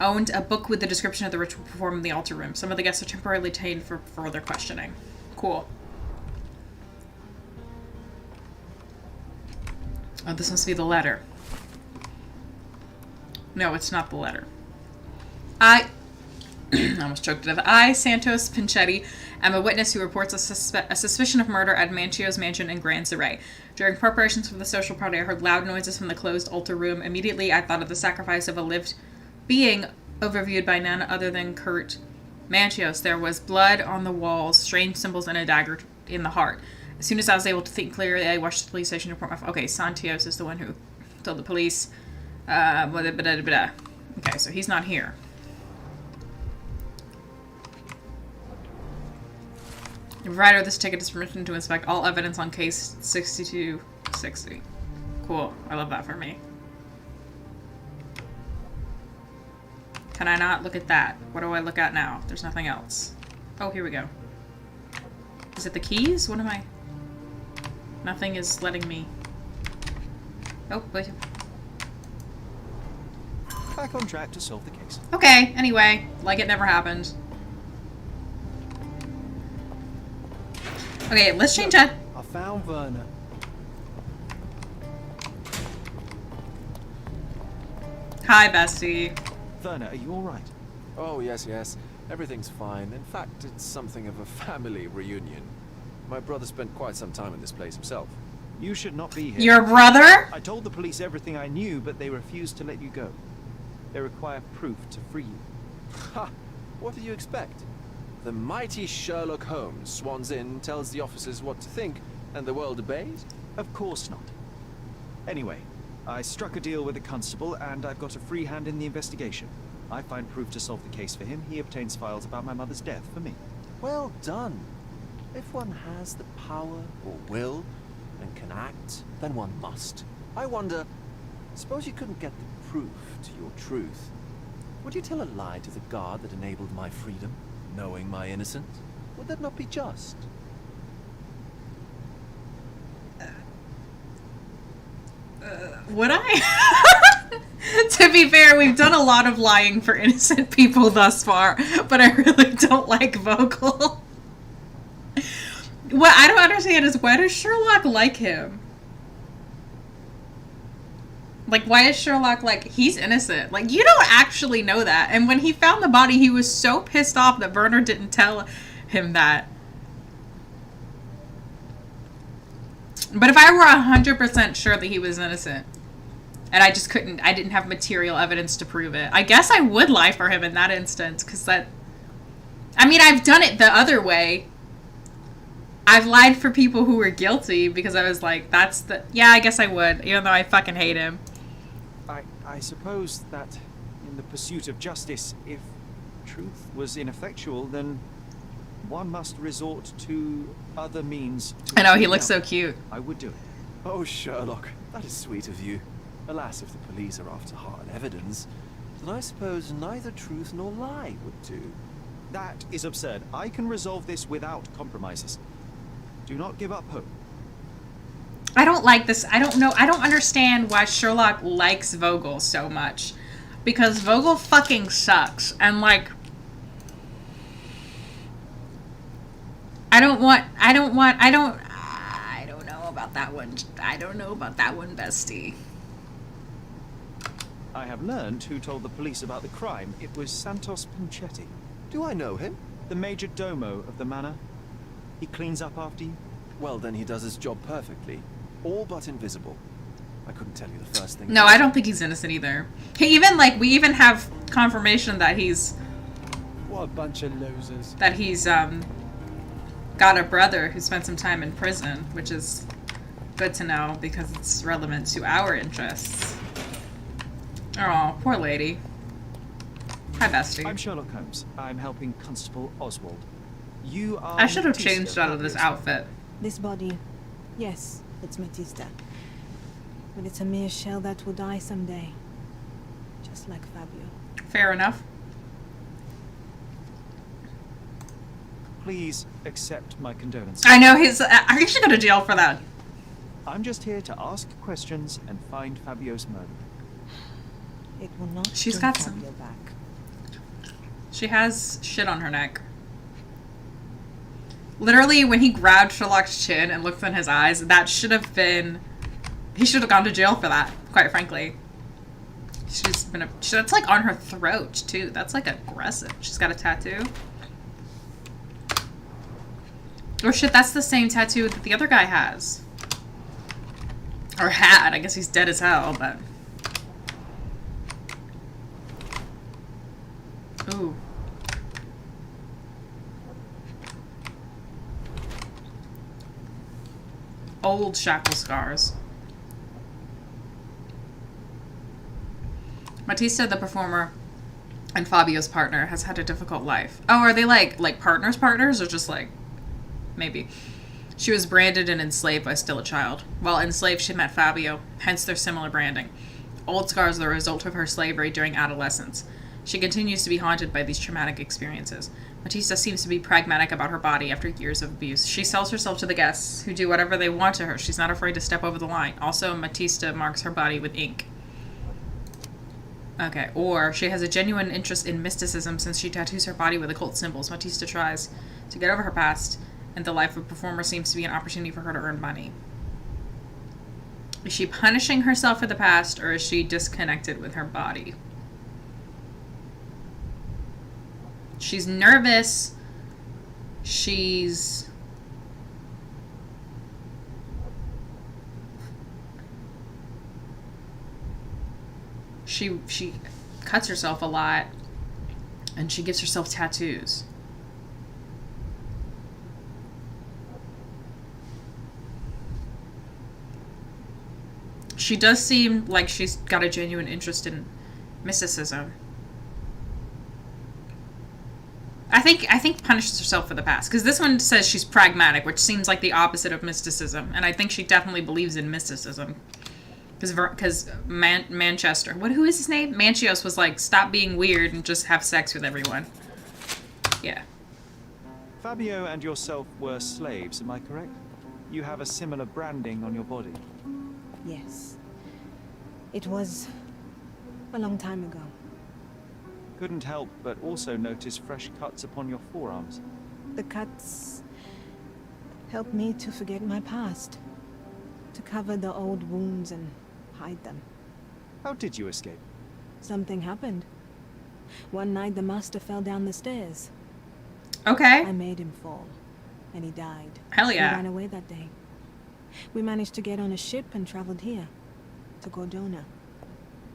A: Owned a book with the description of the ritual performed in the altar room. Some of the guests are temporarily detained for further questioning. Cool. Oh, this must be the letter. No, it's not the letter. I almost choked to death. I, Santos Pinchetti, am a witness who reports a suspicion of murder at Manchio's mansion in Grand Surrey. During preparations for the social party, I heard loud noises from the closed altar room. Immediately, I thought of the sacrifice of a lived being overviewed by none other than Kurt Manchios. There was blood on the walls, strange symbols, and a dagger in the heart. As soon as I was able to think clearly, I rushed to the police station to report my... Okay, Santos is the one who told the police. Okay, so he's not here. The provider of this ticket is permission to inspect all evidence on case 6260. Cool. I love that for me. Can I not look at that? What do I look at now? There's nothing else. Oh, here we go. Is it the keys? What am I? Nothing is letting me. Oh, wait.
F: Back on track to solve the case.
A: Okay, anyway, like it never happened. Okay, let's change that.
R: I found Werner.
A: Hi, bestie.
F: Werner, are you alright?
H: Oh, yes, yes. Everything's fine. In fact, it's something of a family reunion. My brother spent quite some time in this place himself.
F: You should not be here.
A: Your brother?
F: I told the police everything I knew, but they refused to let you go. They require proof to free you.
H: Ha! What did you expect? The mighty Sherlock Holmes swans in, tells the officers what to think, and the world obeys?
F: Of course not. Anyway, I struck a deal with the constable, and I've got a free hand in the investigation. I find proof to solve the case for him. He obtains files about my mother's death for me.
H: Well done. If one has the power or will and can act, then one must. I wonder, suppose you couldn't get the proof to your truth. Would you tell a lie to the guard that enabled my freedom, knowing my innocence? Would that not be just?
A: Would I? To be fair, we've done a lot of lying for innocent people thus far, but I really don't like Vogel. What I don't understand is, why does Sherlock like him? Like, why is Sherlock like, he's innocent? Like, you don't actually know that. And when he found the body, he was so pissed off that Werner didn't tell him that. But if I were 100% sure that he was innocent, and I just couldn't, I didn't have material evidence to prove it, I guess I would lie for him in that instance, because that, I mean, I've done it the other way. I've lied for people who were guilty because I was like, that's the, yeah, I guess I would, even though I fucking hate him.
F: I suppose that in the pursuit of justice, if truth was ineffectual, then one must resort to other means to
A: I know, he looks so cute.
F: I would do it.
H: Oh, Sherlock, that is sweet of you. Alas, if the police are after hard evidence, then I suppose neither truth nor lie would do.
F: That is absurd. I can resolve this without compromises. Do not give up hope.
A: I don't like this. I don't know. I don't understand why Sherlock likes Vogel so much. Because Vogel fucking sucks. And like, I don't know about that one. I don't know about that one, bestie.
F: I have learned who told the police about the crime. It was Santos Pinchetti.
H: Do I know him?
F: The major domo of the manor. He cleans up after you?
H: Well, then he does his job perfectly. All but invisible. I couldn't tell you the first thing.
A: No, I don't think he's innocent either. He even, like, we even have confirmation that he's...
R: What a bunch of losers.
A: That he's, got a brother who spent some time in prison, which is good to know because it's relevant to our interests. Oh, poor lady. Hi, bestie.
F: I'm Sherlock Holmes. I'm helping Constable Oswald. You are...
A: I should have changed out of this outfit.
K: This body, yes, it's Matista. But it's a mere shell that will die someday. Just like Fabio.
A: Fair enough.
F: Please accept my condolences.
A: I know his... I should go to jail for that.
F: I'm just here to ask questions and find Fabio's murderer.
K: It will not.
A: She's got some.
K: Back.
A: She has shit on her neck. Literally, when he grabbed Sherlock's chin and looked in his eyes, that should have been... He should have gone to jail for that, quite frankly. She's been that's like on her throat, too. That's like aggressive. She's got a tattoo. Oh shit, that's the same tattoo that the other guy has. Or had. I guess he's dead as hell, but... Ooh. Old shackle scars. Matista, the performer, and Fabio's partner, has had a difficult life. Oh, are they like partners or just like... Maybe. She was branded and enslaved by still a child. While enslaved, she met Fabio, hence their similar branding. Old scars are the result of her slavery during adolescence. She continues to be haunted by these traumatic experiences. Matista seems to be pragmatic about her body after years of abuse. She sells herself to the guests, who do whatever they want to her. She's not afraid to step over the line. Also, Matista marks her body with ink. Okay, or she has a genuine interest in mysticism since she tattoos her body with occult symbols. Matista tries to get over her past, and the life of a performer seems to be an opportunity for her to earn money. Is she punishing herself for the past, or is she disconnected with her body? She's nervous. She's... She cuts herself a lot, and she gives herself tattoos. She does seem like she's got a genuine interest in mysticism. I think punishes herself for the past, because this one says she's pragmatic, which seems like the opposite of mysticism, and I think she definitely believes in mysticism. Because Manchester, who is his name? Manchios was like, stop being weird and just have sex with everyone. Yeah.
F: Fabio and yourself were slaves, am I correct? You have a similar branding on your body.
K: Yes. It was a long time ago.
F: Couldn't help but also notice fresh cuts upon your forearms.
K: The cuts helped me to forget my past, to cover the old wounds and hide them.
F: How did you escape?
K: Something happened. One night the master fell down the stairs.
A: Okay.
K: I made him fall, and he died.
A: Hell yeah.
K: He ran away that day. We managed to get on a ship and traveled here, to Cordona.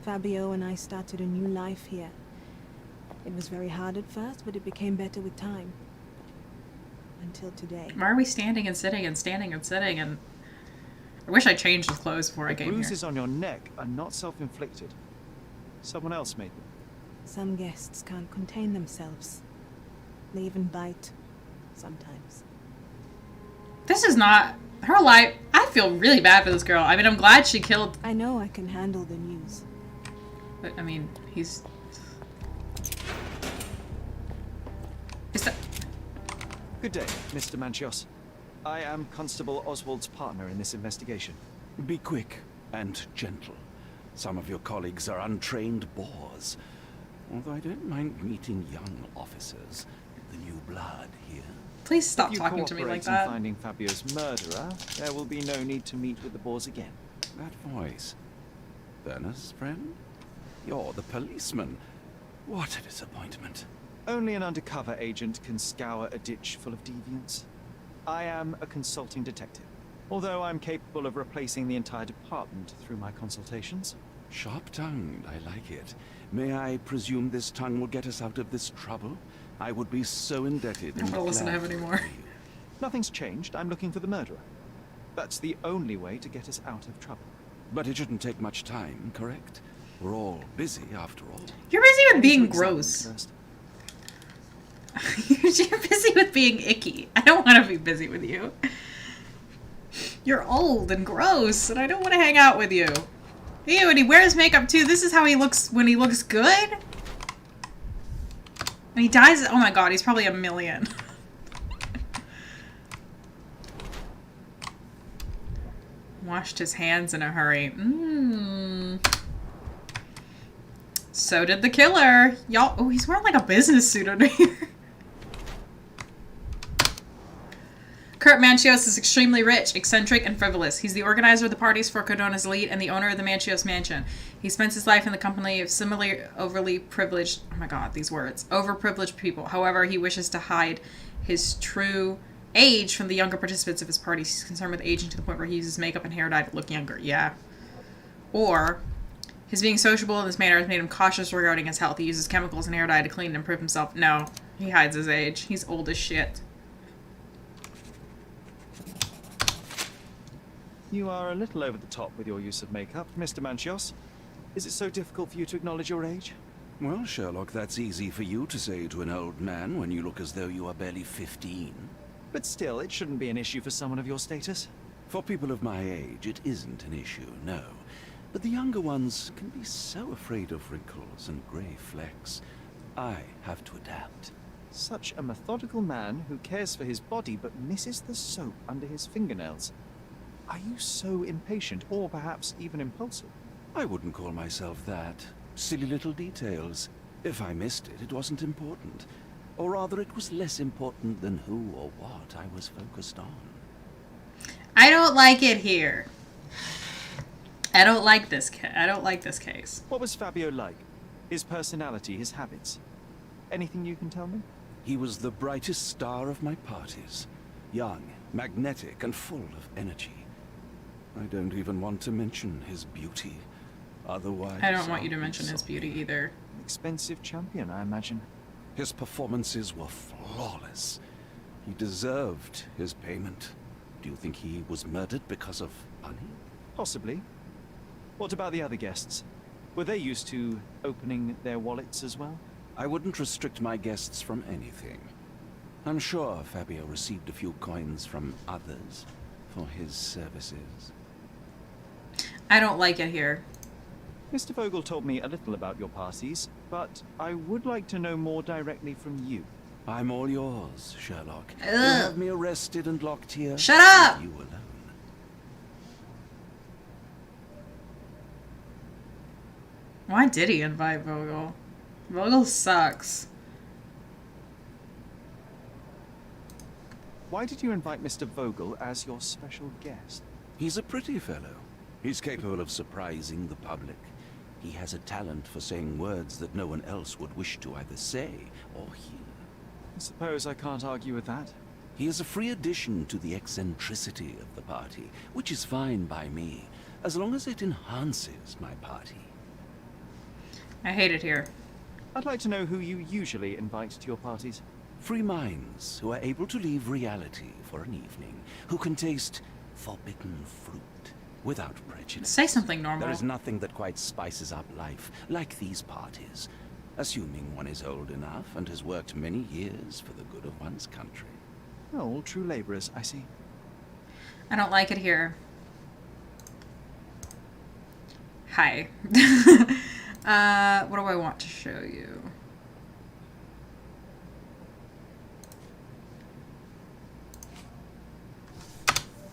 K: Fabio and I started a new life here. It was very hard at first, but it became better with time. Until today.
A: Why are we standing and sitting and standing and sitting and... I wish I changed his clothes before I came here.
F: Bruises on your neck are not self-inflicted. Someone else made them.
K: Some guests can't contain themselves. They even bite. Sometimes.
A: This is not... her life... I feel really bad for this girl. I mean, I'm glad she killed...
K: I know I can handle the news.
A: But, I mean, he's... Is that...
F: Good day, Mr. Manchios. I am Constable Oswald's partner in this investigation.
C: Be quick and gentle. Some of your colleagues are untrained boors. Although I don't mind meeting young officers. The new blood here.
A: Please stop talking to me like that.
F: If you cooperate in finding Fabio's murderer, there will be no need to meet with the boars again.
C: That voice. Werner's friend? You're the policeman. What a disappointment.
F: Only an undercover agent can scour a ditch full of deviants. I am a consulting detective, although I'm capable of replacing the entire department through my consultations.
C: Sharp-tongued, I like it. May I presume this tongue will get us out of this trouble? I would be so indebted.
A: I don't want to listen to him anymore.
F: Nothing's changed. I'm looking for the murderer. That's the only way to get us out of trouble.
C: But it shouldn't take much time, correct? We're all busy, after all.
A: You're busy with being gross. You're busy with being icky. I don't want to be busy with you. You're old and gross, and I don't want to hang out with you. Ew, and he wears makeup too. This is how he looks when he looks good? And he dies... Oh my god, he's probably a million. Washed his hands in a hurry. So did the killer. Y'all... Oh, he's wearing like a business suit under here. Kurt Manchios is extremely rich, eccentric, and frivolous. He's the organizer of the parties for Cordona's elite and the owner of the Manchios mansion. He spends his life in the company of similarly overly privileged... Oh my god, these words. Overprivileged people. However, he wishes to hide his true age from the younger participants of his parties. He's concerned with aging to the point where he uses makeup and hair dye to look younger. Yeah. Or... his being sociable in this manner has made him cautious regarding his health. He uses chemicals and hair dye to clean and improve himself. No. He hides his age. He's old as shit.
F: You are a little over the top with your use of makeup, Mr. Manchios. Is it so difficult for you to acknowledge your age?
C: Well, Sherlock, that's easy for you to say to an old man when you look as though you are barely 15.
F: But still, it shouldn't be an issue for someone of your status.
C: For people of my age, it isn't an issue, no. But the younger ones can be so afraid of wrinkles and grey flecks. I have to adapt.
F: Such a methodical man who cares for his body but misses the soap under his fingernails. Are you so impatient, or perhaps even impulsive?
C: I wouldn't call myself that. Silly little details. If I missed it, it wasn't important. Or rather, it was less important than who or what I was focused on.
A: I don't like it here. I don't like this case.
F: What was Fabio like? His personality, his habits? Anything you can tell me?
C: He was the brightest star of my parties. Young, magnetic, and full of energy. I don't even want to mention his beauty. Otherwise,
A: I don't want you to mention his beauty either.
F: Expensive champion, I imagine.
C: His performances were flawless. He deserved his payment. Do you think he was murdered because of money?
F: Possibly. What about the other guests? Were they used to opening their wallets as well?
C: I wouldn't restrict my guests from anything. I'm sure Fabio received a few coins from others for his services.
A: I don't like it here.
F: Mr. Vogel told me a little about your parties, but I would like to know more directly from you.
C: I'm all yours, Sherlock. You have me arrested and locked here.
A: Shut up!
C: You alone.
A: Why did he invite Vogel? Vogel sucks.
F: Why did you invite Mr. Vogel as your special guest?
C: He's a pretty fellow. He's capable of surprising the public. He has a talent for saying words that no one else would wish to either say or hear.
F: I suppose I can't argue with that.
C: He is a free addition to the eccentricity of the party, which is fine by me, as long as it enhances my party.
A: I hate it here.
F: I'd like to know who you usually invite to your parties.
C: Free minds who are able to leave reality for an evening, who can taste forbidden fruit without prejudice.
A: Say something normal.
C: There is nothing that quite spices up life like these parties, assuming one is old enough and has worked many years for the good of one's country.
F: Oh, all true laborers, I see.
A: I don't like it here. Hi. What do I want to show you?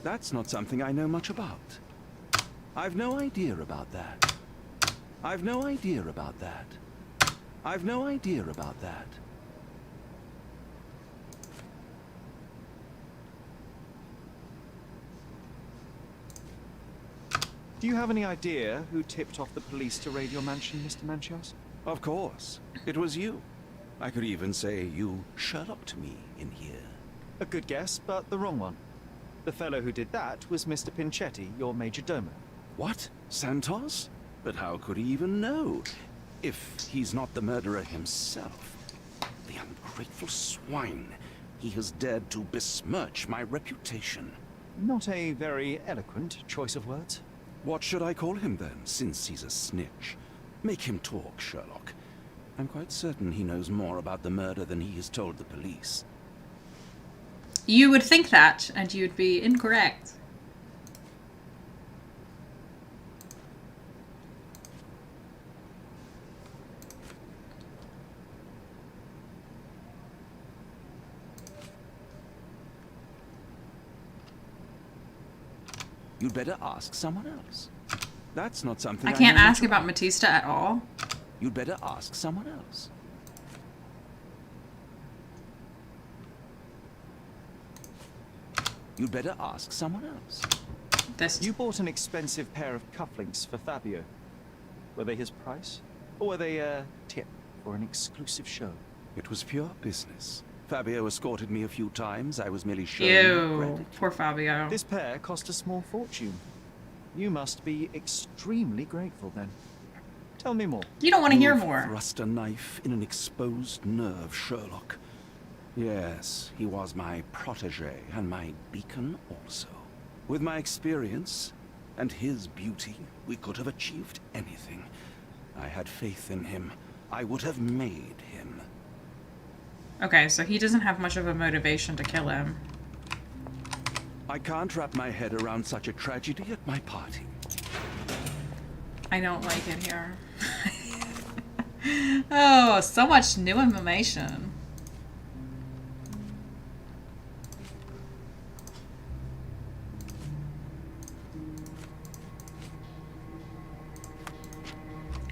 C: That's not something I know much about. I've no idea about that. I've no idea about that. I've no idea about that.
F: Do you have any idea who tipped off the police to raid your mansion, Mr. Manchios?
C: Of course. It was you. I could even say you Sherlocked me in here.
F: A good guess, but the wrong one. The fellow who did that was Mr. Pinchetti, your major domo.
C: What? Santos? But how could he even know? If he's not the murderer himself. The ungrateful swine. He has dared to besmirch my reputation.
F: Not a very eloquent choice of words.
C: What should I call him then, since he's a snitch? Make him talk, Sherlock. I'm quite certain he knows more about the murder than he has told the police.
A: You would think that, and you'd be incorrect.
C: You'd better ask someone else. That's not something
A: I can't
C: know
A: ask
C: much
A: about Matista at all.
C: You'd better ask someone else. You'd better ask someone else.
F: You bought an expensive pair of cufflinks for Fabio. Were they his price? Or were they a tip for an exclusive show?
C: It was pure business. Fabio escorted me a few times. I was merely showing
A: Ew,
C: gratitude.
A: poor Fabio.
F: This pair cost a small fortune. You must be extremely grateful then. Tell me more.
A: You don't want to hear
C: You've
A: more.
C: Thrust a knife in an exposed nerve, Sherlock. Yes, he was my protege and my beacon also. With my experience and his beauty, we could have achieved anything. I had faith in him. I would have made him.
A: Okay, so he doesn't have much of a motivation to kill him.
C: I can't wrap my head around such a tragedy at my party.
A: I don't like it here. Oh, so much new information.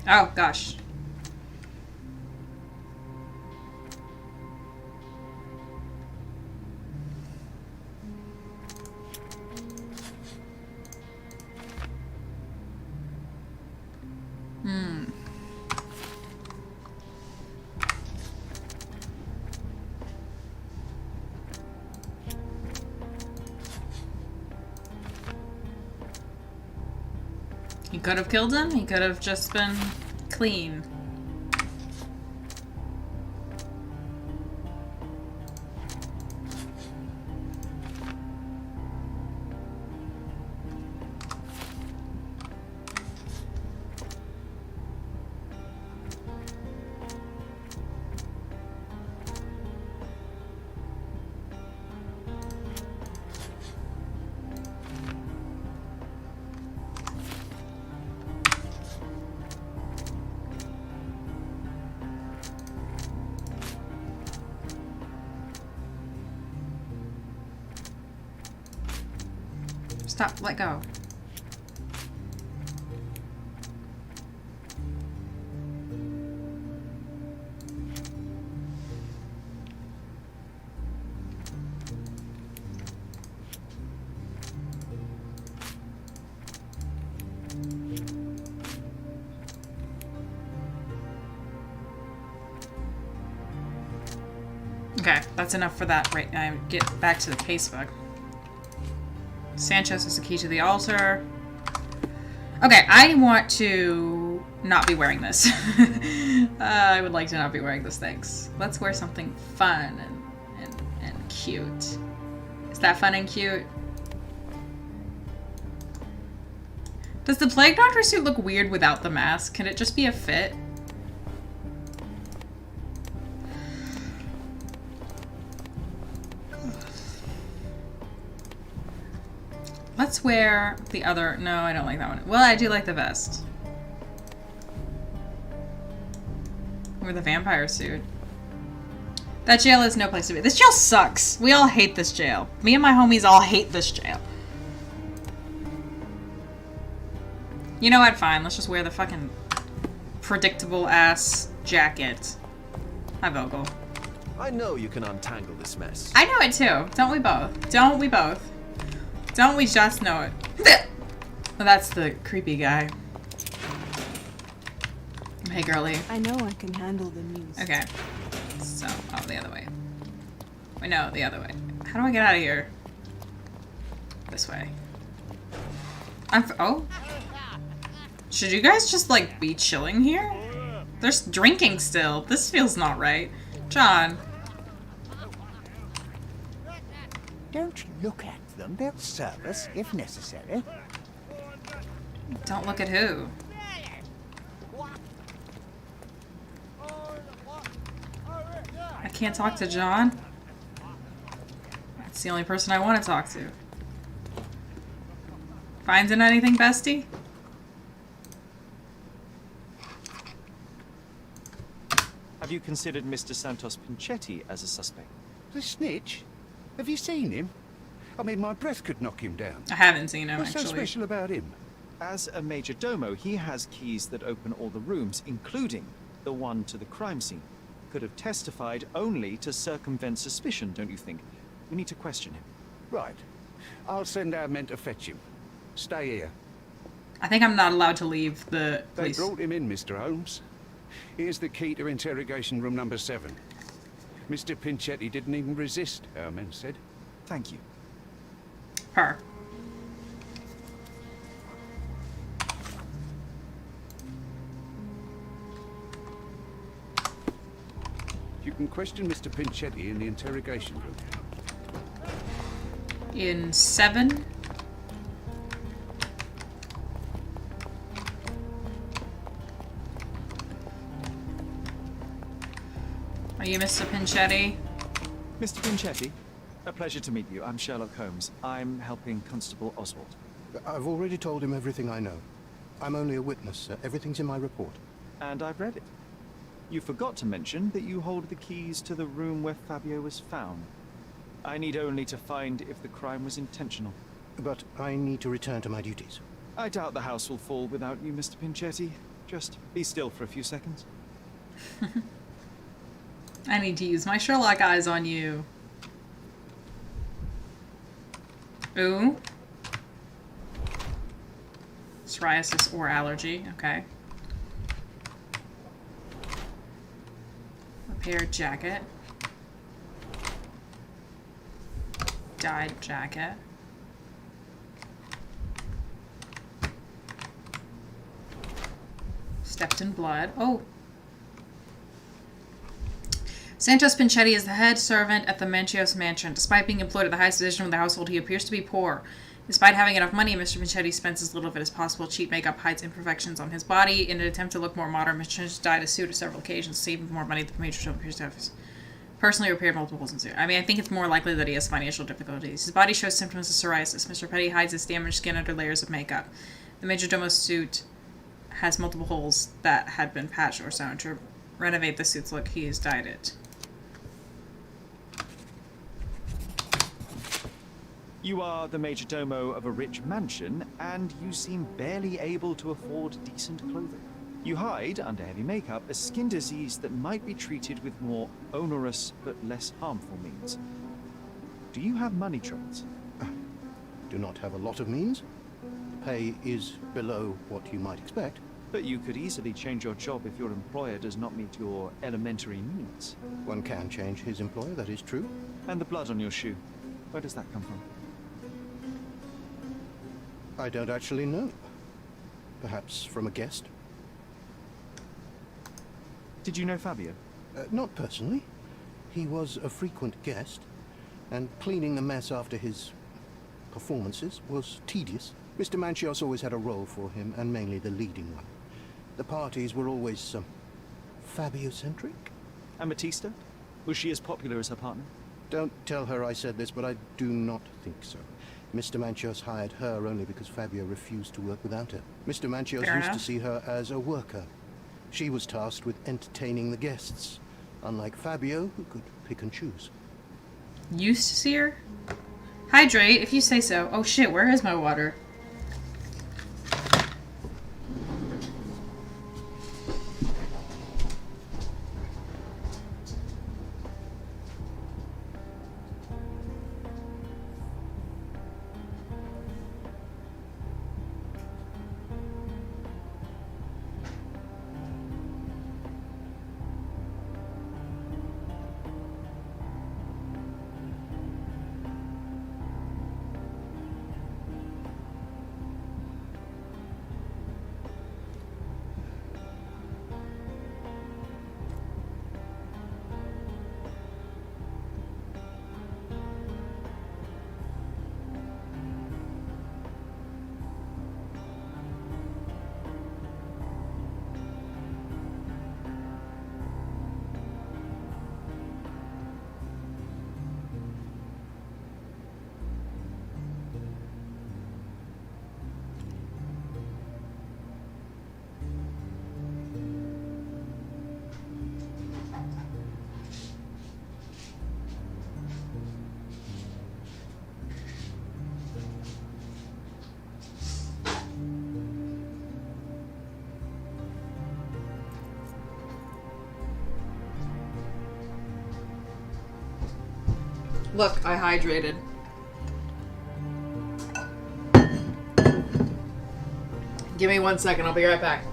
A: Oh, gosh. He could have killed him. He could have just been clean. Stop, let go. Okay, that's enough for that right now. Get back to the casebook. Sanchez is the key to the altar. Okay, I want to not be wearing this. I would like to not be wearing this, thanks. Let's wear something fun and cute. Is that fun and cute? Does the Plague Doctor suit look weird without the mask? Can it just be a fit? Let's wear the other... No, I don't like that one. Well, I do like the vest. Or the vampire suit. That jail is no place to be. This jail sucks. We all hate this jail. Me and my homies all hate this jail. You know what? Fine. Let's just wear the fucking predictable ass jacket. Hi, Vogel.
H: I know you can untangle this mess.
A: I know it too. Don't we both? Don't we both? Don't we just know it? Well, that's the creepy guy. Hey, girly.
K: I know I can handle the news.
A: Okay. So, oh, the other way. Wait, no, the other way. How do I get out of here? This way. Oh? Should you guys just, like, be chilling here? There's drinking still. This feels not right. John.
U: Don't look at them. They'll serve us if necessary.
A: Don't look at who? I can't talk to John. That's the only person I want to talk to. Finding anything, bestie?
F: Have you considered Mr. Santos Pinchetti as a suspect?
L: The snitch? Have you seen him? I mean, my breath could knock him down.
A: I haven't seen him,
L: What's
A: actually.
L: so special about him?
F: As a major domo, he has keys that open all the rooms, including the one to the crime scene. Could have testified only to circumvent suspicion, don't you think? We need to question him.
L: Right. I'll send our men to fetch him. Stay here.
A: I think I'm not allowed to leave the
L: They
A: police.
L: brought him in, Mr. Holmes. Here's the key to interrogation room number 7. Mr. Pinchetti didn't even resist, our men said.
F: Thank you.
A: Her.
L: You can question Mr. Pinchetti in the interrogation room.
A: In 7? Are you Mr. Pinchetti?
F: Mr. Pinchetti, a pleasure to meet you. I'm Sherlock Holmes. I'm helping Constable Oswald.
T: I've already told him everything I know. I'm only a witness, sir. Everything's in my report.
F: And I've read it. You forgot to mention that you hold the keys to the room where Fabio was found. I need only to find if the crime was intentional.
L: But I need to return to my duties.
F: I doubt the house will fall without you, Mr. Pinchetti. Just be still for a few seconds.
A: I need to use my Sherlock eyes on you. Ooh. Psoriasis or allergy. Okay. Repair jacket. Dyed jacket. Stepped in blood. Oh. Santos Pinchetti is the head servant at the Manchios mansion. Despite being employed at the highest position of the household, he appears to be poor. Despite having enough money, Mr. Pinchetti spends as little of it as possible. Cheap makeup hides imperfections on his body. In an attempt to look more modern, Mr. Pinchetti dyed a suit on several occasions, saving more money than the major show appears to have personally repaired multiple holes in the suit. I mean, I think it's more likely that he has financial difficulties. His body shows symptoms of psoriasis. Mr. Petty hides his damaged skin under layers of makeup. The major domo suit has multiple holes that had been patched or sewn. To renovate the suit's look, he has dyed it.
F: You are the major domo of a rich mansion, and you seem barely able to afford decent clothing. You hide, under heavy makeup, a skin disease that might be treated with more onerous but less harmful means. Do you have money troubles?
L: Do not have a lot of means. Pay is below what you might expect.
F: But you could easily change your job if your employer does not meet your elementary needs.
L: One can change his employer, that is true.
F: And the blood on your shoe, where does that come from?
L: I don't actually know. Perhaps from a guest.
F: Did you know Fabio?
L: Not personally. He was a frequent guest, and cleaning the mess after his performances was tedious. Mr. Manchios always had a role for him, and mainly the leading one. The parties were always Fabio-centric.
F: And Matista? Was she as popular as her partner?
L: Don't tell her I said this, but I do not think so. Mr. Manchios hired her only because Fabio refused to work without her. Mr. Manchios used to see her as a worker. She was tasked with entertaining the guests, unlike Fabio, who could pick and choose.
A: Used to see her? Hydrate, if you say so. Oh shit, where is my water? Look, I hydrated. Give me 1 second, I'll be right back.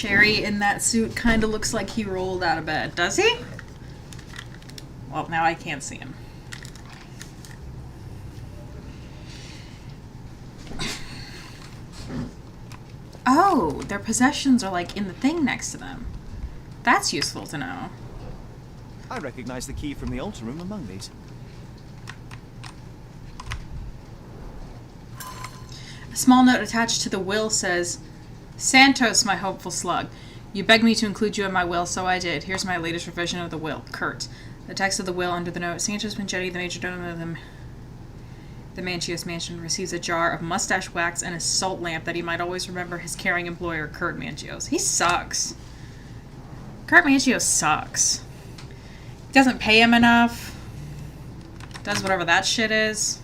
A: Sherry in that suit kind of looks like he rolled out of bed. Does he? Well, now I can't see him. Oh, their possessions are like in the thing next to them. That's useful to know.
F: I recognize the key from the altar room among these.
A: A small note attached to the will says, Santos, my hopeful slug. You begged me to include you in my will, so I did. Here's my latest revision of the will. Kurt. The text of the will under the note. Santos Manchetti, the majordomo of the Manchios mansion, receives a jar of mustache wax and a salt lamp that he might always remember his caring employer, Kurt Manchios. He sucks. Kurt Manchios sucks. He doesn't pay him enough. Does whatever that shit is.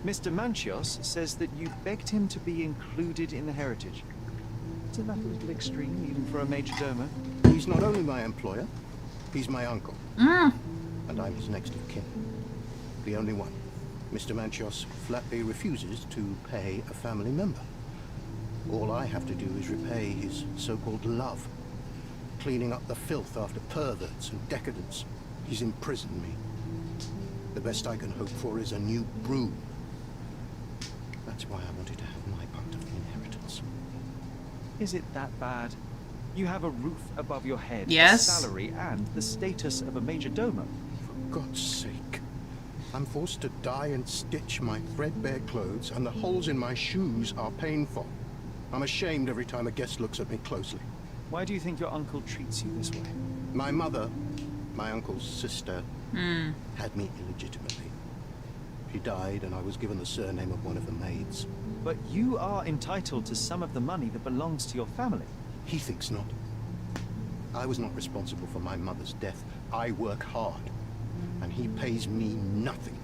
F: Mr. Manchios says that you begged him to be included in the heritage. Isn't that a little extreme, even for a majordomo?
T: He's not only my employer, he's my uncle.
A: Mm.
T: And I'm his next of kin. The only one. Mr. Manchios flatly refuses to pay a family member. All I have to do is repay his so-called love, cleaning up the filth after perverts and decadents. He's imprisoned me. The best I can hope for is a new broom. That's why I wanted to have my part of the inheritance.
F: Is it that bad? You have a roof above your head,
A: yes,
F: a salary, and the status of a majordomo.
T: For God's sake. I'm forced to dye and stitch my threadbare clothes, and the holes in my shoes are painful. I'm ashamed every time a guest looks at me closely.
F: Why do you think your uncle treats you this way?
T: My mother, my uncle's sister, had me illegitimately. She died, and I was given the surname of one of the maids.
F: But you are entitled to some of the money that belongs to your family.
T: He thinks not. I was not responsible for my mother's death. I work hard, and he pays me nothing.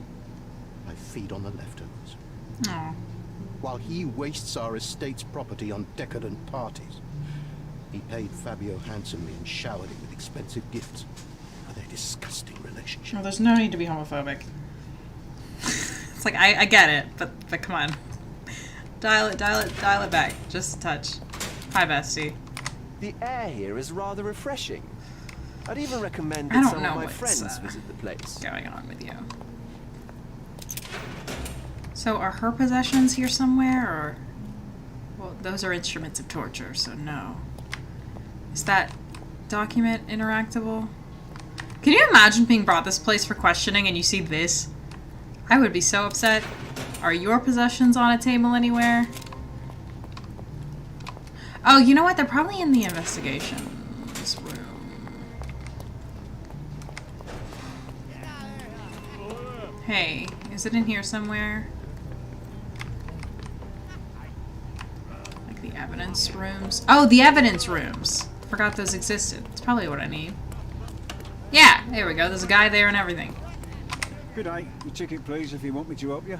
T: I feed on the leftovers.
A: Aww.
T: While he wastes our estate's property on decadent parties, he paid Fabio handsomely and showered him with expensive gifts for their disgusting relationship.
A: Well, there's no need to be homophobic. It's like, I get it, but come on. Dial it back. Just a touch. Hi, bestie.
H: The air here is rather refreshing. I'd even recommend
A: I
H: that
A: don't
H: some
A: know
H: of my
A: what's,
H: friends visit the place.
A: Going on with you. So are her possessions here somewhere, or... Well, those are instruments of torture, so no. Is that document interactable? Can you imagine being brought this place for questioning and you see this? I would be so upset. Are your possessions on a table anywhere? Oh, you know what? They're probably in the investigations room. Hey, is it in here somewhere? Like the evidence rooms? Oh, the evidence rooms! Forgot those existed. It's probably what I need. Yeah, there we go. There's a guy there and everything.
G: Good day. Your ticket, please, if you want me to help you.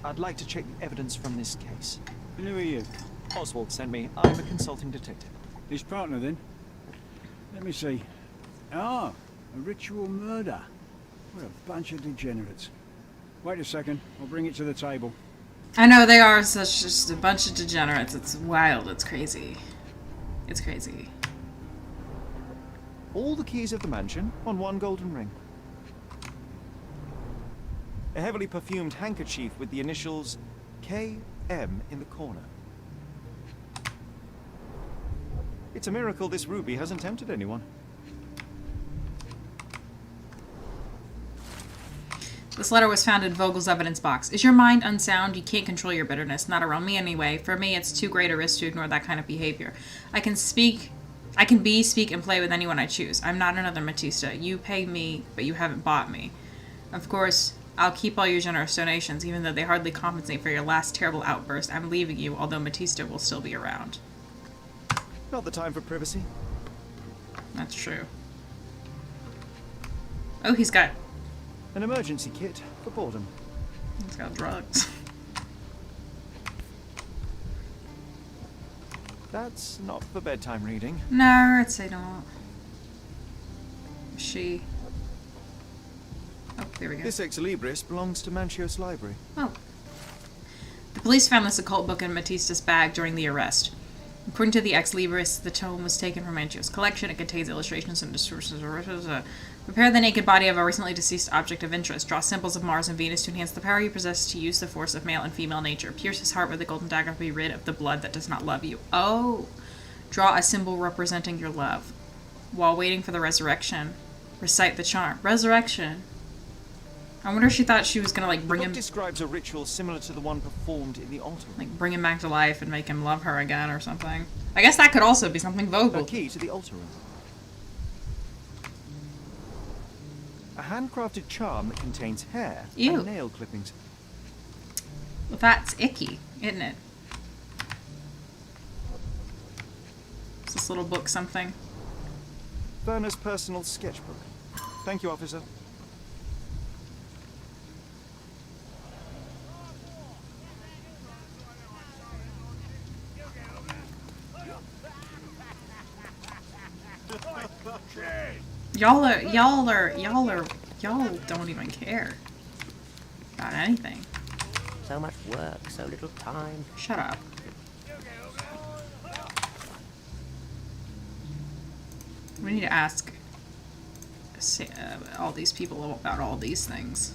F: I'd like to check the evidence from this case.
G: And who are you?
F: Oswald sent me. I'm a consulting detective.
G: His partner, then? Let me see. Ah, a ritual murder. What a bunch of degenerates. Wait a second. I'll bring it to the table.
A: I know they are such just a bunch of degenerates. It's wild. It's crazy. It's crazy.
F: All the keys of the mansion on one golden ring. A heavily perfumed handkerchief with the initials KM in the corner. It's a miracle this ruby hasn't tempted anyone.
A: This letter was found in Vogel's evidence box. Is your mind unsound? You can't control your bitterness. Not around me anyway. For me, it's too great a risk to ignore that kind of behavior. I can speak, and play with anyone I choose. I'm not another Matista. You pay me, but you haven't bought me. Of course, I'll keep all your generous donations, even though they hardly compensate for your last terrible outburst. I'm leaving you, although Matista will still be around.
F: Not the time for privacy.
A: That's true. Oh, he's got...
F: An emergency kit for boredom.
A: He's got drugs.
F: That's not for bedtime reading.
A: No, I'd say not. She... Oh, there we go.
F: This ex libris belongs to Manchios Library.
A: Oh. The police found this occult book in Batista's bag during the arrest. According to the ex libris, the tome was taken from Manchio's collection. It contains illustrations and distortions of prepare the naked body of a recently deceased object of interest. Draw symbols of Mars and Venus to enhance the power you possess to use the force of male and female nature. Pierce his heart with the golden dagger to be rid of the blood that does not love you. Oh! Draw a symbol representing your love. While waiting for the resurrection, recite the charm. Resurrection? I wonder if she thought she was gonna, like, bring him...
F: describes a ritual similar to the one performed in the altar.
A: Like, bring him back to life and make him love her again or something. I guess that could also be something Vogel.
F: A key to the altar room. A handcrafted charm that contains hair and nail clippings.
A: Well, that's icky, isn't it? Is this little book something?
F: Werner's personal sketchbook. Thank you, officer.
A: Y'all don't even care about anything.
P: So much work, so little time.
A: Shut up. We need to ask all these people about all these things.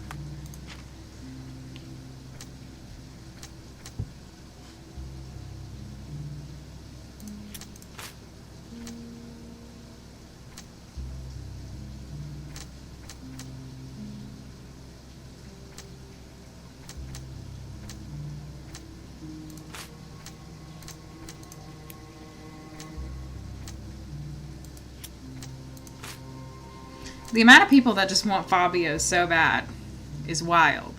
A: The amount of people that just want Fabio so bad is wild.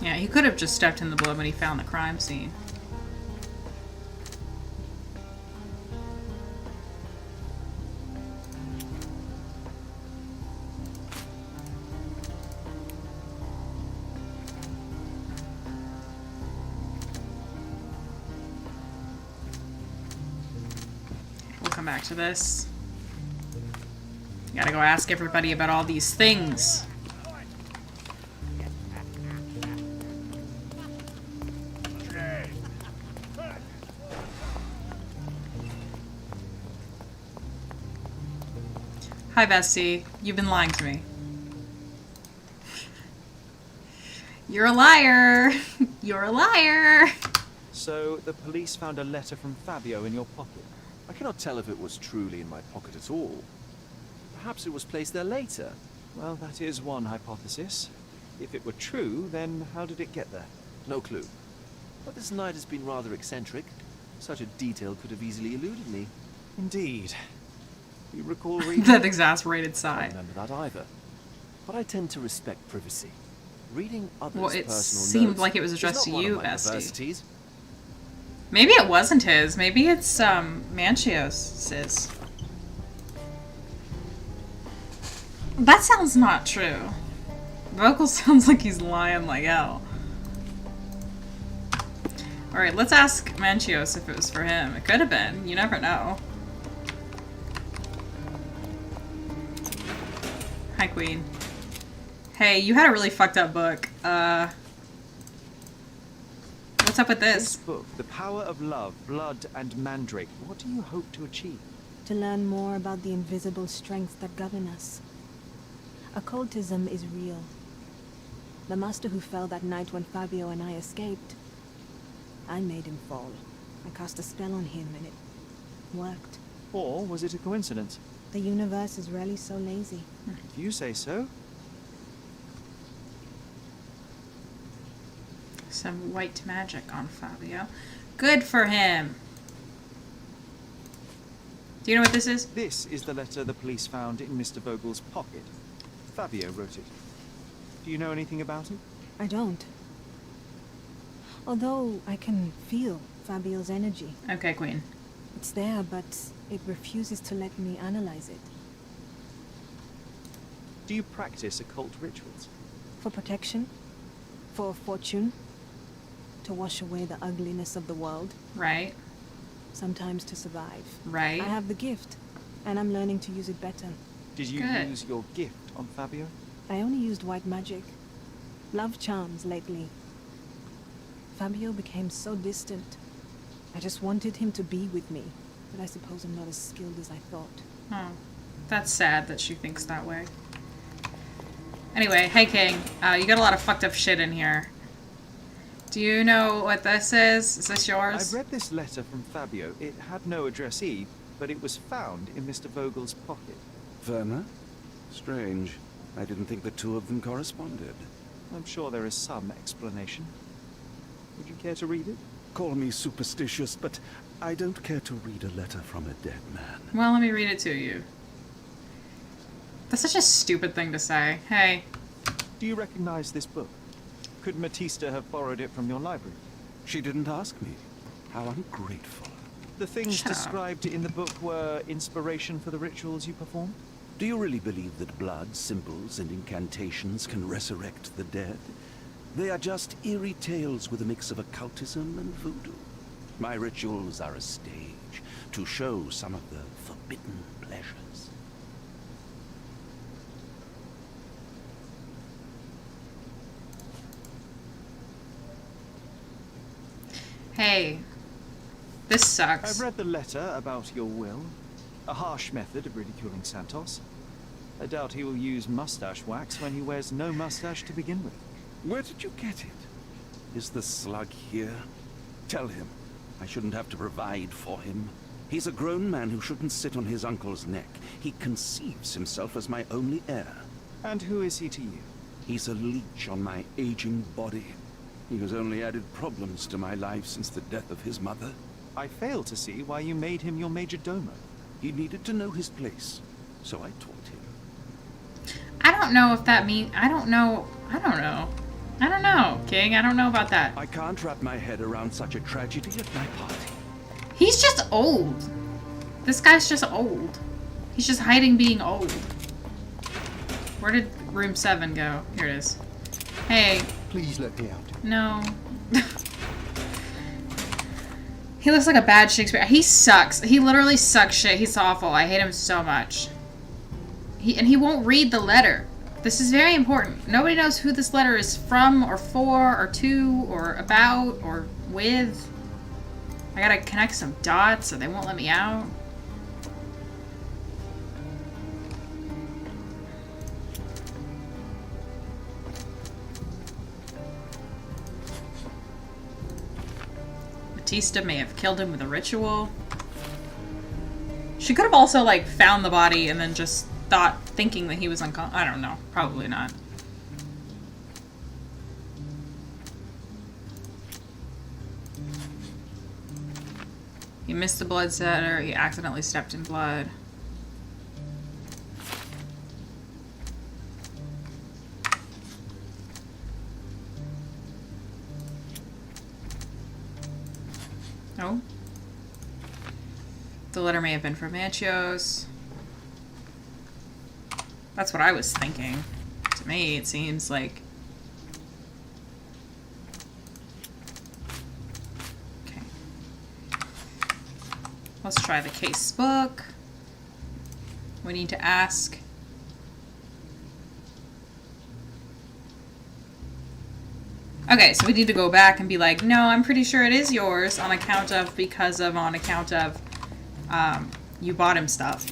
A: Yeah, he could have just stepped in the blood when he found the crime scene. We'll come back to this. Gotta go ask everybody about all these things. Hi, Bessie. You've been lying to me. You're a liar. You're a liar.
F: So, the police found a letter from Fabio in your pocket.
H: I cannot tell if it was truly in my pocket at all. Perhaps it was placed there later.
F: Well, that is one hypothesis. If it were true, then how did it get there?
H: No clue. But this night has been rather eccentric. Such a detail could have easily eluded me.
F: Indeed. You recall reading...
A: That exasperated sigh.
H: I don't remember that either. But I tend to respect privacy. Reading others'
A: Well, it
H: personal
A: seemed
H: notes
A: like it was addressed to
H: is not
A: you,
H: one of my
A: Bestie.
H: perversities.
A: Maybe it wasn't his. Maybe it's Manchios's. That sounds not true. Vocal sounds like he's lying like hell. Alright, let's ask Manchios if it was for him. It could have been. You never know. Hi, Queen. Hey, you had a really fucked up book. What's up with this?
F: This book, The Power of Love, Blood, and Mandrake. What do you hope to achieve?
K: To learn more about the invisible strengths that govern us. Occultism is real. The master who fell that night when Fabio and I escaped, I made him fall. I cast a spell on him and it worked.
F: Or was it a coincidence?
K: The universe is rarely so lazy.
F: If you say so.
A: Some white magic on Fabio. Good for him. Do you know what this is?
F: This is the letter the police found in Mr. Vogel's pocket. Fabio wrote it. Do you know anything about it?
K: I don't. Although I can feel Fabio's energy.
A: Okay, Queen.
K: It's there, but it refuses to let me analyze it.
F: Do you practice occult rituals?
K: For protection? For fortune? To wash away the ugliness of the world?
A: Right.
K: Sometimes to survive.
A: Right.
K: I have the gift, and I'm learning to use it better.
F: Did you use your gift on Fabio?
K: I only used white magic. Love charms lately. Fabio became so distant. I just wanted him to be with me, but I suppose I'm not as skilled as I thought.
A: Oh, that's sad that she thinks that way. Anyway, hey King, you got a lot of fucked up shit in here. Do you know what this is? Is this yours?
F: I read this letter from Fabio. It had no addressee, but it was found in Mr. Vogel's pocket.
C: Werner? Strange. I didn't think the two of them corresponded.
F: I'm sure there is some explanation. Would you care to read it?
C: Call me superstitious, but I don't care to read a letter from a dead man.
A: Well, let me read it to you. That's such a stupid thing to say. Hey.
F: Do you recognize this book? Could Matista have borrowed it from your library?
C: She didn't ask me. How ungrateful.
F: The things described in the book were inspiration for the rituals you perform?
C: Do you really believe that blood, symbols, and incantations can resurrect the dead? They are just eerie tales with a mix of occultism and voodoo. My rituals are a stage to show some of the forbidden pleasures.
A: Hey, this sucks.
F: I've read the letter about your will. A harsh method of ridiculing Santos. I doubt he will use mustache wax when he wears no mustache to begin with.
C: Where did you get it? Is the slug here? Tell him. I shouldn't have to provide for him. He's a grown man who shouldn't sit on his uncle's neck. He conceives himself as my only heir.
F: And who is he to you?
C: He's a leech on my aging body. He has only added problems to my life since the death of his mother.
F: I fail to see why you made him your major domo.
C: He needed to know his place, so I taught him.
A: I don't know if that means... I don't know, King. I don't know about that.
C: I can't wrap my head around such a tragedy at my party.
A: He's just old. This guy's just old. He's just hiding being old. Where did room 7 go? Here it is. Hey.
T: Please let me out.
A: No. He looks like a bad Shakespeare. He sucks. He literally sucks shit. He's awful. I hate him so much. He won't read the letter. This is very important. Nobody knows who this letter is from or for or to or about or with. I gotta connect some dots or they won't let me out. Matista may have killed him with a ritual. She could have also, like, found the body and then just thinking that he was unconscious. I don't know. Probably not. He missed the blood setter. He accidentally stepped in blood. Oh. The letter may have been from Manchios. That's what I was thinking. To me, it seems like... Okay. Let's try the case book. We need to ask... Okay, so we need to go back and be like, no, I'm pretty sure it is yours on account of, because of, on account of, you bought him stuff.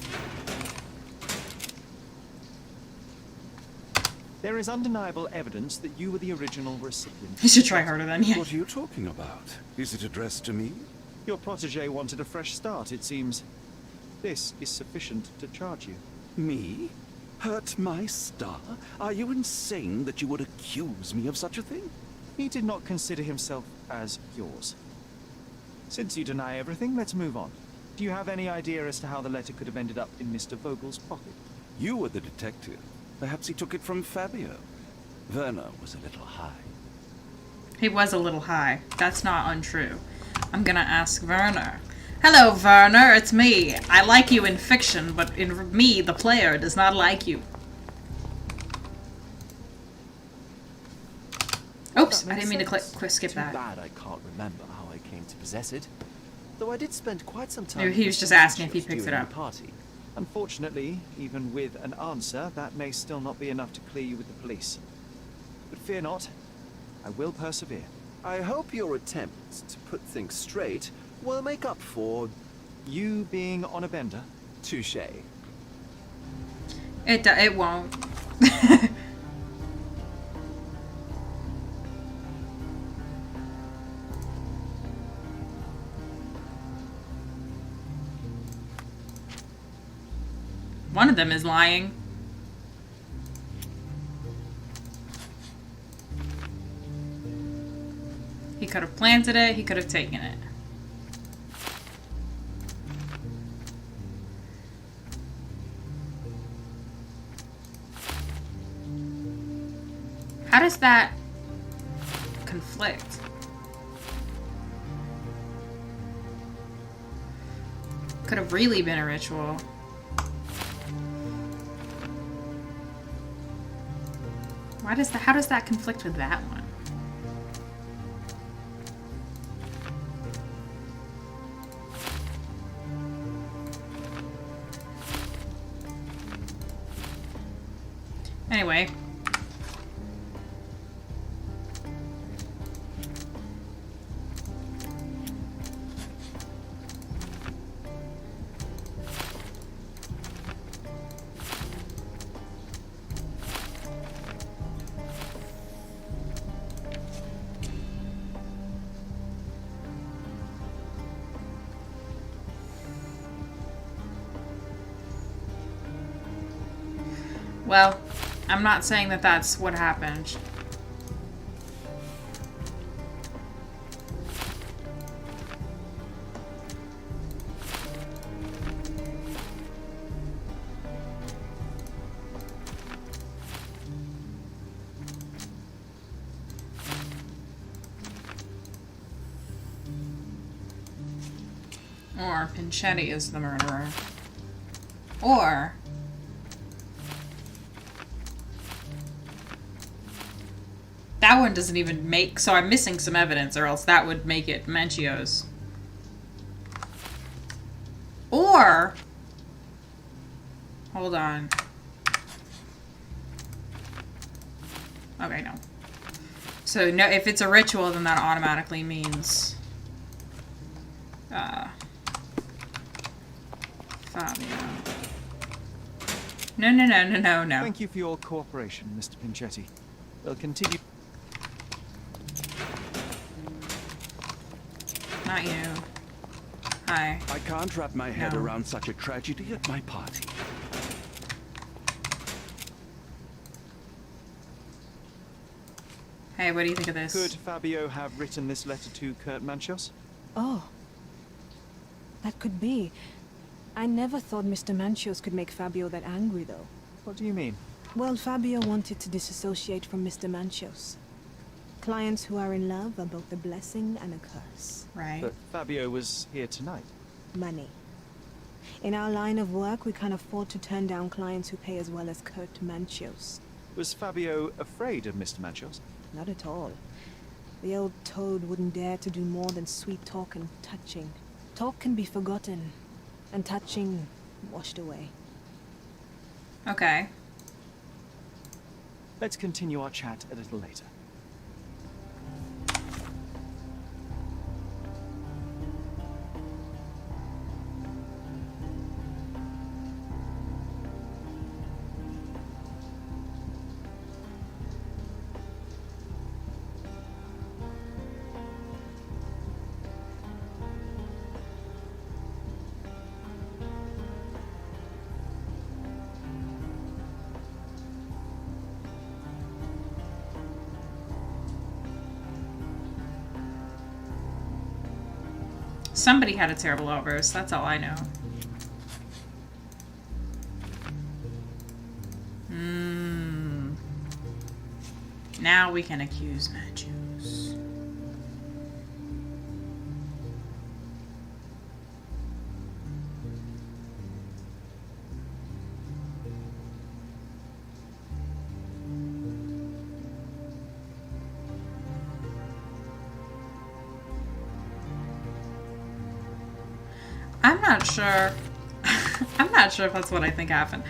F: There is undeniable evidence that you were the original recipient.
A: You should try harder then, yeah.
C: What are you talking about? Is it addressed to me?
F: Your protege wanted a fresh start, it seems. This is sufficient to charge you.
C: Me? Hurt my star? Are you insane that you would accuse me of such a thing?
F: He did not consider himself as yours. Since you deny everything, let's move on. Do you have any idea as to how the letter could have ended up in Mr. Vogel's pocket?
C: You were the detective. Perhaps he took it from Fabio. Werner was a little high.
A: He was a little high. That's not untrue. I'm gonna ask Werner. Hello, Werner, it's me. I like you in fiction, but in me, the player, does not like you. Oops, I didn't mean to skip that.
H: Too bad I can't remember how I came to possess it. Though I did spend quite some time...
A: Maybe he was just asking if he picks it up.
F: Party. Unfortunately, even with an answer, that may still not be enough to clear you with the police. But fear not, I will persevere.
H: I hope your attempt to put things straight will make up for...
F: You being on a bender?
H: Touché.
A: It won't. One of them is lying. He could have planted it, he could have taken it. How does that conflict? Could have really been a ritual. How does that conflict with that one? Anyway. Well, I'm not saying that that's what happened. Or Pinchetti is the murderer. Or that one doesn't even make... So I'm missing some evidence, or else that would make it Mencio's. Or... Hold on. Okay, no. So, no, if it's a ritual, then that automatically means... Fabio. No.
F: Thank you for your cooperation, Mr. Pinchetti. We'll continue...
A: Not you. Hi.
C: I can't wrap my head around such a tragedy at my party.
A: Hey, what do you think of this?
F: Could Fabio have written this letter to Kurt Manchos?
K: Oh. That could be. I never thought Mr. Manchos could make Fabio that angry, though.
F: What do you mean?
K: Well, Fabio wanted to disassociate from Mr. Manchos. Clients who are in love are both a blessing and a curse.
A: Right.
F: But Fabio was here tonight.
K: Money. In our line of work, we can't afford to turn down clients who pay as well as Kurt Manchos.
F: Was Fabio afraid of Mr. Manchos?
K: Not at all. The old toad wouldn't dare to do more than sweet talk and touching. Talk can be forgotten, and touching washed away.
A: Okay.
F: Let's continue our chat a little later.
A: Somebody had a terrible outburst, that's all I know. Now we can accuse Matthews. I'm not sure. I'm not sure if that's what I think happened.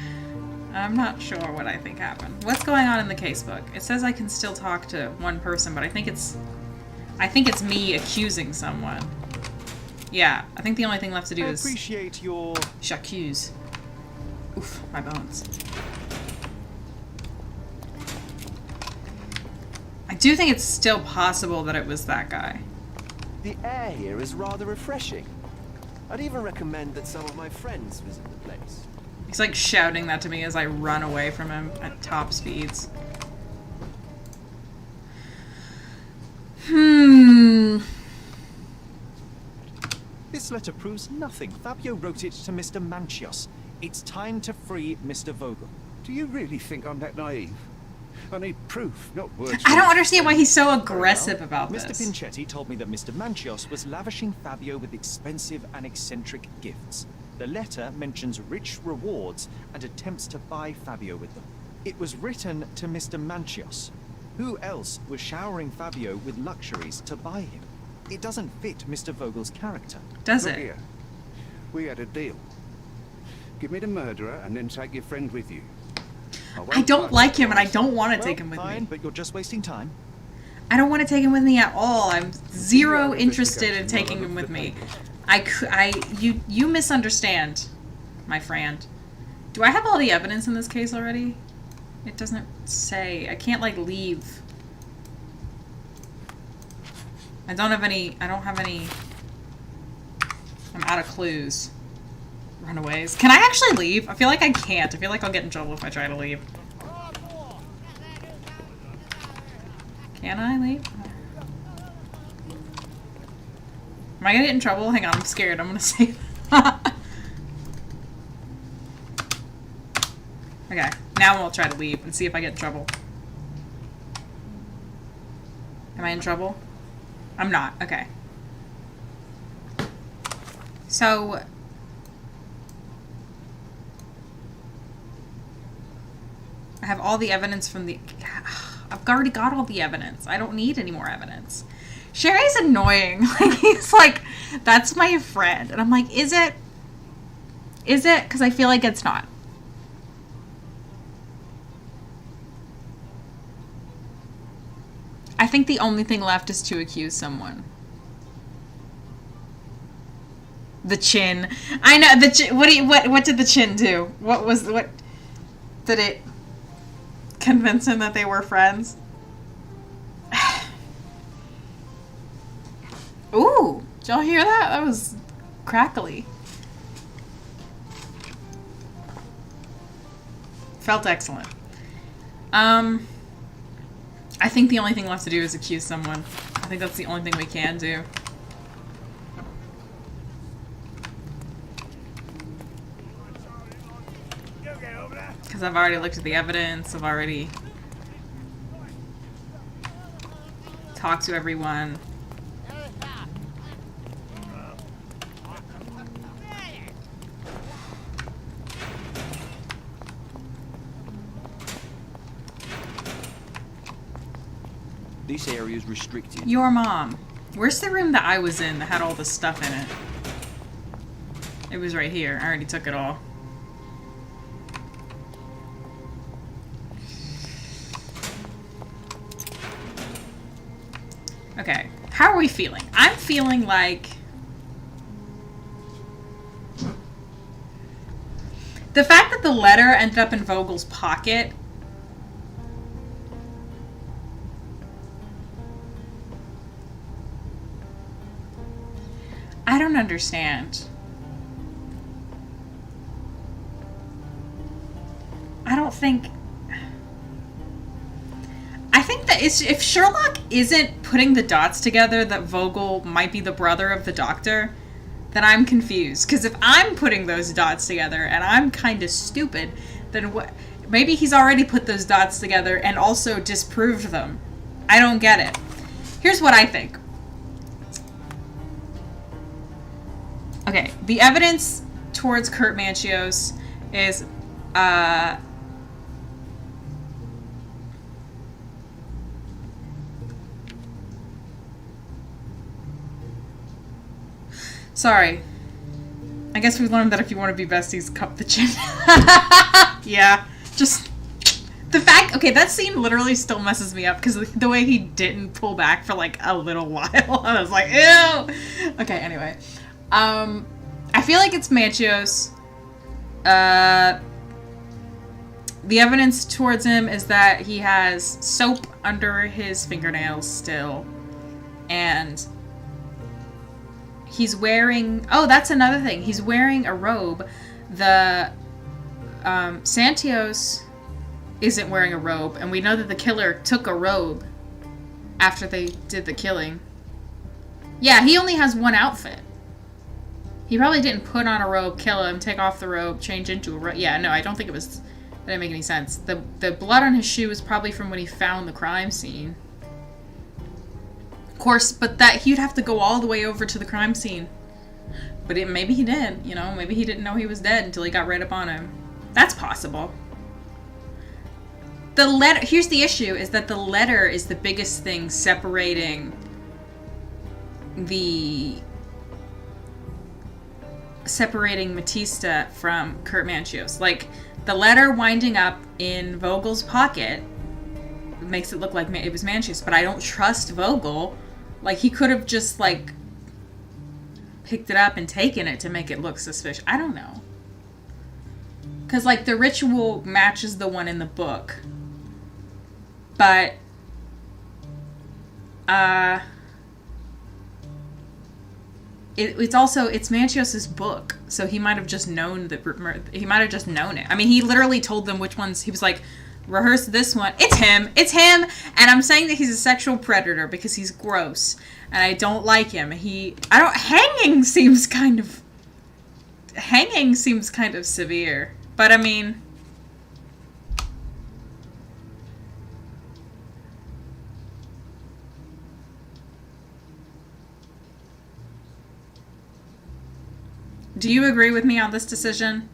A: I'm not sure what I think happened. What's going on in the casebook? It says I can still talk to one person, but I think it's me accusing someone. Yeah, I think the only thing left to do is
F: appreciate your
A: j'accuse. Oof, my bones. I do think it's still possible that it was that guy.
H: The air here is rather refreshing. I'd even recommend that some of my friends visit the place.
A: He's like shouting that to me as I run away from him at top speeds.
F: This letter proves nothing. Fabio wrote it to Mr. Manchios. It's time to free Mr. Vogel.
L: Do you really think I'm that naive? I need proof, not words.
A: I don't understand why he's so aggressive about this.
F: Mr. Pinchetti told me that Mr. Manchios was lavishing Fabio with expensive and eccentric gifts. The letter mentions rich rewards and attempts to buy Fabio with them. It was written to Mr. Manchios. Who else was showering Fabio with luxuries to buy him? It doesn't fit Mr. Vogel's character.
A: Does
L: Look
A: it?
L: Here. We had a deal. Give me the murderer and then take your friend with you.
A: I don't like him and I don't want to take him with
F: Fine,
A: me.
F: but you're just wasting time.
A: I don't want to take him with me at all. I'm zero interested in taking him with me. You misunderstand, my friend. Do I have all the evidence in this case already? It doesn't say. I can't, like, leave. I don't have any... I'm out of clues. Runaways. Can I actually leave? I feel like I can't. I feel like I'll get in trouble if I try to leave. Can I leave? Am I gonna get in trouble? Hang on, I'm scared. I'm gonna save. Okay, now we'll try to leave and see if I get in trouble. Am I in trouble? I'm not. Okay. So... I have all the evidence from the... I've already got all the evidence. I don't need any more evidence. Sherry's annoying. Like, he's like, that's my friend. And I'm like, is it? Is it? Because I feel like it's not. I think the only thing left is to accuse someone. The chin. I know the chin. What did the chin do? What did it convince him that they were friends? Ooh, did y'all hear that? That was crackly. Felt excellent. I think the only thing left to do is accuse someone. I think that's the only thing we can do. Because I've already looked at the evidence, I've already talked to everyone.
F: This area is restricted.
A: Your mom. Where's the room that I was in that had all the stuff in it? It was right here. I already took it all. Okay. How are we feeling? I'm feeling like... the fact that the letter ended up in Vogel's pocket... I don't understand. I don't think... I think that if Sherlock isn't putting the dots together that Vogel might be the brother of the doctor, then I'm confused. Because if I'm putting those dots together and I'm kind of stupid, then what? Maybe he's already put those dots together and also disproved them. I don't get it. Here's what I think. Okay, the evidence towards Kurt Manchios is, sorry. I guess we've learned that if you want to be besties, cup the chin. Yeah, just the fact. Okay, that scene literally still messes me up because the way he didn't pull back for like a little while. I was like, ew. Okay, anyway. I feel like it's Manchios. The evidence towards him is that he has soap under his fingernails still. And he's wearing... Oh, that's another thing. He's wearing a robe. The Santios isn't wearing a robe. And we know that the killer took a robe after they did the killing. Yeah, he only has one outfit. He probably didn't put on a robe, kill him, take off the robe, change into a robe. Yeah, no, I don't think it was... That didn't make any sense. The blood on his shoe was probably from when he found the crime scene. Of course, but that he'd have to go all the way over to the crime scene. But maybe he did, you know? Maybe he didn't know he was dead until he got right up on him. That's possible. The letter... Here's the issue, is that the letter is the biggest thing separating Batista from Kurt Manchios. Like, the letter winding up in Vogel's pocket makes it look like it was Manchios, but I don't trust Vogel. Like, he could have just, like, picked it up and taken it to make it look suspicious. I don't know. Because, like, the ritual matches the one in the book. But, it's Manchios' book, so he might have just known it. I mean, he literally told them which ones. He was like, rehearse this one. It's him, and I'm saying that he's a sexual predator because he's gross, and I don't like him. Hanging seems kind of severe, but I mean, do you agree with me on this decision?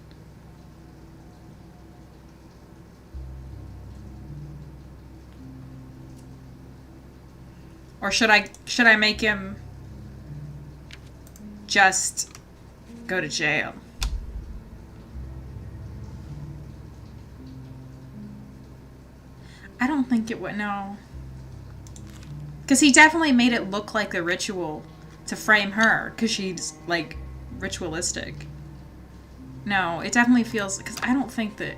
A: Or should I make him just go to jail? I don't think it would, no. Because he definitely made it look like a ritual to frame her, because she's, like, ritualistic. No, it definitely feels... Because I don't think that...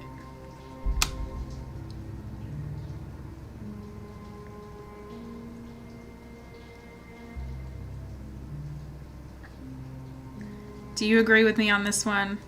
A: Do you agree with me on this one?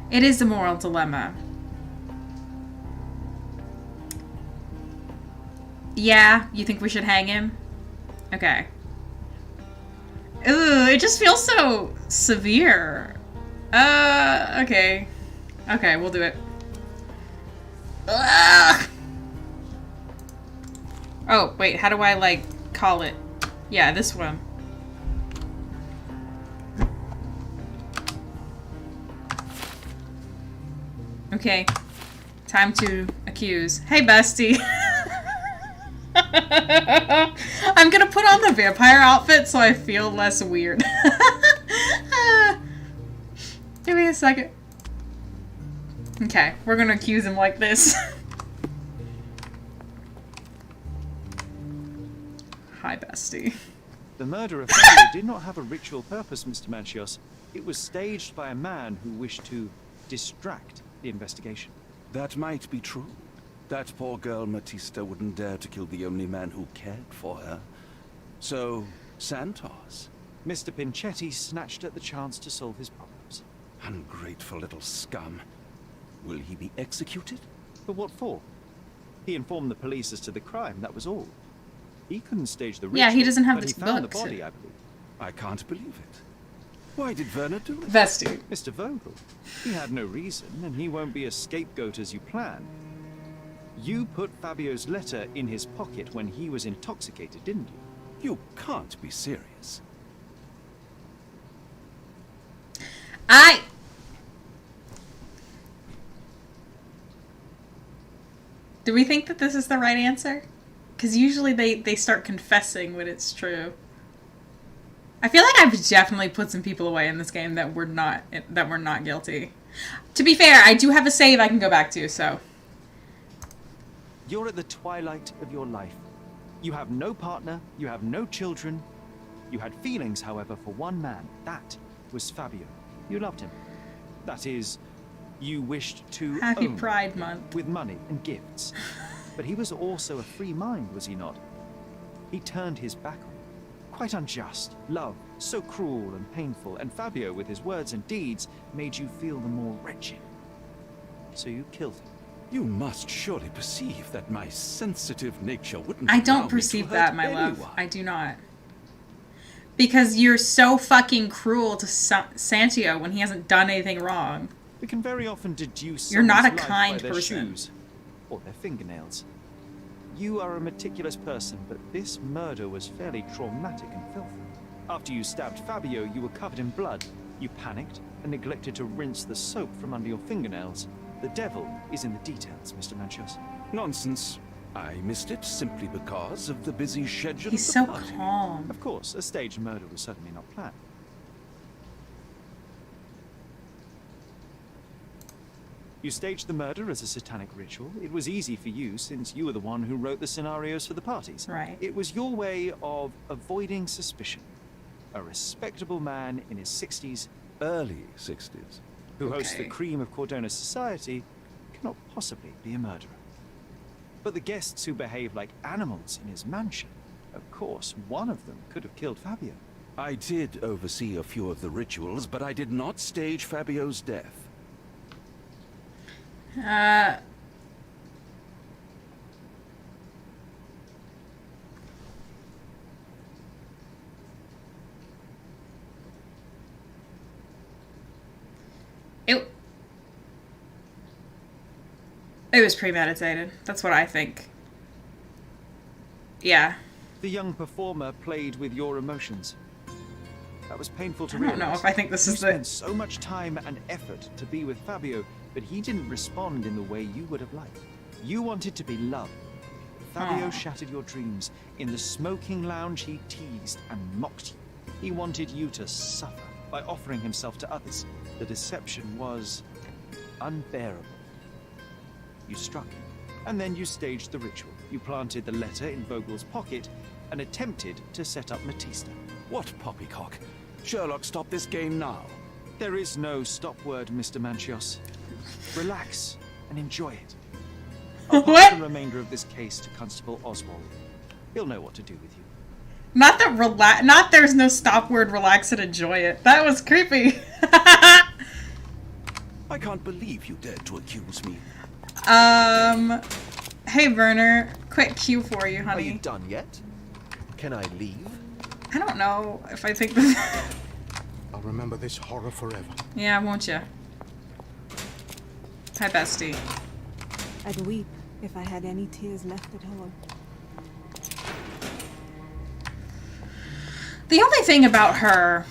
A: It is a moral dilemma. Yeah, you think we should hang him? Okay. Ugh, it just feels so severe. Okay. Okay, we'll do it. Ugh. Oh, wait, how do I, like, call it? Yeah, this one. Okay. Time to accuse. Hey, bestie. I'm gonna put on the vampire outfit so I feel less weird. Give me a second. Okay, we're gonna accuse him like this. Hi, bestie.
F: The murder of Fabio did not have a ritual purpose, Mr. Manchios. It was staged by a man who wished to distract the investigation.
C: That might be true. That poor girl Batista wouldn't dare to kill the only man who cared for her. So, Santos?
F: Mr. Pinchetti snatched at the chance to solve his problems.
C: Ungrateful little scum. Will he be executed?
F: But what for? He informed the police as to the crime, that was all. He couldn't stage the ritual.
A: Yeah, he doesn't have
F: but
A: the
F: he found the
A: books.
F: body, I believe.
C: I can't believe it. Why did Werner do it?
A: Vesti.
F: Mr. Vogel. He had no reason, and he won't be a scapegoat as you planned. You put Fabio's letter in his pocket when he was intoxicated, didn't you?
C: You can't be serious.
A: Do we think that this is the right answer? Because usually they start confessing when it's true. I feel like I've definitely put some people away in this game that were not guilty. To be fair, I do have a save I can go back to, so.
F: You're at the twilight of your life. You have no partner, you have no children. You had feelings, however, for one man. That was Fabio. You loved him. That is, you wished to
A: Happy
F: own
A: Pride
F: him
A: Month.
F: with money and gifts. But he was also a free mind, was he not? He turned his back on you. Quite unjust. Love, so cruel and painful, and Fabio, with his words and deeds, made you feel the more wretched. So you killed him.
C: You must surely perceive that my sensitive nature wouldn't
A: I
C: allow
A: don't
C: me
A: perceive
C: to
A: that,
C: hurt
A: my love.
C: anyone.
A: I do not. Because you're so fucking cruel to Santio when he hasn't done anything wrong.
F: We can very often deduce
A: You're not a
F: someone's life
A: kind
F: by their
A: person.
F: shoes or their fingernails. You are a meticulous person, but this murder was fairly traumatic and filthy. After you stabbed Fabio, you were covered in blood. You panicked and neglected to rinse the soap from under your fingernails. The devil is in the details, Mr. Manchos.
C: Nonsense. I missed it simply because of the busy schedule
A: He's
C: of
A: so
C: the party.
A: calm.
F: Of course, a staged murder was certainly not planned. You staged the murder as a satanic ritual. It was easy for you since you were the one who wrote the scenarios for the parties.
A: Right.
F: It was your way of avoiding suspicion. A respectable man in his 60s,
C: Early 60s.
F: who hosts the
A: Okay.
F: cream of Cordona's society, cannot possibly be a murderer. But the guests who behave like animals in his mansion, of course, one of them could have killed Fabio.
C: I did oversee a few of the rituals, but I did not stage Fabio's death.
A: It was premeditated. That's what I think. Yeah.
F: The young performer played with your emotions. That was painful to
A: I
F: realize.
A: don't know if I think this
F: You
A: is the...
F: spent so much time and effort to be with Fabio, but he didn't respond in the way you would have liked. You wanted to be loved. Fabio
A: Aw.
F: shattered your dreams. In the smoking lounge, he teased and mocked you. He wanted you to suffer by offering himself to others. The deception was unbearable. You struck him, and then you staged the ritual. You planted the letter in Vogel's pocket and attempted to set up Matista.
C: What poppycock? Sherlock, stop this game now.
F: There is no stop word, Mr. Manchios. Relax and enjoy it. I'll pass the remainder of this case to Constable Oswald. He'll know what to do with you.
A: Not there's no stop word, relax and enjoy it. That was creepy.
C: I can't believe you dared to accuse me.
A: Hey Werner, quick cue for you,
H: Are
A: honey.
H: you done yet? Can I leave?
A: I don't know if I think this...
T: I'll remember this horror forever.
A: Yeah, won't you? Hi, bestie.
K: I'd weep if I had any tears left at home.
A: The only thing about her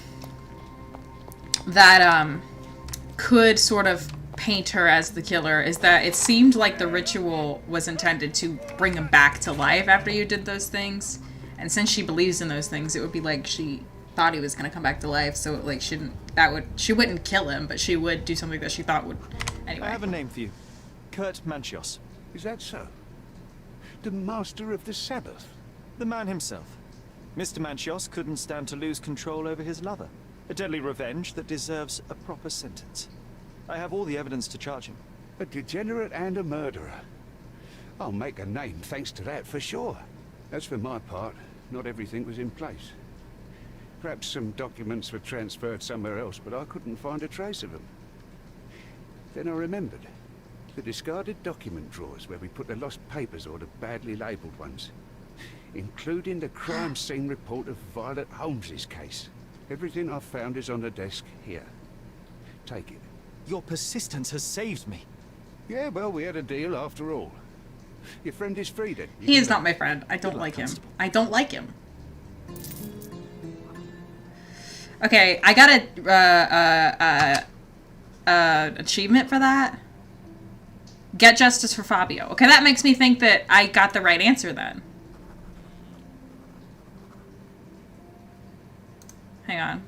A: that could sort of paint her as the killer is that it seemed like the ritual was intended to bring him back to life after you did those things. And since she believes in those things, it would be like she thought he was going to come back to life, so like she wouldn't kill him, but she would do something that she thought would anyway.
F: I have a name for you. Kurt Manchios.
L: Is that so? The master of the Sabbath?
F: The man himself. Mr. Manchios couldn't stand to lose control over his lover. A deadly revenge that deserves a proper sentence. I have all the evidence to charge him.
L: A degenerate and a murderer. I'll make a name thanks to that for sure. As for my part, not everything was in place. Perhaps some documents were transferred somewhere else, but I couldn't find a trace of them. Then I remembered. The discarded document drawers where we put the lost papers or the badly labelled ones. Including the crime scene report of Violet Holmes's case. Everything I've found is on the desk here. Take it.
F: Your persistence has saved me.
L: Yeah, well, we had a deal after all. Your friend is free then.
A: He is not my friend. I don't like him. I don't like him. Okay, I got a achievement for that. Get justice for Fabio. Okay, that makes me think that I got the right answer then. Hang on.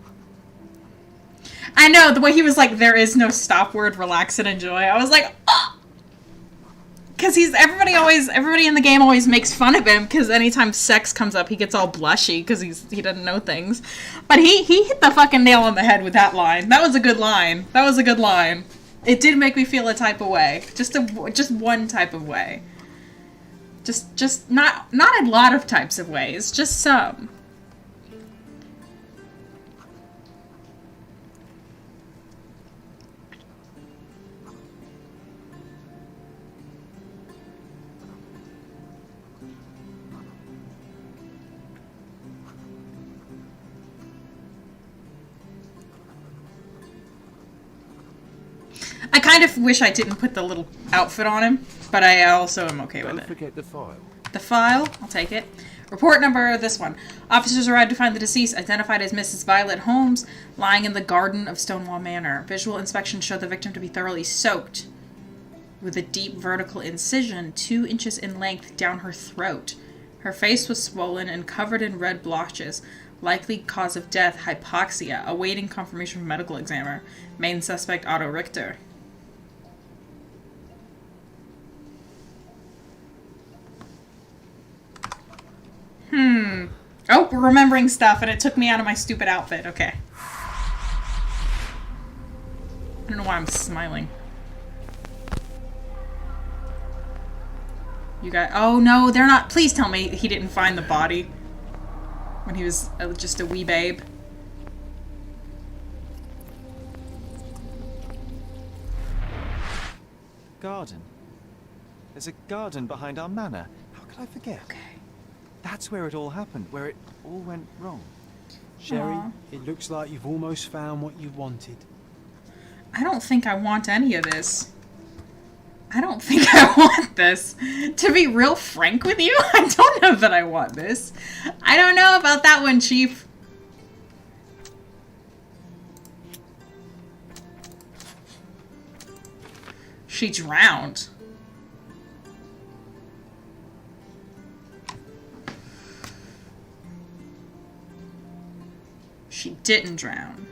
A: I know, the way he was like, there is no stop word, relax and enjoy. I was like, oh! Because everybody in the game always makes fun of him because anytime sex comes up, he gets all blushy because he doesn't know things. But he hit the fucking nail on the head with that line. That was a good line. That was a good line. It did make me feel a type of way. Just one type of way. Just not a lot of types of ways, just some. I kind of wish I didn't put the little outfit on him, but I also am okay with it.
L: Don't forget the file.
A: The file? I'll take it. Report number, this one. Officers arrived to find the deceased, identified as Mrs. Violet Holmes, lying in the garden of Stonewall Manor. Visual inspection showed the victim to be thoroughly soaked, with a deep vertical incision 2 inches in length down her throat. Her face was swollen and covered in red blotches. Likely cause of death, hypoxia. Awaiting confirmation from medical examiner. Main suspect, Otto Richter. Oh, we're remembering stuff, and it took me out of my stupid outfit. Okay. I don't know why I'm smiling. You got... Oh, no, they're not... Please tell me he didn't find the body when he was just a wee babe.
F: Garden. There's a garden behind our manor. How could I forget?
A: Okay.
F: That's where it all happened, where it all went wrong.
B: Sherry,
A: Aww.
B: it looks like you've almost found what you wanted.
A: I don't think I want any of this. I don't think I want this. To be real frank with you, I don't know that I want this. I don't know about that one, Chief. She drowned. She didn't drown.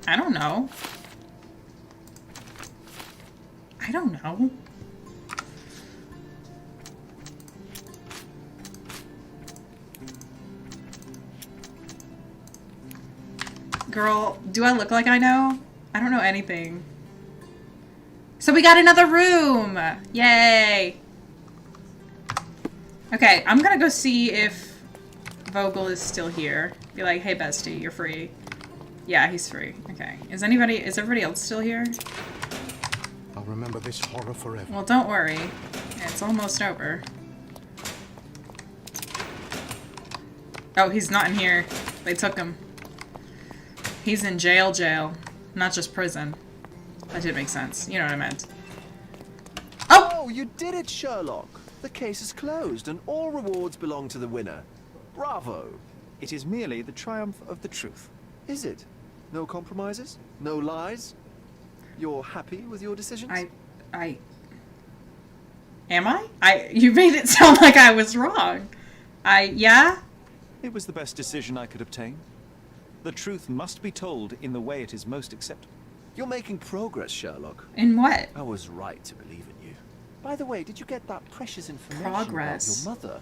A: I don't know. I don't know. Girl, do I look like I know? I don't know anything. So we got another room! Yay! Okay, I'm gonna go see if Vogel is still here. Be like, hey bestie, you're free. Yeah, he's free. Okay. Is everybody else still here?
T: I'll remember this horror forever.
A: Well, don't worry. It's almost over. Oh, he's not in here. They took him. He's in jail. Not just prison. That did make sense. You know what I meant.
H: Oh, you did it, Sherlock. The case is closed and all rewards belong to the winner. Bravo.
F: It is merely the triumph of the truth.
H: Is it? No compromises? No lies? You're happy with your decisions?
A: Am I? You made it sound like I was wrong. Yeah?
F: It was the best decision I could obtain. The truth must be told in the way it is most acceptable.
H: You're making progress, Sherlock.
A: In what?
H: I was right to believe in you. By the way, did you get that precious information
A: Progress.
H: about your mother?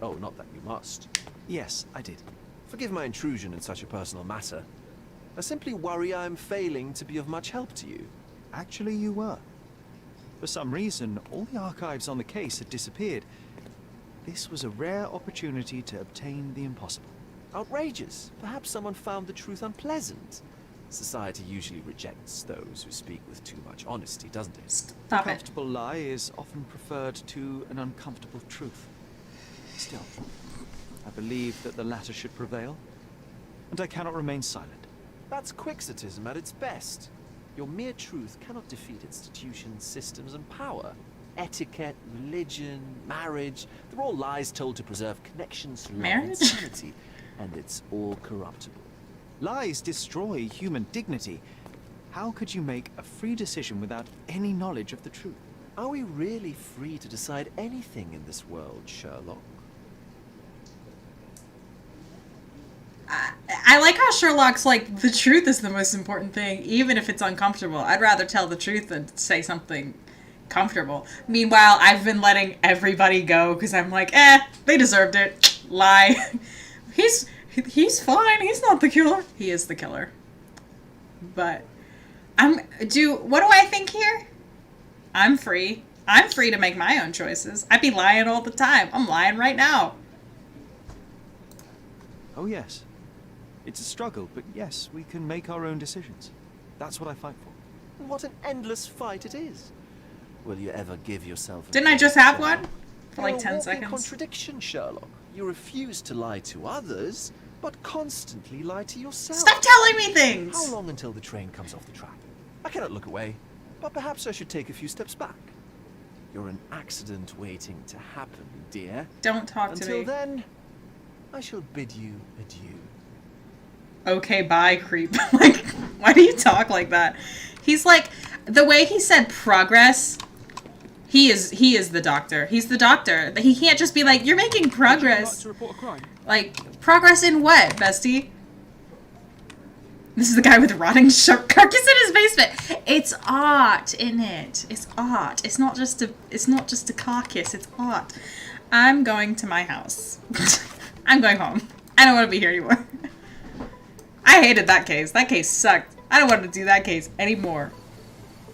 H: Oh, not that you must.
F: Yes, I did.
H: Forgive my intrusion in such a personal matter. I simply worry I'm failing to be of much help to you.
F: Actually, you were. For some reason, all the archives on the case had disappeared. This was a rare opportunity to obtain the impossible.
H: Outrageous. Perhaps someone found the truth unpleasant. Society usually rejects those who speak with too much honesty, doesn't it?
F: A comfortable lie is often preferred to an uncomfortable truth. Still, I believe that the latter should prevail, and I cannot remain silent.
H: That's quixotism at its best. Your mere truth cannot defeat institutions, systems, and power. Etiquette, religion, marriage, they're all lies told to preserve connections, love, and sanity, and it's all corruptible.
F: Lies destroy human dignity. How could you make a free decision without any knowledge of the truth?
H: Are we really free to decide anything in this world, Sherlock?
A: I like how Sherlock's like, the truth is the most important thing, even if it's uncomfortable. I'd rather tell the truth than say something comfortable. Meanwhile, I've been letting everybody go because I'm like, they deserved it. Lie. He's fine. He's not the killer. He is the killer. But what do I think here? I'm free. I'm free to make my own choices. I'd be lying all the time. I'm lying right now.
F: Oh yes. It's a struggle, but yes, we can make our own decisions. That's what I fight for.
H: What an endless fight it is. Will you ever give yourself a
A: Didn't I just have one? For like 10
H: You're a walking
A: seconds.
H: contradiction, Sherlock. You refuse to lie to others, but constantly lie to yourself.
A: Stop telling me things!
H: How long until the train comes off the track? I cannot look away, but perhaps I should take a few steps back. You're an accident waiting to happen, dear.
A: Don't talk to me.
H: Until then, I shall bid you adieu.
A: Okay, bye, creep. Like, why do you talk like that? He's like, the way he said progress, he is the doctor. He's the doctor. He can't just be like, you're making progress.
I: To report a crime?
A: Like, progress in what, bestie? This is the guy with the rotting shark carcass in his basement. It's art, in it. It's art. It's not just a carcass. It's art. I'm going to my house. I'm going home. I don't want to be here anymore. I hated that case. That case sucked. I don't want to do that case anymore.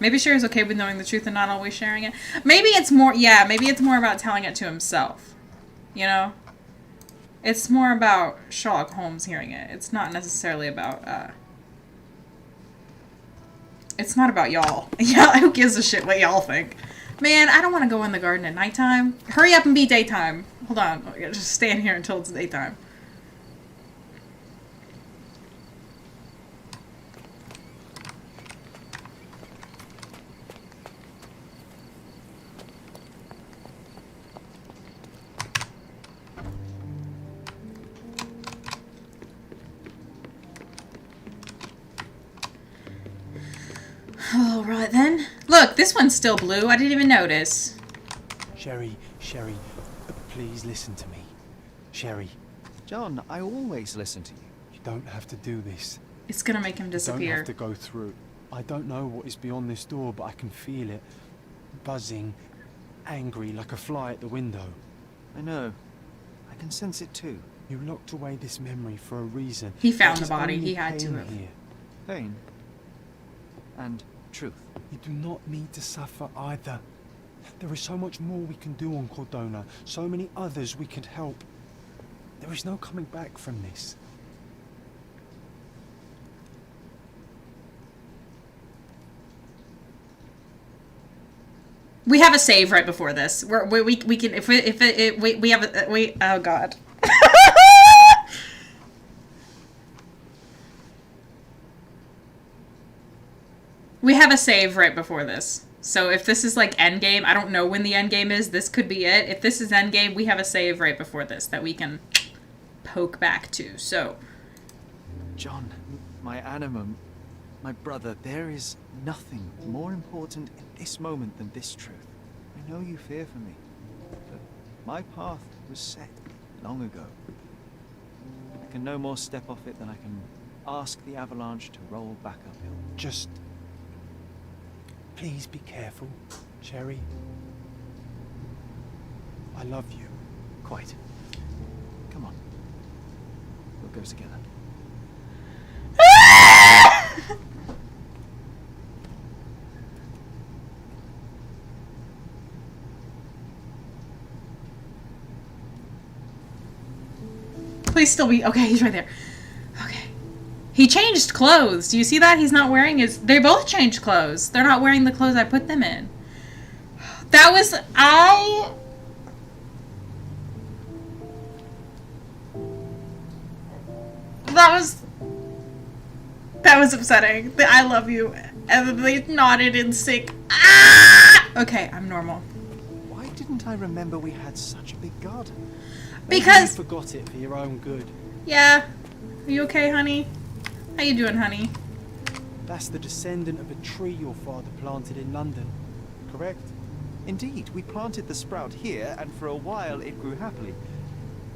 A: Maybe Sherry's okay with knowing the truth and not always sharing it. Maybe it's more, maybe it's more about telling it to himself. You know? It's more about Sherlock Holmes hearing it. It's not necessarily about, it's not about y'all. Yeah, who gives a shit what y'all think? Man, I don't want to go in the garden at nighttime. Hurry up and be daytime. Hold on. I gotta just stand here until it's daytime. Alright then. Look, this one's still blue. I didn't even notice.
R: Sherry, please listen to me. Sherry.
F: John, I always listen to you.
R: You don't have to do this.
A: It's gonna make him
R: You
A: disappear.
R: don't have to go through. I don't know what is beyond this door, but I can feel it. Buzzing, angry, like a fly at the window.
F: I know. I can sense it too.
R: You locked away this memory for a reason.
A: He found
R: There
A: the
R: is
A: body.
R: only
A: He had to
R: pain
A: have.
R: here.
F: Pain. And truth.
R: You do not need to suffer either. There is so much more we can do on Cordona, so many others we could help. There is no coming back from this.
A: We have a save right before this. We can we have a oh god. We have a save right before this. So if this is like endgame, I don't know when the endgame is. This could be it. If this is endgame, we have a save right before this that we can poke back to. So,
F: John, my animum, my brother, there is nothing more important in this moment than this truth. I know you fear for me, but my path was set long ago. I can no more step off it than I can ask the avalanche to roll back uphill.
R: Just please be careful, Sherry. I love you.
F: Quite. Come on. We'll go together.
A: Please still be... Okay, he's right there. Okay. He changed clothes. Do you see that? He's not wearing his... They both changed clothes. They're not wearing the clothes I put them in. That was... That was upsetting. The I love you. And then they nodded in sync. Ah! Okay, I'm normal.
R: Why didn't I remember we had such a big garden?
A: Because...
R: you forgot it for your own good.
A: Yeah. Are you okay, honey? How you doing, honey?
R: That's the descendant of a tree your father planted in London, correct?
F: Indeed, we planted the sprout here, and for a while it grew happily.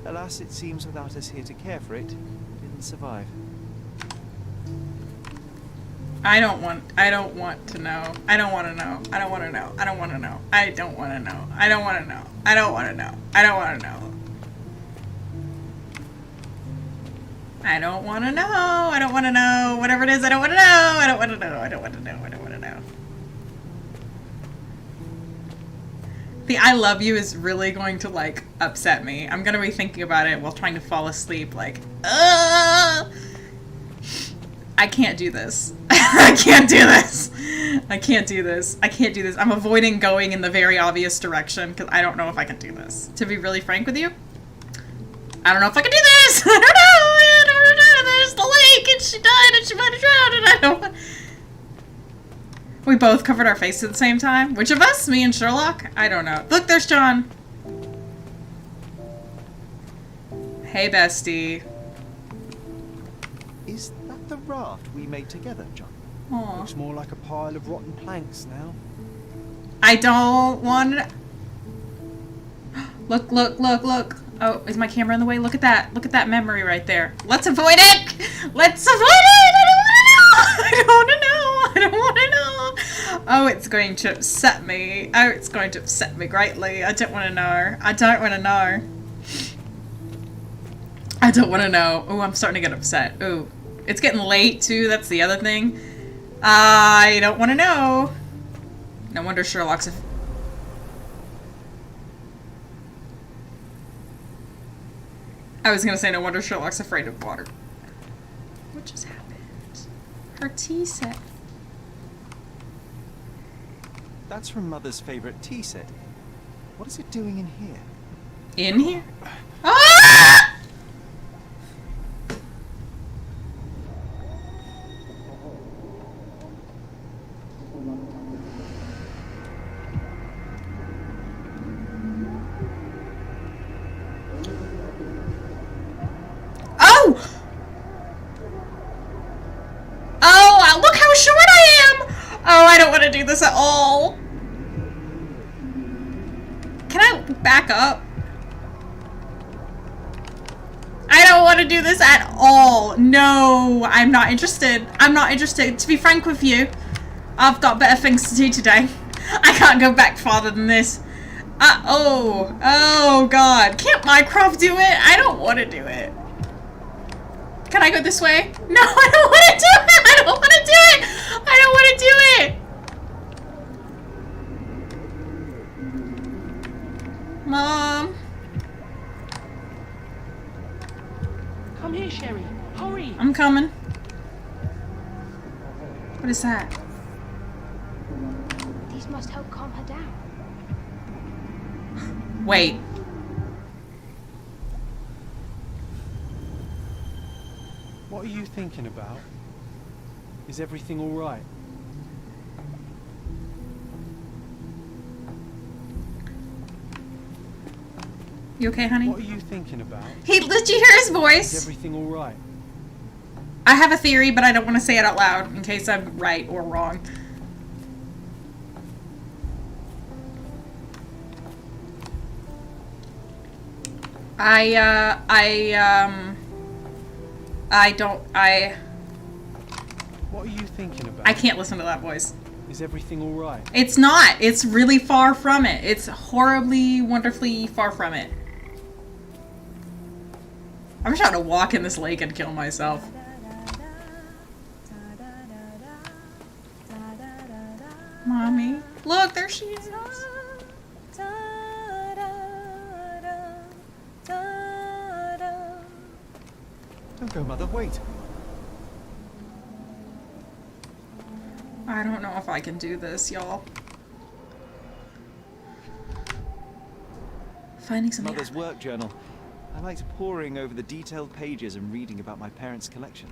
F: Alas, it seems without us here to care for it, it didn't survive.
A: I don't want to know. I don't want to know. I don't want to know. I don't want to know. I don't want to know. I don't want to know. I don't want to know. I don't want to know. I don't want to know. I don't want to know. I don't want to know. Whatever it is, I don't want to know. I don't want to know. I don't want to know. I don't want to know. The I love you is really going to, like, upset me. I'm going to be thinking about it while trying to fall asleep, like, I can't do this. I can't do this. I can't do this. I can't do this. I'm avoiding going in the very obvious direction because I don't know if I can do this. To be really frank with you, I don't know if I can do this. I don't know. I don't know. There's the lake and she died and she might have drowned and I don't want... We both covered our face at the same time. Which of us? Me and Sherlock? I don't know. Look, there's John. Hey, bestie.
F: Is that the raft we made together, John?
A: Aww.
R: Looks more like a pile of rotten planks now.
A: I don't want to... Look, look, look, look. Oh, is my camera in the way? Look at that. Look at that memory right there. Let's avoid it! Let's avoid it! I don't want to know! I don't want to know! Oh, it's going to upset me. Oh, it's going to upset me greatly. I don't want to know. I don't want to know. I don't want to know. Oh, I'm starting to get upset. Oh, it's getting late, too. That's the other thing. I don't want to know. No wonder Sherlock's... I was gonna say no wonder Sherlock's afraid of water. What just happened? Her tea set.
F: That's from Mother's favorite tea set. What is it doing in here?
A: In here? Ah! Oh, look how short I am! Oh, I don't want to do this at all. Can I back up? I don't want to do this at all. No, I'm not interested. I'm not interested. To be frank with you, I've got better things to do today. I can't go back farther than this. Oh God. Can't Mycroft do it? I don't want to do it. Can I go this way? No, I don't want to do it! I don't want to do it! I don't want to do it! Mom.
D: Come here, Sherry. Hurry.
A: I'm coming. What is that?
S: These must help calm her down.
A: Wait.
R: What are you thinking about? Is everything all right?
A: You okay, honey?
R: What are you thinking about?
A: Hey, did you hear his voice?
R: Is everything all right?
A: I have a theory, but I don't want to say it out loud in case I'm right or wrong.
R: What are you thinking about?
A: I can't listen to that voice.
R: Is everything all right?
A: It's not. It's really far from it. It's horribly, wonderfully far from it. I'm trying to walk in this lake and kill myself. Mommy. Look, there she is.
F: Don't go, Mother, wait.
A: I don't know if I can do this, y'all. Finding something.
F: Mother's work journal. I liked poring over the detailed pages and reading about my parents' collection.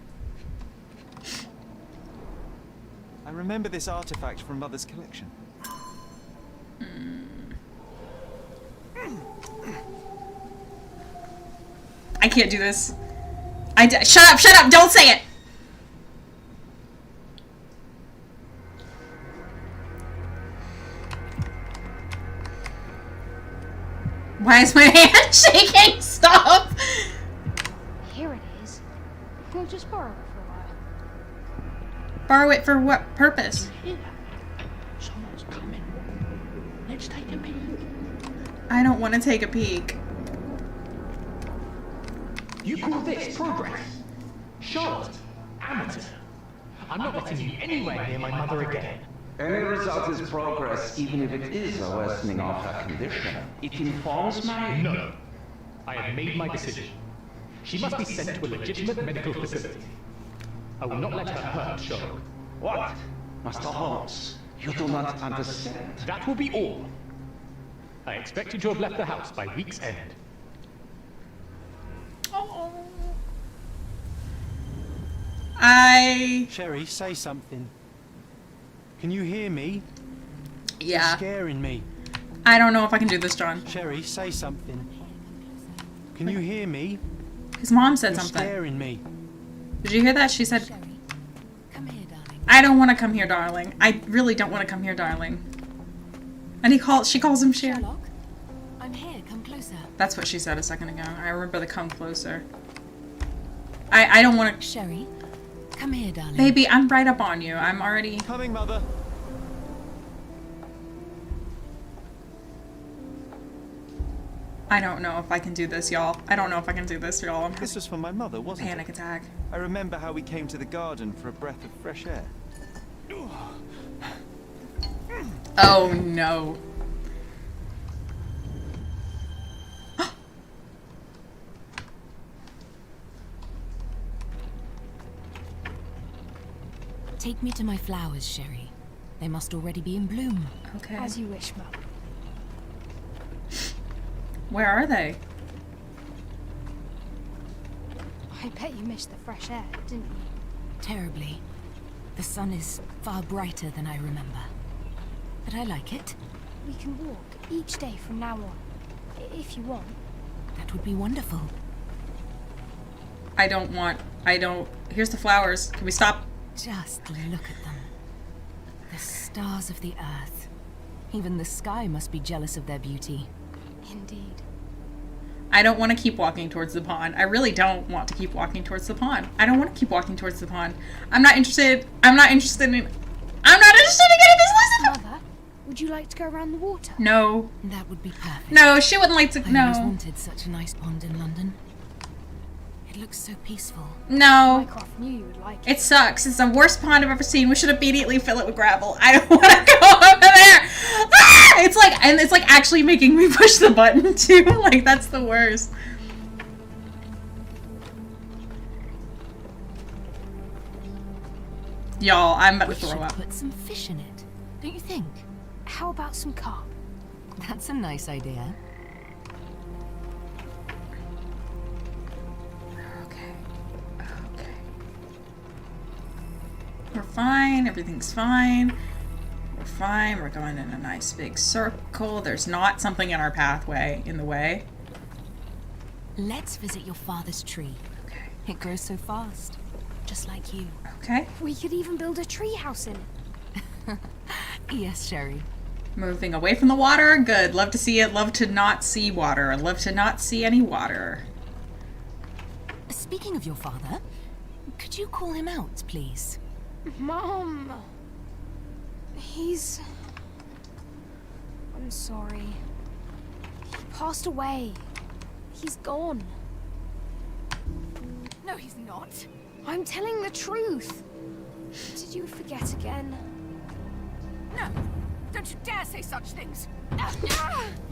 F: I remember this artifact from Mother's collection.
A: I can't do this. Shut up, don't say it! Why is my hand shaking? Stop!
I: Here it is. We'll just borrow it for a while.
A: Borrow it for what purpose?
J: Here. Someone's coming. Let's take a peek.
A: I don't want to take a peek.
V: You call this progress? Charlotte, amateur. I'm not letting you anywhere near my mother again.
C: Any result is progress, even if it is a worsening of her condition. It informs my...
V: No. I have made my decision. She must be sent to a legitimate medical facility. I will not let her hurt Sherlock.
C: What? Master Holmes, you do not understand.
V: That will be all. I expect you to have left the house by week's end.
B: Sherry, say something. Can you hear me?
A: Yeah.
B: You're scaring me.
A: I don't know if I can do this, John.
B: Sherry, say something. Can you hear me?
A: His mom said
B: You're
A: something.
B: Scaring me.
A: Did you hear that? She said, I don't want to come here, darling. I really don't want to come here, darling. And she calls him Sherlock.
W: I'm here, come closer.
A: That's what she said a second ago. I remember the come closer. I don't want to...
W: Sherry, come here, darling.
A: Baby, I'm right up on you. I'm already...
F: Coming, Mother.
A: I don't know if I can do this, y'all. I don't know if I can do this, y'all.
F: This was for my mother, wasn't
A: Panic
F: it?
A: attack.
F: I remember how we came to the garden for a breath of fresh air.
A: Oh, no.
W: Take me to my flowers, Sherry. They must already be in bloom.
A: Okay.
I: As you wish, Mum.
A: Where are they?
I: I bet you missed the fresh air, didn't you?
W: Terribly. The sun is far brighter than I remember. But I like it.
I: We can walk each day from now on, if you want.
W: That would be wonderful.
A: I don't... Here's the flowers. Can we stop?
W: Just look at them. The stars of the earth. Even the sky must be jealous of their beauty.
I: Indeed.
A: I don't want to keep walking towards the pond. I really don't want to keep walking towards the pond. I don't want to keep walking towards the pond. I'm not interested in getting this lesson.
I: Mother, would you like to go around the water?
A: No.
W: That would be perfect.
A: No, she wouldn't like to.
W: I always wanted such a nice pond in London. It looks so peaceful.
A: No.
I: Mycroft knew you would like it.
A: It sucks. It's the worst pond I've ever seen. We should immediately fill it with gravel. I don't want to go over there. Ah! It's like actually making me push the button too. Like that's the worst. Y'all, I'm about to throw up.
W: Put some fish in it, don't you think?
I: How about some carp?
W: That's a nice idea.
A: We're fine. Everything's fine. We're fine. We're going in a nice big circle. There's not something in our pathway in the way.
W: Let's visit your father's tree.
A: Okay.
W: It grows so fast, just like you.
A: Okay.
I: We could even build a tree house in it.
W: Yes, Sherry.
A: Moving away from the water. Good. Love to see it. Love to not see water. Love to not see any water.
W: Speaking of your father, could you call him out, please?
I: Mom! I'm sorry. He passed away. He's gone.
W: No, he's not.
I: I'm telling the truth. Did you forget again?
W: No! Don't you dare say such things!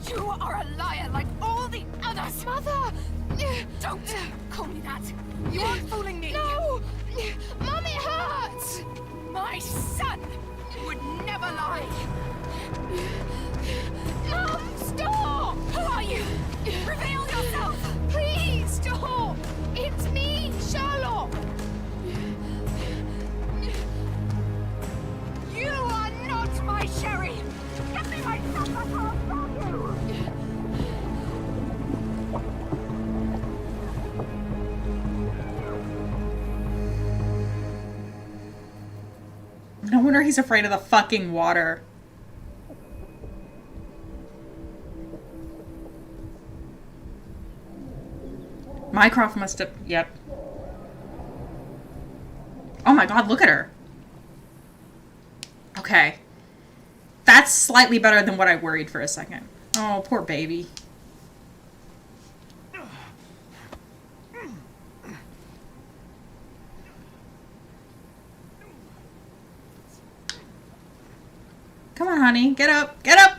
W: You are a liar like all the others!
I: Mother!
W: Don't call me that. You aren't fooling me.
I: No! Mum, it hurts!
W: My son would never lie.
I: Mum, stop!
W: Who are you? Reveal yourself.
I: Please, stop! It's me, Sherlock!
W: You are not my Sherry. Give me my son. I can't stop you.
A: No wonder he's afraid of the fucking water. Mycroft must have... Yep. Oh my god, look at her. Okay. That's slightly better than what I worried for a second. Oh, poor baby. Come on, honey. Get up. Get up!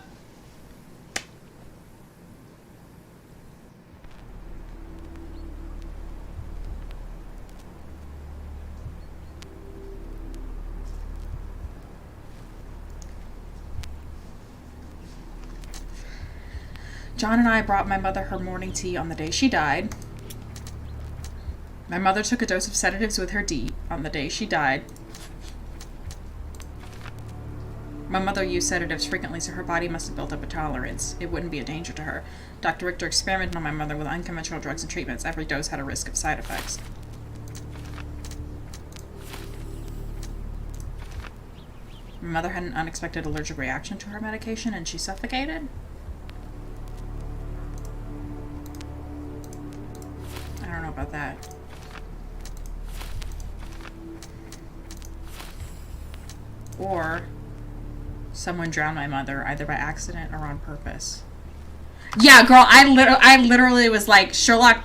A: John and I brought my mother her morning tea on the day she died. My mother took a dose of sedatives with her on the day she died. My mother used sedatives frequently, so her body must have built up a tolerance. It wouldn't be a danger to her. Dr. Richter experimented on my mother with unconventional drugs and treatments. Every dose had a risk of side effects. My mother had an unexpected allergic reaction to her medication and she suffocated. I don't know about that. Or someone drowned my mother, either by accident or on purpose. Yeah, girl, I literally was like, Sherlock,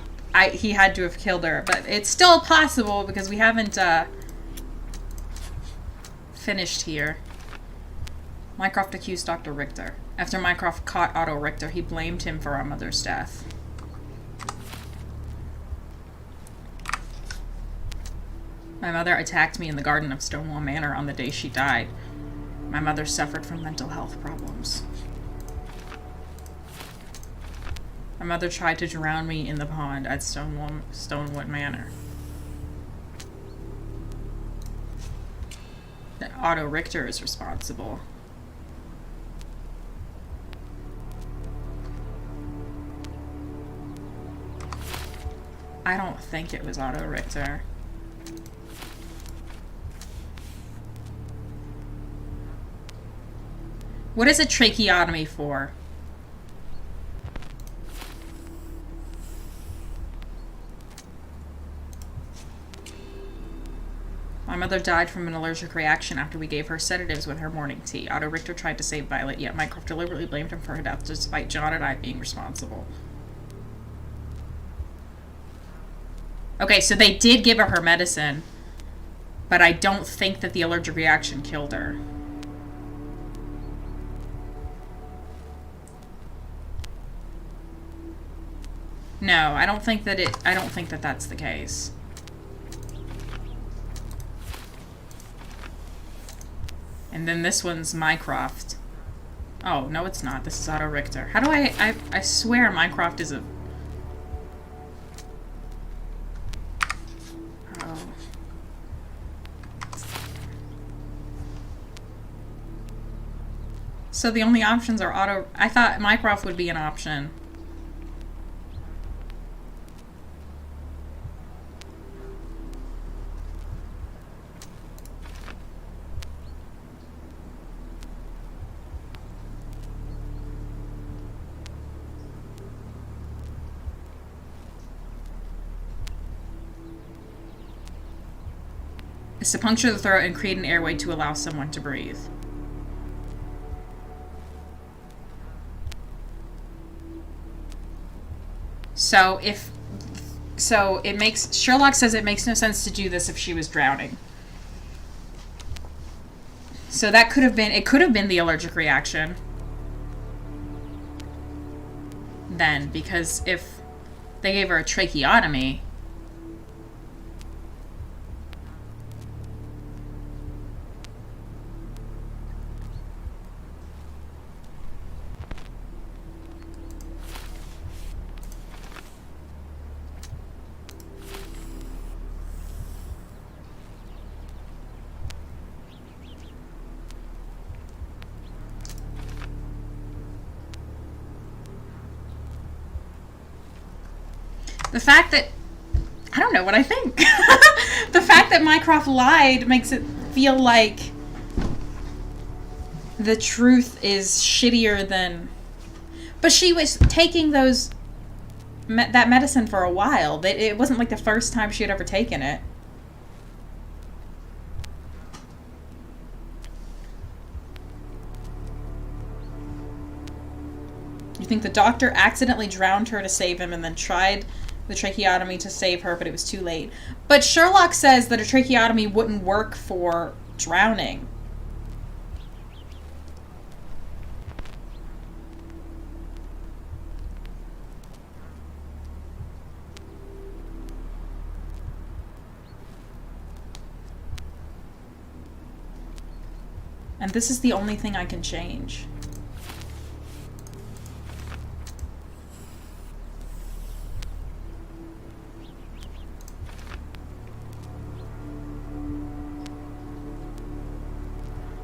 A: he had to have killed her. But it's still possible because we haven't finished here. Mycroft accused Dr. Richter. After Mycroft caught Otto Richter, he blamed him for our mother's death. My mother attacked me in the garden of Stonewall Manor on the day she died. My mother suffered from mental health problems. My mother tried to drown me in the pond at Stonewood Manor. Otto Richter is responsible. I don't think it was Otto Richter. What is a tracheotomy for? My mother died from an allergic reaction after we gave her sedatives with her morning tea. Otto Richter tried to save Violet, yet Mycroft deliberately blamed him for her death, despite John and I being responsible. Okay, so they did give her medicine, but I don't think that the allergic reaction killed her. No, I don't think that that's the case. And then this one's Mycroft. Oh, no it's not. This is Otto Richter. How do I swear Mycroft is a... Oh. So the only options are Otto... I thought Mycroft would be an option. Is to puncture the throat and create an airway to allow someone to breathe. So it makes... Sherlock says it makes no sense to do this if she was drowning. So that could have been... It could have been the allergic reaction. Then, because if they gave her a tracheotomy, The fact that... I don't know what I think. The fact that Mycroft lied makes it feel like the truth is shittier than... But she was taking those... that medicine for a while. It wasn't like the first time she had ever taken it. You think the doctor accidentally drowned her to save him and then tried the tracheotomy to save her, but it was too late. But Sherlock says that a tracheotomy wouldn't work for drowning. And this is the only thing I can change.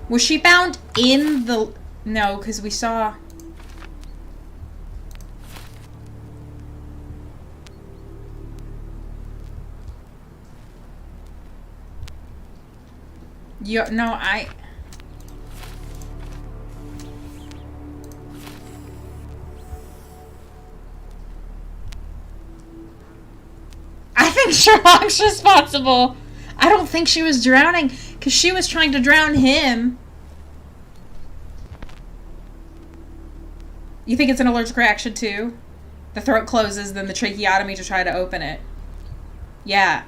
A: Was she found in the... No, because we saw... No, I think Sherlock's responsible. I don't think she was drowning, because she was trying to drown him. You think it's an allergic reaction too? The throat closes, then the tracheotomy to try to open it. Yeah.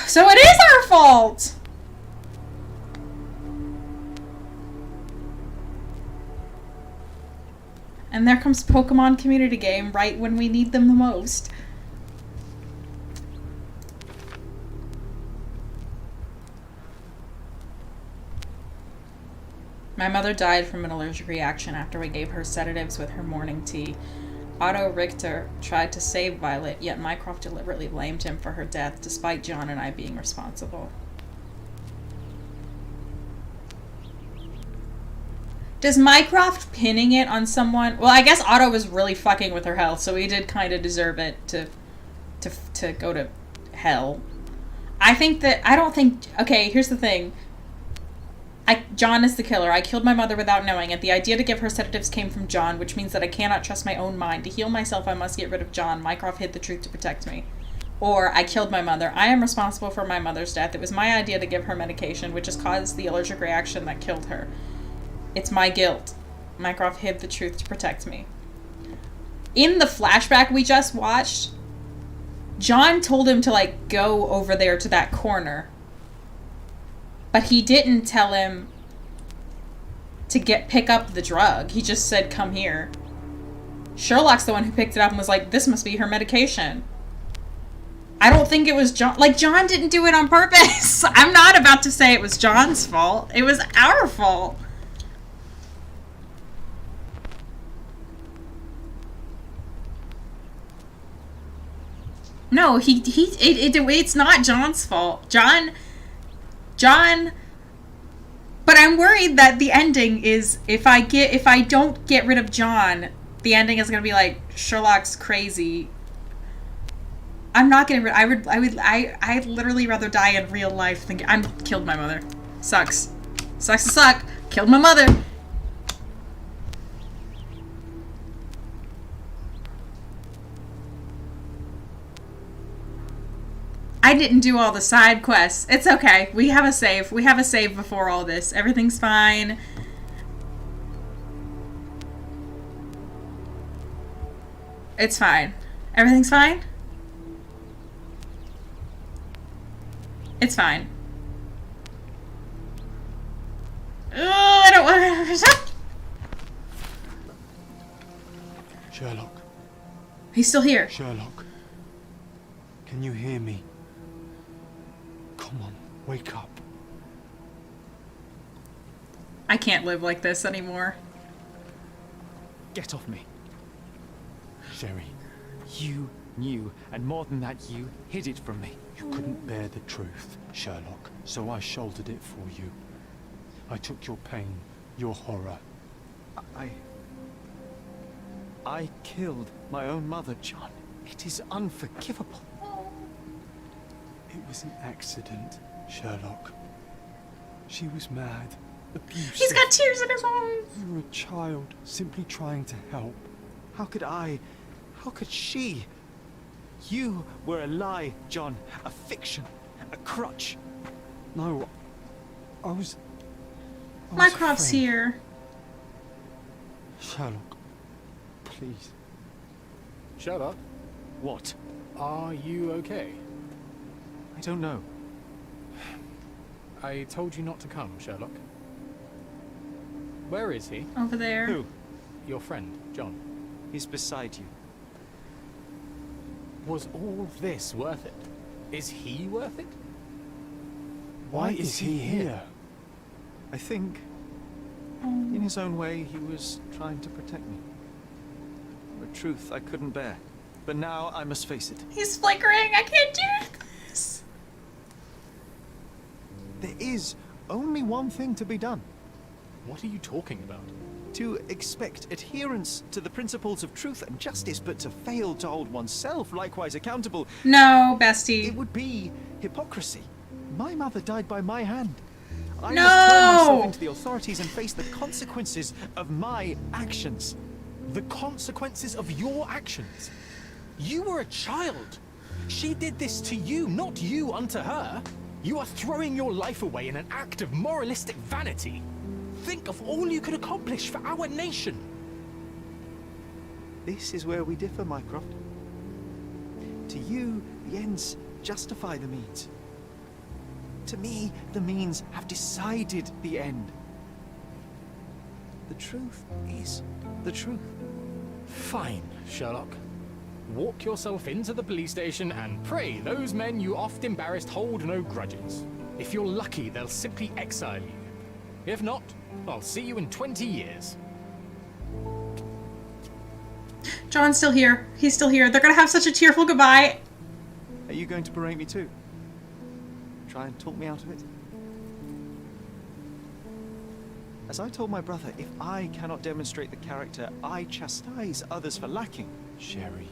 A: So it is our fault! And there comes Pokemon community game right when we need them the most. My mother died from an allergic reaction after we gave her sedatives with her morning tea. Otto Richter tried to save Violet, yet Mycroft deliberately blamed him for her death, despite John and I being responsible. Does Mycroft pinning it on someone... Well, I guess Otto was really fucking with her health, so he did kind of deserve it to go to hell. I think that... I don't think... Okay, here's the thing. John is the killer. I killed my mother without knowing it. The idea to give her sedatives came from John, which means that I cannot trust my own mind. To heal myself, I must get rid of John. Mycroft hid the truth to protect me. Or, I killed my mother. I am responsible for my mother's death. It was my idea to give her medication, which has caused the allergic reaction that killed her. It's my guilt. Mycroft hid the truth to protect me. In the flashback we just watched, John told him to, like, go over there to that corner. But he didn't tell him to pick up the drug. He just said, come here. Sherlock's the one who picked it up and was like, this must be her medication. I don't think it was John. Like, John didn't do it on purpose. I'm not about to say it was John's fault. It was our fault. No, it's not John's fault. John, but I'm worried that the ending is, if I don't get rid of John, the ending is gonna be like, Sherlock's crazy. I'm not getting rid, I'd literally rather die in real life than killed my mother. Sucks to suck. Killed my mother. I didn't do all the side quests. It's okay. We have a save. We have a save before all this. Everything's fine. It's fine. Everything's fine? It's fine. I don't want to...
R: Sherlock.
A: He's still here.
R: Sherlock. Can you hear me? Come on, wake up.
A: I can't live like this anymore.
F: Get off me.
R: Sherry, you
F: knew, and more than that, you hid it from me.
B: You couldn't bear the truth, Sherlock, so I shouldered it for you. I took your pain, your horror.
F: I killed my own mother, John. It is unforgivable.
B: It was an accident, Sherlock. She was mad, abusive.
A: He's got tears in his eyes.
B: You were a child, simply trying to help.
F: How could I? How could she? You were a lie, John. A fiction. A crutch.
B: No, I was
A: Mycroft's here.
B: Sherlock, please.
V: Sherlock?
F: What?
V: Are you okay?
F: I don't know.
V: I told you not to come, Sherlock. Where is he?
A: Over there.
F: Who?
V: Your friend, John.
F: He's beside you.
V: Was all this worth it? Is he worth it?
B: Why is he here?
F: I think, in his own way, he was trying to protect me. A truth I couldn't bear. But now I must face it.
A: He's flickering. I can't do this.
F: There is only one thing to be done.
V: What are you talking about?
F: To expect adherence to the principles of truth and justice, but to fail to hold oneself likewise accountable.
A: No, bestie.
F: It would be hypocrisy. My mother died by my hand. I
A: No!
F: must turn myself into the authorities and face the consequences of my actions.
V: The consequences of your actions? You were a child. She did this to you, not you unto her. You are throwing your life away in an act of moralistic vanity. Think of all you could accomplish for our nation.
F: This is where we differ, Mycroft. To you, the ends justify the means. To me, the means have decided the end. The truth is the truth.
V: Fine, Sherlock. Walk yourself into the police station and pray those men you oft embarrassed hold no grudges. If you're lucky, they'll simply exile you. If not, I'll see you in 20 years.
A: John's still here. He's still here. They're gonna have such a tearful goodbye.
F: Are you going to berate me too? Try and talk me out of it? As I told my brother, if I cannot demonstrate the character I chastise others for lacking.
B: Sherry,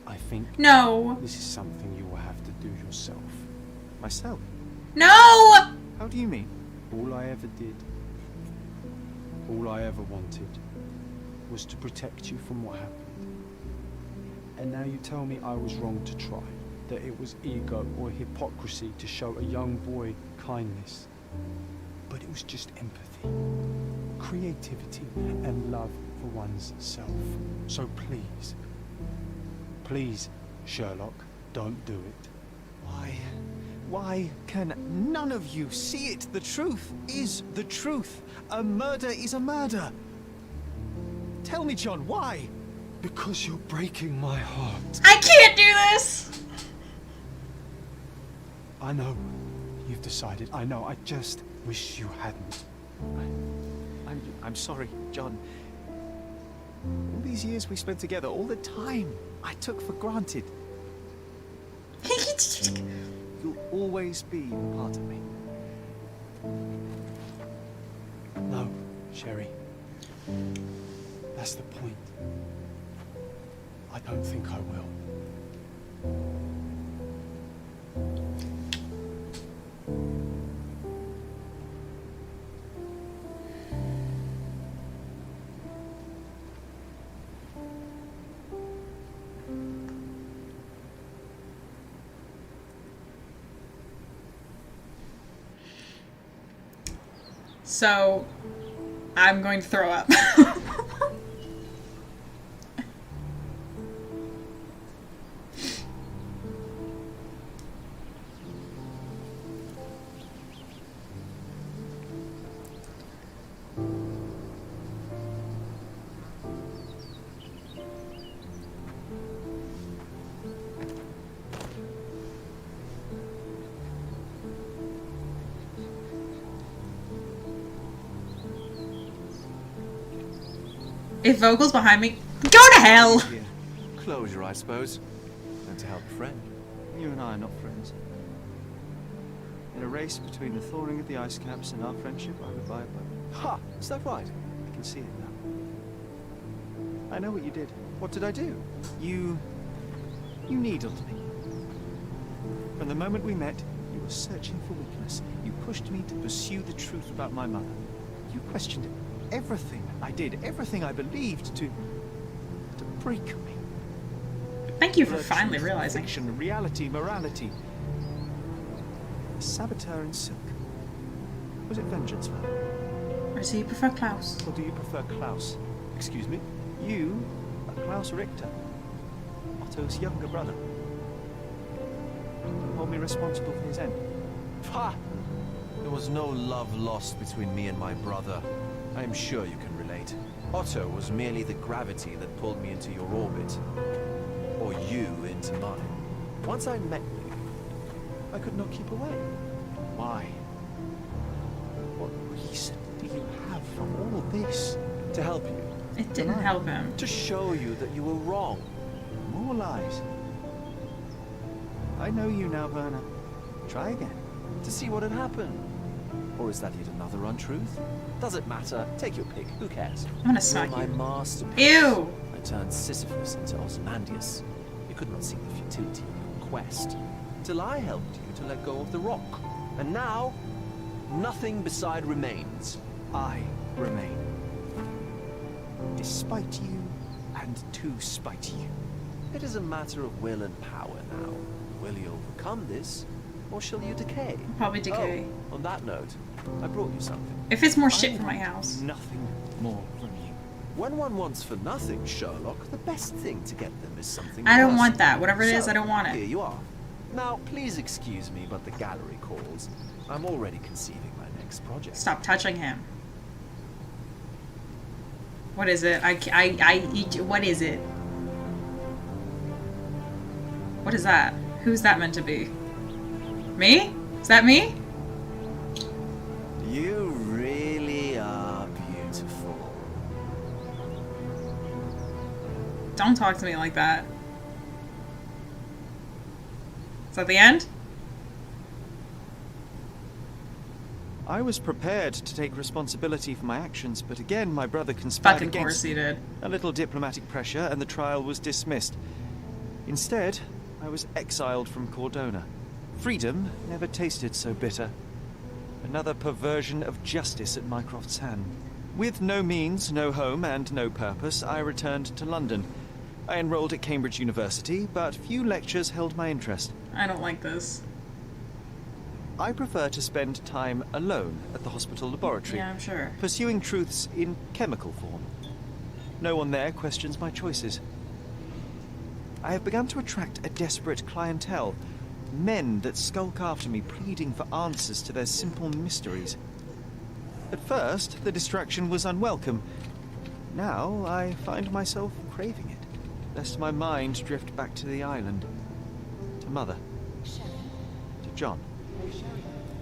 B: I think
A: No.
B: this is something you will have to do yourself.
F: Myself?
A: No!
F: How do you mean?
B: All I ever did, all I ever wanted, was to protect you from what happened. And now you tell me I was wrong to try, that it was ego or hypocrisy to show a young boy kindness. But it was just empathy, creativity, and love for one's self. So please, please, Sherlock, don't do it.
F: Why can none of you see it? The truth is the truth. A murder is a murder. Tell me, John, why?
B: Because you're breaking my heart.
A: I can't do this!
B: I know. You've decided. I know. I just wish you hadn't.
F: I'm sorry, John. All these years we spent together, all the time I took for granted. You'll always be a part of me.
B: No, Sherry. That's the point. I don't think I will.
A: So, I'm going to throw up. If Vogel's behind me, go to hell!
H: closure, I suppose. And to help a friend.
F: You and I are not friends. In a race between the thawing of the ice caps and our friendship, I would buy a boat.
H: Ha! Is that right?
F: I can see it now. I know what you did.
H: What did I do?
F: You needled me. From the moment we met, you were searching for weakness. You pushed me to pursue the truth about my mother. You questioned everything I did, everything I believed to break me.
A: Thank you for
F: Virtue,
A: finally realizing.
F: Fiction, reality, morality. A saboteur in silk. Was it vengeance for her?
A: Or do you prefer Klaus?
F: Or do you prefer Klaus? Excuse me? You are Klaus Richter, Otto's younger brother. You hold me responsible for his end.
H: Ha! There was no love lost between me and my brother. I am sure you can relate. Otto was merely the gravity that pulled me into your orbit. Or you into mine. Once I met you, I could not keep away.
F: Why? What reason do you have for all this?
H: To help you.
A: It didn't help him.
H: To show you that you were wrong.
F: More lies. I know you now, Werner. Try again.
H: To see what had happened. Or is that yet another untruth? Does it matter? Take your pick. Who cares?
A: I'm gonna smack
H: my
A: you.
H: Masterpiece.
A: Ew!
H: I turned Sisyphus into Ozymandias. You could not see the futility of your quest. Till I helped you to let go of the rock. And now, nothing beside remains.
F: I remain. Despite you, and to spite you.
H: It is a matter of will and power now. Will you overcome this, or shall you decay?
A: Probably decay.
H: Oh, on that note, I brought you something.
A: If it's more shit for my house.
F: Nothing more from you.
H: When one wants for nothing, Sherlock, the best thing to get them is something
A: I don't
H: personal.
A: want that. Whatever it is, I don't want it.
H: Here you are. Now, please excuse me, but the gallery calls. I'm already conceiving my next project.
A: Stop touching him. What is it? What is it? What is that? Who's that meant to be? Me? Is that me?
H: You really are beautiful.
A: Don't talk to me like that. Is that the end?
F: I was prepared to take responsibility for my actions, but again my brother conspired
A: Fucking
F: against
A: course he did.
F: A little diplomatic pressure, and the trial was dismissed. Instead, I was exiled from Cordona. Freedom never tasted so bitter. Another perversion of justice at Mycroft's hand. With no means, no home, and no purpose, I returned to London. I enrolled at Cambridge University, but few lectures held my interest.
A: I don't like this.
F: I prefer to spend time alone at the hospital laboratory.
A: Yeah, I'm sure.
F: Pursuing truths in chemical form. No one there questions my choices. I have begun to attract a desperate clientele. Men that skulk after me, pleading for answers to their simple mysteries. At first, the distraction was unwelcome. Now, I find myself craving it, lest my mind drift back to the island. To Mother. To John.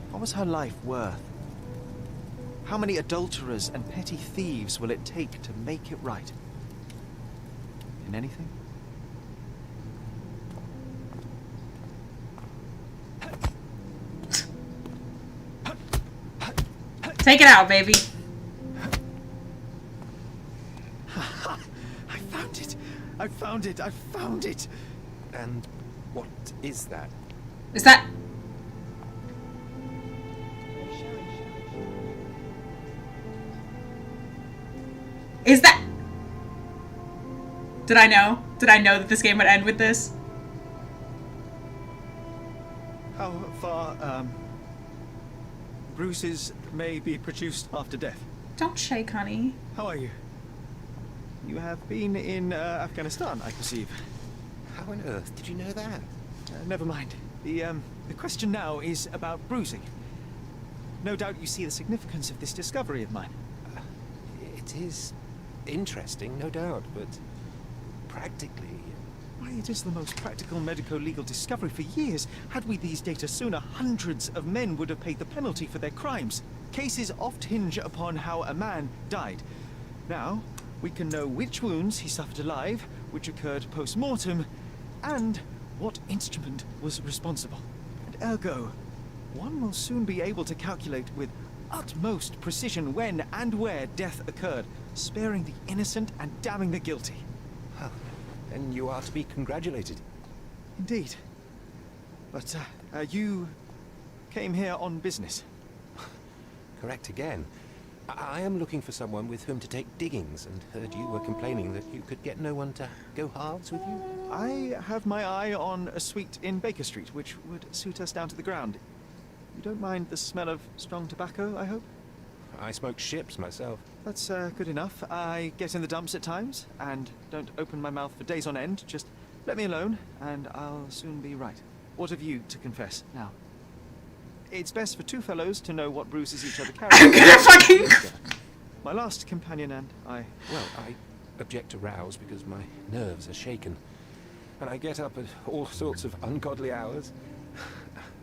F: What was her life worth? How many adulterers and petty thieves will it take to make it right? In anything?
A: Take it out, baby.
F: I found it! I found it! I found it!
H: And what is that?
A: Is that... Is that... Did I know? Did I know that this game would end with this?
F: How far, bruises may be produced after death?
A: Don't shake, honey.
F: How are you? You have been in Afghanistan, I perceive.
H: How on earth did you know that?
F: Never mind. The question now is about bruising. No doubt you see the significance of this discovery of mine.
H: It is interesting, no doubt, but practically...
F: Why, it is the most practical medico-legal discovery for years. Had we these data sooner, hundreds of men would have paid the penalty for their crimes. Cases oft hinge upon how a man died. Now, we can know which wounds he suffered alive, which occurred post-mortem, and what instrument was responsible. And ergo, one will soon be able to calculate with utmost precision when and where death occurred, sparing the innocent and damning the guilty.
H: Well, then you are to be congratulated.
F: Indeed. But, you came here on business.
H: Correct again. I am looking for someone with whom to take diggings, and heard you were complaining that you could get no one to go halves with you.
F: I have my eye on a suite in Baker Street, which would suit us down to the ground. You don't mind the smell of strong tobacco, I hope?
H: I smoke ships myself.
F: That's good enough. I get in the dumps at times, and don't open my mouth for days on end. Just let me alone, and I'll soon be right. What have you to confess now? It's best for two fellows to know what bruises each other carry.
A: I'm gonna fucking...
F: My last companion and I...
H: Well, I object to rouse because my nerves are shaken. And I get up at all sorts of ungodly hours.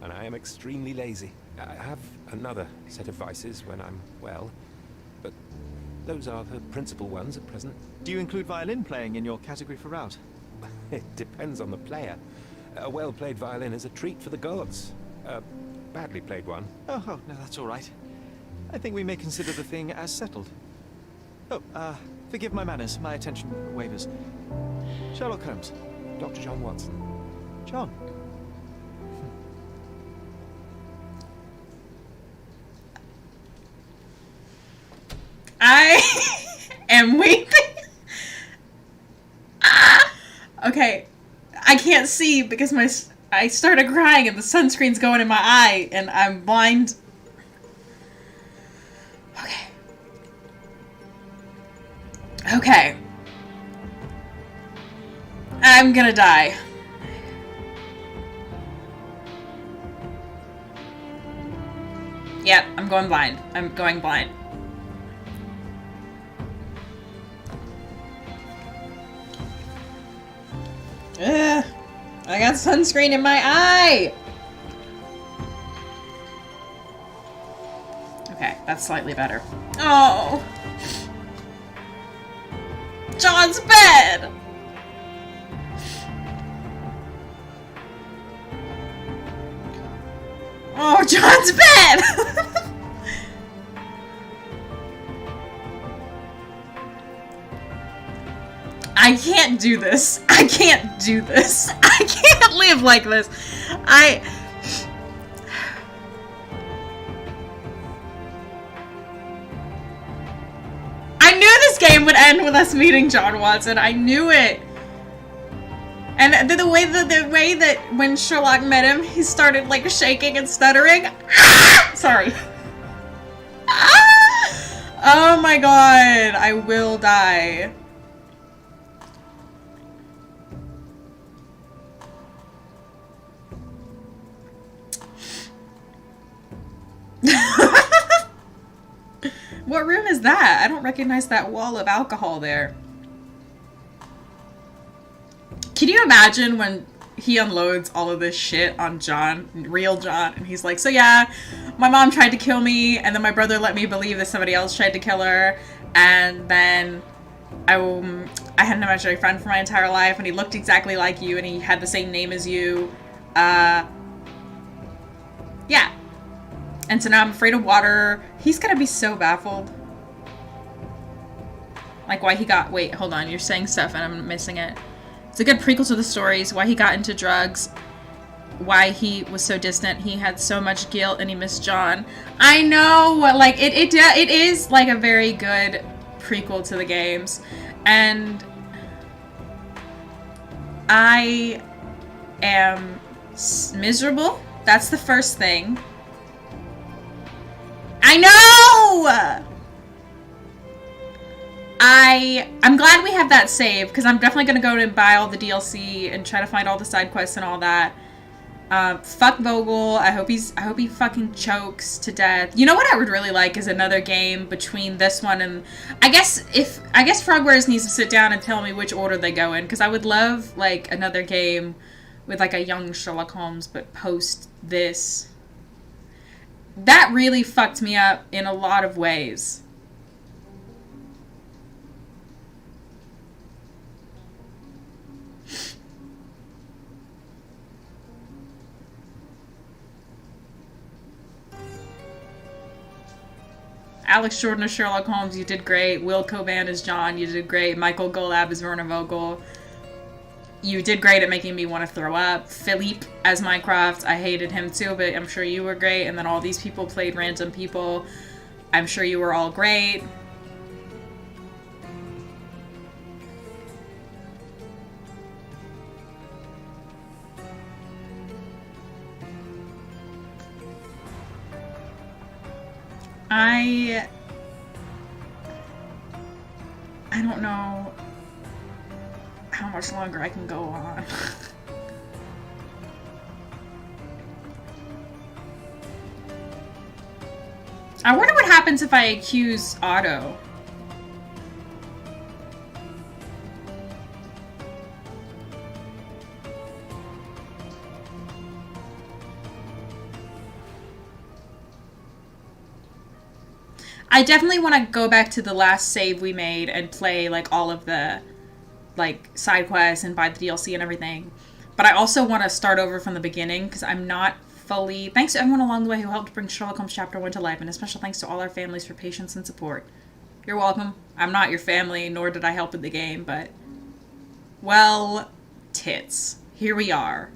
H: And I am extremely lazy. I have another set of vices when I'm well. But those are the principal ones at present.
F: Do you include violin playing in your category for rout?
H: It depends on the player. A well-played violin is a treat for the gods. A badly played one.
F: Oh, no, that's all right. I think we may consider the thing as settled. Oh, forgive my manners. My attention wavers. Sherlock Holmes.
H: Dr. John Watson.
F: John.
A: I am weeping. Okay, I can't see because I started crying and the sunscreen's going in my eye and I'm blind. Okay. I'm gonna die. Yep, I'm going blind. I'm going blind. Ugh, I got sunscreen in my eye! Okay, that's slightly better. Oh! John's bed! Oh, John's bed! I can't do this. I can't do this. I can't live like this. I knew this game would end with us meeting John Watson. I knew it. And the way that when Sherlock met him, he started like shaking and stuttering. Sorry. Oh my god, I will die. What room is that? I don't recognize that wall of alcohol there. Can you imagine when he unloads all of this shit on John, real John, and he's like, so yeah, my mom tried to kill me, and then my brother let me believe that somebody else tried to kill her, and then I had an imaginary friend for my entire life, and he looked exactly like you, and he had the same name as you. Yeah. And so now I'm afraid of water. He's gonna be so baffled. Like why he got... Wait, hold on. You're saying stuff and I'm missing it. It's a good prequel to the stories. Why he got into drugs. Why he was so distant. He had so much guilt and he missed John. I know! Like, it is like a very good prequel to the games. And I am miserable. That's the first thing. I know! I'm glad we have that save, because I'm definitely going to go and buy all the DLC and try to find all the side quests and all that. Fuck Vogel. I hope he fucking chokes to death. You know what I would really like is another game between this one and... I guess Frogwares needs to sit down and tell me which order they go in, because I would love, like, another game with, like, a young Sherlock Holmes, but post this... That really fucked me up in a lot of ways. Alex Jordan as Sherlock Holmes, you did great. Will Coban as John, you did great. Michael Golab as Werner Vogel, you did great at making me want to throw up. Philippe as Mycroft, I hated him too, but I'm sure you were great. And then all these people played random people. I'm sure you were all great. I don't know how much longer I can go on. I wonder what happens if I accuse Otto. I definitely want to go back to the last save we made and play like all of the like side quests and buy the DLC and everything. But I also want to start over from the beginning because I'm not fully... Thanks to everyone along the way who helped bring Sherlock Holmes Chapter 1 to life, and a special thanks to all our families for patience and support. You're welcome. I'm not your family, nor did I help in the game, but... Well, tits. Here we are.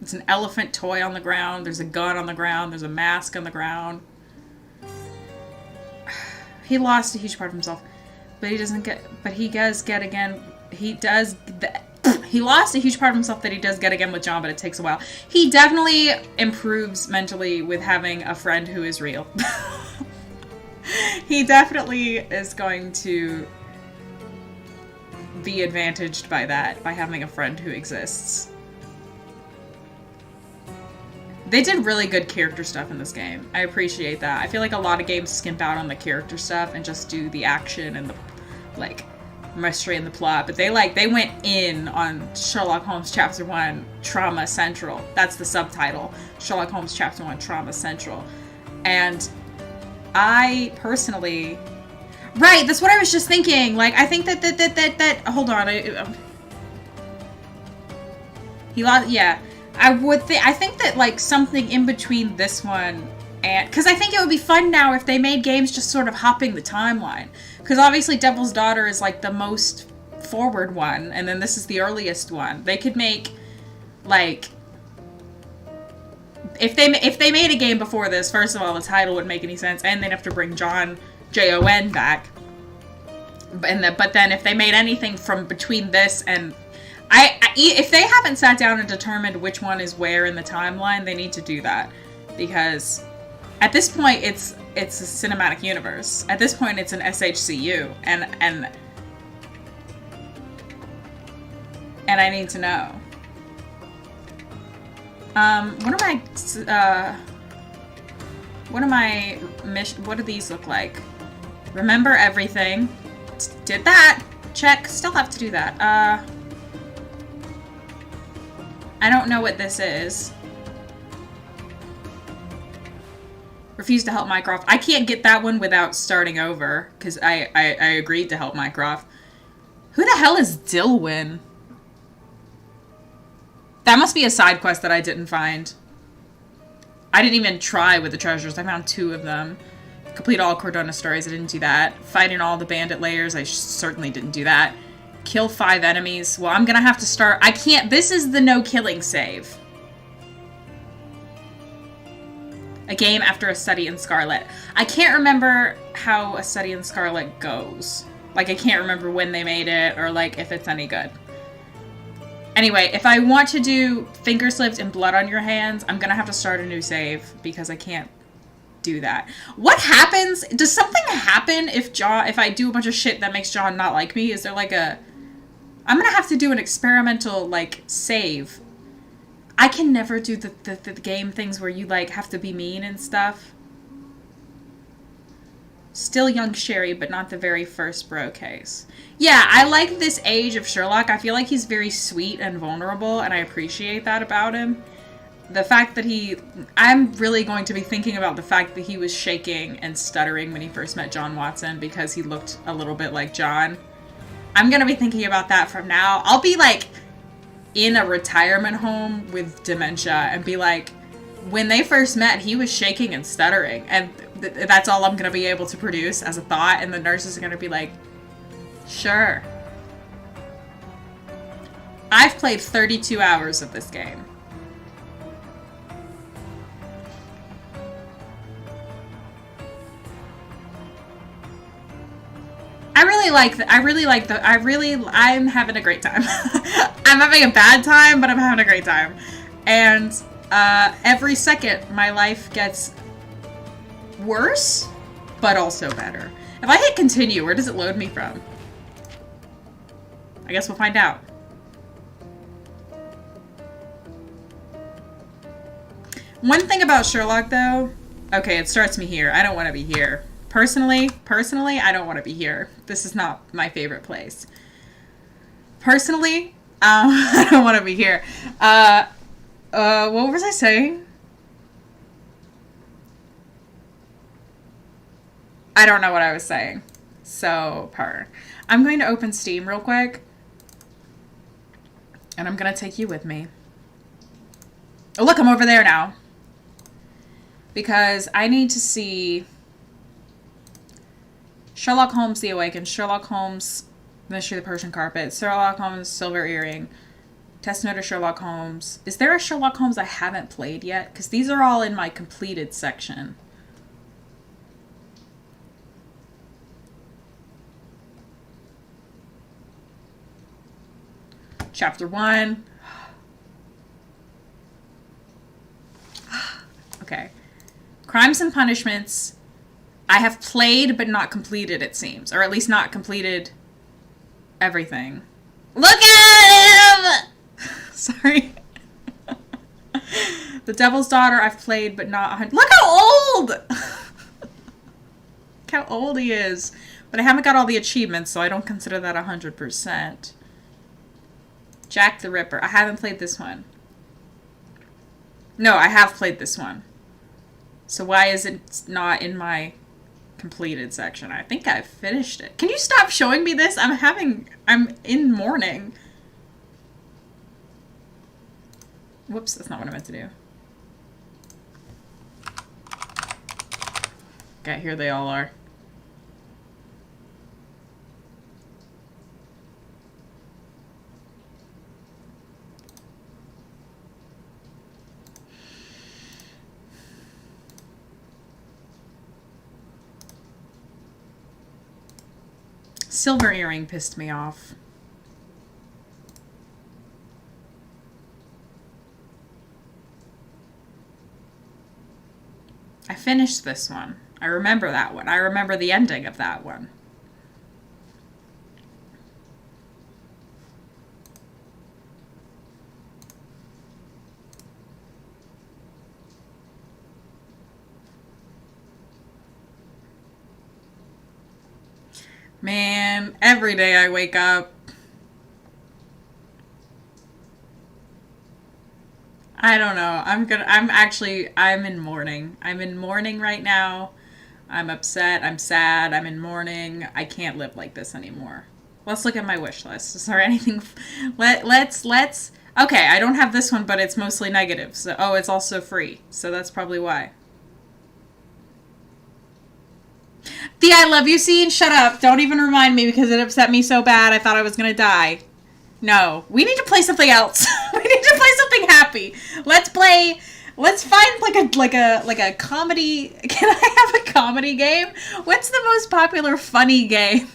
A: It's an elephant toy on the ground. There's a gun on the ground. There's a mask on the ground. He lost a huge part of himself, but he doesn't get. But he does get again. He does. He lost a huge part of himself that he does get again with John, but it takes a while. He definitely improves mentally with having a friend who is real. He definitely is going to be advantaged by that, by having a friend who exists. They did really good character stuff in this game. I appreciate that. I feel like a lot of games skimp out on the character stuff and just do the action and the, like, mystery and the plot. But they went in on Sherlock Holmes Chapter 1 Trauma Central. That's the subtitle. Sherlock Holmes Chapter 1 Trauma Central. And I personally... Right, that's what I was just thinking. Like, I think that hold on. He lost... Yeah. I think that, like, something in between this one and... Because I think it would be fun now if they made games just sort of hopping the timeline. Because obviously Devil's Daughter is, like, the most forward one, and then this is the earliest one. They could make, like... If they made a game before this, first of all, the title wouldn't make any sense, and they'd have to bring John, J-O-N, back. But then if they made anything from between this and... if they haven't sat down and determined which one is where in the timeline, they need to do that. Because at this point, it's a cinematic universe. At this point, it's an SHCU. And I need to know. What do these look like? Remember everything. Did that. Check. Still have to do that. I don't know what this is. Refuse to help Mycroft. I can't get that one without starting over, because I agreed to help Mycroft. Who the hell is Dilwyn? That must be a side quest that I didn't find. I didn't even try with the treasures. I found 2 of them. Complete all Cordona stories. I didn't do that. Fighting all the bandit layers. I certainly didn't do that. Kill 5 enemies. Well, I'm gonna have to start... I can't... This is the no-killing save. A game after a study in Scarlet. I can't remember how a study in Scarlet goes. Like, I can't remember when they made it, or, like, if it's any good. Anyway, if I want to do finger slips and blood on your hands, I'm gonna have to start a new save, because I can't do that. What happens? Does something happen if I do a bunch of shit that makes John not like me? Is there, like, a... I'm gonna have to do an experimental, like, save. I can never do the game things where you, like, have to be mean and stuff. Still young Sherry, but not the very first bro case. Yeah, I like this age of Sherlock. I feel like he's very sweet and vulnerable, and I appreciate that about him. The fact that I'm really going to be thinking about the fact that he was shaking and stuttering when he first met John Watson because he looked a little bit like John. I'm going to be thinking about that from now. I'll be like, in a retirement home with dementia and be like, when they first met, he was shaking and stuttering, and that's all I'm gonna be able to produce as a thought, and the nurses are gonna be like, sure. I've played 32 hours of this game. I'm having a great time. I'm having a bad time, but I'm having a great time. And every second, my life gets worse, but also better. If I hit continue, where does it load me from? I guess we'll find out. One thing about Sherlock, though, okay, it starts me here. I don't want to be here. Personally, I don't want to be here. This is not my favorite place. Personally, I don't want to be here. What was I saying? I don't know what I was saying. So, I'm going to open Steam real quick. And I'm going to take you with me. Oh, look, I'm over there now. Because I need to see Sherlock Holmes The Awakened, Sherlock Holmes Mystery of the Persian Carpet, Sherlock Holmes Silver Earring, Test Note of Sherlock Holmes. Is there a Sherlock Holmes I haven't played yet? Because these are all in my completed section. Chapter 1. Okay. Crimes and Punishments. I have played but not completed, it seems. Or at least not completed everything. Look at him! Sorry. The Devil's Daughter, I've played but not... Look how old! Look how old he is. But I haven't got all the achievements, so I don't consider that 100%. Jack the Ripper. I haven't played this one. No, I have played this one. So why is it not in my completed section? I think I finished it. Can you stop showing me this? I'm in mourning. Whoops, that's not what I meant to do. Okay, here they all are. Silver Earring pissed me off. I finished this one. I remember that one. I remember the ending of that one. Man, every day I wake up. I don't know. I'm in mourning. I'm in mourning right now. I'm upset. I'm sad. I'm in mourning. I can't live like this anymore. Let's look at my wish list. Is there anything? Let's. Okay, I don't have this one, but it's mostly negative. So, oh, it's also free. So that's probably why. The I love you scene? Shut up. Don't even remind me because it upset me so bad I thought I was going to die. No. We need to play something else. We need to play something happy. Let's find like a comedy. Can I have a comedy game? What's the most popular funny game?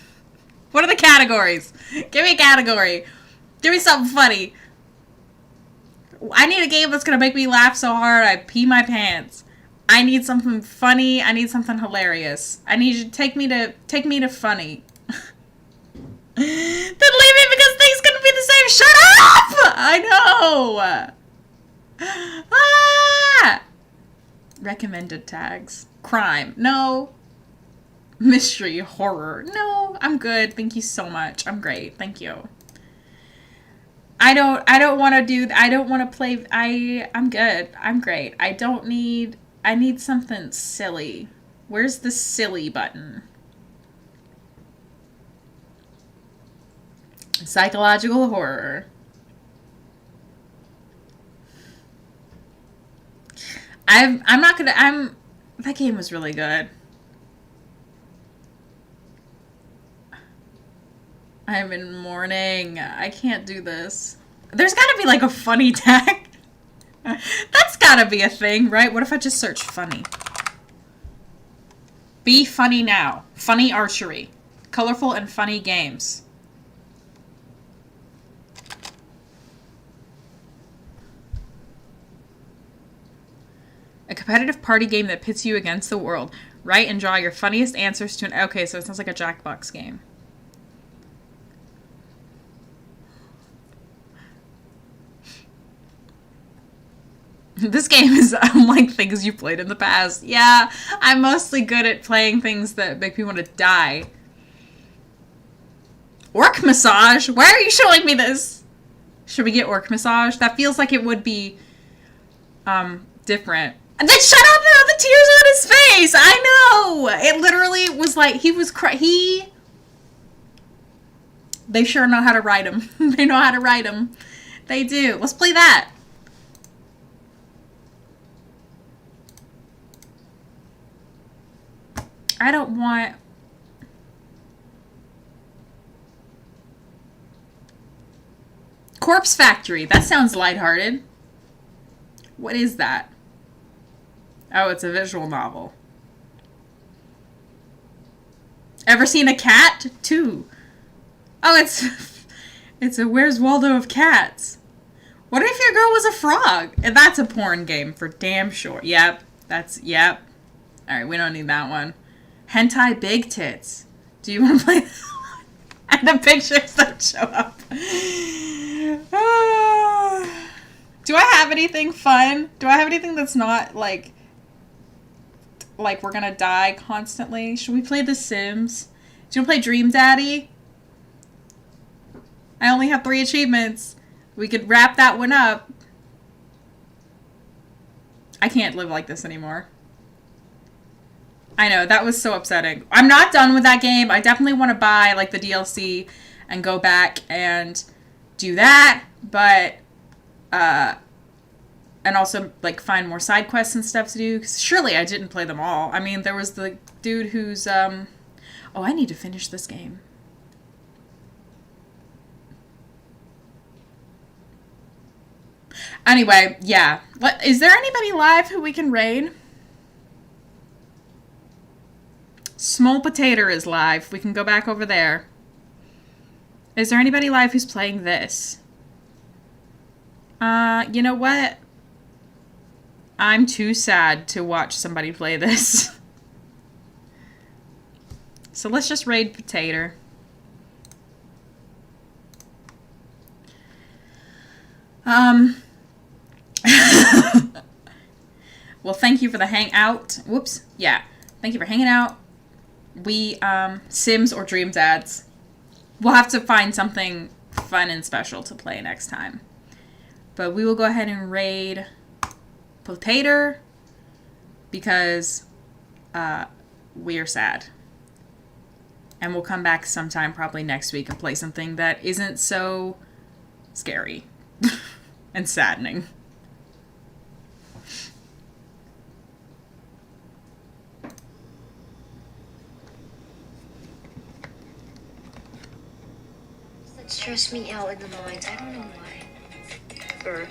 A: What are the categories? Give me a category. Give me something funny. I need a game that's going to make me laugh so hard I pee my pants. I need something funny. I need something hilarious. I need you to take me to funny. Then leave me because things gonna be the same. Shut up! I know. Ah! Recommended tags. Crime. No. Mystery. Horror. No. I'm good. Thank you so much. I'm great. Thank you. I don't want to play. I'm good. I'm great. I need something silly. Where's the silly button? Psychological horror. That game was really good. I'm in mourning. I can't do this. There's gotta be like a funny tag. That's gotta be a thing, right? What if I just search funny? Be funny now. Funny archery. Colorful and funny games. A competitive party game that pits you against the world. Write and draw your funniest answers to an... Okay, so it sounds like a Jackbox game. This game is unlike things you played in the past. Yeah, I'm mostly good at playing things that make me want to die. Orc massage? Why are you showing me this? Should we get orc massage? That feels like it would be different. And then shut up about the tears on his face! I know! It literally was like, he was They sure know how to write him. They know how to write him. They do. Let's play that. I don't want... Corpse Factory. That sounds lighthearted. What is that? Oh, it's a visual novel. Ever seen a cat? Too. Oh, it's a Where's Waldo of Cats. What if your girl was a frog? And that's a porn game for damn sure. Yep. Yep. Alright, we don't need that one. Hentai Big Tits. Do you want to play that one? And the pictures that show up. Do I have anything fun? Do I have anything that's not like we're gonna die constantly? Should we play The Sims? Do you want to play Dream Daddy? I only have 3 achievements. We could wrap that one up. I can't live like this anymore. I know, that was so upsetting. I'm not done with that game. I definitely want to buy like the DLC and go back and do that, but and also like find more side quests and stuff to do, because surely I didn't play them all. I mean, there was the dude who's oh, I need to finish this game. Anyway, yeah. Is there anybody live who we can raid? Small Potato is live. We can go back over there. Is there anybody live who's playing this? You know what? I'm too sad to watch somebody play this. So let's just raid Potato. Well, thank you for the hangout. Whoops. Yeah. Thank you for hanging out. We, Sims or Dream Dads. We'll have to find something fun and special to play next time. But we will go ahead and raid Potato because we are sad. And we'll come back sometime probably next week and play something that isn't so scary and saddening.
I: That stress me out in the mines. I don't know why.